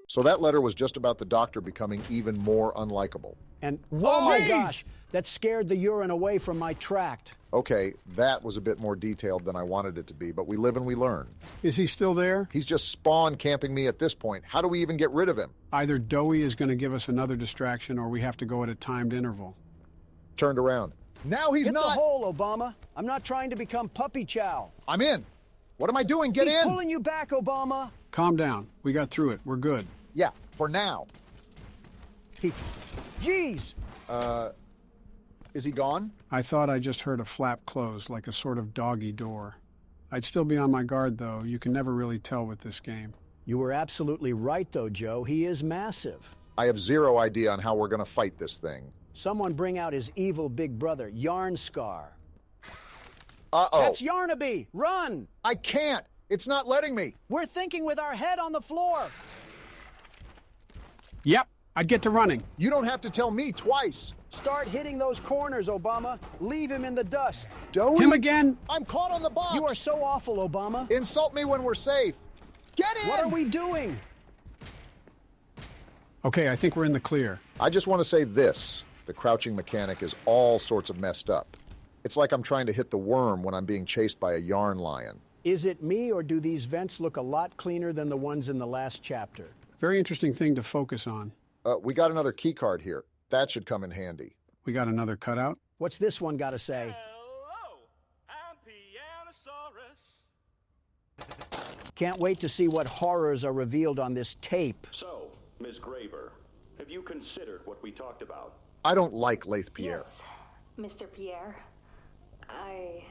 So that letter was just about the doctor becoming even more unlikable. And, oh my gosh, that scared the urine away from my tract. Okay, that was a bit more detailed than I wanted it to be, but we live and we learn. Is he still there? He's just spawn camping me at this point. How do we even get rid of him? Either Dowie is going to give us another distraction, or we have to go at a timed interval. Turned around. Now he's Hit not... the hole, Obama. I'm not trying to become puppy chow. I'm in. What am I doing? Get in! He's pulling you back, Obama. Calm down. We got through it. We're good. Yeah, for now. Jeez! Is he gone? I thought I just heard a flap close, like a sort of doggy door. I'd still be on my guard, though. You can never really tell with this game. You were absolutely right, though, Joe. He is massive. I have zero idea on how we're going to fight this thing. Someone bring out his evil big brother, Yarn Scar. Uh-oh. That's Yarnaby! Run! I can't! It's not letting me! We're thinking with our head on the floor! Yep, I'd get to running. You don't have to tell me twice. Start hitting those corners, Obama. Leave him in the dust. Dowie? Him again? I'm caught on the box! You are so awful, Obama. Insult me when we're safe. Get in! What are we doing? Okay, I think we're in the clear. I just want to say this. The crouching mechanic is all sorts of messed up. It's like I'm trying to hit the worm when I'm being chased by a yarn lion. Is it me, or do these vents look a lot cleaner than the ones in the last chapter? Very interesting thing to focus on. We got another key card here. That should come in handy. We got another cutout? What's this one got to say? Hello, I'm Pianosaurus. Can't wait to see what horrors are revealed on this tape. So, Ms. Graver, have you considered what we talked about? I don't like Lathe Pierre. Yes, Mr. Pierre. I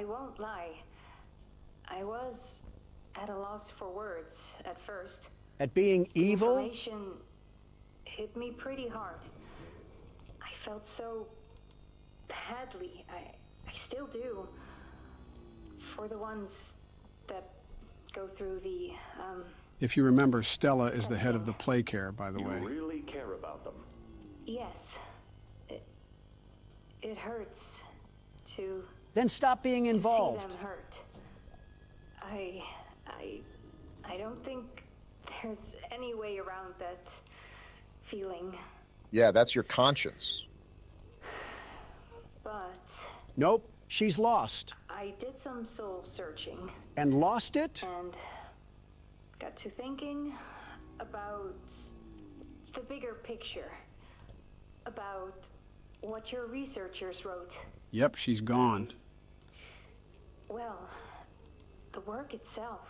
won't lie. I was at a loss for words at first. At being evil? Information hit me pretty hard. I felt so badly. I still do. For the ones that go through the, If you remember, Stella is the head of the Playcare, by the way. You really care about them? Yes. It hurts to... Then stop being involved. See them hurt. I don't think there's any way around that feeling. Yeah, that's your conscience. But... Nope, she's lost. I did some soul searching. And lost it? And got to thinking about the bigger picture. About what your researchers wrote. Yep, she's gone. Well, the work itself,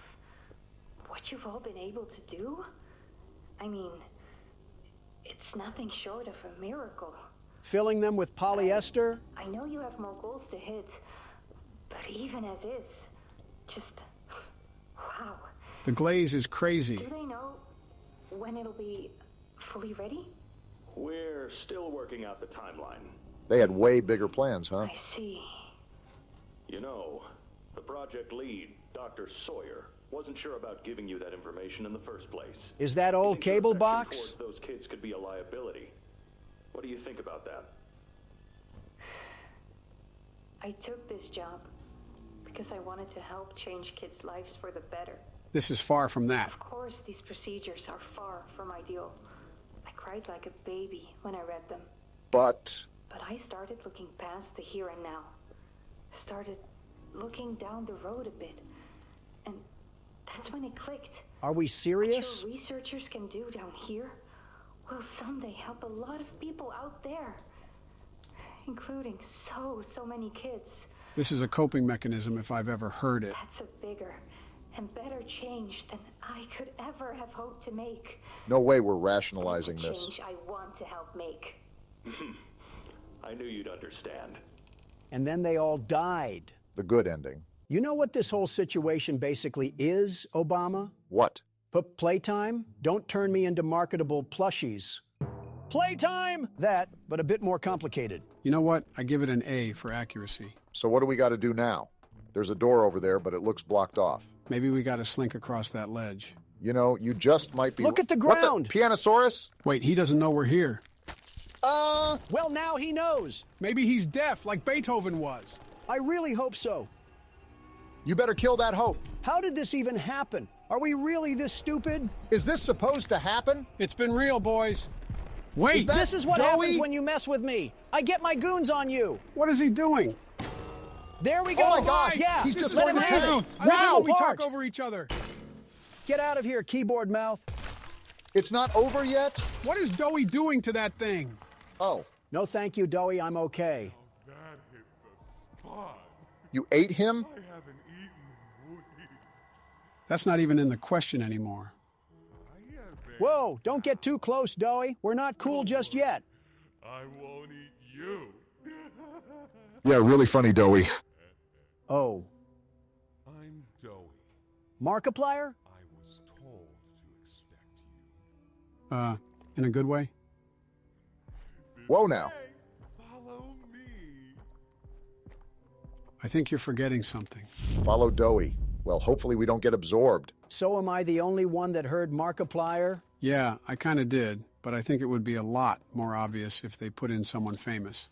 what you've all been able to do, I mean, it's nothing short of a miracle. Filling them with polyester? I know you have more goals to hit, but even as is, just, wow. The glaze is crazy. Do they know when it'll be fully ready? We're still working out the timeline. They had way bigger plans, huh? I see. You know, the project lead, Dr. Sawyer, wasn't sure about giving you that information in the first place. Is that old cable box? Towards those kids could be a liability. What do you think about that? I took this job because I wanted to help change kids' lives for the better. This is far from that. Of course, these procedures are far from ideal. I cried like a baby when I read them. But I started looking past the here and now. Started looking down the road a bit. And that's when it clicked. Are we serious? What your researchers can do down here will someday help a lot of people out there. Including so many kids. This is a coping mechanism if I've ever heard it. That's a bigger and better change than I could ever have hoped to make. no way we're rationalizing It's a this. change I want to help make. I knew you'd understand. And then they all died. The good ending. You know what this whole situation basically is, Obama? What? Playtime? Don't turn me into marketable plushies. Playtime! That, but a bit more complicated. You know what? I give it an A for accuracy. So what do we got to do now? There's a door over there, but it looks blocked off. Maybe we got to slink across that ledge. You know, you just might be... Look at the What ground! Pianosaurus? Wait, he doesn't know we're here. Well, now he knows. Maybe he's deaf, like Beethoven was. I really hope so. You better kill that hope. How did this even happen? Are we really this stupid? Is this supposed to happen? It's been real, boys. Wait! This is what Dowie? happens when you mess with me. I get my goons on you. What is he doing? There we go. Oh my gosh, Yeah, he's just let going him to have town. it. I love Now, when we Bart. talk over each other. Get out of here, keyboard mouth. It's not over yet? What is Doey doing to that thing? Oh. No, thank you, Doey. I'm okay. That hit the spot. You ate him? I haven't eaten in weeks. That's not even in the question anymore. Whoa, don't get too close, Doey. We're not cool just yet. I won't eat you. Yeah, really funny, Doey. Oh. I'm Doey. Markiplier? I was told to expect you. In a good way? Whoa now. Follow me. I think you're forgetting something. Follow Doey. Well, hopefully we don't get absorbed. So am I the only one that heard Markiplier? Yeah, I kind of did, but I think it would be a lot more obvious if they put in someone famous.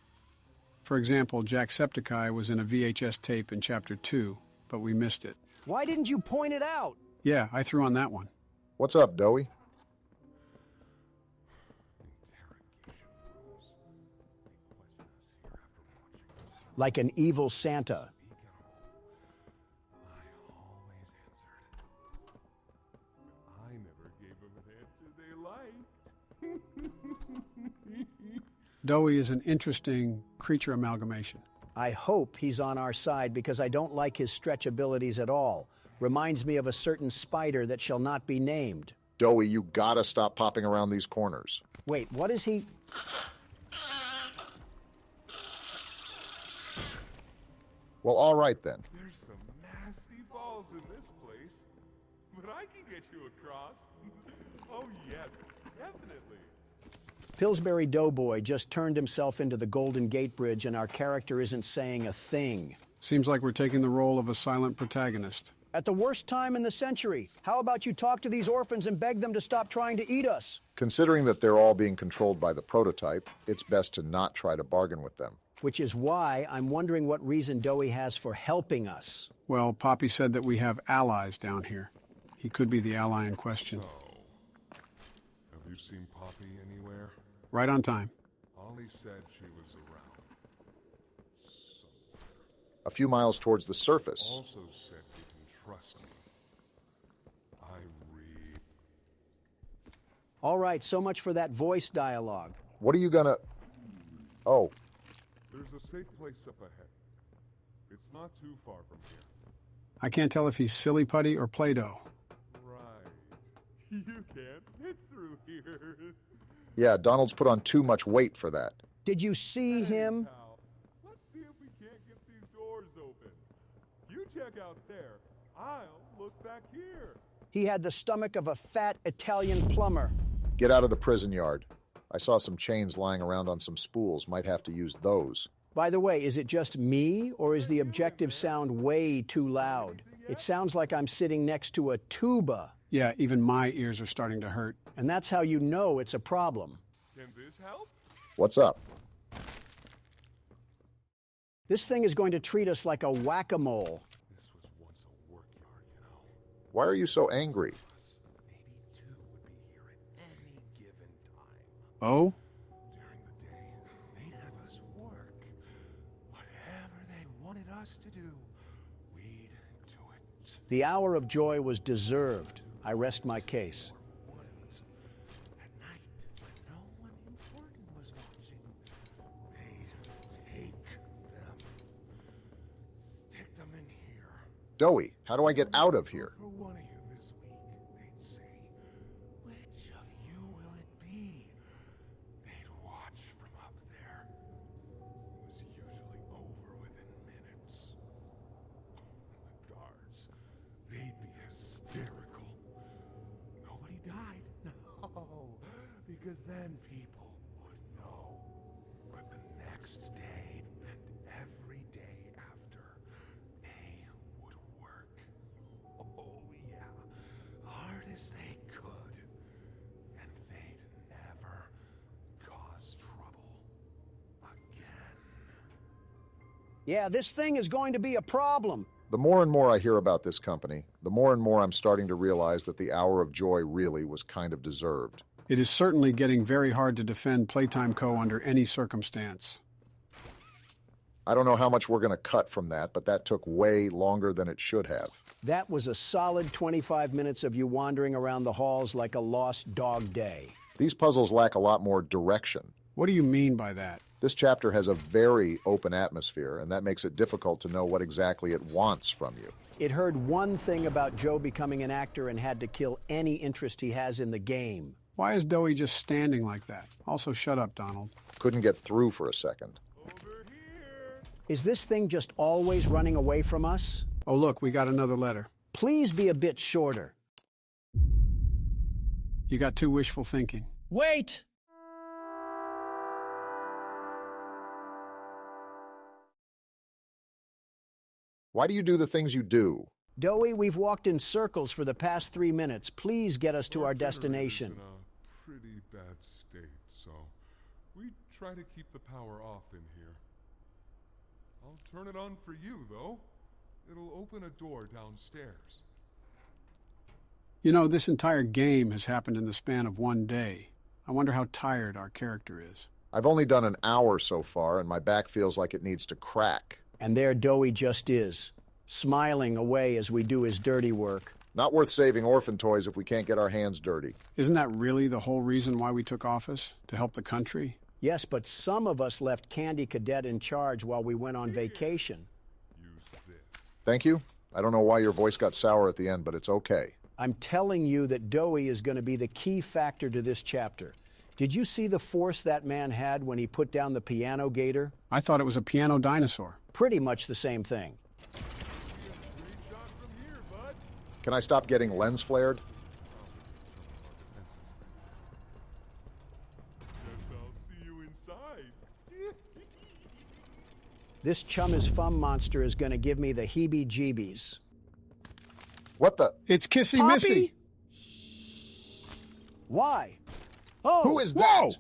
For example, Jacksepticeye was in a VHS tape in Chapter 2, but we missed it. Why didn't you point it out? Yeah, I threw on that one. What's up, Doey? Like an evil Santa. I never gave them an answer they liked. Doey is an interesting creature amalgamation. I hope he's on our side because I don't like his stretch abilities at all. Reminds me of a certain spider that shall not be named. Doey, you gotta stop popping around these corners. Wait, what is he? Well, all right then. There's some nasty falls in this place, but I can get you across. Oh yes, definitely. Pillsbury Doughboy just turned himself into the Golden Gate Bridge and our character isn't saying a thing. Seems like we're taking the role of a silent protagonist. At the worst time in the century, how about you talk to these orphans and beg them to stop trying to eat us? Considering that they're all being controlled by the prototype, it's best to not try to bargain with them. Which is why I'm wondering what reason Doey has for helping us. Well, Poppy said that we have allies down here. He could be the ally in question. Oh. Have you seen Poppy anywhere? Right on time. Ollie said she was around. A few miles towards the surface. Also said you can trust me. I read. All right, so much for that voice dialogue. What are you gonna... Oh. There's a safe place up ahead. It's not too far from here. I can't tell if he's silly putty or Play-Doh. Right. You can't fit through here. Yeah, Donald's put on too much weight for that. Did you see him? Pal, let's see if we can't get these doors open. You check out there. I'll look back here. He had the stomach of a fat Italian plumber. Get out of the prison yard. I saw some chains lying around on some spools. Might have to use those. By the way, is it just me, or is the objective sound way too loud? It sounds like I'm sitting next to a tuba. Yeah, even my ears are starting to hurt. And that's how you know it's a problem. Can this help? What's up? This thing is going to treat us like a whack-a-mole. This was once a work yard, you know. Why are you so angry? Maybe two would be here at any given time. Oh? During the day, they'd have us work. Whatever they wanted us to do, we'd do it. The hour of joy was deserved. I rest my case. At night, when no one important was watching, they'd take them. Stick them in here. Doey, how do I get out of here? For one of you this week, they'd say, which of you will it be? They'd watch from up there. It was usually over within minutes. The guards, they'd be hysterical. Nobody died. No, because then people would know. But the next day and every day after, they would work. Oh, yeah. Hard as they could. And they'd never cause trouble again. Yeah, this thing is going to be a problem. The more and more I hear about this company, the more and more I'm starting to realize that the hour of joy really was kind of deserved. It is certainly getting very hard to defend Playtime Co. under any circumstance. I don't know how much we're going to cut from that, but that took way longer than it should have. That was a solid 25 minutes of you wandering around the halls like a lost dog day. These puzzles lack a lot more direction. What do you mean by that? This chapter has a very open atmosphere, and that makes it difficult to know what exactly it wants from you. It heard one thing about Joe becoming an actor and had to kill any interest he has in the game. Why is Doey just standing like that? Also, shut up, Donald. Couldn't get through for a second. Is this thing just always running away from us? Oh, look, we got another letter. Please be a bit shorter. You got too wishful thinking. Wait! Why do you do the things you do? Doey, we've walked in circles for the past 3 minutes. Please get us to our destination. In a pretty bad state, so we try to keep the power off in here. I'll turn it on for you, though. It'll open a door downstairs. You know, this entire game has happened in the span of one day. I wonder how tired our character is. I've only done an hour so far, and my back feels like it needs to crack. And there Doey just is, smiling away as we do his dirty work. Not worth saving orphan toys if we can't get our hands dirty. Isn't that really the whole reason why we took office? To help the country? Yes, but some of us left Candy Cadet in charge while we went on vacation. Thank you. I don't know why your voice got sour at the end, but it's okay. I'm telling you that Doey is going to be the key factor to this chapter. Did you see the force that man had when he put down the piano gator? I thought it was a piano dinosaur. Pretty much the same thing. Can I stop getting lens flared? Guess I'll see you inside. This Chum is Fum monster is going to give me the heebie-jeebies. What the? It's Kissy Poppy? Missy. Why? Oh, who is that? Whoa!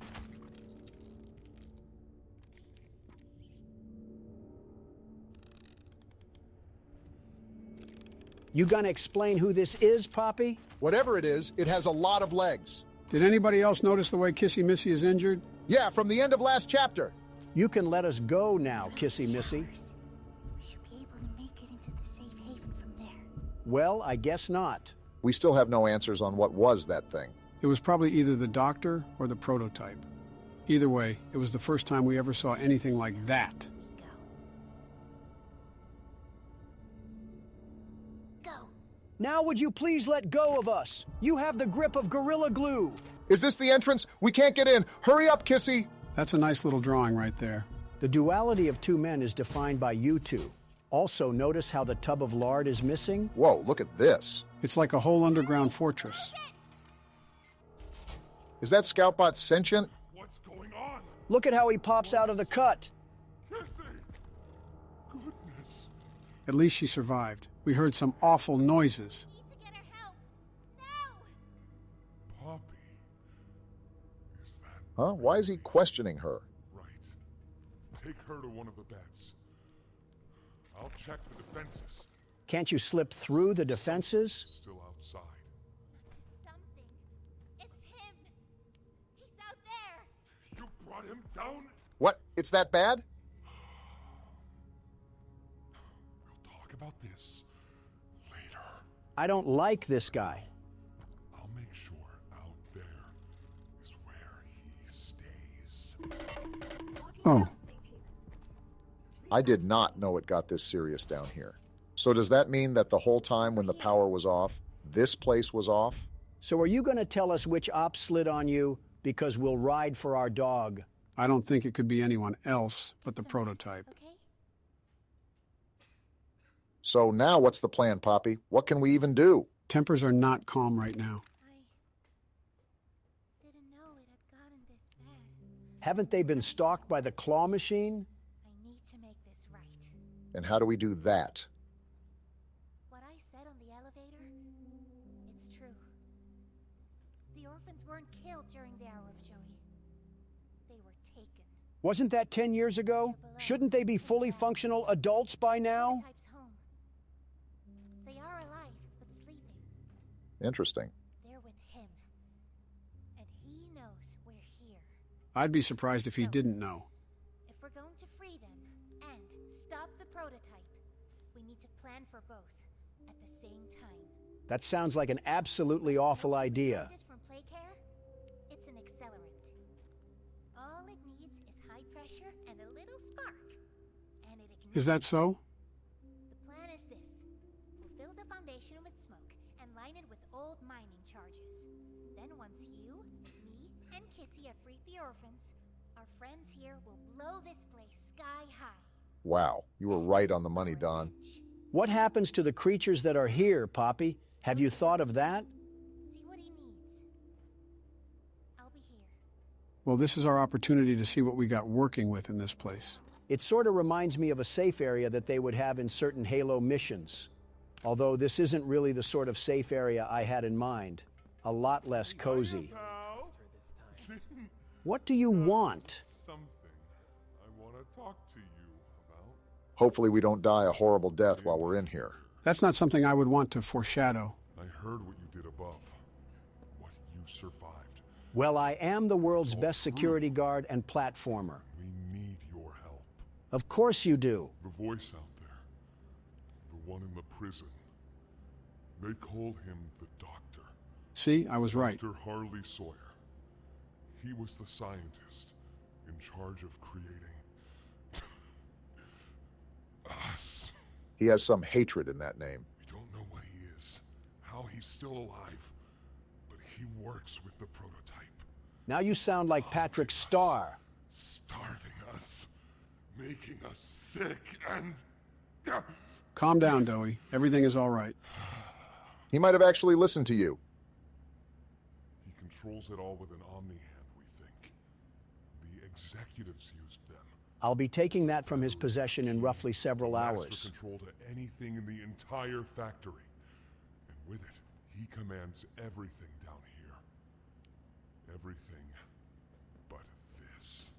You gonna explain who this is, Poppy? Whatever it is, it has a lot of legs. Did anybody else notice the way Kissy Missy is injured? Yeah, from the end of last chapter. You can let us go now, Kissy Missy. We should be able to make it into the safe haven from there. Well, I guess not. We still have no answers on what was that thing. It was probably either the Doctor or the prototype. Either way, it was the first time we ever saw anything like that. Now would you please let go of us? You have the grip of Gorilla Glue. Is this the entrance? We can't get in. Hurry up, Kissy. That's a nice little drawing right there. The duality of two men is defined by you two. Also, notice how the tub of lard is missing? Whoa, look at this. It's like a whole underground fortress. Is that Scoutbot sentient? What's going on? Look at how he pops out of the cut. Kissy! Goodness. At least she survived. We heard some awful noises. We need to get her help. Now! Poppy. Is that... Huh? Why is he questioning her? Right. Take her to one of the beds. I'll check the defenses. Can't you slip through the defenses? Still outside. Something. It's him. He's out there. You brought him down? What? It's that bad? We'll talk about this later. I don't like this guy. I'll make sure out there is where he stays. Oh. I did not know it got this serious down here. So does that mean that the whole time when the power was off, this place was off? So are you going to tell us which op slid on you? Because we'll ride for our dog. I don't think it could be anyone else but the prototype. Okay? So now what's the plan, Poppy? What can we even do? Tempers are not calm right now. I didn't know it had gotten this bad. Haven't they been stalked by the claw machine? I need to make this right. And how do we do that? What I said on the elevator, it's true. The orphans weren't killed during the hour of Joey. They were taken. Wasn't that 10 years ago? Shouldn't they be fully functional adults by now? Prototype's home. They are alive, but sleeping. Interesting. They're with him. And he knows we're here. I'd be surprised if he didn't know. If we're going to free them, and prototype. We need to plan for both at the same time. That sounds like an absolutely awful idea. It from Playcare? It's an accelerant. All it needs is high pressure and a little spark. And it ignites. Is that so? The plan is this. We'll fill the foundation with smoke and line it with old mining charges. Then once you, me, and Kissy have freed the orphans, our friends here will blow this place sky high. Wow, you were right on the money, Don. What happens to the creatures that are here, Poppy? Have you thought of that? See what he needs. I'll be here. Well, this is our opportunity to see what we got working with in this place. It sort of reminds me of a safe area that they would have in certain Halo missions. Although this isn't really the sort of safe area I had in mind. A lot less cozy. What do you want? Something I want to talk to you about. Hopefully we don't die a horrible death while we're in here. That's not something I would want to foreshadow. I heard what you did above. What you survived. Well, I am the world's best security guard and platformer. We need your help. Of course you do. The voice out there. The one in the prison. They call him the Doctor. See, I was right. Dr. Harley Sawyer. He was the scientist in charge of creating us. He has some hatred in that name. We don't know what he is, how he's still alive, but he works with the prototype. Now you sound like Patrick Starr. Starving us, making us sick, and... Calm down, Dowie. Everything is all right. He might have actually listened to you. He controls it all with an Omni hand, we think. The executives used them. I'll be taking that from his possession in roughly several hours. Master control to anything in the entire factory. And with it, he commands everything down here. Everything but this.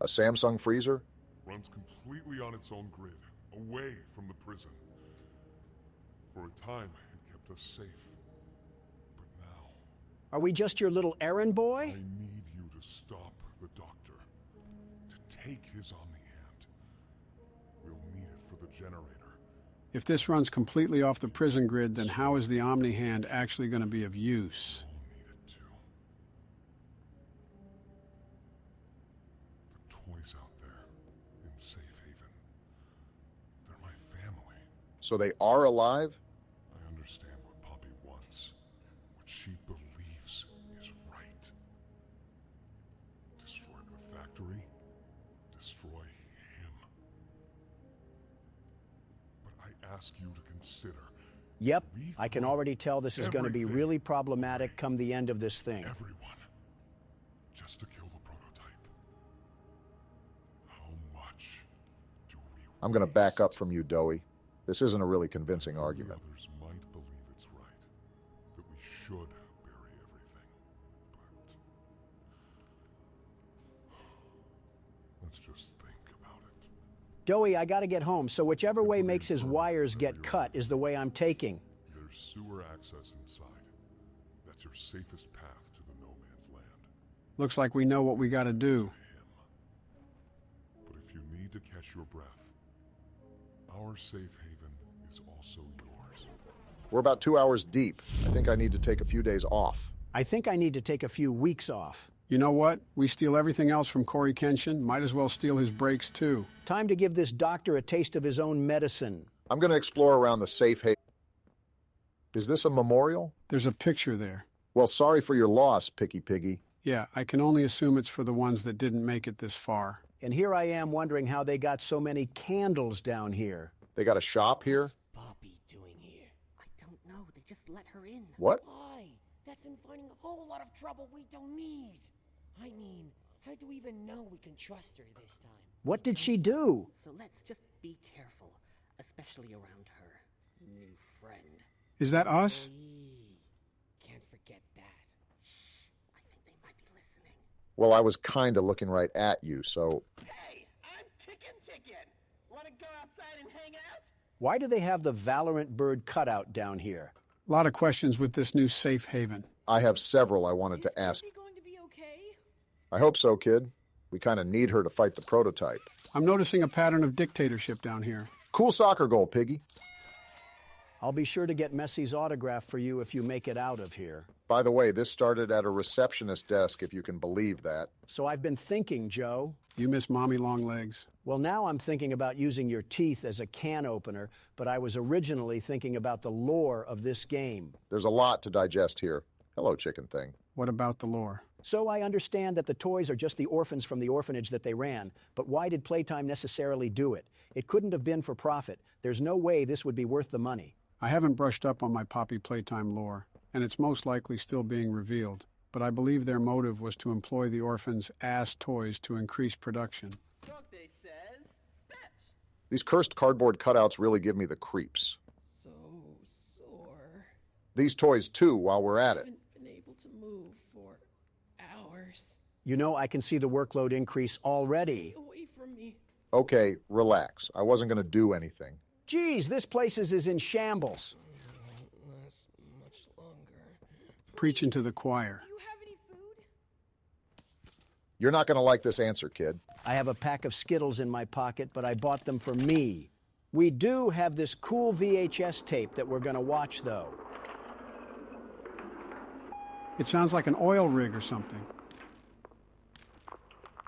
A Samsung freezer? Runs completely on its own grid, away from the prison. For a time, it kept us safe. But now... Are we just your little errand boy? I need you to stop the Doctor. To take his Omni hand. We'll need it for the generator. If this runs completely off the prison grid, then how is the Omni hand actually going to be of use? We'll need it too. The toys out there in Safe Haven. They're my family. So they are alive? I understand what Poppy wants. What she believes is right. Destroy the factory. Destroy him. But I ask you to consider... Yep, I can already tell this is going to be really problematic come the end of this thing. Everyone. Just to kill the prototype. How much do we... I'm going to back up from you, Dowie. This isn't a really convincing argument. Others might believe it's right. That we should bury everything. But... let's just think about it. Dowie, I gotta get home, so whichever way makes his wires get cut is the way I'm taking. There's sewer access inside. That's your safest path to the no man's land. Looks like we know what we got to do. But if you need to catch your breath, our safe haven is also yours. We're about 2 hours deep. I think I need to take a few days off. I think I need to take a few weeks off. You know what? We steal everything else from Corey Kenshin. Might as well steal his breaks, too. Time to give this doctor a taste of his own medicine. I'm going to explore around the safe haven. Is this a memorial? There's a picture there. Well, sorry for your loss, Picky Piggy. Yeah, I can only assume it's for the ones that didn't make it this far. And here I am wondering how they got so many candles down here. They got a shop here? What's Poppy doing here? I don't know. They just let her in. What? Why? That's inviting a whole lot of trouble we don't need. I mean, how do we even know we can trust her this time? What did she do? So let's just be careful, especially around her new friend. Is that us? Can't forget that. Shh, I think they might be listening. Well, I was kind of looking right at you, so... Hey, I'm Chicken. Want to go outside and hang out? Why do they have the Valorant bird cutout down here? A lot of questions with this new safe haven. I have several I wanted to ask. Is she going to be okay? I hope so, kid. We kind of need her to fight the prototype. I'm noticing a pattern of dictatorship down here. Cool soccer goal, Piggy. I'll be sure to get Messi's autograph for you if you make it out of here. By the way, this started at a receptionist desk, if you can believe that. So I've been thinking, Joe. You miss Mommy Longlegs? Well, now I'm thinking about using your teeth as a can opener, but I was originally thinking about the lore of this game. There's a lot to digest here. Hello, chicken thing. What about the lore? So I understand that the toys are just the orphans from the orphanage that they ran, but why did Playtime necessarily do it? It couldn't have been for profit. There's no way this would be worth the money. I haven't brushed up on my Poppy Playtime lore, and it's most likely still being revealed, but I believe their motive was to employ the orphans as toys to increase production. These cursed cardboard cutouts really give me the creeps. So sore. These toys, too, while we're at it. Been able to move for hours. You know, I can see the workload increase already. Away from me. Okay, relax. I wasn't going to do anything. Geez, this place is in shambles. Last much longer. Preaching to the choir. Do you have any food? You're not going to like this answer, kid. I have a pack of Skittles in my pocket, but I bought them for me. We do have this cool VHS tape that we're going to watch, though. It sounds like an oil rig or something.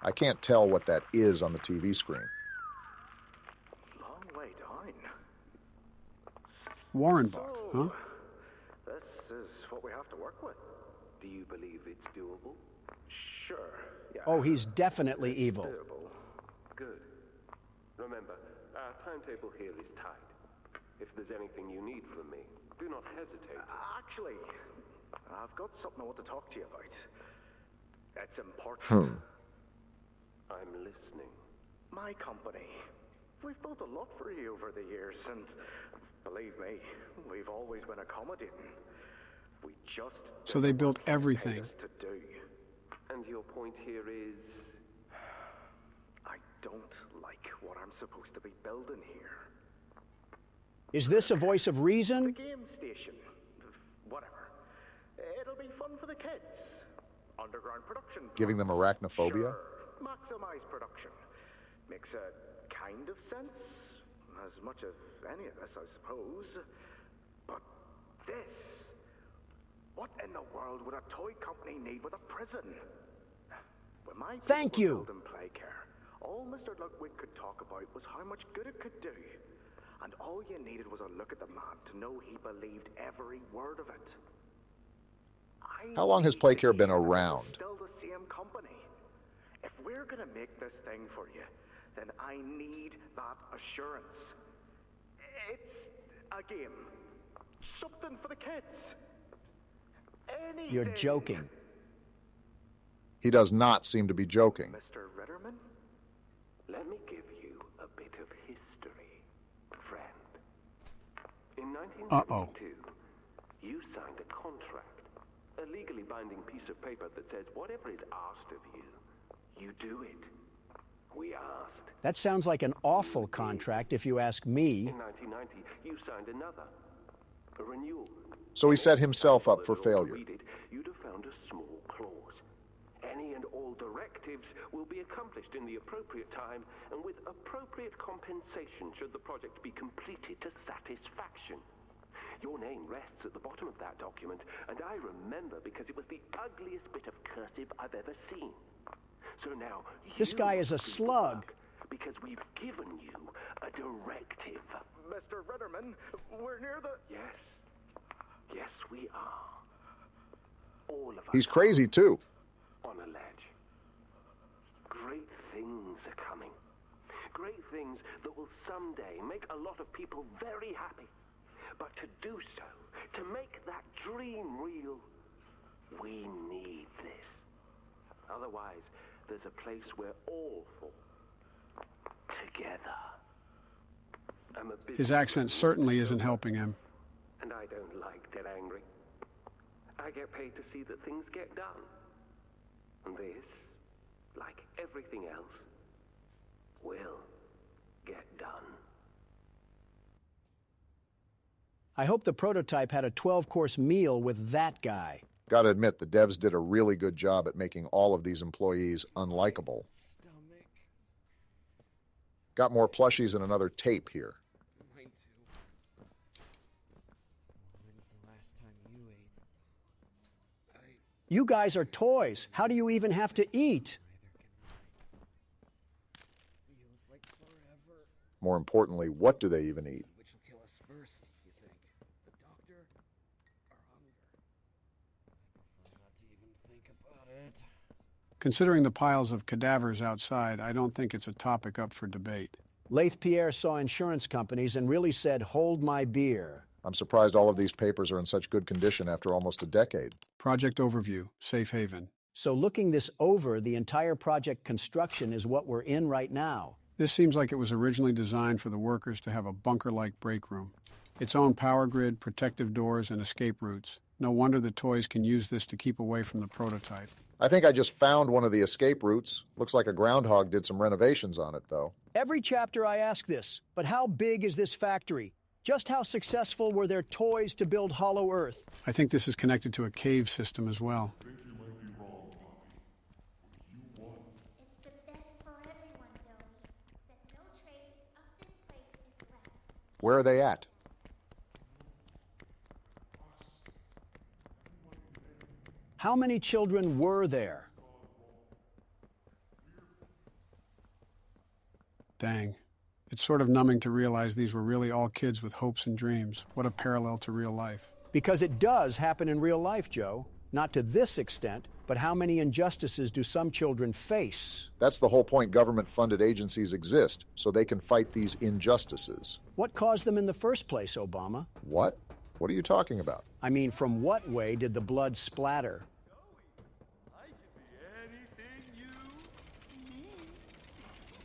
I can't tell what that is on the TV screen. Long way down. Warrenbuck, huh? This is what we have to work with. Do you believe it's doable? Sure. Yeah. Oh, he's definitely evil. Doable. Good. Remember, our timetable here is tight. If there's anything you need from me, do not hesitate. Actually, I've got something I want to talk to you about. It's important. I'm listening. My company. We've built a lot for you over the years, and believe me, we've always been accommodating. We just So they built everything. to do. And your point here is? I don't like what I'm supposed to be building here. Is this a voice of The reason? game station. Whatever. It'll be fun for the kids. Underground production. Giving them arachnophobia? Sure. Maximize production. Makes a kind of sense. As much of any of this, I suppose. But this. What in the world would a toy company need with a prison? When my Thank you. building Playcare, all Mr. Ludwig could talk about was how much good it could do. And all you needed was a look at the man to know he believed every word of it. How long has Playcare been around? Still the same company. If we're gonna make this thing for you, then I need that assurance. It's a game. Something for the kids. Anything. You're joking. He does not seem to be joking. Mr. Ritterman? Let me give you a bit of history, friend. In 1992, you signed a contract, a legally binding piece of paper that says whatever is asked of you, you do it. We asked. That sounds like an awful contract if you ask me. In 1990, you signed another, a renewal. So he set himself up for failure. Read it, you'd have found a small clause. Any and all directives will be accomplished in the appropriate time and with appropriate compensation should the project be completed to satisfaction. Your name rests at the bottom of that document, and I remember because it was the ugliest bit of cursive I've ever seen. So now, This guy is a slug. because we've given you a directive. Mr. Ritterman, we're near the... Yes, we are. All of us. He's crazy, too. On a ledge. Great things are coming. Great things that will someday make a lot of people very happy. But to do so, to make that dream real, we need this. Otherwise, there's a place we're all for. Together. I'm a His accent certainly isn't helping him. and I don't like dead angry. I get paid to see that things get done. And this, like everything else, will get done. I hope the prototype had a 12-course meal with that guy. Gotta admit, the devs did a really good job at making all of these employees unlikable. Got more plushies and another tape here. You guys are toys. How do you even have to eat? More importantly, what do they even eat? Which will kill us first, you think? The doctor or hunger? I prefer not to even think about it. Considering the piles of cadavers outside, I don't think it's a topic up for debate. Laith Pierre saw insurance companies and really said, hold my beer. I'm surprised all of these papers are in such good condition after almost a decade. Project overview, safe haven. So looking this over, the entire project construction is what we're in right now. This seems like it was originally designed for the workers to have a bunker-like break room. Its own power grid, protective doors, and escape routes. No wonder the toys can use this to keep away from the prototype. I think I just found one of the escape routes. Looks like a groundhog did some renovations on it, though. Every chapter I ask this, but how big is this factory? Just how successful were their toys to build Hollow Earth? I think this is connected to a cave system as well. I think you might be wrong, Poppy. You won. It's the best for everyone, Donnie. That no trace of this place is left. Where are they at? How many children were there? Dang. It's sort of numbing to realize these were really all kids with hopes and dreams. What a parallel to real life. Because it does happen in real life, Joe. Not to this extent, but how many injustices do some children face? That's the whole point government-funded agencies exist, so they can fight these injustices. What caused them in the first place, Obama? What? What are you talking about? I mean, from what way did the blood splatter?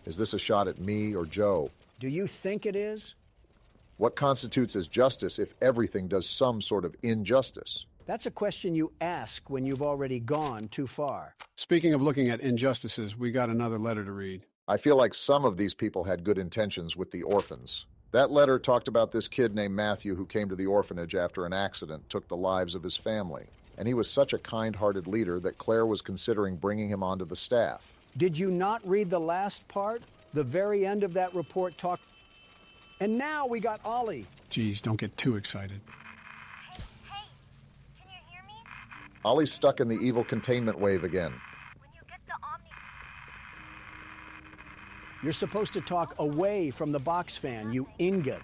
Is this a shot at me or Joe? Do you think it is? What constitutes as justice if everything does some sort of injustice? That's a question you ask when you've already gone too far. Speaking of looking at injustices, we got another letter to read. I feel like some of these people had good intentions with the orphans. That letter talked about this kid named Matthew who came to the orphanage after an accident took the lives of his family. And he was such a kind-hearted leader that Claire was considering bringing him onto the staff. Did you not read the last part? The very end of that report talked... And now we got Ollie. Geez, don't get too excited. Hey, can you hear me? Ollie's stuck in the evil containment wave again. When you get the Omni... You're supposed to talk away from the box fan, you ingot.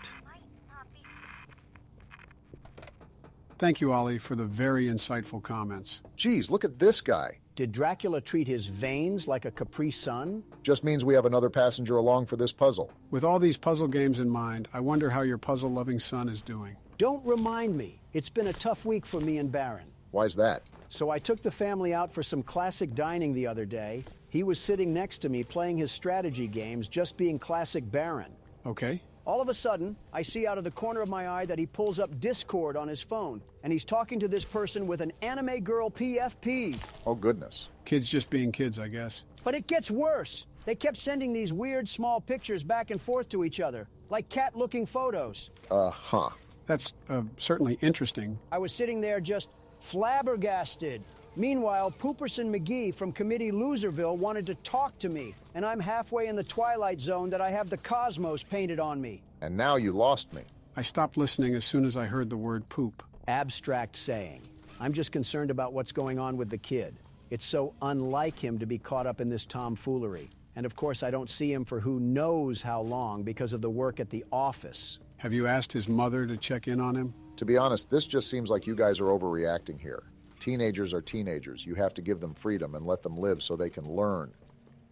Thank you, Ollie, for the very insightful comments. Geez, look at this guy. Did Dracula treat his veins like a Capri Sun? Just means we have another passenger along for this puzzle. With all these puzzle games in mind, I wonder how your puzzle-loving son is doing. Don't remind me. It's been a tough week for me and Baron. Why's that? So I took the family out for some classic dining the other day. He was sitting next to me playing his strategy games, just being classic Baron. Okay. All of a sudden, I see out of the corner of my eye that he pulls up Discord on his phone, and he's talking to this person with an anime girl PFP. Oh, goodness. Kids just being kids, I guess. But it gets worse. They kept sending these weird small pictures back and forth to each other, like cat-looking photos. Uh-huh. That's certainly interesting. I was sitting there just flabbergasted. Meanwhile, Pooperson McGee from Committee Loserville wanted to talk to me, and I'm halfway in the Twilight Zone that I have the cosmos painted on me. And now you lost me. I stopped listening as soon as I heard the word poop. Abstract saying. I'm just concerned about what's going on with the kid. It's so unlike him to be caught up in this tomfoolery. And of course, I don't see him for who knows how long because of the work at the office. Have you asked his mother to check in on him? To be honest, this just seems like you guys are overreacting here. Teenagers are teenagers. You have to give them freedom and let them live so they can learn.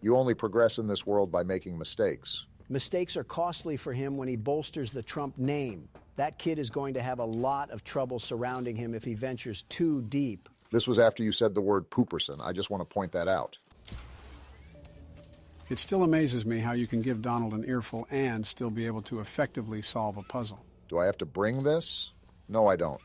You only progress in this world by making mistakes. Mistakes are costly for him when he bolsters the Trump name. That kid is going to have a lot of trouble surrounding him if he ventures too deep. This was after you said the word Pooperson. I just want to point that out. It still amazes me how you can give Donald an earful and still be able to effectively solve a puzzle. Do I have to bring this? No, I don't.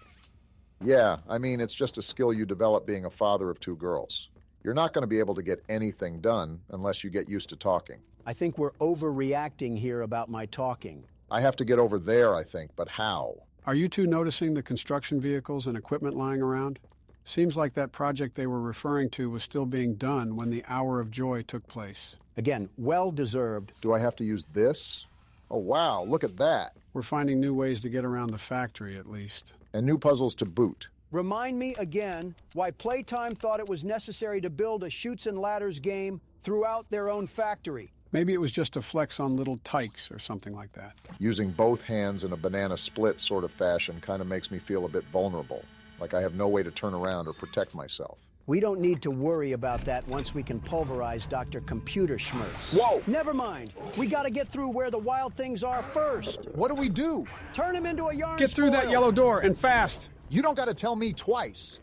Yeah, I mean, it's just a skill you develop being a father of two girls. You're not going to be able to get anything done unless you get used to talking. I think we're overreacting here about my talking. I have to get over there, I think, but how? Are you two noticing the construction vehicles and equipment lying around? Seems like that project they were referring to was still being done when the hour of joy took place. Again, well-deserved. Do I have to use this? Oh, wow, look at that. We're finding new ways to get around the factory, at least. And new puzzles to boot. Remind me again why Playtime thought it was necessary to build a Chutes and Ladders game throughout their own factory. Maybe it was just a flex on little tykes or something like that. Using both hands in a banana split sort of fashion kind of makes me feel a bit vulnerable, like I have no way to turn around or protect myself. We don't need to worry about that once we can pulverize Dr. Computer Schmertz. Whoa! Never mind. We gotta get through where the wild things are first. What do we do? Turn him into a yarn Get through that spoil. yellow door, and fast! You don't gotta tell me twice.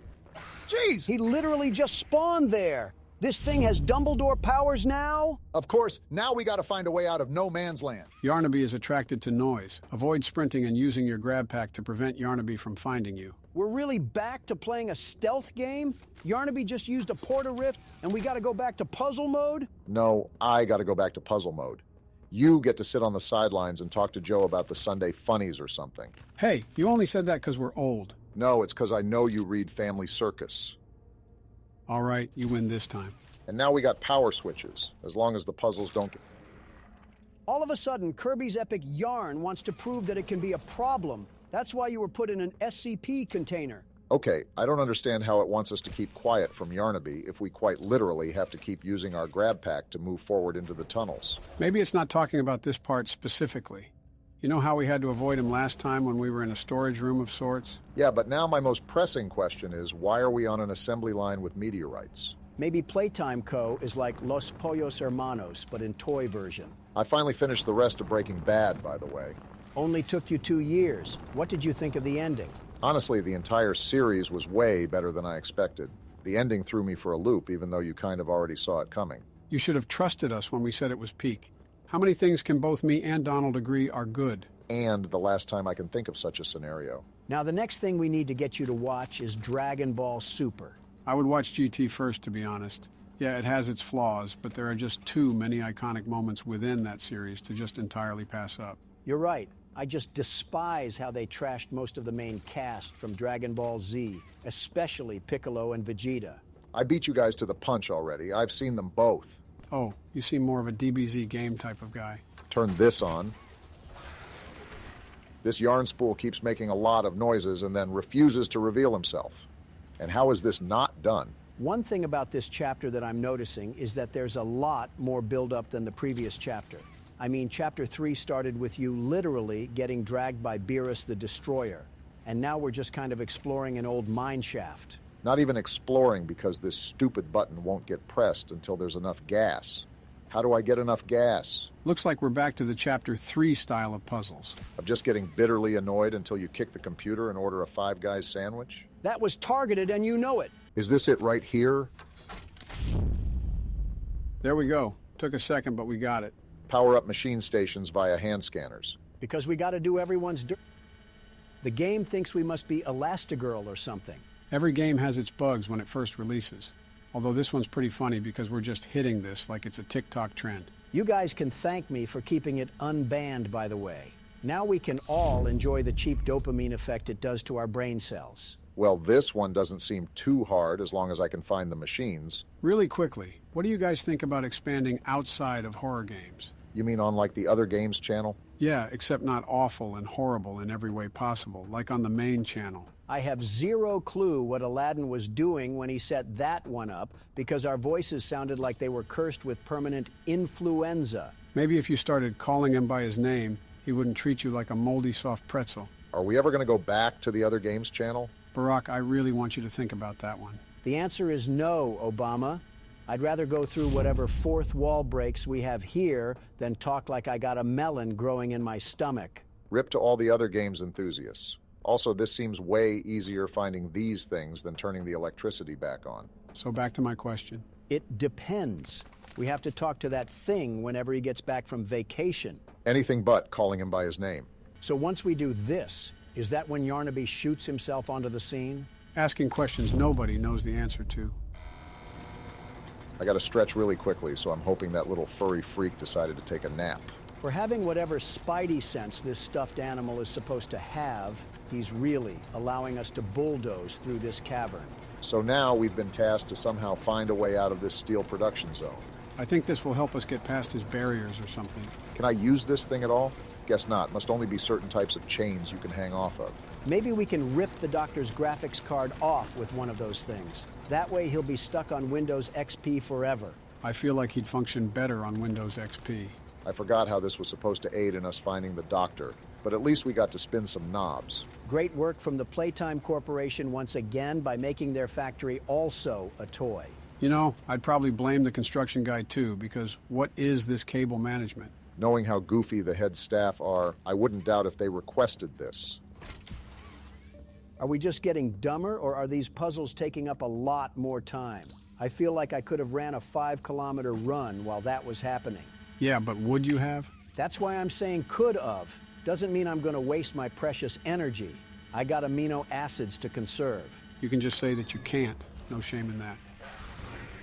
Jeez! He literally just spawned there. This thing has Dumbledore powers now? Of course, now we gotta find a way out of no man's land. Yarnaby is attracted to noise. Avoid sprinting and using your grab pack to prevent Yarnaby from finding you. We're really back to playing a stealth game? Yarnaby just used a portal rift, and we gotta go back to puzzle mode? No, I gotta go back to puzzle mode. You get to sit on the sidelines and talk to Joe about the Sunday funnies or something. Hey, you only said that because we're old. No, it's because I know you read Family Circus. All right, you win this time. And now we got power switches, as long as the puzzles don't get... All of a sudden, Kirby's Epic Yarn wants to prove that it can be a problem. That's why you were put in an SCP container. Okay, I don't understand how it wants us to keep quiet from Yarnaby if we quite literally have to keep using our grab pack to move forward into the tunnels. Maybe it's not talking about this part specifically. You know how we had to avoid him last time when we were in a storage room of sorts? Yeah, but now my most pressing question is, why are we on an assembly line with meteorites? Maybe Playtime Co. is like Los Pollos Hermanos, but in toy version. I finally finished the rest of Breaking Bad, by the way. Only took you 2 years. What did you think of the ending? Honestly, the entire series was way better than I expected. The ending threw me for a loop, even though you kind of already saw it coming. You should have trusted us when we said it was peak. How many things can both me and Donald agree are good? And the last time I can think of such a scenario. Now, the next thing we need to get you to watch is Dragon Ball Super. I would watch GT first, to be honest. Yeah, it has its flaws, but there are just too many iconic moments within that series to just entirely pass up. You're right. I just despise how they trashed most of the main cast from Dragon Ball Z, especially Piccolo and Vegeta. I beat you guys to the punch already. I've seen them both. Oh, you seem more of a DBZ game type of guy. Turn this on. This yarn spool keeps making a lot of noises and then refuses to reveal himself. And how is this not done? One thing about this chapter that I'm noticing is that there's a lot more build-up than the previous chapter. I mean, Chapter 3 started with you literally getting dragged by Beerus the Destroyer. And now we're just kind of exploring an old mine shaft. Not even exploring because this stupid button won't get pressed until there's enough gas. How do I get enough gas? Looks like we're back to the Chapter 3 style of puzzles. Of just getting bitterly annoyed until you kick the computer and order a Five Guys sandwich? That was targeted and you know it. Is this it right here? There we go. Took a second, but we got it. Power up machine stations via hand scanners. Because we gotta do everyone's dirt. The game thinks we must be Elastigirl or something. Every game has its bugs when it first releases. Although this one's pretty funny because we're just hitting this like it's a TikTok trend. You guys can thank me for keeping it unbanned, by the way. Now we can all enjoy the cheap dopamine effect it does to our brain cells. Well, this one doesn't seem too hard as long as I can find the machines. Really quickly, what do you guys think about expanding outside of horror games? You mean on like the other games channel? Yeah, except not awful and horrible in every way possible, like on the main channel. I have zero clue what Aladdin was doing when he set that one up, because our voices sounded like they were cursed with permanent influenza. Maybe if you started calling him by his name, he wouldn't treat you like a moldy soft pretzel. Are we ever going to go back to the other games channel? Barack, I really want you to think about that one. The answer is no, Obama. I'd rather go through whatever fourth wall breaks we have here than talk like I got a melon growing in my stomach. Rip to all the other games enthusiasts. Also, this seems way easier finding these things than turning the electricity back on. So back to my question. It depends. We have to talk to that thing whenever he gets back from vacation. Anything but calling him by his name. So once we do this, is that when Yarnaby shoots himself onto the scene? Asking questions nobody knows the answer to. I gotta stretch really quickly, so I'm hoping that little furry freak decided to take a nap. For having whatever spidey sense this stuffed animal is supposed to have, he's really allowing us to bulldoze through this cavern. So now we've been tasked to somehow find a way out of this steel production zone. I think this will help us get past his barriers or something. Can I use this thing at all? Guess not. Must only be certain types of chains you can hang off of. Maybe we can rip the Doctor's graphics card off with one of those things. That way he'll be stuck on Windows XP forever. I feel like he'd function better on Windows XP. I forgot how this was supposed to aid in us finding the Doctor, but at least we got to spin some knobs. Great work from the Playtime Corporation once again by making their factory also a toy. You know, I'd probably blame the construction guy too, because what is this cable management? Knowing how goofy the head staff are, I wouldn't doubt if they requested this. Are we just getting dumber, or are these puzzles taking up a lot more time? I feel like I could have ran a 5-kilometer run while that was happening. Yeah, but would you have? That's why I'm saying could have. Doesn't mean I'm going to waste my precious energy. I got amino acids to conserve. You can just say that you can't. No shame in that.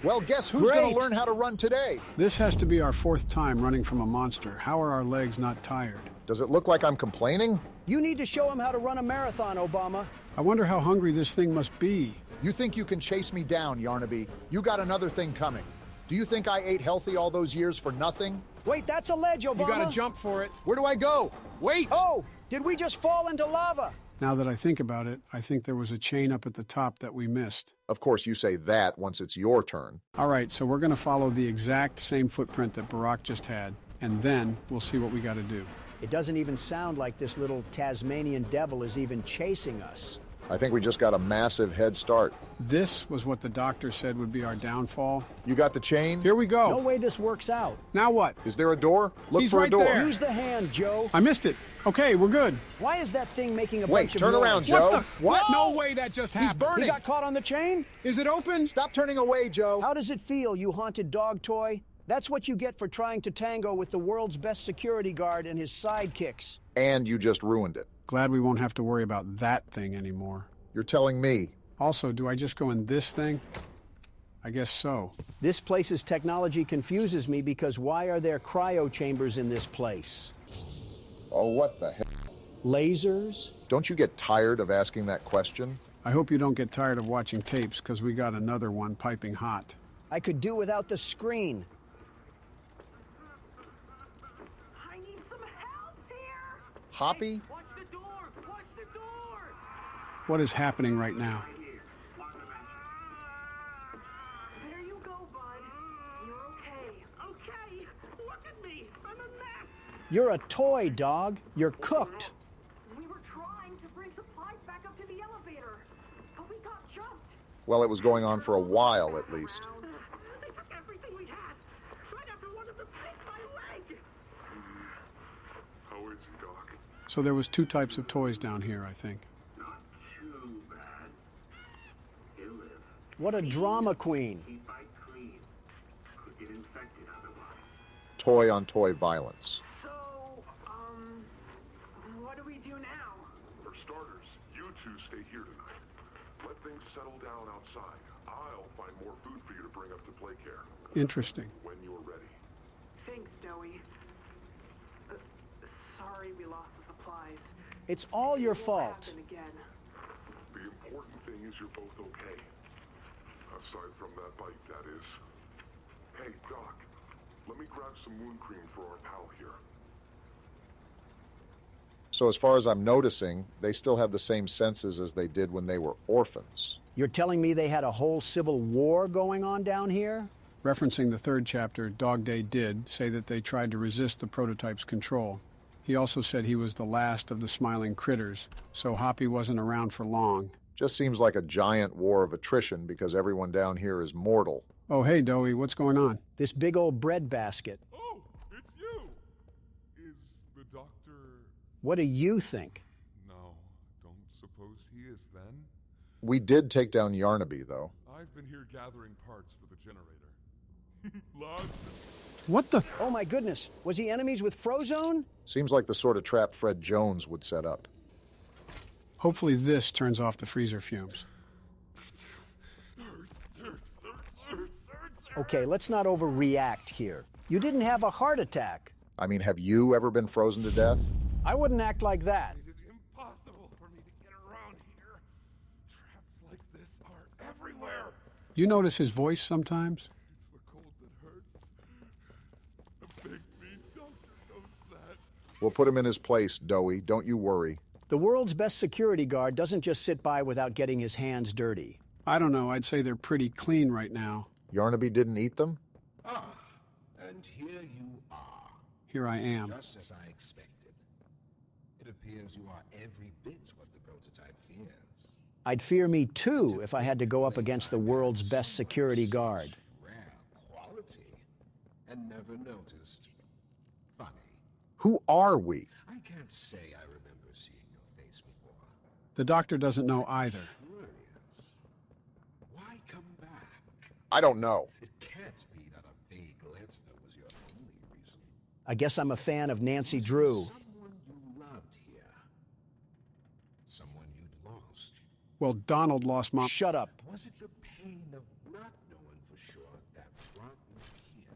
Well, guess who's going to learn how to run today? This has to be our 4th time running from a monster. How are our legs not tired? Does it look like I'm complaining? You need to show him how to run a marathon, Obama. I wonder how hungry this thing must be. You think you can chase me down, Yarnaby? You got another thing coming. Do you think I ate healthy all those years for nothing? Wait, that's a ledge, Obama. You gotta jump for it. Where do I go? Wait! Oh, did we just fall into lava? Now that I think about it, I think there was a chain up at the top that we missed. Of course, you say that once it's your turn. All right, so we're gonna follow the exact same footprint that Barack just had, and then we'll see what we gotta do. It doesn't even sound like this little Tasmanian devil is even chasing us. I think we just got a massive head start. This was what the Doctor said would be our downfall. You got the chain? Here we go. No way this works out. Now what? Is there a door? Look He's for right a door. there. Use the hand, Joe. I missed it. Okay, we're good. Why is that thing making a Wait, bunch of turn noise? around, Joe. What? No way that just happened. He's burning. He got caught on the chain? Is it open? Stop turning away, Joe. How does it feel, you haunted dog toy? That's what you get for trying to tango with the world's best security guard and his sidekicks. And you just ruined it. Glad we won't have to worry about that thing anymore. You're telling me. Also, do I just go in this thing? I guess so. This place's technology confuses me because why are there cryo chambers in this place? Oh, what the hell? Lasers? Don't you get tired of asking that question? I hope you don't get tired of watching tapes, because we got another one piping hot. I could do without the screen. I need some help here! Hoppy? Watch the door! Watch the door! What is happening right now? There you go, bud. You're okay. Okay! Look at me! I'm a mess! You're a toy, dog. You're cooked. We were trying to bring supplies back up to the elevator, but we got jumped. Well, it was going on for a while, at least. They took everything we had. Right after one of them bit my leg. How is he, Doc? So there was 2 types of toys down here, I think. Not too bad. He'll live. What a drama queen. Keep it clean. Could get infected otherwise. Toy-on-toy violence. So, what do we do now? For starters, you two stay here tonight. Let things settle down outside. I'll find more food for you to bring up to Playcare. Interesting. When you're ready. Thanks, Joey. Sorry we lost the supplies. It's all your It won't fault. happen again. The important thing is you're both okay. Aside from that bite, that is. Hey, Doc. Let me grab some wound cream for our pal here. So as far as I'm noticing, they still have the same senses as they did when they were orphans. You're telling me they had a whole civil war going on down here? Referencing the 3rd chapter, Dog Day did say that they tried to resist the prototype's control. He also said he was the last of the smiling critters, so Hoppy wasn't around for long. Just seems like a giant war of attrition because everyone down here is mortal. Oh, hey, Doey, what's going on? This big old bread basket. Oh, it's you! Is the doctor... What do you think? No, don't suppose he is then? We did take down Yarnaby, though. I've been here gathering parts for the generator. Lots. What the? Oh my goodness, was he enemies with Frozone? Seems like the sort of trap Fred Jones would set up. Hopefully this turns off the freezer fumes. Okay, let's not overreact here. You didn't have a heart attack. I mean, have you ever been frozen to death? I wouldn't act like that. It is impossible for me to get around here. Traps like this are everywhere. You notice his voice sometimes? It's the cold that hurts. We'll put him in his place, Doey. Don't you worry. The world's best security guard doesn't just sit by without getting his hands dirty. I don't know. I'd say they're pretty clean right now. Yarnaby didn't eat them? Ah, and here you are. Here I am. Just as I expected. It appears you are every bit what the prototype fears. I'd fear me too if I had to go up against the world's best security guard. Rare quality. And never noticed. Funny. Who are we? I can't say I remember seeing your face before. The doctor doesn't know either. Curious. Why come back? I don't know. It can't be that a vague letter was your only reason. I guess I'm a fan of Nancy Drew. Someone you loved here. Someone you'd lost. Well, Donald lost Mom. Shut up. Was it the pain of not knowing for sure that brought you here?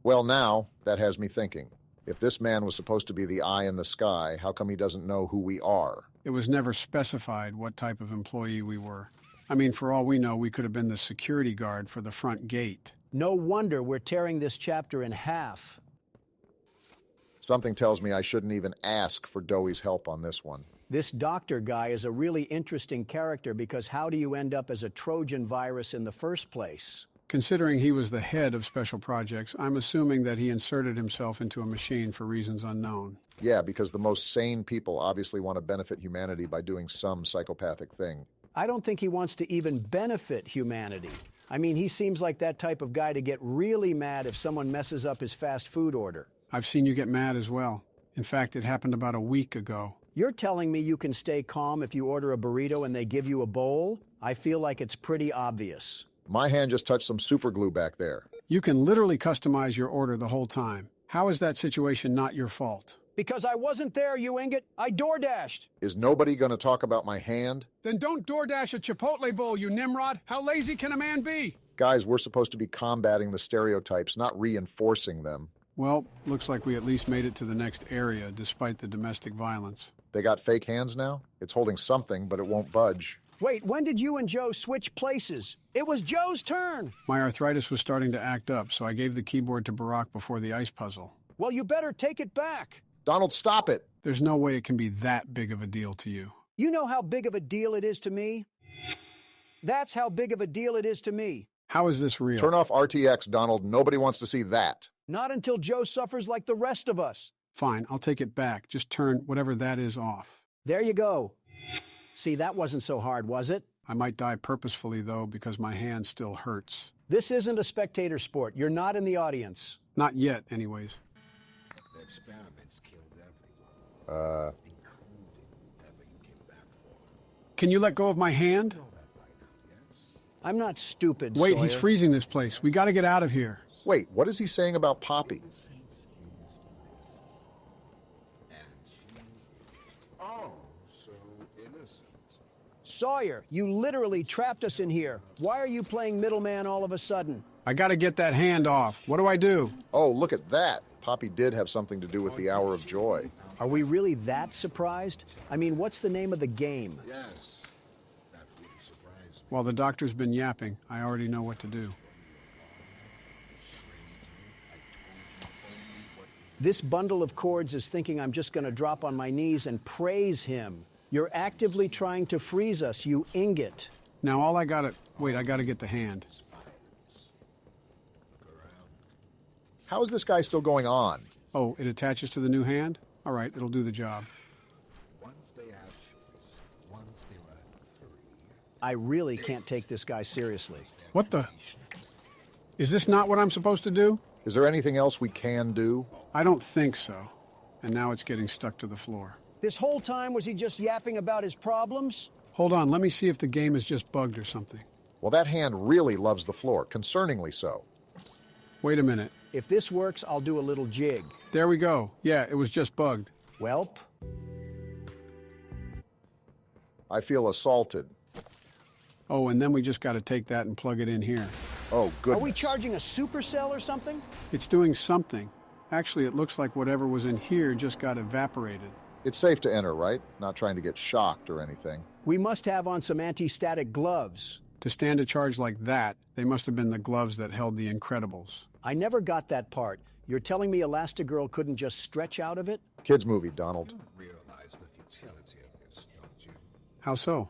Well, now, that has me thinking. If this man was supposed to be the eye in the sky, how come he doesn't know who we are? It was never specified what type of employee we were. I mean, for all we know, we could have been the security guard for the front gate. No wonder we're tearing this chapter in half. Something tells me I shouldn't even ask for Doey's help on this one. This doctor guy is a really interesting character because how do you end up as a Trojan virus in the first place? Considering he was the head of special projects, I'm assuming that he inserted himself into a machine for reasons unknown. Yeah, because the most sane people obviously want to benefit humanity by doing some psychopathic thing. I don't think he wants to even benefit humanity. I mean, he seems like that type of guy to get really mad if someone messes up his fast food order. I've seen you get mad as well. In fact, it happened about a week ago. You're telling me you can stay calm if you order a burrito and they give you a bowl? I feel like it's pretty obvious. My hand just touched some super glue back there. You can literally customize your order the whole time. How is that situation not your fault? Because I wasn't there, you ingot. I DoorDashed. Is nobody going to talk about my hand? Then don't DoorDash a Chipotle bowl, you Nimrod. How lazy can a man be? Guys, we're supposed to be combating the stereotypes, not reinforcing them. Well, looks like we at least made it to the next area, despite the domestic violence. They got fake hands now? It's holding something, but it won't budge. Wait, when did you and Joe switch places? It was Joe's turn. My arthritis was starting to act up, so I gave the keyboard to Barack before the ice puzzle. Well, you better take it back. Donald, stop it. There's no way it can be that big of a deal to you. You know how big of a deal it is to me? That's how big of a deal it is to me. How is this real? Turn off RTX, Donald. Nobody wants to see that. Not until Joe suffers like the rest of us. Fine, I'll take it back. Just turn whatever that is off. There you go. See, that wasn't so hard, was it? I might die purposefully, though, because my hand still hurts. This isn't a spectator sport. You're not in the audience. Not yet, anyways. The experiments killed everyone. Including whoever you came back for. Can you let go of my hand? I'm not stupid, Wait, Sawyer. he's freezing this place. We gotta get out of here. Wait, what is he saying about Poppy? Oh, so innocent. Sawyer, you literally trapped us in here. Why are you playing middleman all of a sudden? I gotta get that hand off. What do I do? Oh, look at that. Poppy did have something to do with the Hour of Joy. Are we really that surprised? I mean, what's the name of the game? Yes. That really surprised me. While the doctor's been yapping, I already know what to do. This bundle of chords is thinking I'm just going to drop on my knees and praise him. You're actively trying to freeze us, you ingot. Now all I gotta... Wait, I gotta get the hand. How is this guy still going on? Oh, it attaches to the new hand? All right, it'll do the job. Once they had choice, once they were free. I really can't take this guy seriously. What the... Is this not what I'm supposed to do? Is there anything else we can do? I don't think so. And now it's getting stuck to the floor. This whole time, was he just yapping about his problems? Hold on, let me see if the game is just bugged or something. Well, that hand really loves the floor, concerningly so. Wait a minute. If this works, I'll do a little jig. There we go. Yeah, it was just bugged. Welp. I feel assaulted. Oh, and then we just got to take that and plug it in here. Oh, goodness. Are we charging a supercell or something? It's doing something. Actually, it looks like whatever was in here just got evaporated. It's safe to enter, right? Not trying to get shocked or anything. We must have on some anti-static gloves. To stand a charge like that, they must have been the gloves that held the Incredibles. I never got that part. You're telling me Elastigirl couldn't just stretch out of it? Kids movie, Donald. Realize the futility of this, don't you? How so?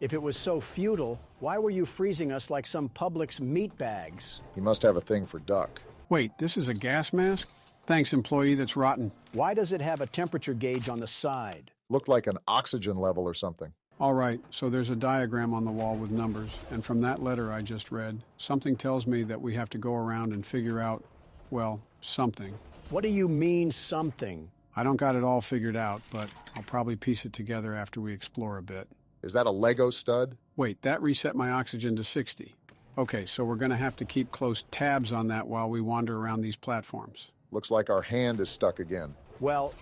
If it was so futile, why were you freezing us like some Publix meat bags? He must have a thing for duck. Wait, this is a gas mask? Thanks, employee that's rotten. Why does it have a temperature gauge on the side? Looked like an oxygen level or something. All right, so there's a diagram on the wall with numbers, and from that letter I just read, something tells me that we have to go around and figure out, well, something. What do you mean, something? I don't got it all figured out, but I'll probably piece it together after we explore a bit. Is that a Lego stud? Wait, that reset my oxygen to 60. Okay, so we're going to have to keep close tabs on that while we wander around these platforms. Looks like our hand is stuck again. Well,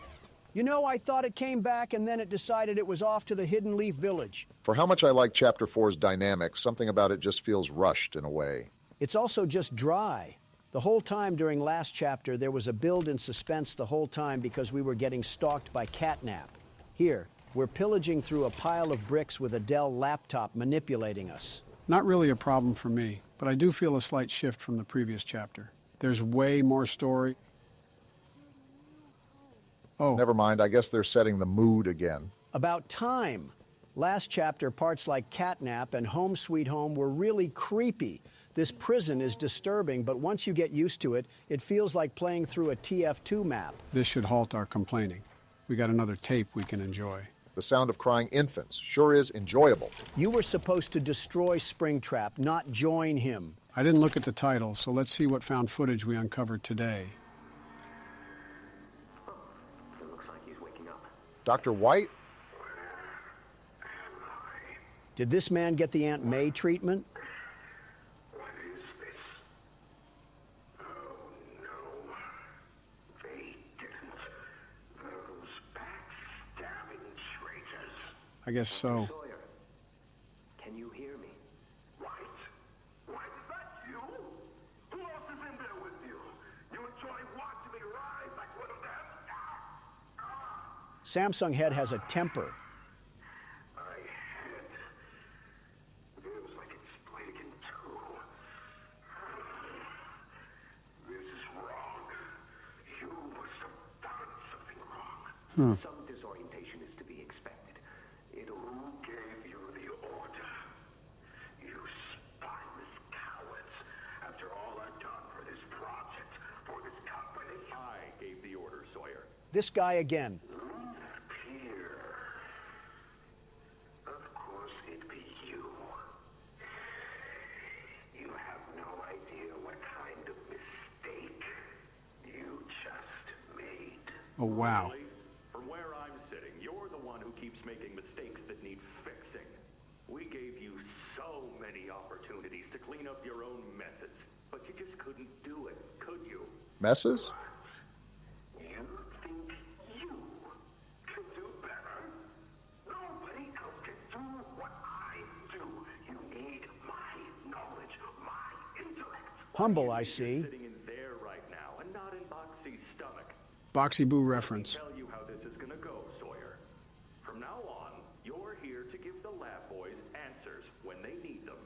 you know, I thought it came back and then it decided it was off to the Hidden Leaf Village. For how much I like Chapter 4's dynamics, something about it just feels rushed in a way. It's also just dry. The whole time during last chapter, there was a build in suspense the whole time because we were getting stalked by Catnap. Here, we're pillaging through a pile of bricks with a Dell laptop manipulating us. Not really a problem for me, but I do feel a slight shift from the previous chapter. There's way more story. Oh. Never mind, I guess they're setting the mood again. About time. Last chapter, parts like Catnap and Home Sweet Home were really creepy. This prison is disturbing, but once you get used to it, it feels like playing through a TF2 map. This should halt our complaining. We got another tape we can enjoy. The sound of crying infants sure is enjoyable. You were supposed to destroy Springtrap, not join him. I didn't look at the title, so let's see what found footage we uncovered today. Oh, it looks like he's waking up. Dr. White? Did this man get the Aunt May treatment? What is this? Oh, no. They didn't. Those backstabbing traitors. I guess so. Sawyer, can you hear me? White? White, is that you? Who else is in there with you? You and Johnny watching me ride like one of them? Samsung Head has a temper. Some disorientation is to be expected. Who gave you the order? You spineless cowards. After all I've done for this project, for this company. I gave the order, Sawyer. This guy again. Here. Of course it'd be you. You have no idea what kind of mistake you just made. Oh, wow. From where I'm sitting, you're the one who keeps making mistakes that need fixing. We gave you so many opportunities to clean up your own messes, but you just couldn't do it, could you? Messes? You think you can do better? Nobody else can do what I do. You need my knowledge, my intellect. Humble, I see. Sitting in there right now, and not in Boxy's stomach. Boxy Boo reference. Tell you how this is gonna go, Sawyer. From now on, you're here to give the lab boys answers when they need them,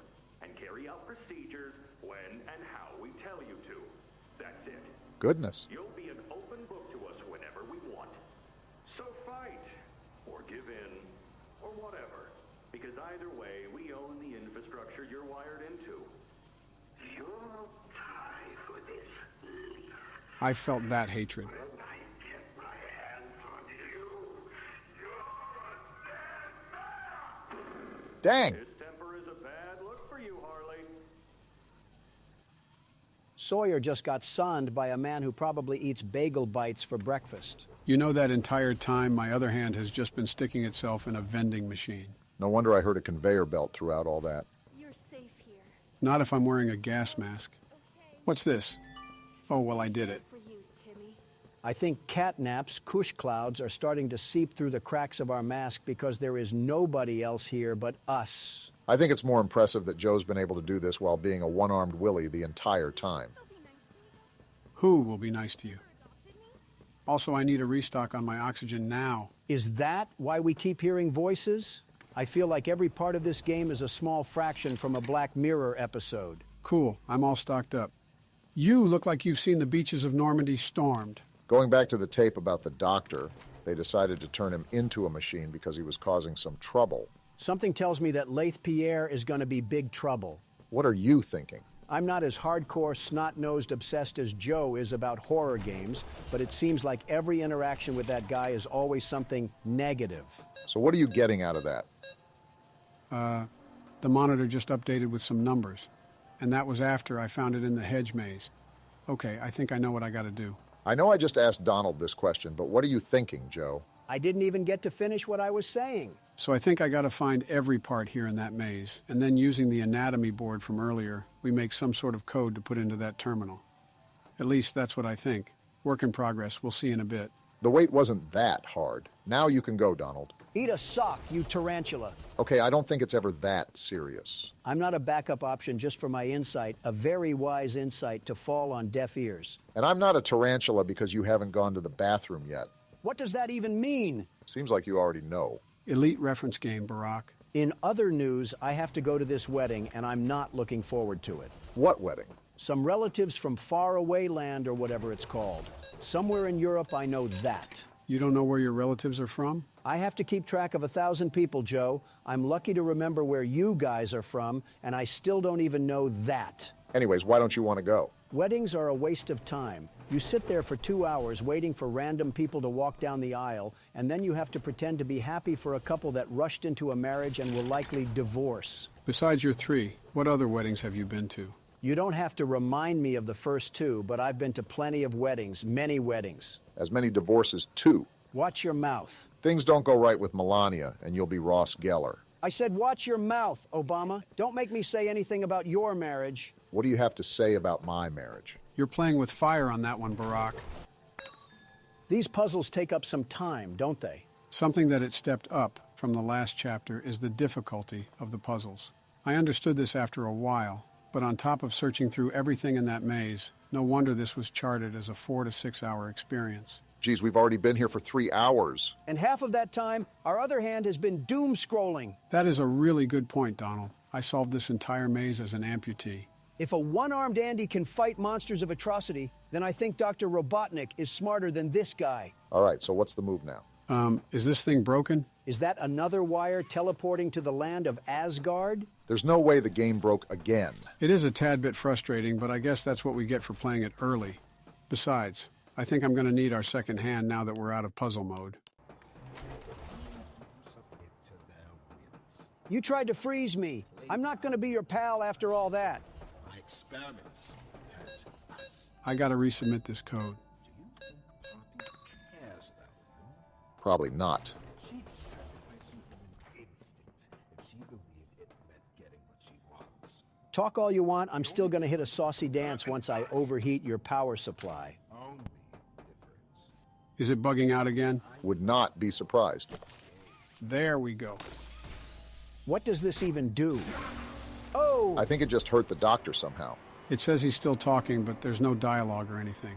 and carry out procedures when and how we tell you to. That's it. Goodness. You'll be an open book to us whenever we want. So fight, or give in, or whatever. Because either way, we own the infrastructure you're wired into. You'll die for this leaf. I felt that hatred. Dang. His temper is a bad look for you, Harley. Sawyer just got sunned by a man who probably eats bagel bites for breakfast. You know that entire time my other hand has just been sticking itself in a vending machine. No wonder I heard a conveyor belt throughout all that. You're safe here. Not if I'm wearing a gas mask. What's this? Oh, well, I did it. For you, Timmy. I think Catnap's cush clouds are starting to seep through the cracks of our mask because there is nobody else here but us. I think it's more impressive that Joe's been able to do this while being a one-armed Willie the entire time. Who will be nice to you? Also, I need a restock on my oxygen now. Is that why we keep hearing voices? I feel like every part of this game is a small fraction from a Black Mirror episode. Cool, I'm all stocked up. You look like you've seen the beaches of Normandy stormed. Going back to the tape about the doctor, they decided to turn him into a machine because he was causing some trouble. Something tells me that Laith Pierre is going to be big trouble. What are you thinking? I'm not as hardcore, snot-nosed obsessed as Joe is about horror games, but it seems like every interaction with that guy is always something negative. So what are you getting out of that? The monitor just updated with some numbers, and that was after I found it in the hedge maze. Okay, I think I know what I gotta do. I know I just asked Donald this question, but what are you thinking, Joe? I didn't even get to finish what I was saying. So I think I gotta find every part here in that maze, and then using the anatomy board from earlier, we make some sort of code to put into that terminal. At least that's what I think. Work in progress, we'll see in a bit. The wait wasn't that hard. Now you can go, Donald. Eat a sock, you tarantula. Okay, I don't think it's ever that serious. I'm not a backup option just for my insight, a very wise insight to fall on deaf ears. And I'm not a tarantula because you haven't gone to the bathroom yet. What does that even mean? Seems like you already know. Elite reference game, Barack. In other news, I have to go to this wedding, and I'm not looking forward to it. What wedding? Some relatives from faraway land or whatever it's called. Somewhere in Europe, I know that. You don't know where your relatives are from? I have to keep track of 1,000 people, Joe. I'm lucky to remember where you guys are from, and I still don't even know that. Anyways, why don't you want to go? Weddings are a waste of time. You sit there for 2 hours waiting for random people to walk down the aisle, and then you have to pretend to be happy for a couple that rushed into a marriage and will likely divorce. Besides your 3, what other weddings have you been to? You don't have to remind me of the first 2, but I've been to plenty of weddings, many weddings. As many divorces, too. Watch your mouth. Things don't go right with Melania, and you'll be Ross Geller. I said watch your mouth, Obama. Don't make me say anything about your marriage. What do you have to say about my marriage? You're playing with fire on that one, Barack. These puzzles take up some time, don't they? Something that it stepped up from the last chapter is the difficulty of the puzzles. I understood this after a while, but on top of searching through everything in that maze, no wonder this was charted as a 4 to 6 hour experience. Geez, we've already been here for 3 hours. And half of that time, our other hand has been doom scrolling. That is a really good point, Donald. I solved this entire maze as an amputee. If a one-armed Andy can fight monsters of atrocity, then I think Dr. Robotnik is smarter than this guy. All right, so what's the move now? Is this thing broken? Is that another wire teleporting to the land of Asgard? There's no way the game broke again. It is a tad bit frustrating, but I guess that's what we get for playing it early. Besides, I think I'm going to need our second hand now that we're out of puzzle mode. You tried to freeze me. I'm not going to be your pal after all that. My experiments hurt us. I got to resubmit this code. Probably not. She'd sacrifice human instinct if she believed it meant getting what she wants. Talk all you want, I'm still going to hit a saucy dance once I overheat your power supply. Only Is it bugging out again? Would not be surprised. There we go. What does this even do? Oh! I think it just hurt the doctor somehow. It says he's still talking, but there's no dialogue or anything.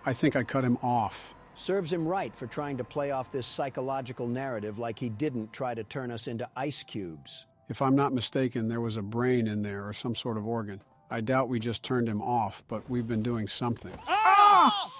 I think I cut him off. Serves him right for trying to play off this psychological narrative like he didn't try to turn us into ice cubes. If I'm not mistaken, there was a brain in there or some sort of organ. I doubt we just turned him off, but we've been doing something. Ah!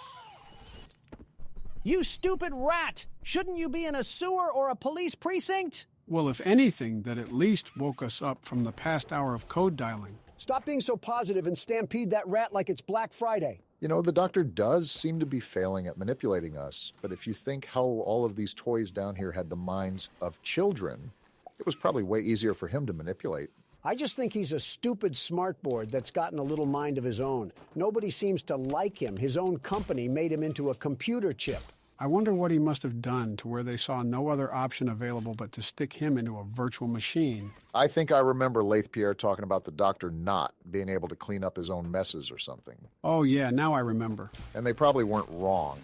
You stupid rat! Shouldn't you be in a sewer or a police precinct? Well, if anything, that at least woke us up from the past hour of code dialing. Stop being so positive and stampede that rat like it's Black Friday. You know, the doctor does seem to be failing at manipulating us, but if you think how all of these toys down here had the minds of children, it was probably way easier for him to manipulate. I just think he's a stupid smartboard that's gotten a little mind of his own. Nobody seems to like him. His own company made him into a computer chip. I wonder what he must have done to where they saw no other option available but to stick him into a virtual machine. I think I remember Laith Pierre talking about the doctor not being able to clean up his own messes or something. Oh, yeah, now I remember. And they probably weren't wrong.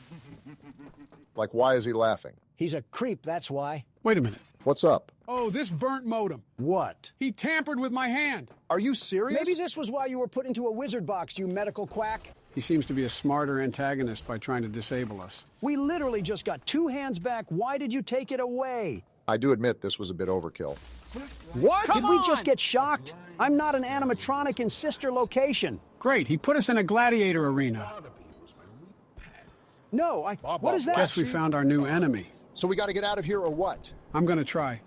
Like, why is he laughing? He's a creep, that's why. Wait a minute. What's up? Oh, this burnt modem. What? He tampered with my hand. Are you serious? Maybe this was why you were put into a wizard box, you medical quack. He seems to be a smarter antagonist by trying to disable us. We literally just got 2 hands back. Why did you take it away? I do admit this was a bit overkill. What? Did we just get shocked? I'm not an animatronic in sister location. Great, he put us in a gladiator arena. No, what is that? Guess we found our new enemy. So we got to get out of here or what? I'm gonna try.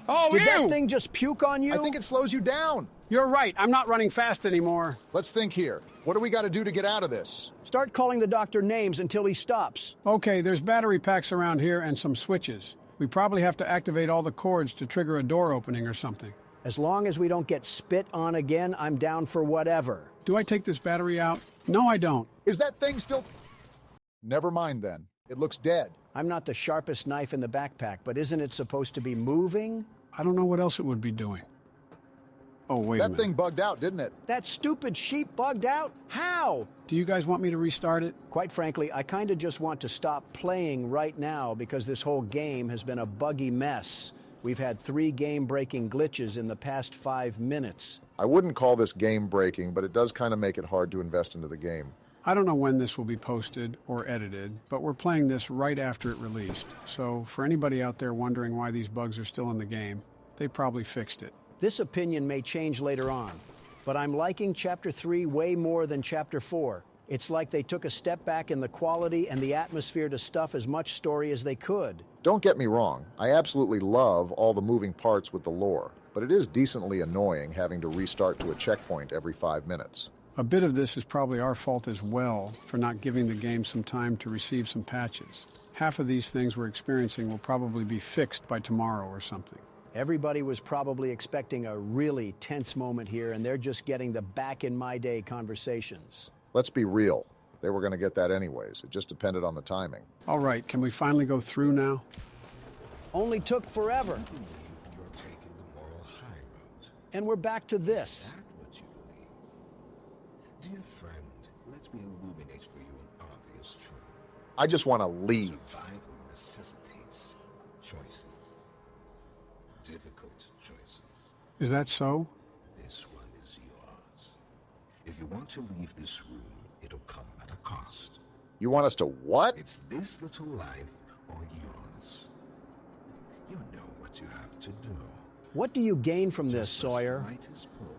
Oh, Did that thing just puke on you? I think it slows you down. You're right, I'm not running fast anymore. Let's think here. What do we got to do to get out of this? Start calling the doctor names until he stops. Okay, there's battery packs around here and some switches. We probably have to activate all the cords to trigger a door opening or something. As long as we don't get spit on again, I'm down for whatever. Do I take this battery out? No, I don't. Is that thing still... Never mind then. It looks dead. I'm not the sharpest knife in the backpack, but isn't it supposed to be moving? I don't know what else it would be doing. Oh, wait a minute. That thing bugged out, didn't it? That stupid sheep bugged out? How? Do you guys want me to restart it? Quite frankly, I kind of just want to stop playing right now because this whole game has been a buggy mess. We've had 3 game-breaking glitches in the past 5 minutes. I wouldn't call this game-breaking, but it does kind of make it hard to invest into the game. I don't know when this will be posted or edited, but we're playing this right after it released. So for anybody out there wondering why these bugs are still in the game, they probably fixed it. This opinion may change later on, but I'm liking Chapter 3 way more than Chapter 4. It's like they took a step back in the quality and the atmosphere to stuff as much story as they could. Don't get me wrong, I absolutely love all the moving parts with the lore, but it is decently annoying having to restart to a checkpoint every 5 minutes. A bit of this is probably our fault as well for not giving the game some time to receive some patches. Half of these things we're experiencing will probably be fixed by tomorrow or something. Everybody was probably expecting a really tense moment here, and they're just getting the back-in-my-day conversations. Let's be real. They were going to get that anyways. It just depended on the timing. All right, can we finally go through now? Only took forever. And we're back to this. Dear friend, let me illuminate for you an obvious truth. I just want to leave. Survival necessitates choices. Difficult choices. Is that so? This one is yours. If you want to leave this room, it'll come at a cost. You want us to what? It's this little life or yours. You know what you have to do. What do you gain from this, Sawyer? The slightest pull,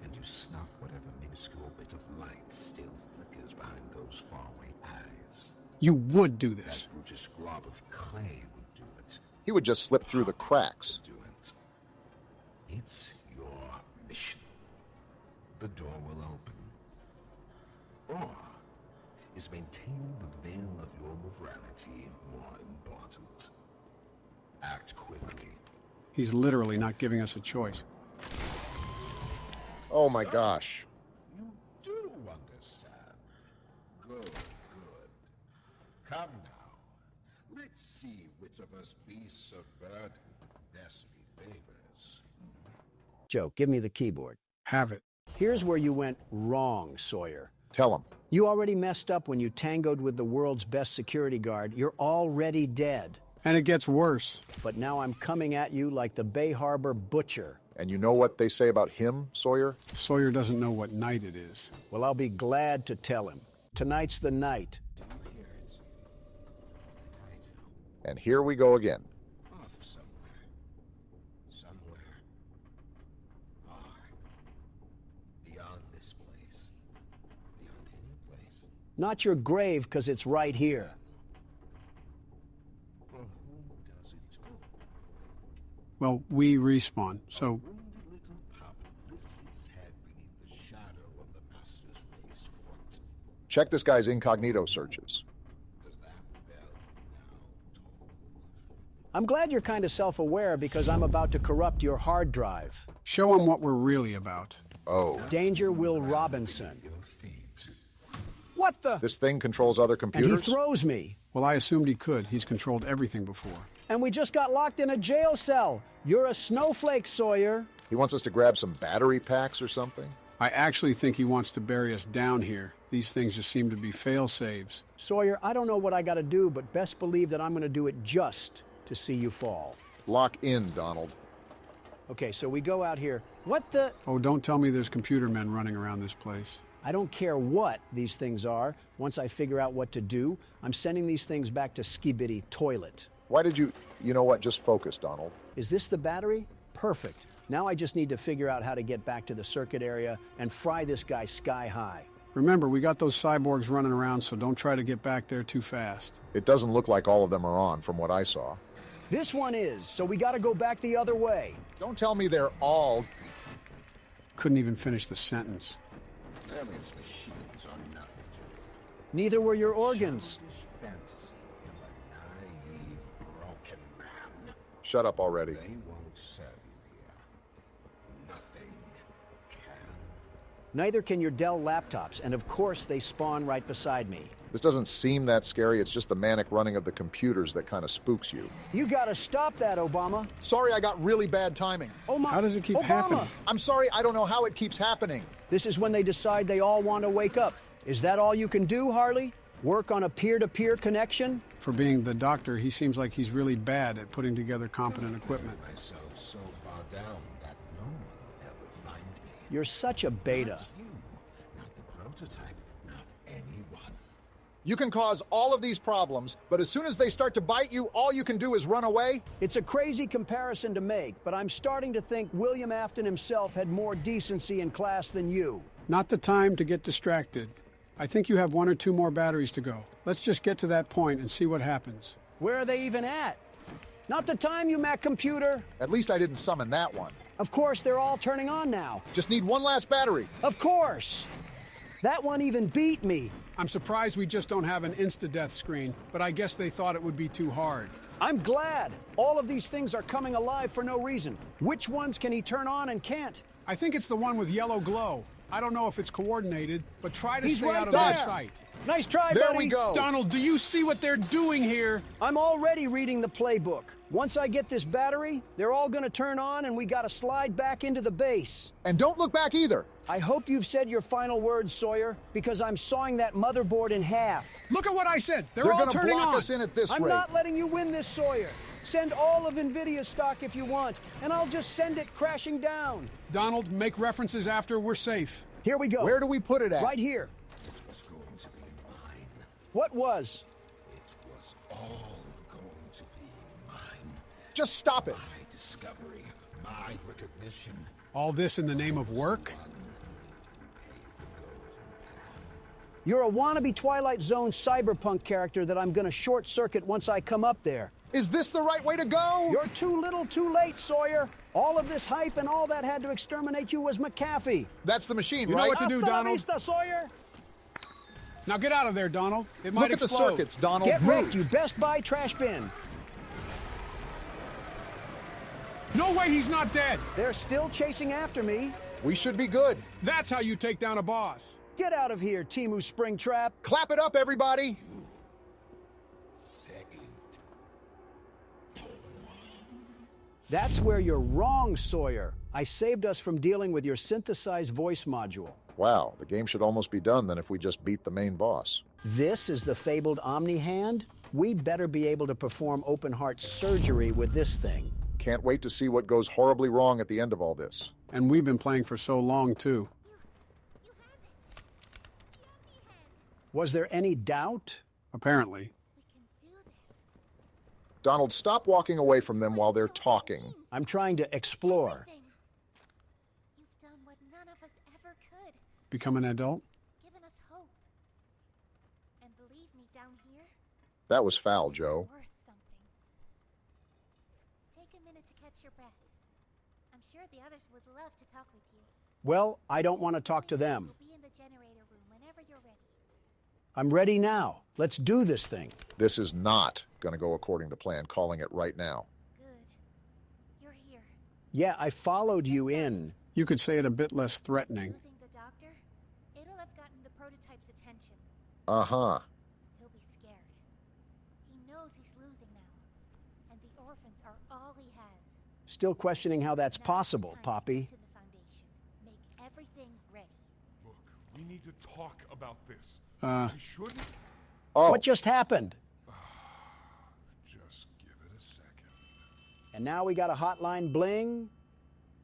and you snuff whatever minuscule bit of light still flickers behind those faraway eyes. You would do this. That brutish glob of clay would do it. He would just slip through the cracks. Do it. It's your mission. The door will open. Or is maintaining the veil of your morality more important? Act quickly. He's literally not giving us a choice. Oh my gosh. You do understand. Good, good. Come now. Let's see which of us beasts of burden best favors. Joe, give me the keyboard. Have it. Here's where you went wrong, Sawyer. Tell him. You already messed up when you tangoed with the world's best security guard. You're already dead. And it gets worse. But now I'm coming at you like the Bay Harbor butcher. And you know what they say about him, Sawyer? Sawyer doesn't know what night it is. Well, I'll be glad to tell him. Tonight's the night. And here we go again. Off somewhere. Somewhere. Far. Beyond this place. Beyond any place. Not your grave, because it's right here. For whom does it all? Well, we respawn, so... Wounded little pup lifts his head beneath the shadow of the master's raised foot. Check this guy's incognito searches. Does that bell now toll? I'm glad you're kind of self-aware because I'm about to corrupt your hard drive. Show him what we're really about. Oh. Danger Will Robinson. What the? This thing controls other computers? And he throws me. Well, I assumed he could. He's controlled everything before. And we just got locked in a jail cell. You're a snowflake, Sawyer. He wants us to grab some battery packs or something? I actually think he wants to bury us down here. These things just seem to be fail-safes. Sawyer, I don't know what I gotta do, but best believe that I'm gonna do it just to see you fall. Lock in, Donald. Okay, so we go out here. What the? Oh, don't tell me there's computer men running around this place. I don't care what these things are. Once I figure out what to do, I'm sending these things back to Skibidi Toilet. Why did you... You know what? Just focus, Donald. Is this the battery? Perfect. Now I just need to figure out how to get back to the circuit area and fry this guy sky high. Remember, we got those cyborgs running around, so don't try to get back there too fast. It doesn't look like all of them are on, from what I saw. This one is, so we gotta go back the other way. Don't tell me they're all... Couldn't even finish the sentence. Aliens machines are not. Neither were your organs. Fantasy of a naive, broken man. Shut up already. They won't serve you here. Nothing can. Neither can your Dell laptops, and of course they spawn right beside me. This doesn't seem that scary. It's just the manic running of the computers that kind of spooks you. You gotta stop that, Obama. Sorry, I got really bad timing. Oh my... How does it keep happening? I'm sorry, I don't know how it keeps happening. This is when they decide they all want to wake up. Is that all you can do, Harley? Work on a peer-to-peer connection? For being the doctor, he seems like he's really bad at putting together competent equipment. Myself so far down that no one will ever find me. You're such a beta. Not you, not the prototype, not anyone. You can cause all of these problems, but as soon as they start to bite you, all you can do is run away? It's a crazy comparison to make, but I'm starting to think William Afton himself had more decency and class than you. Not the time to get distracted. I think you have 1 or 2 more batteries to go. Let's just get to that point and see what happens. Where are they even at? Not the time, you Mac computer. At least I didn't summon that one. Of course, they're all turning on now. Just need one last battery. Of course. That one even beat me. I'm surprised we just don't have an insta-death screen, but I guess they thought it would be too hard. I'm glad. All of these things are coming alive for no reason. Which ones can he turn on and can't? I think it's the one with yellow glow. I don't know if it's coordinated, but try to stay right out of there. their sight. Nice try, There buddy. we go. Donald, do you see what they're doing here? I'm already reading the playbook. Once I get this battery, they're all gonna turn on and we gotta slide back into the base. And don't look back either. I hope you've said your final words, Sawyer, because I'm sawing that motherboard in half. Look at what I said. They're all gonna turning block on. us in at this I'm rate. not letting you win this, Sawyer. Send all of NVIDIA's stock if you want, and I'll just send it crashing down. Donald, make references after we're safe. Here we go. Where do we put it at? Right here. It was going to be mine. What was? It was all going to be mine. Just stop it. My discovery, my recognition. All this in the name of work? You're a wannabe Twilight Zone cyberpunk character that I'm gonna short circuit once I come up there. Is this the right way to go? You're too little too late, Sawyer. All of this hype and all that had to exterminate you was McAfee. That's the machine, You know right? what to do, Hasta la Donald. vista, Sawyer. Now get out of there, Donald. It might Look at the explode. circuits, Donald. Get wrecked, you Best Buy trash bin. No way he's not dead. They're still chasing after me. We should be good. That's how you take down a boss. Get out of here, Timu Springtrap. Clap it up, everybody. That's where you're wrong, Sawyer. I saved us from dealing with your synthesized voice module. Wow, the game should almost be done then if we just beat the main boss. This is the fabled Omni Hand? We better be able to perform open heart surgery with this thing. Can't wait to see what goes horribly wrong at the end of all this. And we've been playing for so long, too. Was there any doubt? Apparently. Donald, stop walking away from them while they're talking. I'm trying to explore. You've done what none of us ever could. Become an adult? Given us hope. And believe me, down here, That was foul, Joe. worth something. Take a minute to catch your breath. I'm sure the others would love to talk with you. Well, I don't want to talk to them. We'll be in the generator room whenever you're ready. I'm ready now. Let's do this thing. This is not going to go according to plan, calling it right now. Good. You're here. Yeah, I followed you in. You could say it a bit less threatening. Losing the doctor, it'll have gotten the prototype's attention. Uh-huh. He'll be scared. He knows he's losing now. And the orphans are all he has. Still questioning how that's Now possible, it's time to Poppy. get to the foundation. Make everything ready. Look, we need to talk about this. Uh. We shouldn't. Oh, What just happened? Just give it a second. And now we got a hotline bling.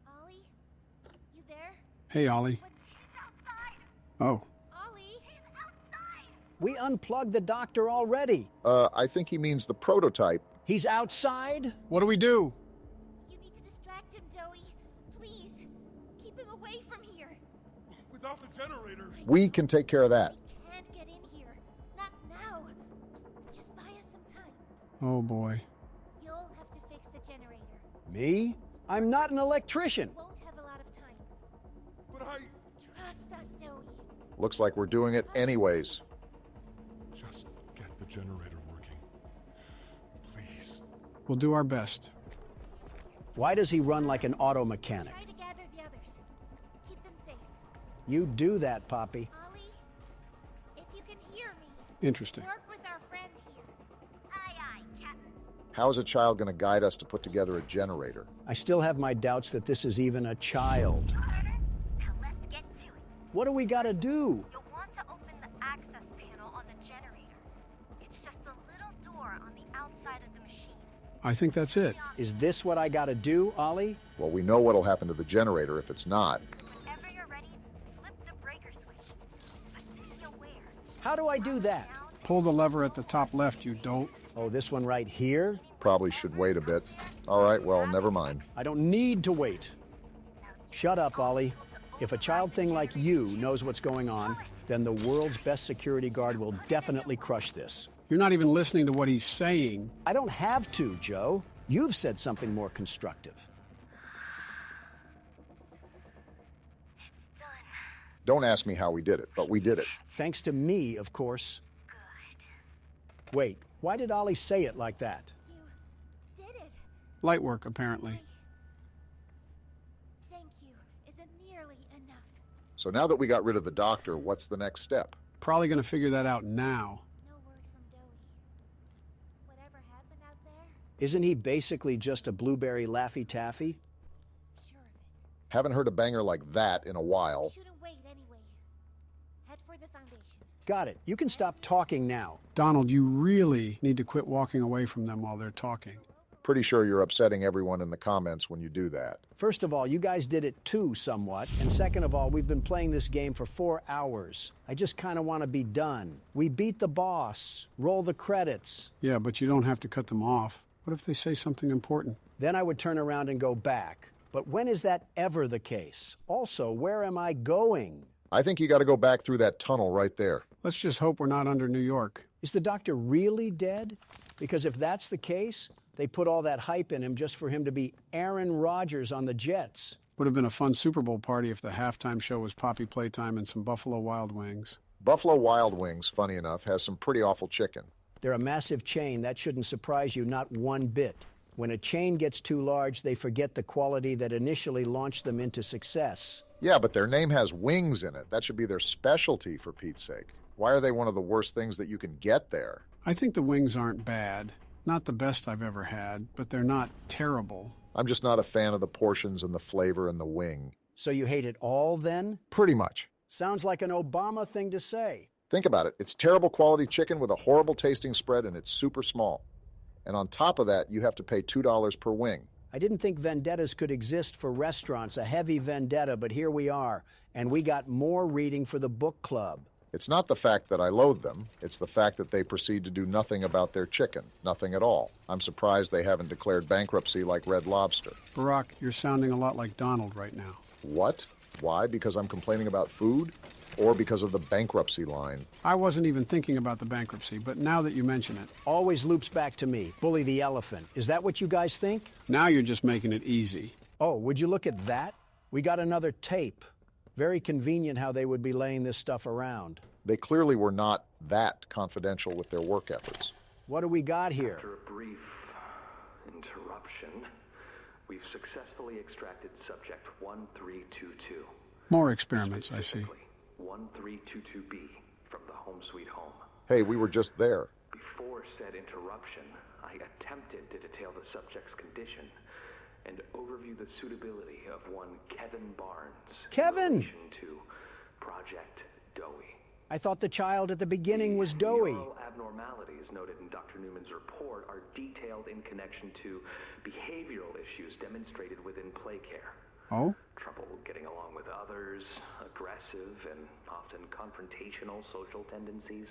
Ollie? You there? Hey, Ollie. What's outside? Oh, We unplugged the doctor already. I think he means the prototype. He's outside? What do we do? You need to distract him, Joey. Please, keep him away from here. Without the generator. We can take care of that. Can't get in here. Not now. Just buy us some time. Oh boy. You'll have to fix the generator. Me? I'm not an electrician. Won't have a lot of time. But I... Trust us, Joey. Looks like we're doing it anyways. Just get the generator working. Please. We'll do our best. Why does he run like an auto mechanic? Try to gather the others. Keep them safe. You do that, Poppy. Ollie, if you can hear me, Interesting. work with our friend here. Aye, aye, Captain. How is a child going to guide us to put together a generator? I still have my doubts that this is even a child. Now let's get to it. What do we gotta do? You'll want to open the access panel on the generator. It's just a little door on the outside of the machine. I think that's it. Is this what I gotta do, Ollie? Well, we know what'll happen to the generator if it's not. Whenever you're ready, flip the breaker switch. But be aware. How do I do that? Pull the lever at the top left, you dolt. Oh, this one right here? Probably should wait a bit. All right, well, never mind. I don't need to wait. Shut up, Ollie. If a child thing like you knows what's going on, then the world's best security guard will definitely crush this. You're not even listening to what he's saying. I don't have to, Joe. You've said something more constructive. It's done. Don't ask me how we did it, but we did it. Thanks to me, of course. Good. Wait, why did Ollie say it like that? You did it. Light work, apparently. Thank you. Isn't nearly enough. So now that we got rid of the doctor, what's the next step? Probably going to figure that out now. No word from Dowie. Whatever happened out there? Isn't he basically just a blueberry Laffy Taffy? Sure of it. Haven't heard a banger like that in a while. Shouldn't wait anyway. Head for the foundation. Got it. You can stop talking now. Donald, you really need to quit walking away from them while they're talking. Pretty sure you're upsetting everyone in the comments when you do that. First of all, you guys did it too, somewhat. And second of all, we've been playing this game for 4 hours. I just kind of want to be done. We beat the boss. Roll the credits. Yeah, but you don't have to cut them off. What if they say something important? Then I would turn around and go back. But when is that ever the case? Also, where am I going? I think you got to go back through that tunnel right there. Let's just hope we're not under New York. Is the doctor really dead? Because if that's the case, they put all that hype in him just for him to be Aaron Rodgers on the Jets. Would have been a fun Super Bowl party if the halftime show was Poppy Playtime and some Buffalo Wild Wings. Buffalo Wild Wings, funny enough, has some pretty awful chicken. They're a massive chain. That shouldn't surprise you, not one bit. When a chain gets too large, they forget the quality that initially launched them into success. Yeah, but their name has wings in it. That should be their specialty, for Pete's sake. Why are they one of the worst things that you can get there? I think the wings aren't bad. Not the best I've ever had, but they're not terrible. I'm just not a fan of the portions and the flavor and the wing. So you hate it all, then? Pretty much. Sounds like an Obama thing to say. Think about it. It's terrible quality chicken with a horrible tasting spread, and it's super small. And on top of that, you have to pay $2 per wing. I didn't think vendettas could exist for restaurants, a heavy vendetta, but here we are. And we got more reading for the book club. It's not the fact that I loathe them. It's the fact that they proceed to do nothing about their chicken. Nothing at all. I'm surprised they haven't declared bankruptcy like Red Lobster. Barack, you're sounding a lot like Donald right now. What? Why? Because I'm complaining about food? Or because of the bankruptcy line? I wasn't even thinking about the bankruptcy, but now that you mention it. Always loops back to me. Bully the elephant. Is that what you guys think? Now you're just making it easy. Oh, would you look at that? We got another tape. Very convenient how they would be laying this stuff around. They clearly were not that confidential with their work efforts. What do we got here? After a brief interruption, we've successfully extracted subject 1322. More experiments, I see. 1322B from the Home Sweet Home. Hey, we were just there. Before said interruption, I attempted to detail the subject's condition and overview the suitability of one Kevin Barnes. Kevin! In relation to Project Dowie. I thought the child at the beginning was Dowie. Neural abnormalities noted in Dr. Newman's report are detailed in connection to behavioral issues demonstrated within Playcare. Oh? Trouble getting along with others, aggressive and often confrontational social tendencies,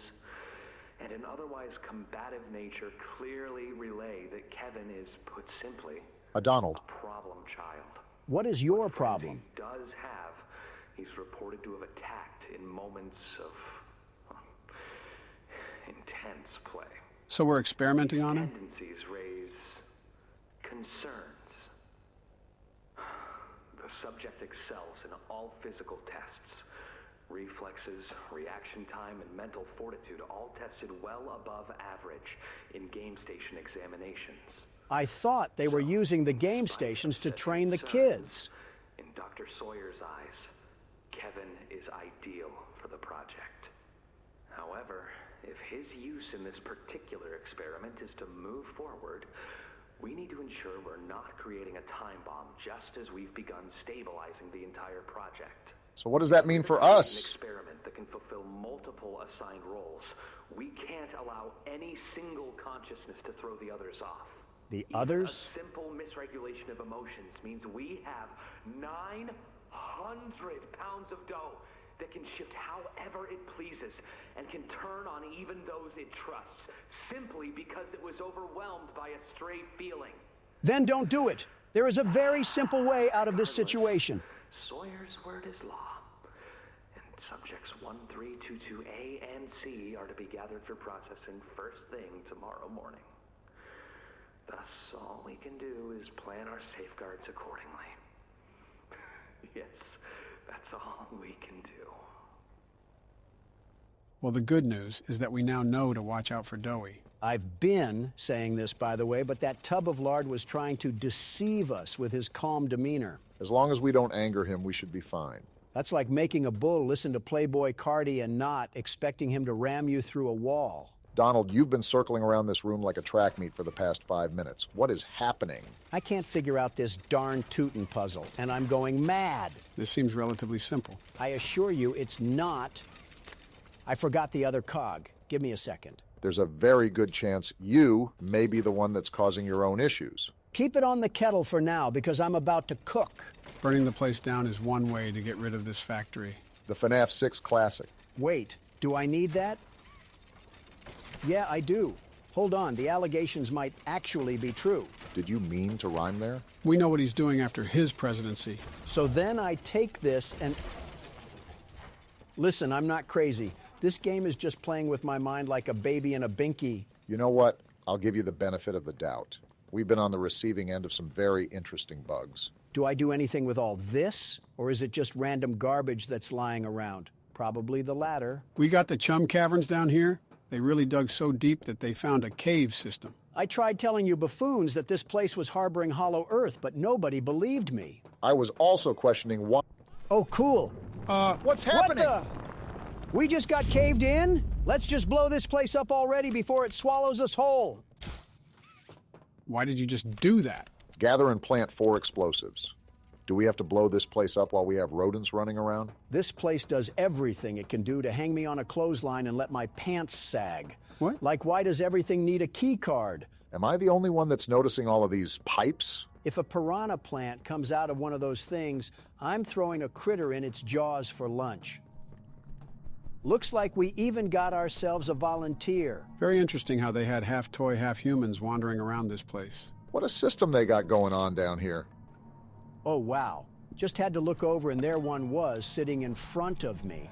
and an otherwise combative nature clearly relay that Kevin is, put simply, a Donald. A problem child. What is your problem? He does have. He's reported to have attacked in moments of intense play. So we're experimenting on him? Tendencies raise concerns. The subject excels in all physical tests. Reflexes, reaction time, and mental fortitude all tested well above average in game station examinations. I thought they were using the game stations to train the kids. In Dr. Sawyer's eyes, Kevin is ideal for the project. However, if his use in this particular experiment is to move forward, we need to ensure we're not creating a time bomb just as we've begun stabilizing the entire project. So what does that mean for us? An experiment that can fulfill multiple assigned roles. We can't allow any single consciousness to throw the others off. The others? A simple misregulation of emotions means we have 900 pounds of dough that can shift however it pleases and can turn on even those it trusts, simply because it was overwhelmed by a stray feeling. Then don't do it. There is a very simple way out of this situation. Sawyer's word is law, and subjects 1322A and C are to be gathered for processing first thing tomorrow morning. Thus, all we can do is plan our safeguards accordingly. Yes, that's all we can do. Well, the good news is that we now know to watch out for Doughy. I've been saying this, by the way, but that tub of lard was trying to deceive us with his calm demeanor. As long as we don't anger him, we should be fine. That's like making a bull listen to Playboy Cardi and not expecting him to ram you through a wall. Donald, you've been circling around this room like a track meet for the past 5 minutes. What is happening? I can't figure out this darn Tootin' puzzle, and I'm going mad. This seems relatively simple. I assure you it's not. I forgot the other cog. Give me a second. There's a very good chance you may be the one that's causing your own issues. Keep it on the kettle for now, because I'm about to cook. Burning the place down is one way to get rid of this factory. The FNAF 6 Classic. Wait, do I need that? Yeah, I do. Hold on, the allegations might actually be true. Did you mean to rhyme there? We know what he's doing after his presidency. So then I take this and... Listen, I'm not crazy. This game is just playing with my mind like a baby in a binky. You know what? I'll give you the benefit of the doubt. We've been on the receiving end of some very interesting bugs. Do I do anything with all this, or is it just random garbage that's lying around? Probably the latter. We got the chum caverns down here. They really dug so deep that they found a cave system. I tried telling you buffoons that this place was harboring hollow earth, but nobody believed me. I was also questioning why... Oh, cool. What's happening? What the... We just got caved in? Let's just blow this place up already before it swallows us whole. Why did you just do that? Gather and plant 4 explosives. Do we have to blow this place up while we have rodents running around? This place does everything it can do to hang me on a clothesline and let my pants sag. What? Like, why does everything need a key card? Am I the only one that's noticing all of these pipes? If a piranha plant comes out of one of those things, I'm throwing a critter in its jaws for lunch. Looks like we even got ourselves a volunteer. Very interesting how they had half toy, half humans wandering around this place. What a system they got going on down here. Oh, wow. Just had to look over and there one was sitting in front of me.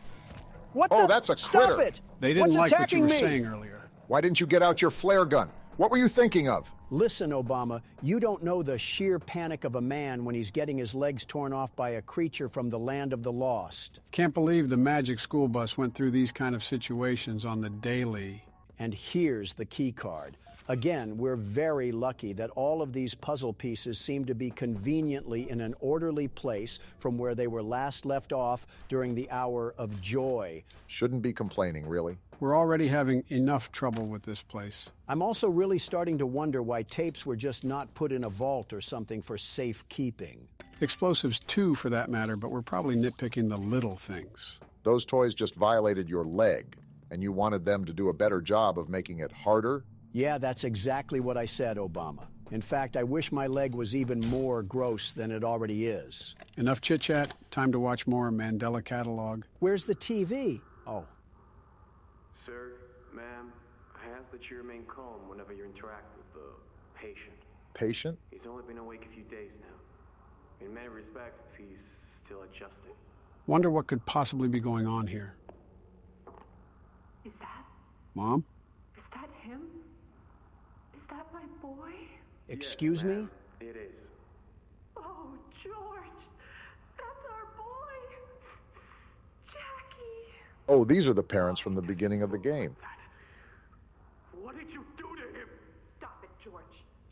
What the? Oh, that's a critter. Stop it! They didn't What's like what you were attacking me? saying earlier. Why didn't you get out your flare gun? What were you thinking of? Listen, Obama, you don't know the sheer panic of a man when he's getting his legs torn off by a creature from the land of the lost. Can't believe the magic school bus went through these kind of situations on the daily. And here's the key card. Again, we're very lucky that all of these puzzle pieces seem to be conveniently in an orderly place from where they were last left off during the hour of joy. Shouldn't be complaining, really. We're already having enough trouble with this place. I'm also really starting to wonder why tapes were just not put in a vault or something for safekeeping. Explosives too, for that matter, but we're probably nitpicking the little things. Those toys just violated your leg, and you wanted them to do a better job of making it harder? Yeah, that's exactly what I said, Obama. In fact, I wish my leg was even more gross than it already is. Enough chit-chat. Time to watch more Mandela Catalog. Where's the TV? Oh. Sir, ma'am, I ask that you remain calm whenever you interact with the patient. Patient? He's only been awake a few days now. In many respects, he's still adjusting. Wonder what could possibly be going on here. Is that? Mom? Is that him? Is that my boy? Excuse me? It is. Oh, George! That's our boy! Jackie! Oh, these are the parents from the beginning of the game. What did you do to him? Stop it, George.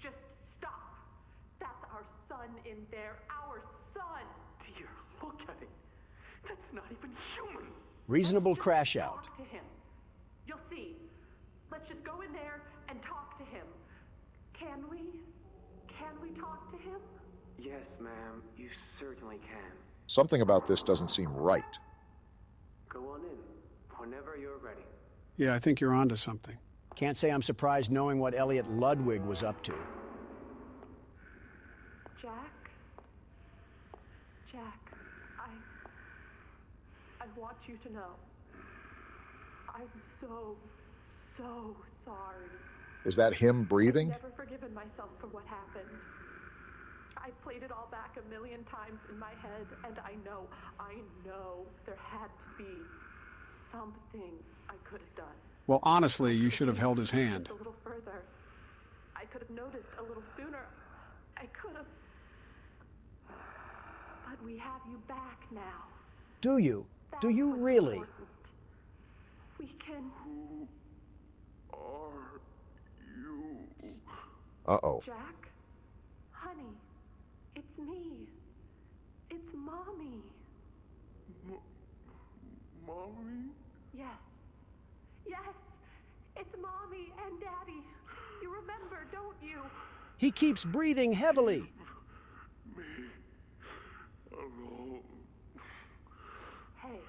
Just stop. That's our son in there. Our son! Dear, look at it. That's not even human. Reasonable crash out. Talk to him. You'll see. Let's just go in there and talk to him. Can we? Can we talk to him? Yes, ma'am, you certainly can. Something about this doesn't seem right. Go on in, whenever you're ready. Yeah, I think you're onto something. Can't say I'm surprised knowing what Elliot Ludwig was up to. Jack? Jack, I want you to know. I'm so sorry. Is that him breathing? I've never forgiven myself for what happened. I played it all back a million times in my head, and I know there had to be something I could have done. Well, honestly, you should have held his hand. A little further. I could have noticed a little sooner. I could have. But we have you back now. Do you? Do you really? We can. Who are you? Uh-oh. Jack? Honey, it's me. It's Mommy. Mommy? Yes. Yes, it's Mommy and Daddy. You remember, don't you? He keeps breathing heavily. Me alone. Hey,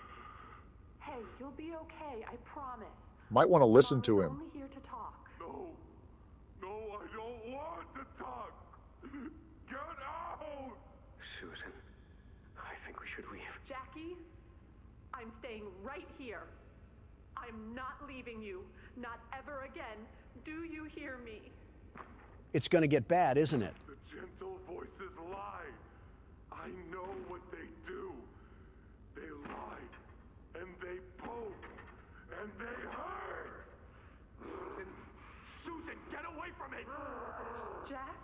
you'll be okay, I promise. Might want to listen to him. I'm only here to talk. No, I don't want to talk. Get out! Susan, I think we should leave. Jackie, I'm staying right here. I'm not leaving you. Not ever again. Do you hear me? It's going to get bad, isn't it? The gentle voices lie. I know what they do. They lie, and they poke, and they hurt. Susan, get away from me! Jack?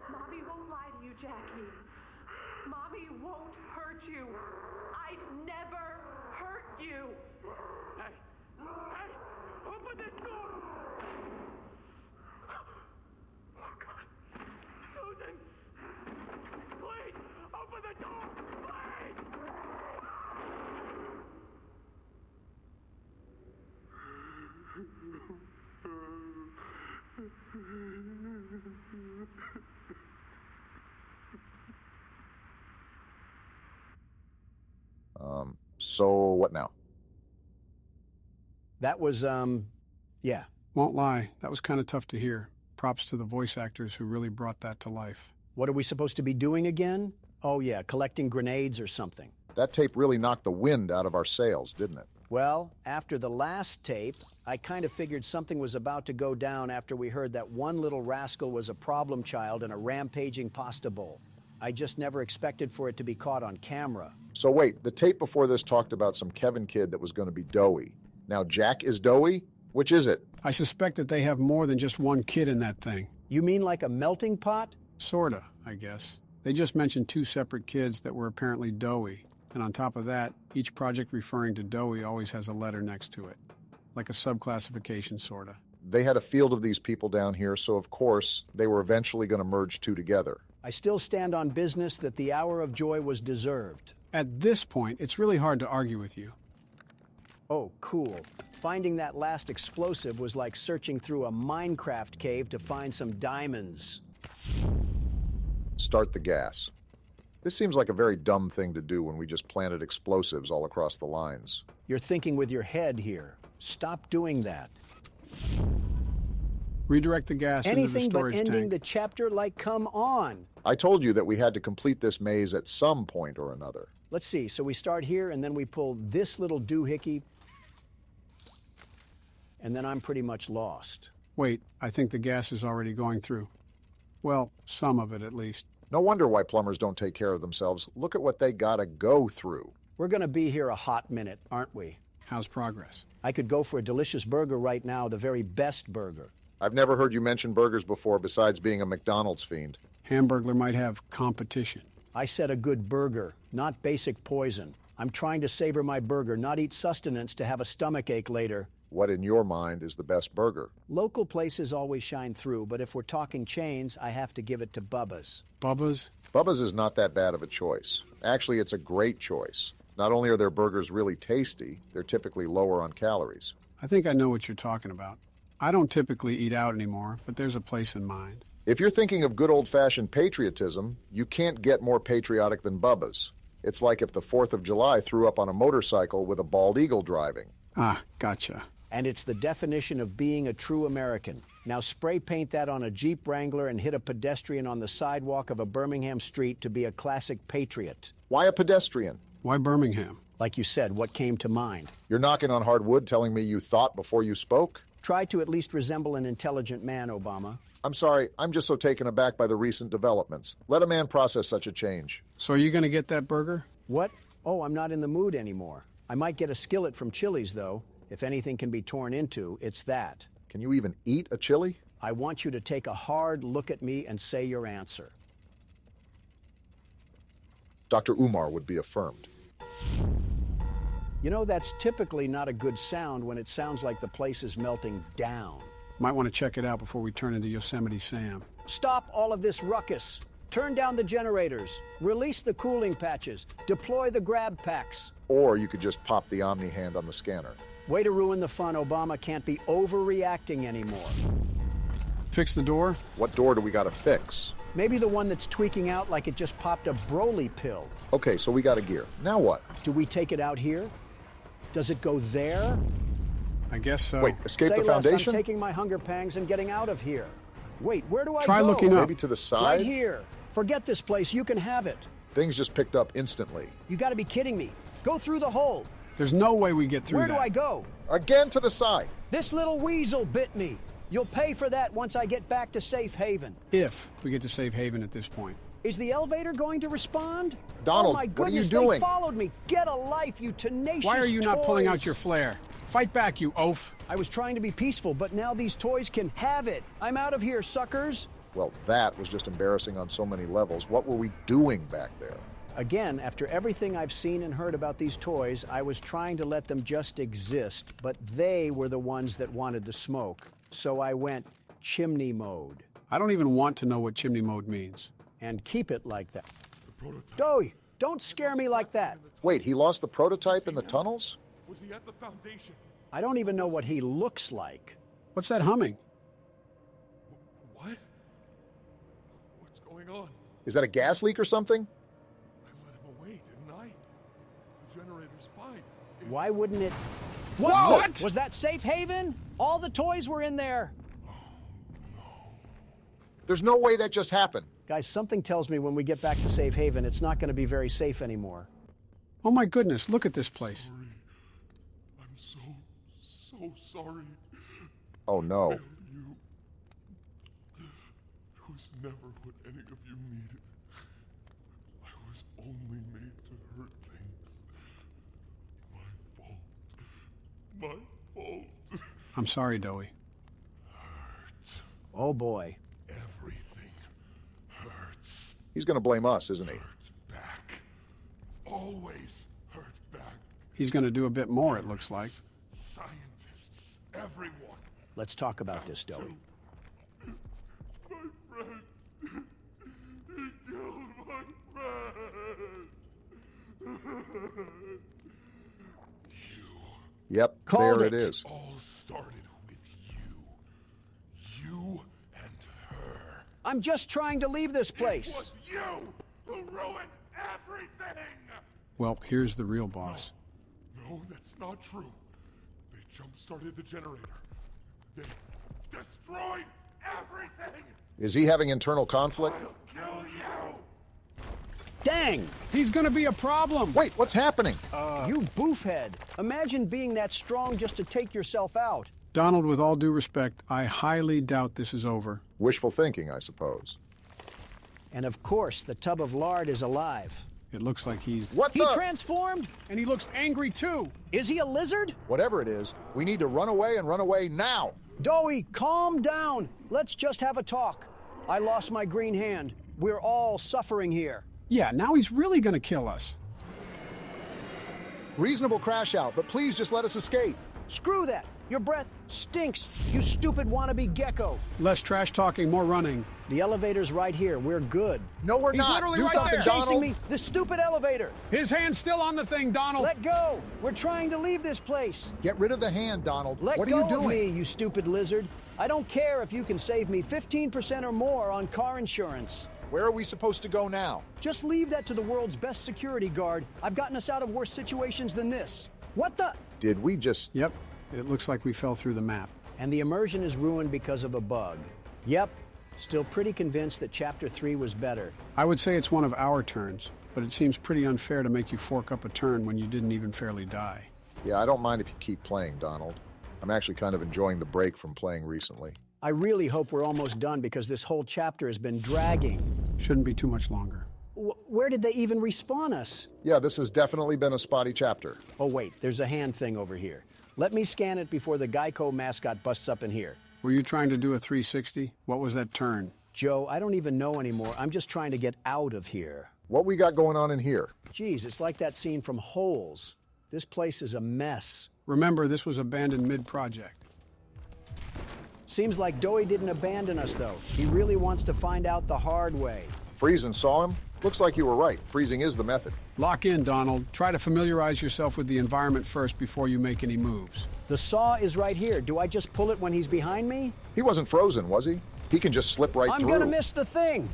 Mommy won't lie to you, Jackie. Mommy won't hurt you. I'd never hurt you. Hey! Open this door! Oh, God. Susan! Please, open the door! Please! So what now? That was, yeah. Won't lie, that was kind of tough to hear. Props to the voice actors who really brought that to life. What are we supposed to be doing again? Oh, yeah, collecting grenades or something. That tape really knocked the wind out of our sails, didn't it? Well, after the last tape, I kind of figured something was about to go down after we heard that one little rascal was a problem child in a rampaging pasta bowl. I just never expected for it to be caught on camera. So wait, the tape before this talked about some Kevin kid that was going to be doughy. Now Jack is doughy? Which is it? I suspect that they have more than just one kid in that thing. You mean like a melting pot? Sorta, I guess. They just mentioned two separate kids that were apparently doughy. And on top of that, each project referring to doughy always has a letter next to it. Like a subclassification, sorta. They had a field of these people down here, so of course they were eventually going to merge two together. I still stand on business that the hour of joy was deserved. At this point, it's really hard to argue with you. Oh, cool. Finding that last explosive was like searching through a Minecraft cave to find some diamonds. Start the gas. This seems like a very dumb thing to do when we just planted explosives all across the lines. You're thinking with your head here. Stop doing that. Redirect the gas into the Anything but storage ending tank. the chapter, like, come on. I told you that we had to complete this maze at some point or another. Let's see, so we start here, and then we pull this little doohickey, and then I'm pretty much lost. Wait, I think the gas is already going through. Well, some of it at least. No wonder why plumbers don't take care of themselves. Look at what they gotta go through. We're gonna be here a hot minute, aren't we? How's progress? I could go for a delicious burger right now, the very best burger. I've never heard you mention burgers before besides being a McDonald's fiend. Hamburglar might have competition. I said a good burger, not basic poison. I'm trying to savor my burger, not eat sustenance to have a stomachache later. What in your mind is the best burger? Local places always shine through, but if we're talking chains, I have to give it to Bubba's. Bubba's? Bubba's is not that bad of a choice. Actually, it's a great choice. Not only are their burgers really tasty, they're typically lower on calories. I think I know what you're talking about. I don't typically eat out anymore, but there's a place in mind. If you're thinking of good old-fashioned patriotism, you can't get more patriotic than Bubba's. It's like if the 4th of July threw up on a motorcycle with a bald eagle driving. Ah, gotcha. And it's the definition of being a true American. Now spray paint that on a Jeep Wrangler and hit a pedestrian on the sidewalk of a Birmingham street to be a classic patriot. Why a pedestrian? Why Birmingham? Like you said, what came to mind? You're knocking on hard wood telling me you thought before you spoke? Try to at least resemble an intelligent man, Obama. I'm sorry, I'm just so taken aback by the recent developments. Let a man process such a change. So are you going to get that burger? What? Oh, I'm not in the mood anymore. I might get a skillet from Chili's, though. If anything can be torn into, it's that. Can you even eat a chili? I want you to take a hard look at me and say your answer. Dr. Umar would be affirmed. You know, that's typically not a good sound when it sounds like the place is melting down. Might want to check it out before we turn into Yosemite Sam. Stop all of this ruckus. Turn down the generators. Release the cooling patches. Deploy the grab packs. Or you could just pop the Omni hand on the scanner. Way to ruin the fun. Obama can't be overreacting anymore. Fix the door? What door do we gotta fix? Maybe the one that's tweaking out like it just popped a Broly pill. Okay, so we got a gear. Now what? Do we take it out here? Does it go there? I guess so. Wait, escape Say the less, foundation? I'm taking my hunger pangs and getting out of here. Wait, where do I Try go? looking up. Maybe to the side? Right here. Forget this place. You can have it. Things just picked up instantly. You gotta be kidding me. Go through the hole. There's no way we get through Where that. do I go? Again to the side. This little weasel bit me. You'll pay for that once I get back to safe haven. If we get to safe haven at this point. Is the elevator going to respond? Donald, oh my what are you goodness, doing? They followed me. Get a life, you tenacious Why are you not pulling out toys. your flare? Fight back, you oaf. I was trying to be peaceful, but now these toys can have it. I'm out of here, suckers. Well, that was just embarrassing on so many levels. What were we doing back there? Again, after everything I've seen and heard about these toys, I was trying to let them just exist, but they were the ones that wanted the smoke. So I went chimney mode. I don't even want to know what chimney mode means. And keep it like that. Dowie, don't scare me like that. Wait, he lost the prototype in the tunnels? Was he at the foundation? I don't even know what he looks like. What's that humming? What? What's going on? Is that a gas leak or something? I let him away, didn't I? The generator's fine. Why wouldn't it... Whoa! What? Was that safe haven? All the toys were in there. There's no way that just happened. Guys, something tells me when we get back to safe haven, it's not going to be very safe anymore. Oh my goodness, look at this place. I'm so sorry. Oh no. You. It was never what any of you needed. I was only made to hurt things. My fault. I'm sorry, Dowie. Hurt. Oh boy. Everything hurts. He's gonna blame us, isn't he? Hurt back. Always hurt back. He's going to do a bit more, it looks like. Scientists, everyone. Let's talk about this, Dowie. My friends. He killed my friends. Yep, Called there it it. is. All started with you. You and her. I'm just trying to leave this It place. was you who ruined everything. Well, here's the real boss. No, that's not true. They jump-started the generator. They destroyed everything! Is he having internal conflict? Kill you! Dang! He's gonna be a problem! Wait, what's happening? You boofhead. Imagine being that strong just to take yourself out. Donald, with all due respect, I highly doubt this is over. Wishful thinking, I suppose. And of course, the tub of lard is alive. It looks like he's... What He the? transformed? And he looks angry, too! Is he a lizard? Whatever it is, we need to run away and run away now! Doey, calm down. Let's just have a talk. I lost my green hand. We're all suffering here. Yeah, now he's really gonna kill us. Reasonable crash out, but please just let us escape. Screw that. Your breath stinks, you stupid wannabe gecko. Less trash talking, more running. The elevator's right here. We're good. No, we're He's not. literally Do right something, there. Chasing Donald. me, this stupid elevator. His hand's still on the thing, Donald! Let go. We're trying to leave this place. Get rid of the hand, Donald. Let what go are you doing? of me, you stupid lizard. I don't care if you can save me 15% or more on car insurance. Where are we supposed to go now? Just leave that to the world's best security guard. I've gotten us out of worse situations than this. What the? Did we just... Yep, it looks like we fell through the map. And the immersion is ruined because of a bug. Yep, still pretty convinced that Chapter 3 was better. I would say it's one of our turns, but it seems pretty unfair to make you fork up a turn when you didn't even fairly die. Yeah, I don't mind if you keep playing, Donald. I'm actually kind of enjoying the break from playing recently. I really hope we're almost done because this whole chapter has been dragging. Shouldn't be too much longer. Where did they even respawn us? Yeah, this has definitely been a spotty chapter. Oh, wait, there's a hand thing over here. Let me scan it before the Geico mascot busts up in here. Were you trying to do a 360? What was that turn? Joe, I don't even know anymore. I'm just trying to get out of here. What we got going on in here? Geez, it's like that scene from Holes. This place is a mess. Remember, this was abandoned mid-project. Seems like Doey didn't abandon us, though. He really wants to find out the hard way. Freezing saw him? Looks like you were right. Freezing is the method. Lock in, Donald. Try to familiarize yourself with the environment first before you make any moves. The saw is right here. Do I just pull it when he's behind me? He wasn't frozen, was he? He can just slip right through. I'm gonna miss the thing.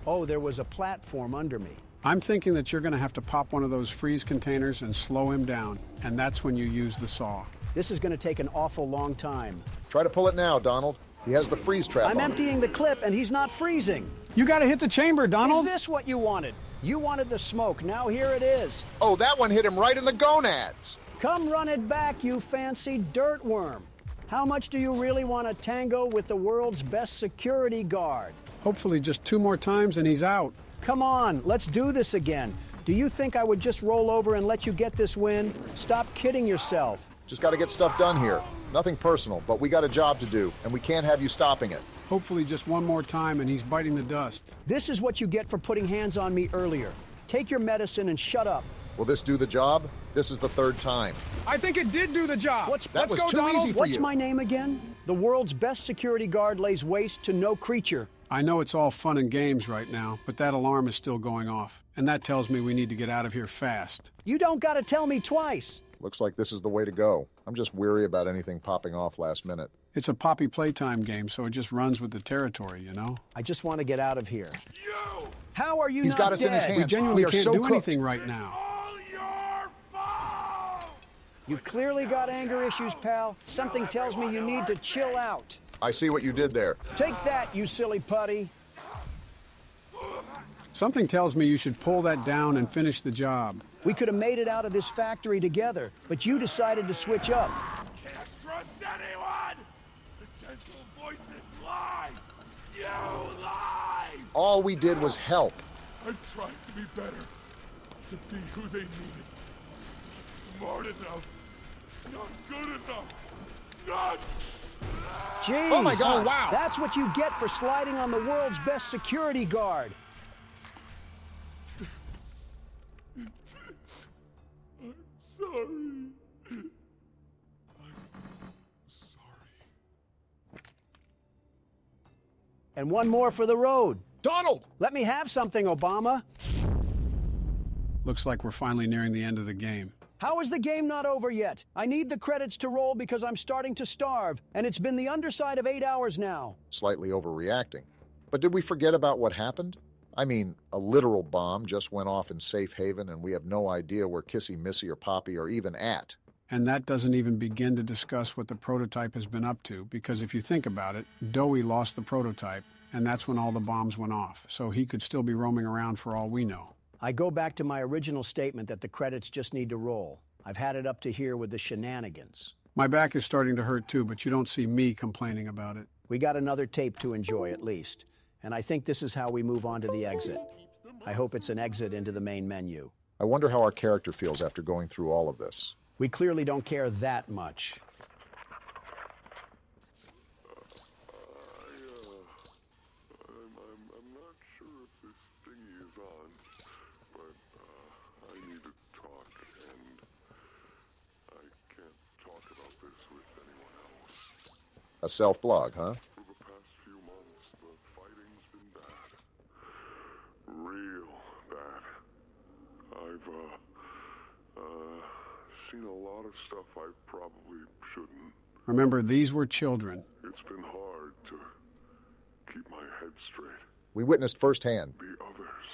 Oh, there was a platform under me. I'm thinking that you're gonna have to pop one of those freeze containers and slow him down, and that's when you use the saw. This is gonna take an awful long time. Try to pull it now, Donald. He has the freeze trap I'm on emptying the clip and he's not freezing. You gotta hit the chamber, Donald! Is this what you wanted? You wanted the smoke, now here it is. Oh, that one hit him right in the gonads! Come run it back, you fancy dirt worm. How much do you really want to tango with the world's best security guard? Hopefully just 2 more times and he's out. Come on, let's do this again. Do you think I would just roll over and let you get this win? Stop kidding yourself. Just gotta get stuff done here. Nothing personal, but we got a job to do, and we can't have you stopping it. Hopefully just 1 more time and he's biting the dust. This is what you get for putting hands on me earlier. Take your medicine and shut up. Will this do the job? This is the 3rd time. I think it did do the job. Let's was go, too Donald. easy for What's you. my name again? The world's best security guard lays waste to no creature. I know it's all fun and games right now, but that alarm is still going off. And that tells me we need to get out of here fast. You don't gotta tell me twice. Looks like this is the way to go. I'm just weary about anything popping off last minute. It's a Poppy Playtime game, so it just runs with the territory, you know? I just want to get out of here. You! How are you He's not got us in his dead? hands. We genuinely We are can't so do cooked. anything right now. All your fault! You clearly got anger issues, pal. Something tells me you need to chill out. I see what you did there. Take that, you silly putty. Something tells me you should pull that down and finish the job. We could have made it out of this factory together, but you decided to switch up. Can't trust anyone! The gentle voices lie! You lie! All we did was help. I tried to be better, to be who they needed. Not smart enough, not good enough, not... Jeez. Oh my God. Wow. That's what you get for sliding on the world's best security guard. I'm sorry. I'm sorry. And one more for the road. Donald! Let me have something, Obama. Looks like we're finally nearing the end of the game. How is the game not over yet? I need the credits to roll because I'm starting to starve, and it's been the underside of 8 hours now. Slightly overreacting. But did we forget about what happened? I mean, a literal bomb just went off in safe haven, and we have no idea where Kissy, Missy, or Poppy are even at. And that doesn't even begin to discuss what the prototype has been up to, because if you think about it, Dowie lost the prototype, and that's when all the bombs went off, so he could still be roaming around for all we know. I go back to my original statement that the credits just need to roll. I've had it up to here with the shenanigans. My back is starting to hurt too, but you don't see me complaining about it. We got another tape to enjoy at least, and I think this is how we move on to the exit. I hope it's an exit into the main menu. I wonder how our character feels after going through all of this. We clearly don't care that much. I'm not sure if this thingy is on, but I need to talk, and I can't talk about this with anyone else. A self-blog, huh? For the past few months, the fighting's been bad. Real bad. I've seen a lot of stuff I probably shouldn't. Remember, these were children. It's been hard to keep my head straight. We witnessed firsthand. The others,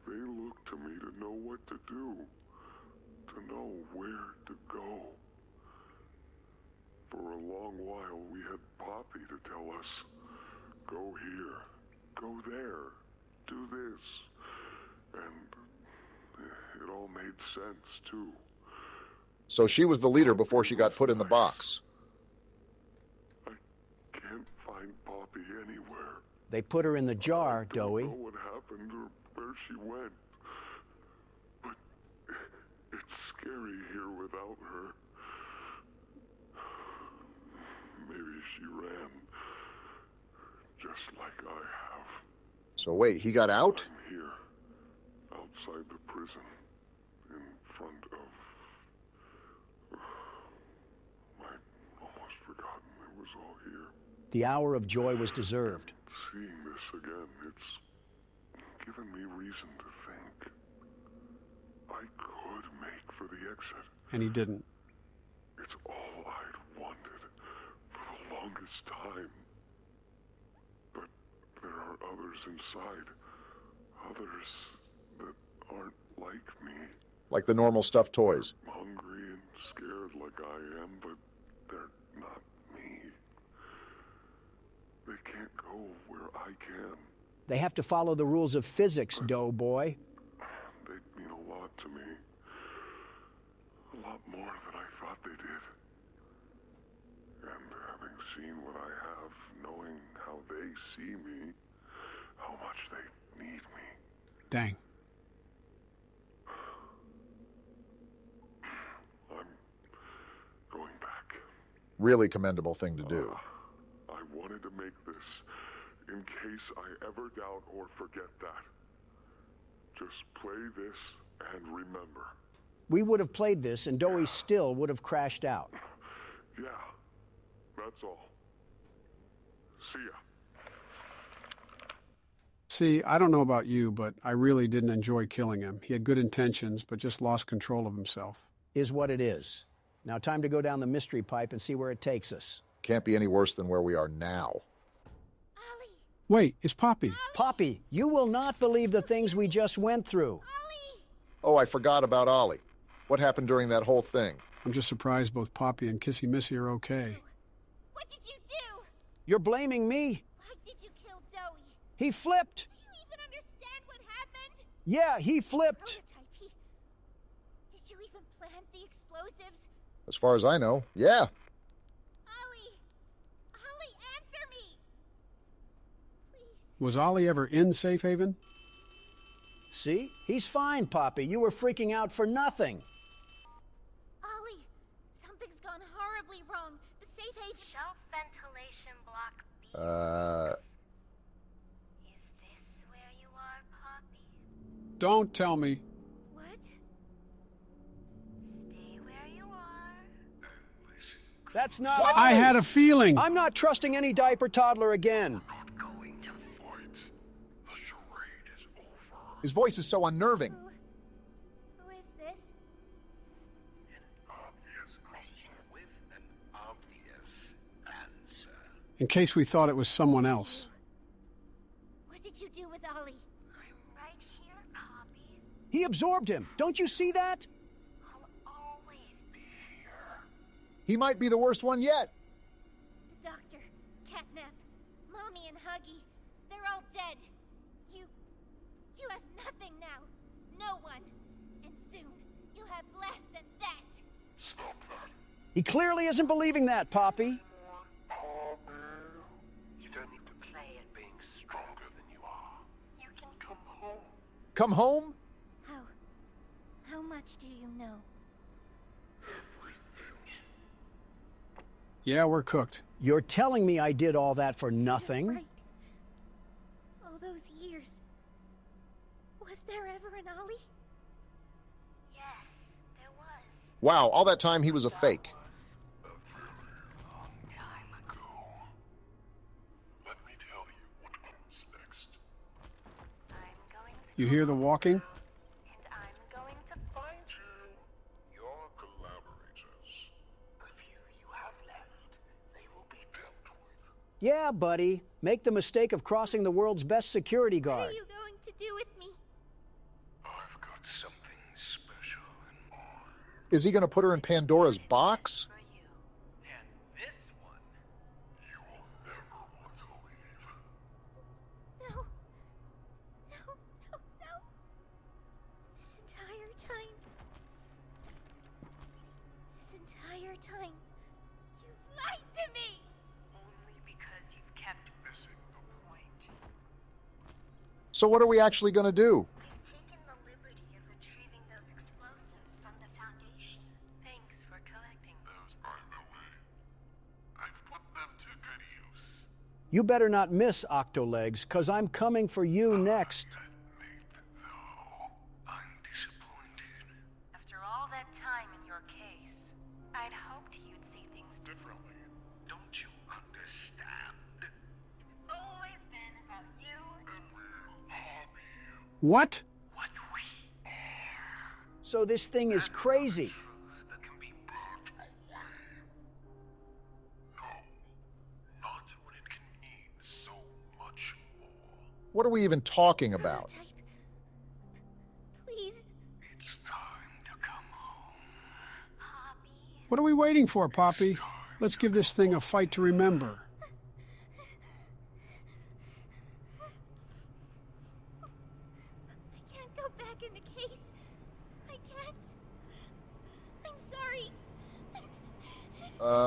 they look to me to know what to do, to know where to go. For a long while, we had Poppy to tell us, go here, go there, do this. And it all made sense, too. So she was the leader before she got put in the box. I can't find Poppy anywhere. They put her in the jar, I Dowie. don't know what happened or where she went. But it's scary here without her. Maybe she ran, just like I have. So wait, he got out? I'm here, outside the prison, in front of... I'd almost forgotten it was all here. The hour of joy was deserved. Seeing this again, it's given me reason to think I could make for the exit. And he didn't. It's all I'd wanted for the longest time. But there are others inside. Others that aren't like me. Like the normal stuffed toys. Hungry and scared like I am, but they're not me. They can't go where I can. They have to follow the rules of physics, Doughboy. They mean a lot to me. A lot more than I thought they did. And having seen what I have, knowing how they see me, how much they need me. Dang. I'm going back. Really commendable thing to do. I wanted to make this in case I ever doubt or forget that. Just play this and remember. We would have played this, and Dowie still would have crashed out. Yeah, that's all. See ya. See, I don't know about you, but I really didn't enjoy killing him. He had good intentions, but just lost control of himself. Is what it is. Now time to go down the mystery pipe and see where it takes us. Can't be any worse than where we are now. Wait, it's Poppy. Poppy, you will not believe the things we just went through. Oh, I forgot about Ollie. What happened during that whole thing? I'm just surprised both Poppy and Kissy Missy are okay. What did you do? You're blaming me. Why did you kill Dowie? He flipped. Do you even understand what happened? Yeah, he flipped. Prototype, Did you even plant the explosives? As far as I know, yeah. Ollie, answer me! Please. Was Ollie ever in Safe Haven? See? He's fine, Poppy. You were freaking out for nothing. Ollie, something's gone horribly wrong. The safe haven... Shelf ventilation block B. Is this where you are, Poppy? Don't tell me. What? Stay where you are. That's not... What? I had a feeling. I'm not trusting any diaper toddler again. His voice is so unnerving. Who is this? Obvious question with an obvious answer. In case we thought it was someone else. What did you do with Ollie? I'm right here, Poppy. He absorbed him. Don't you see that? I'll always be here. He might be the worst one yet. The Doctor, Catnap, Mommy and Huggy, they're all dead. You have nothing now. No one. And soon, you'll have less than that. Stop that. He clearly isn't believing that, Poppy. Poppy. You don't need to play at being stronger than you are. You can come home. Come home? How much do you know? Yeah, we're cooked. You're telling me I did all that for nothing? Right. All those years. Was there ever an Ollie? Yes, there was. Wow, all that time he was a fake. A very long time ago. Let me tell you what comes next. I'm going to You hear the walking? and I'm going to Find you. Your collaborators. The few you have left, they will be dealt with. Yeah, buddy. Make the mistake of crossing the world's best security What guard. are you going to do with me? I've got something special in mind. Is he going to put her in Pandora's box? for you. And this one, you will never want to leave. No. This entire time. You've lied to me. Only because you've kept Missing the point. So what are we actually going to do? I've taken the liberty of retrieving those explosives from the Foundation. Thanks for collecting them. Those, by the way, I've put them to good use. You better not miss, Octolegs, because I'm coming for you next. Admit, though, I'm disappointed. After all that time in your case, I'd hoped you'd see things Differently, don't you understand? It's always been about you. What? What we So this thing is crazy. that can be brought away. No, not when it can mean so much more. What are we even talking about? Type. Please. It's time to come home. Poppy. What are we waiting for, Poppy? Let's give this thing a fight to remember. I can't go back in the case. I can't. I'm sorry.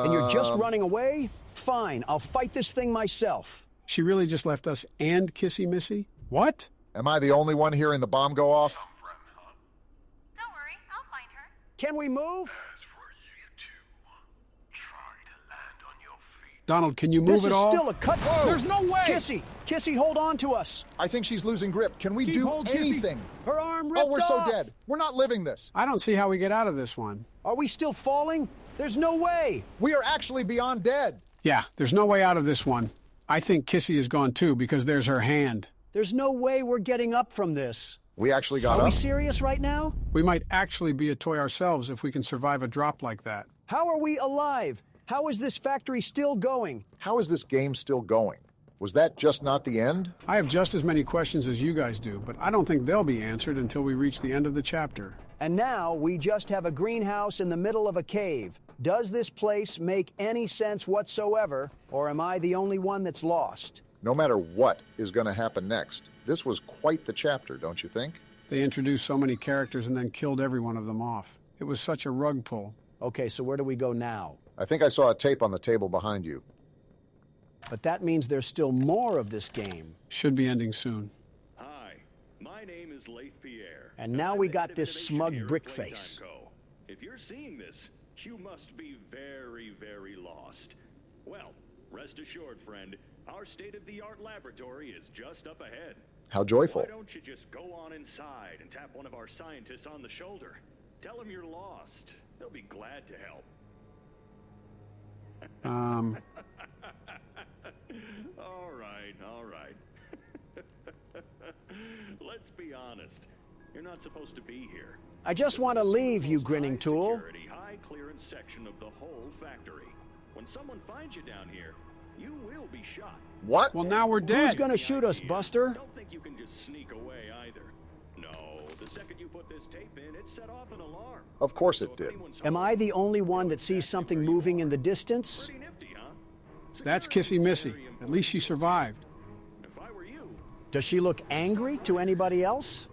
And you're just running away? Fine, I'll fight this thing myself. She really just left us and Kissy Missy? What? Am I the only one hearing the bomb go off? Don't worry, I'll find her. Can we move? As for you two, try to land on your feet. Donald, can you move This at is all? still a cut. There's no way! Kissy, hold on to us. I think she's losing grip. Can we Keep do hold, Kissy. anything? Her arm ripped Oh, we're off. so dead. We're not living this. I don't see how we get out of this one. Are we still falling? There's no way. We are actually beyond dead. Yeah, there's no way out of this one. I think Kissy is gone too because there's her hand. There's no way we're getting up from this. We actually got Are we up. serious right now? We might actually be a toy ourselves if we can survive a drop like that. How are we alive? How is this factory still going? How is this game still going? Was that just not the end? I have just as many questions as you guys do, but I don't think they'll be answered until we reach the end of the chapter. And now we just have a greenhouse in the middle of a cave. Does this place make any sense whatsoever, or am I the only one that's lost? No matter what is going to happen next, this was quite the chapter, don't you think? They introduced so many characters and then killed every one of them off. It was such a rug pull. Okay, so where do we go now? I think I saw a tape on the table behind you. But that means there's still more of this game. Should be ending soon. Hi, my name is Leif Pierre. And now I'm we the got head of this innovation smug here at brick Playtime face. Co. If you're seeing this, you must be very, very lost. Well, rest assured, friend, our state-of-the-art laboratory is just up ahead. How joyful. Why don't you just go on inside and tap one of our scientists on the shoulder? Tell them you're lost. They'll be glad to help. All right. Let's be honest. You're not supposed to be here. I just want to leave, you grinning tool. Security, high clearance section of the whole factory. When someone finds you down here, you will be shot. What? Well, now we're dead. Who's gonna shoot us, Buster? Don't think you can just sneak away either. No, The second you put this tape in, it set off an alarm. Of course it did. Am I the only one that sees something moving in the distance? That's Kissy Missy. At least she survived. Does she look angry to anybody else?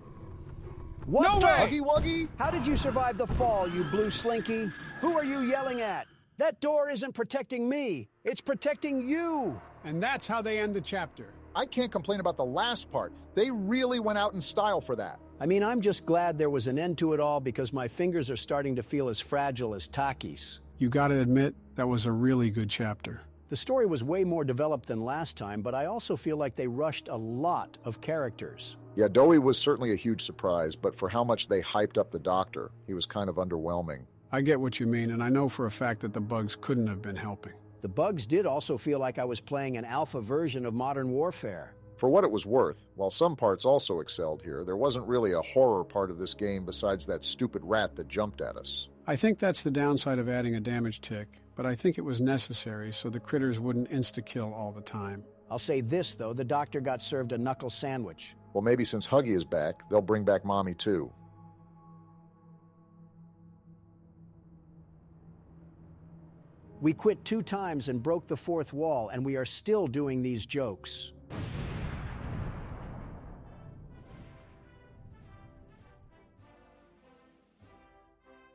What No the? way! Huggy Wuggy? How did you survive the fall, you blue slinky? Who are you yelling at? That door isn't protecting me. It's protecting you. And that's how they end the chapter. I can't complain about the last part. They really went out in style for that. I mean, I'm just glad there was an end to it all because my fingers are starting to feel as fragile as Taki's. You gotta admit, that was a really good chapter. The story was way more developed than last time, but I also feel like they rushed a lot of characters. Yeah, Dowie was certainly a huge surprise, but for how much they hyped up the Doctor, he was kind of underwhelming. I get what you mean, and I know for a fact that the bugs couldn't have been helping. The bugs did also feel like I was playing an alpha version of Modern Warfare. For what it was worth, while some parts also excelled here, there wasn't really a horror part of this game besides that stupid rat that jumped at us. I think that's the downside of adding a damage tick, but I think it was necessary so the critters wouldn't insta-kill all the time. I'll say this, though, the Doctor got served a knuckle sandwich. Well, maybe since Huggy is back, they'll bring back Mommy too. We quit 2 times and broke the 4th wall, and we are still doing these jokes.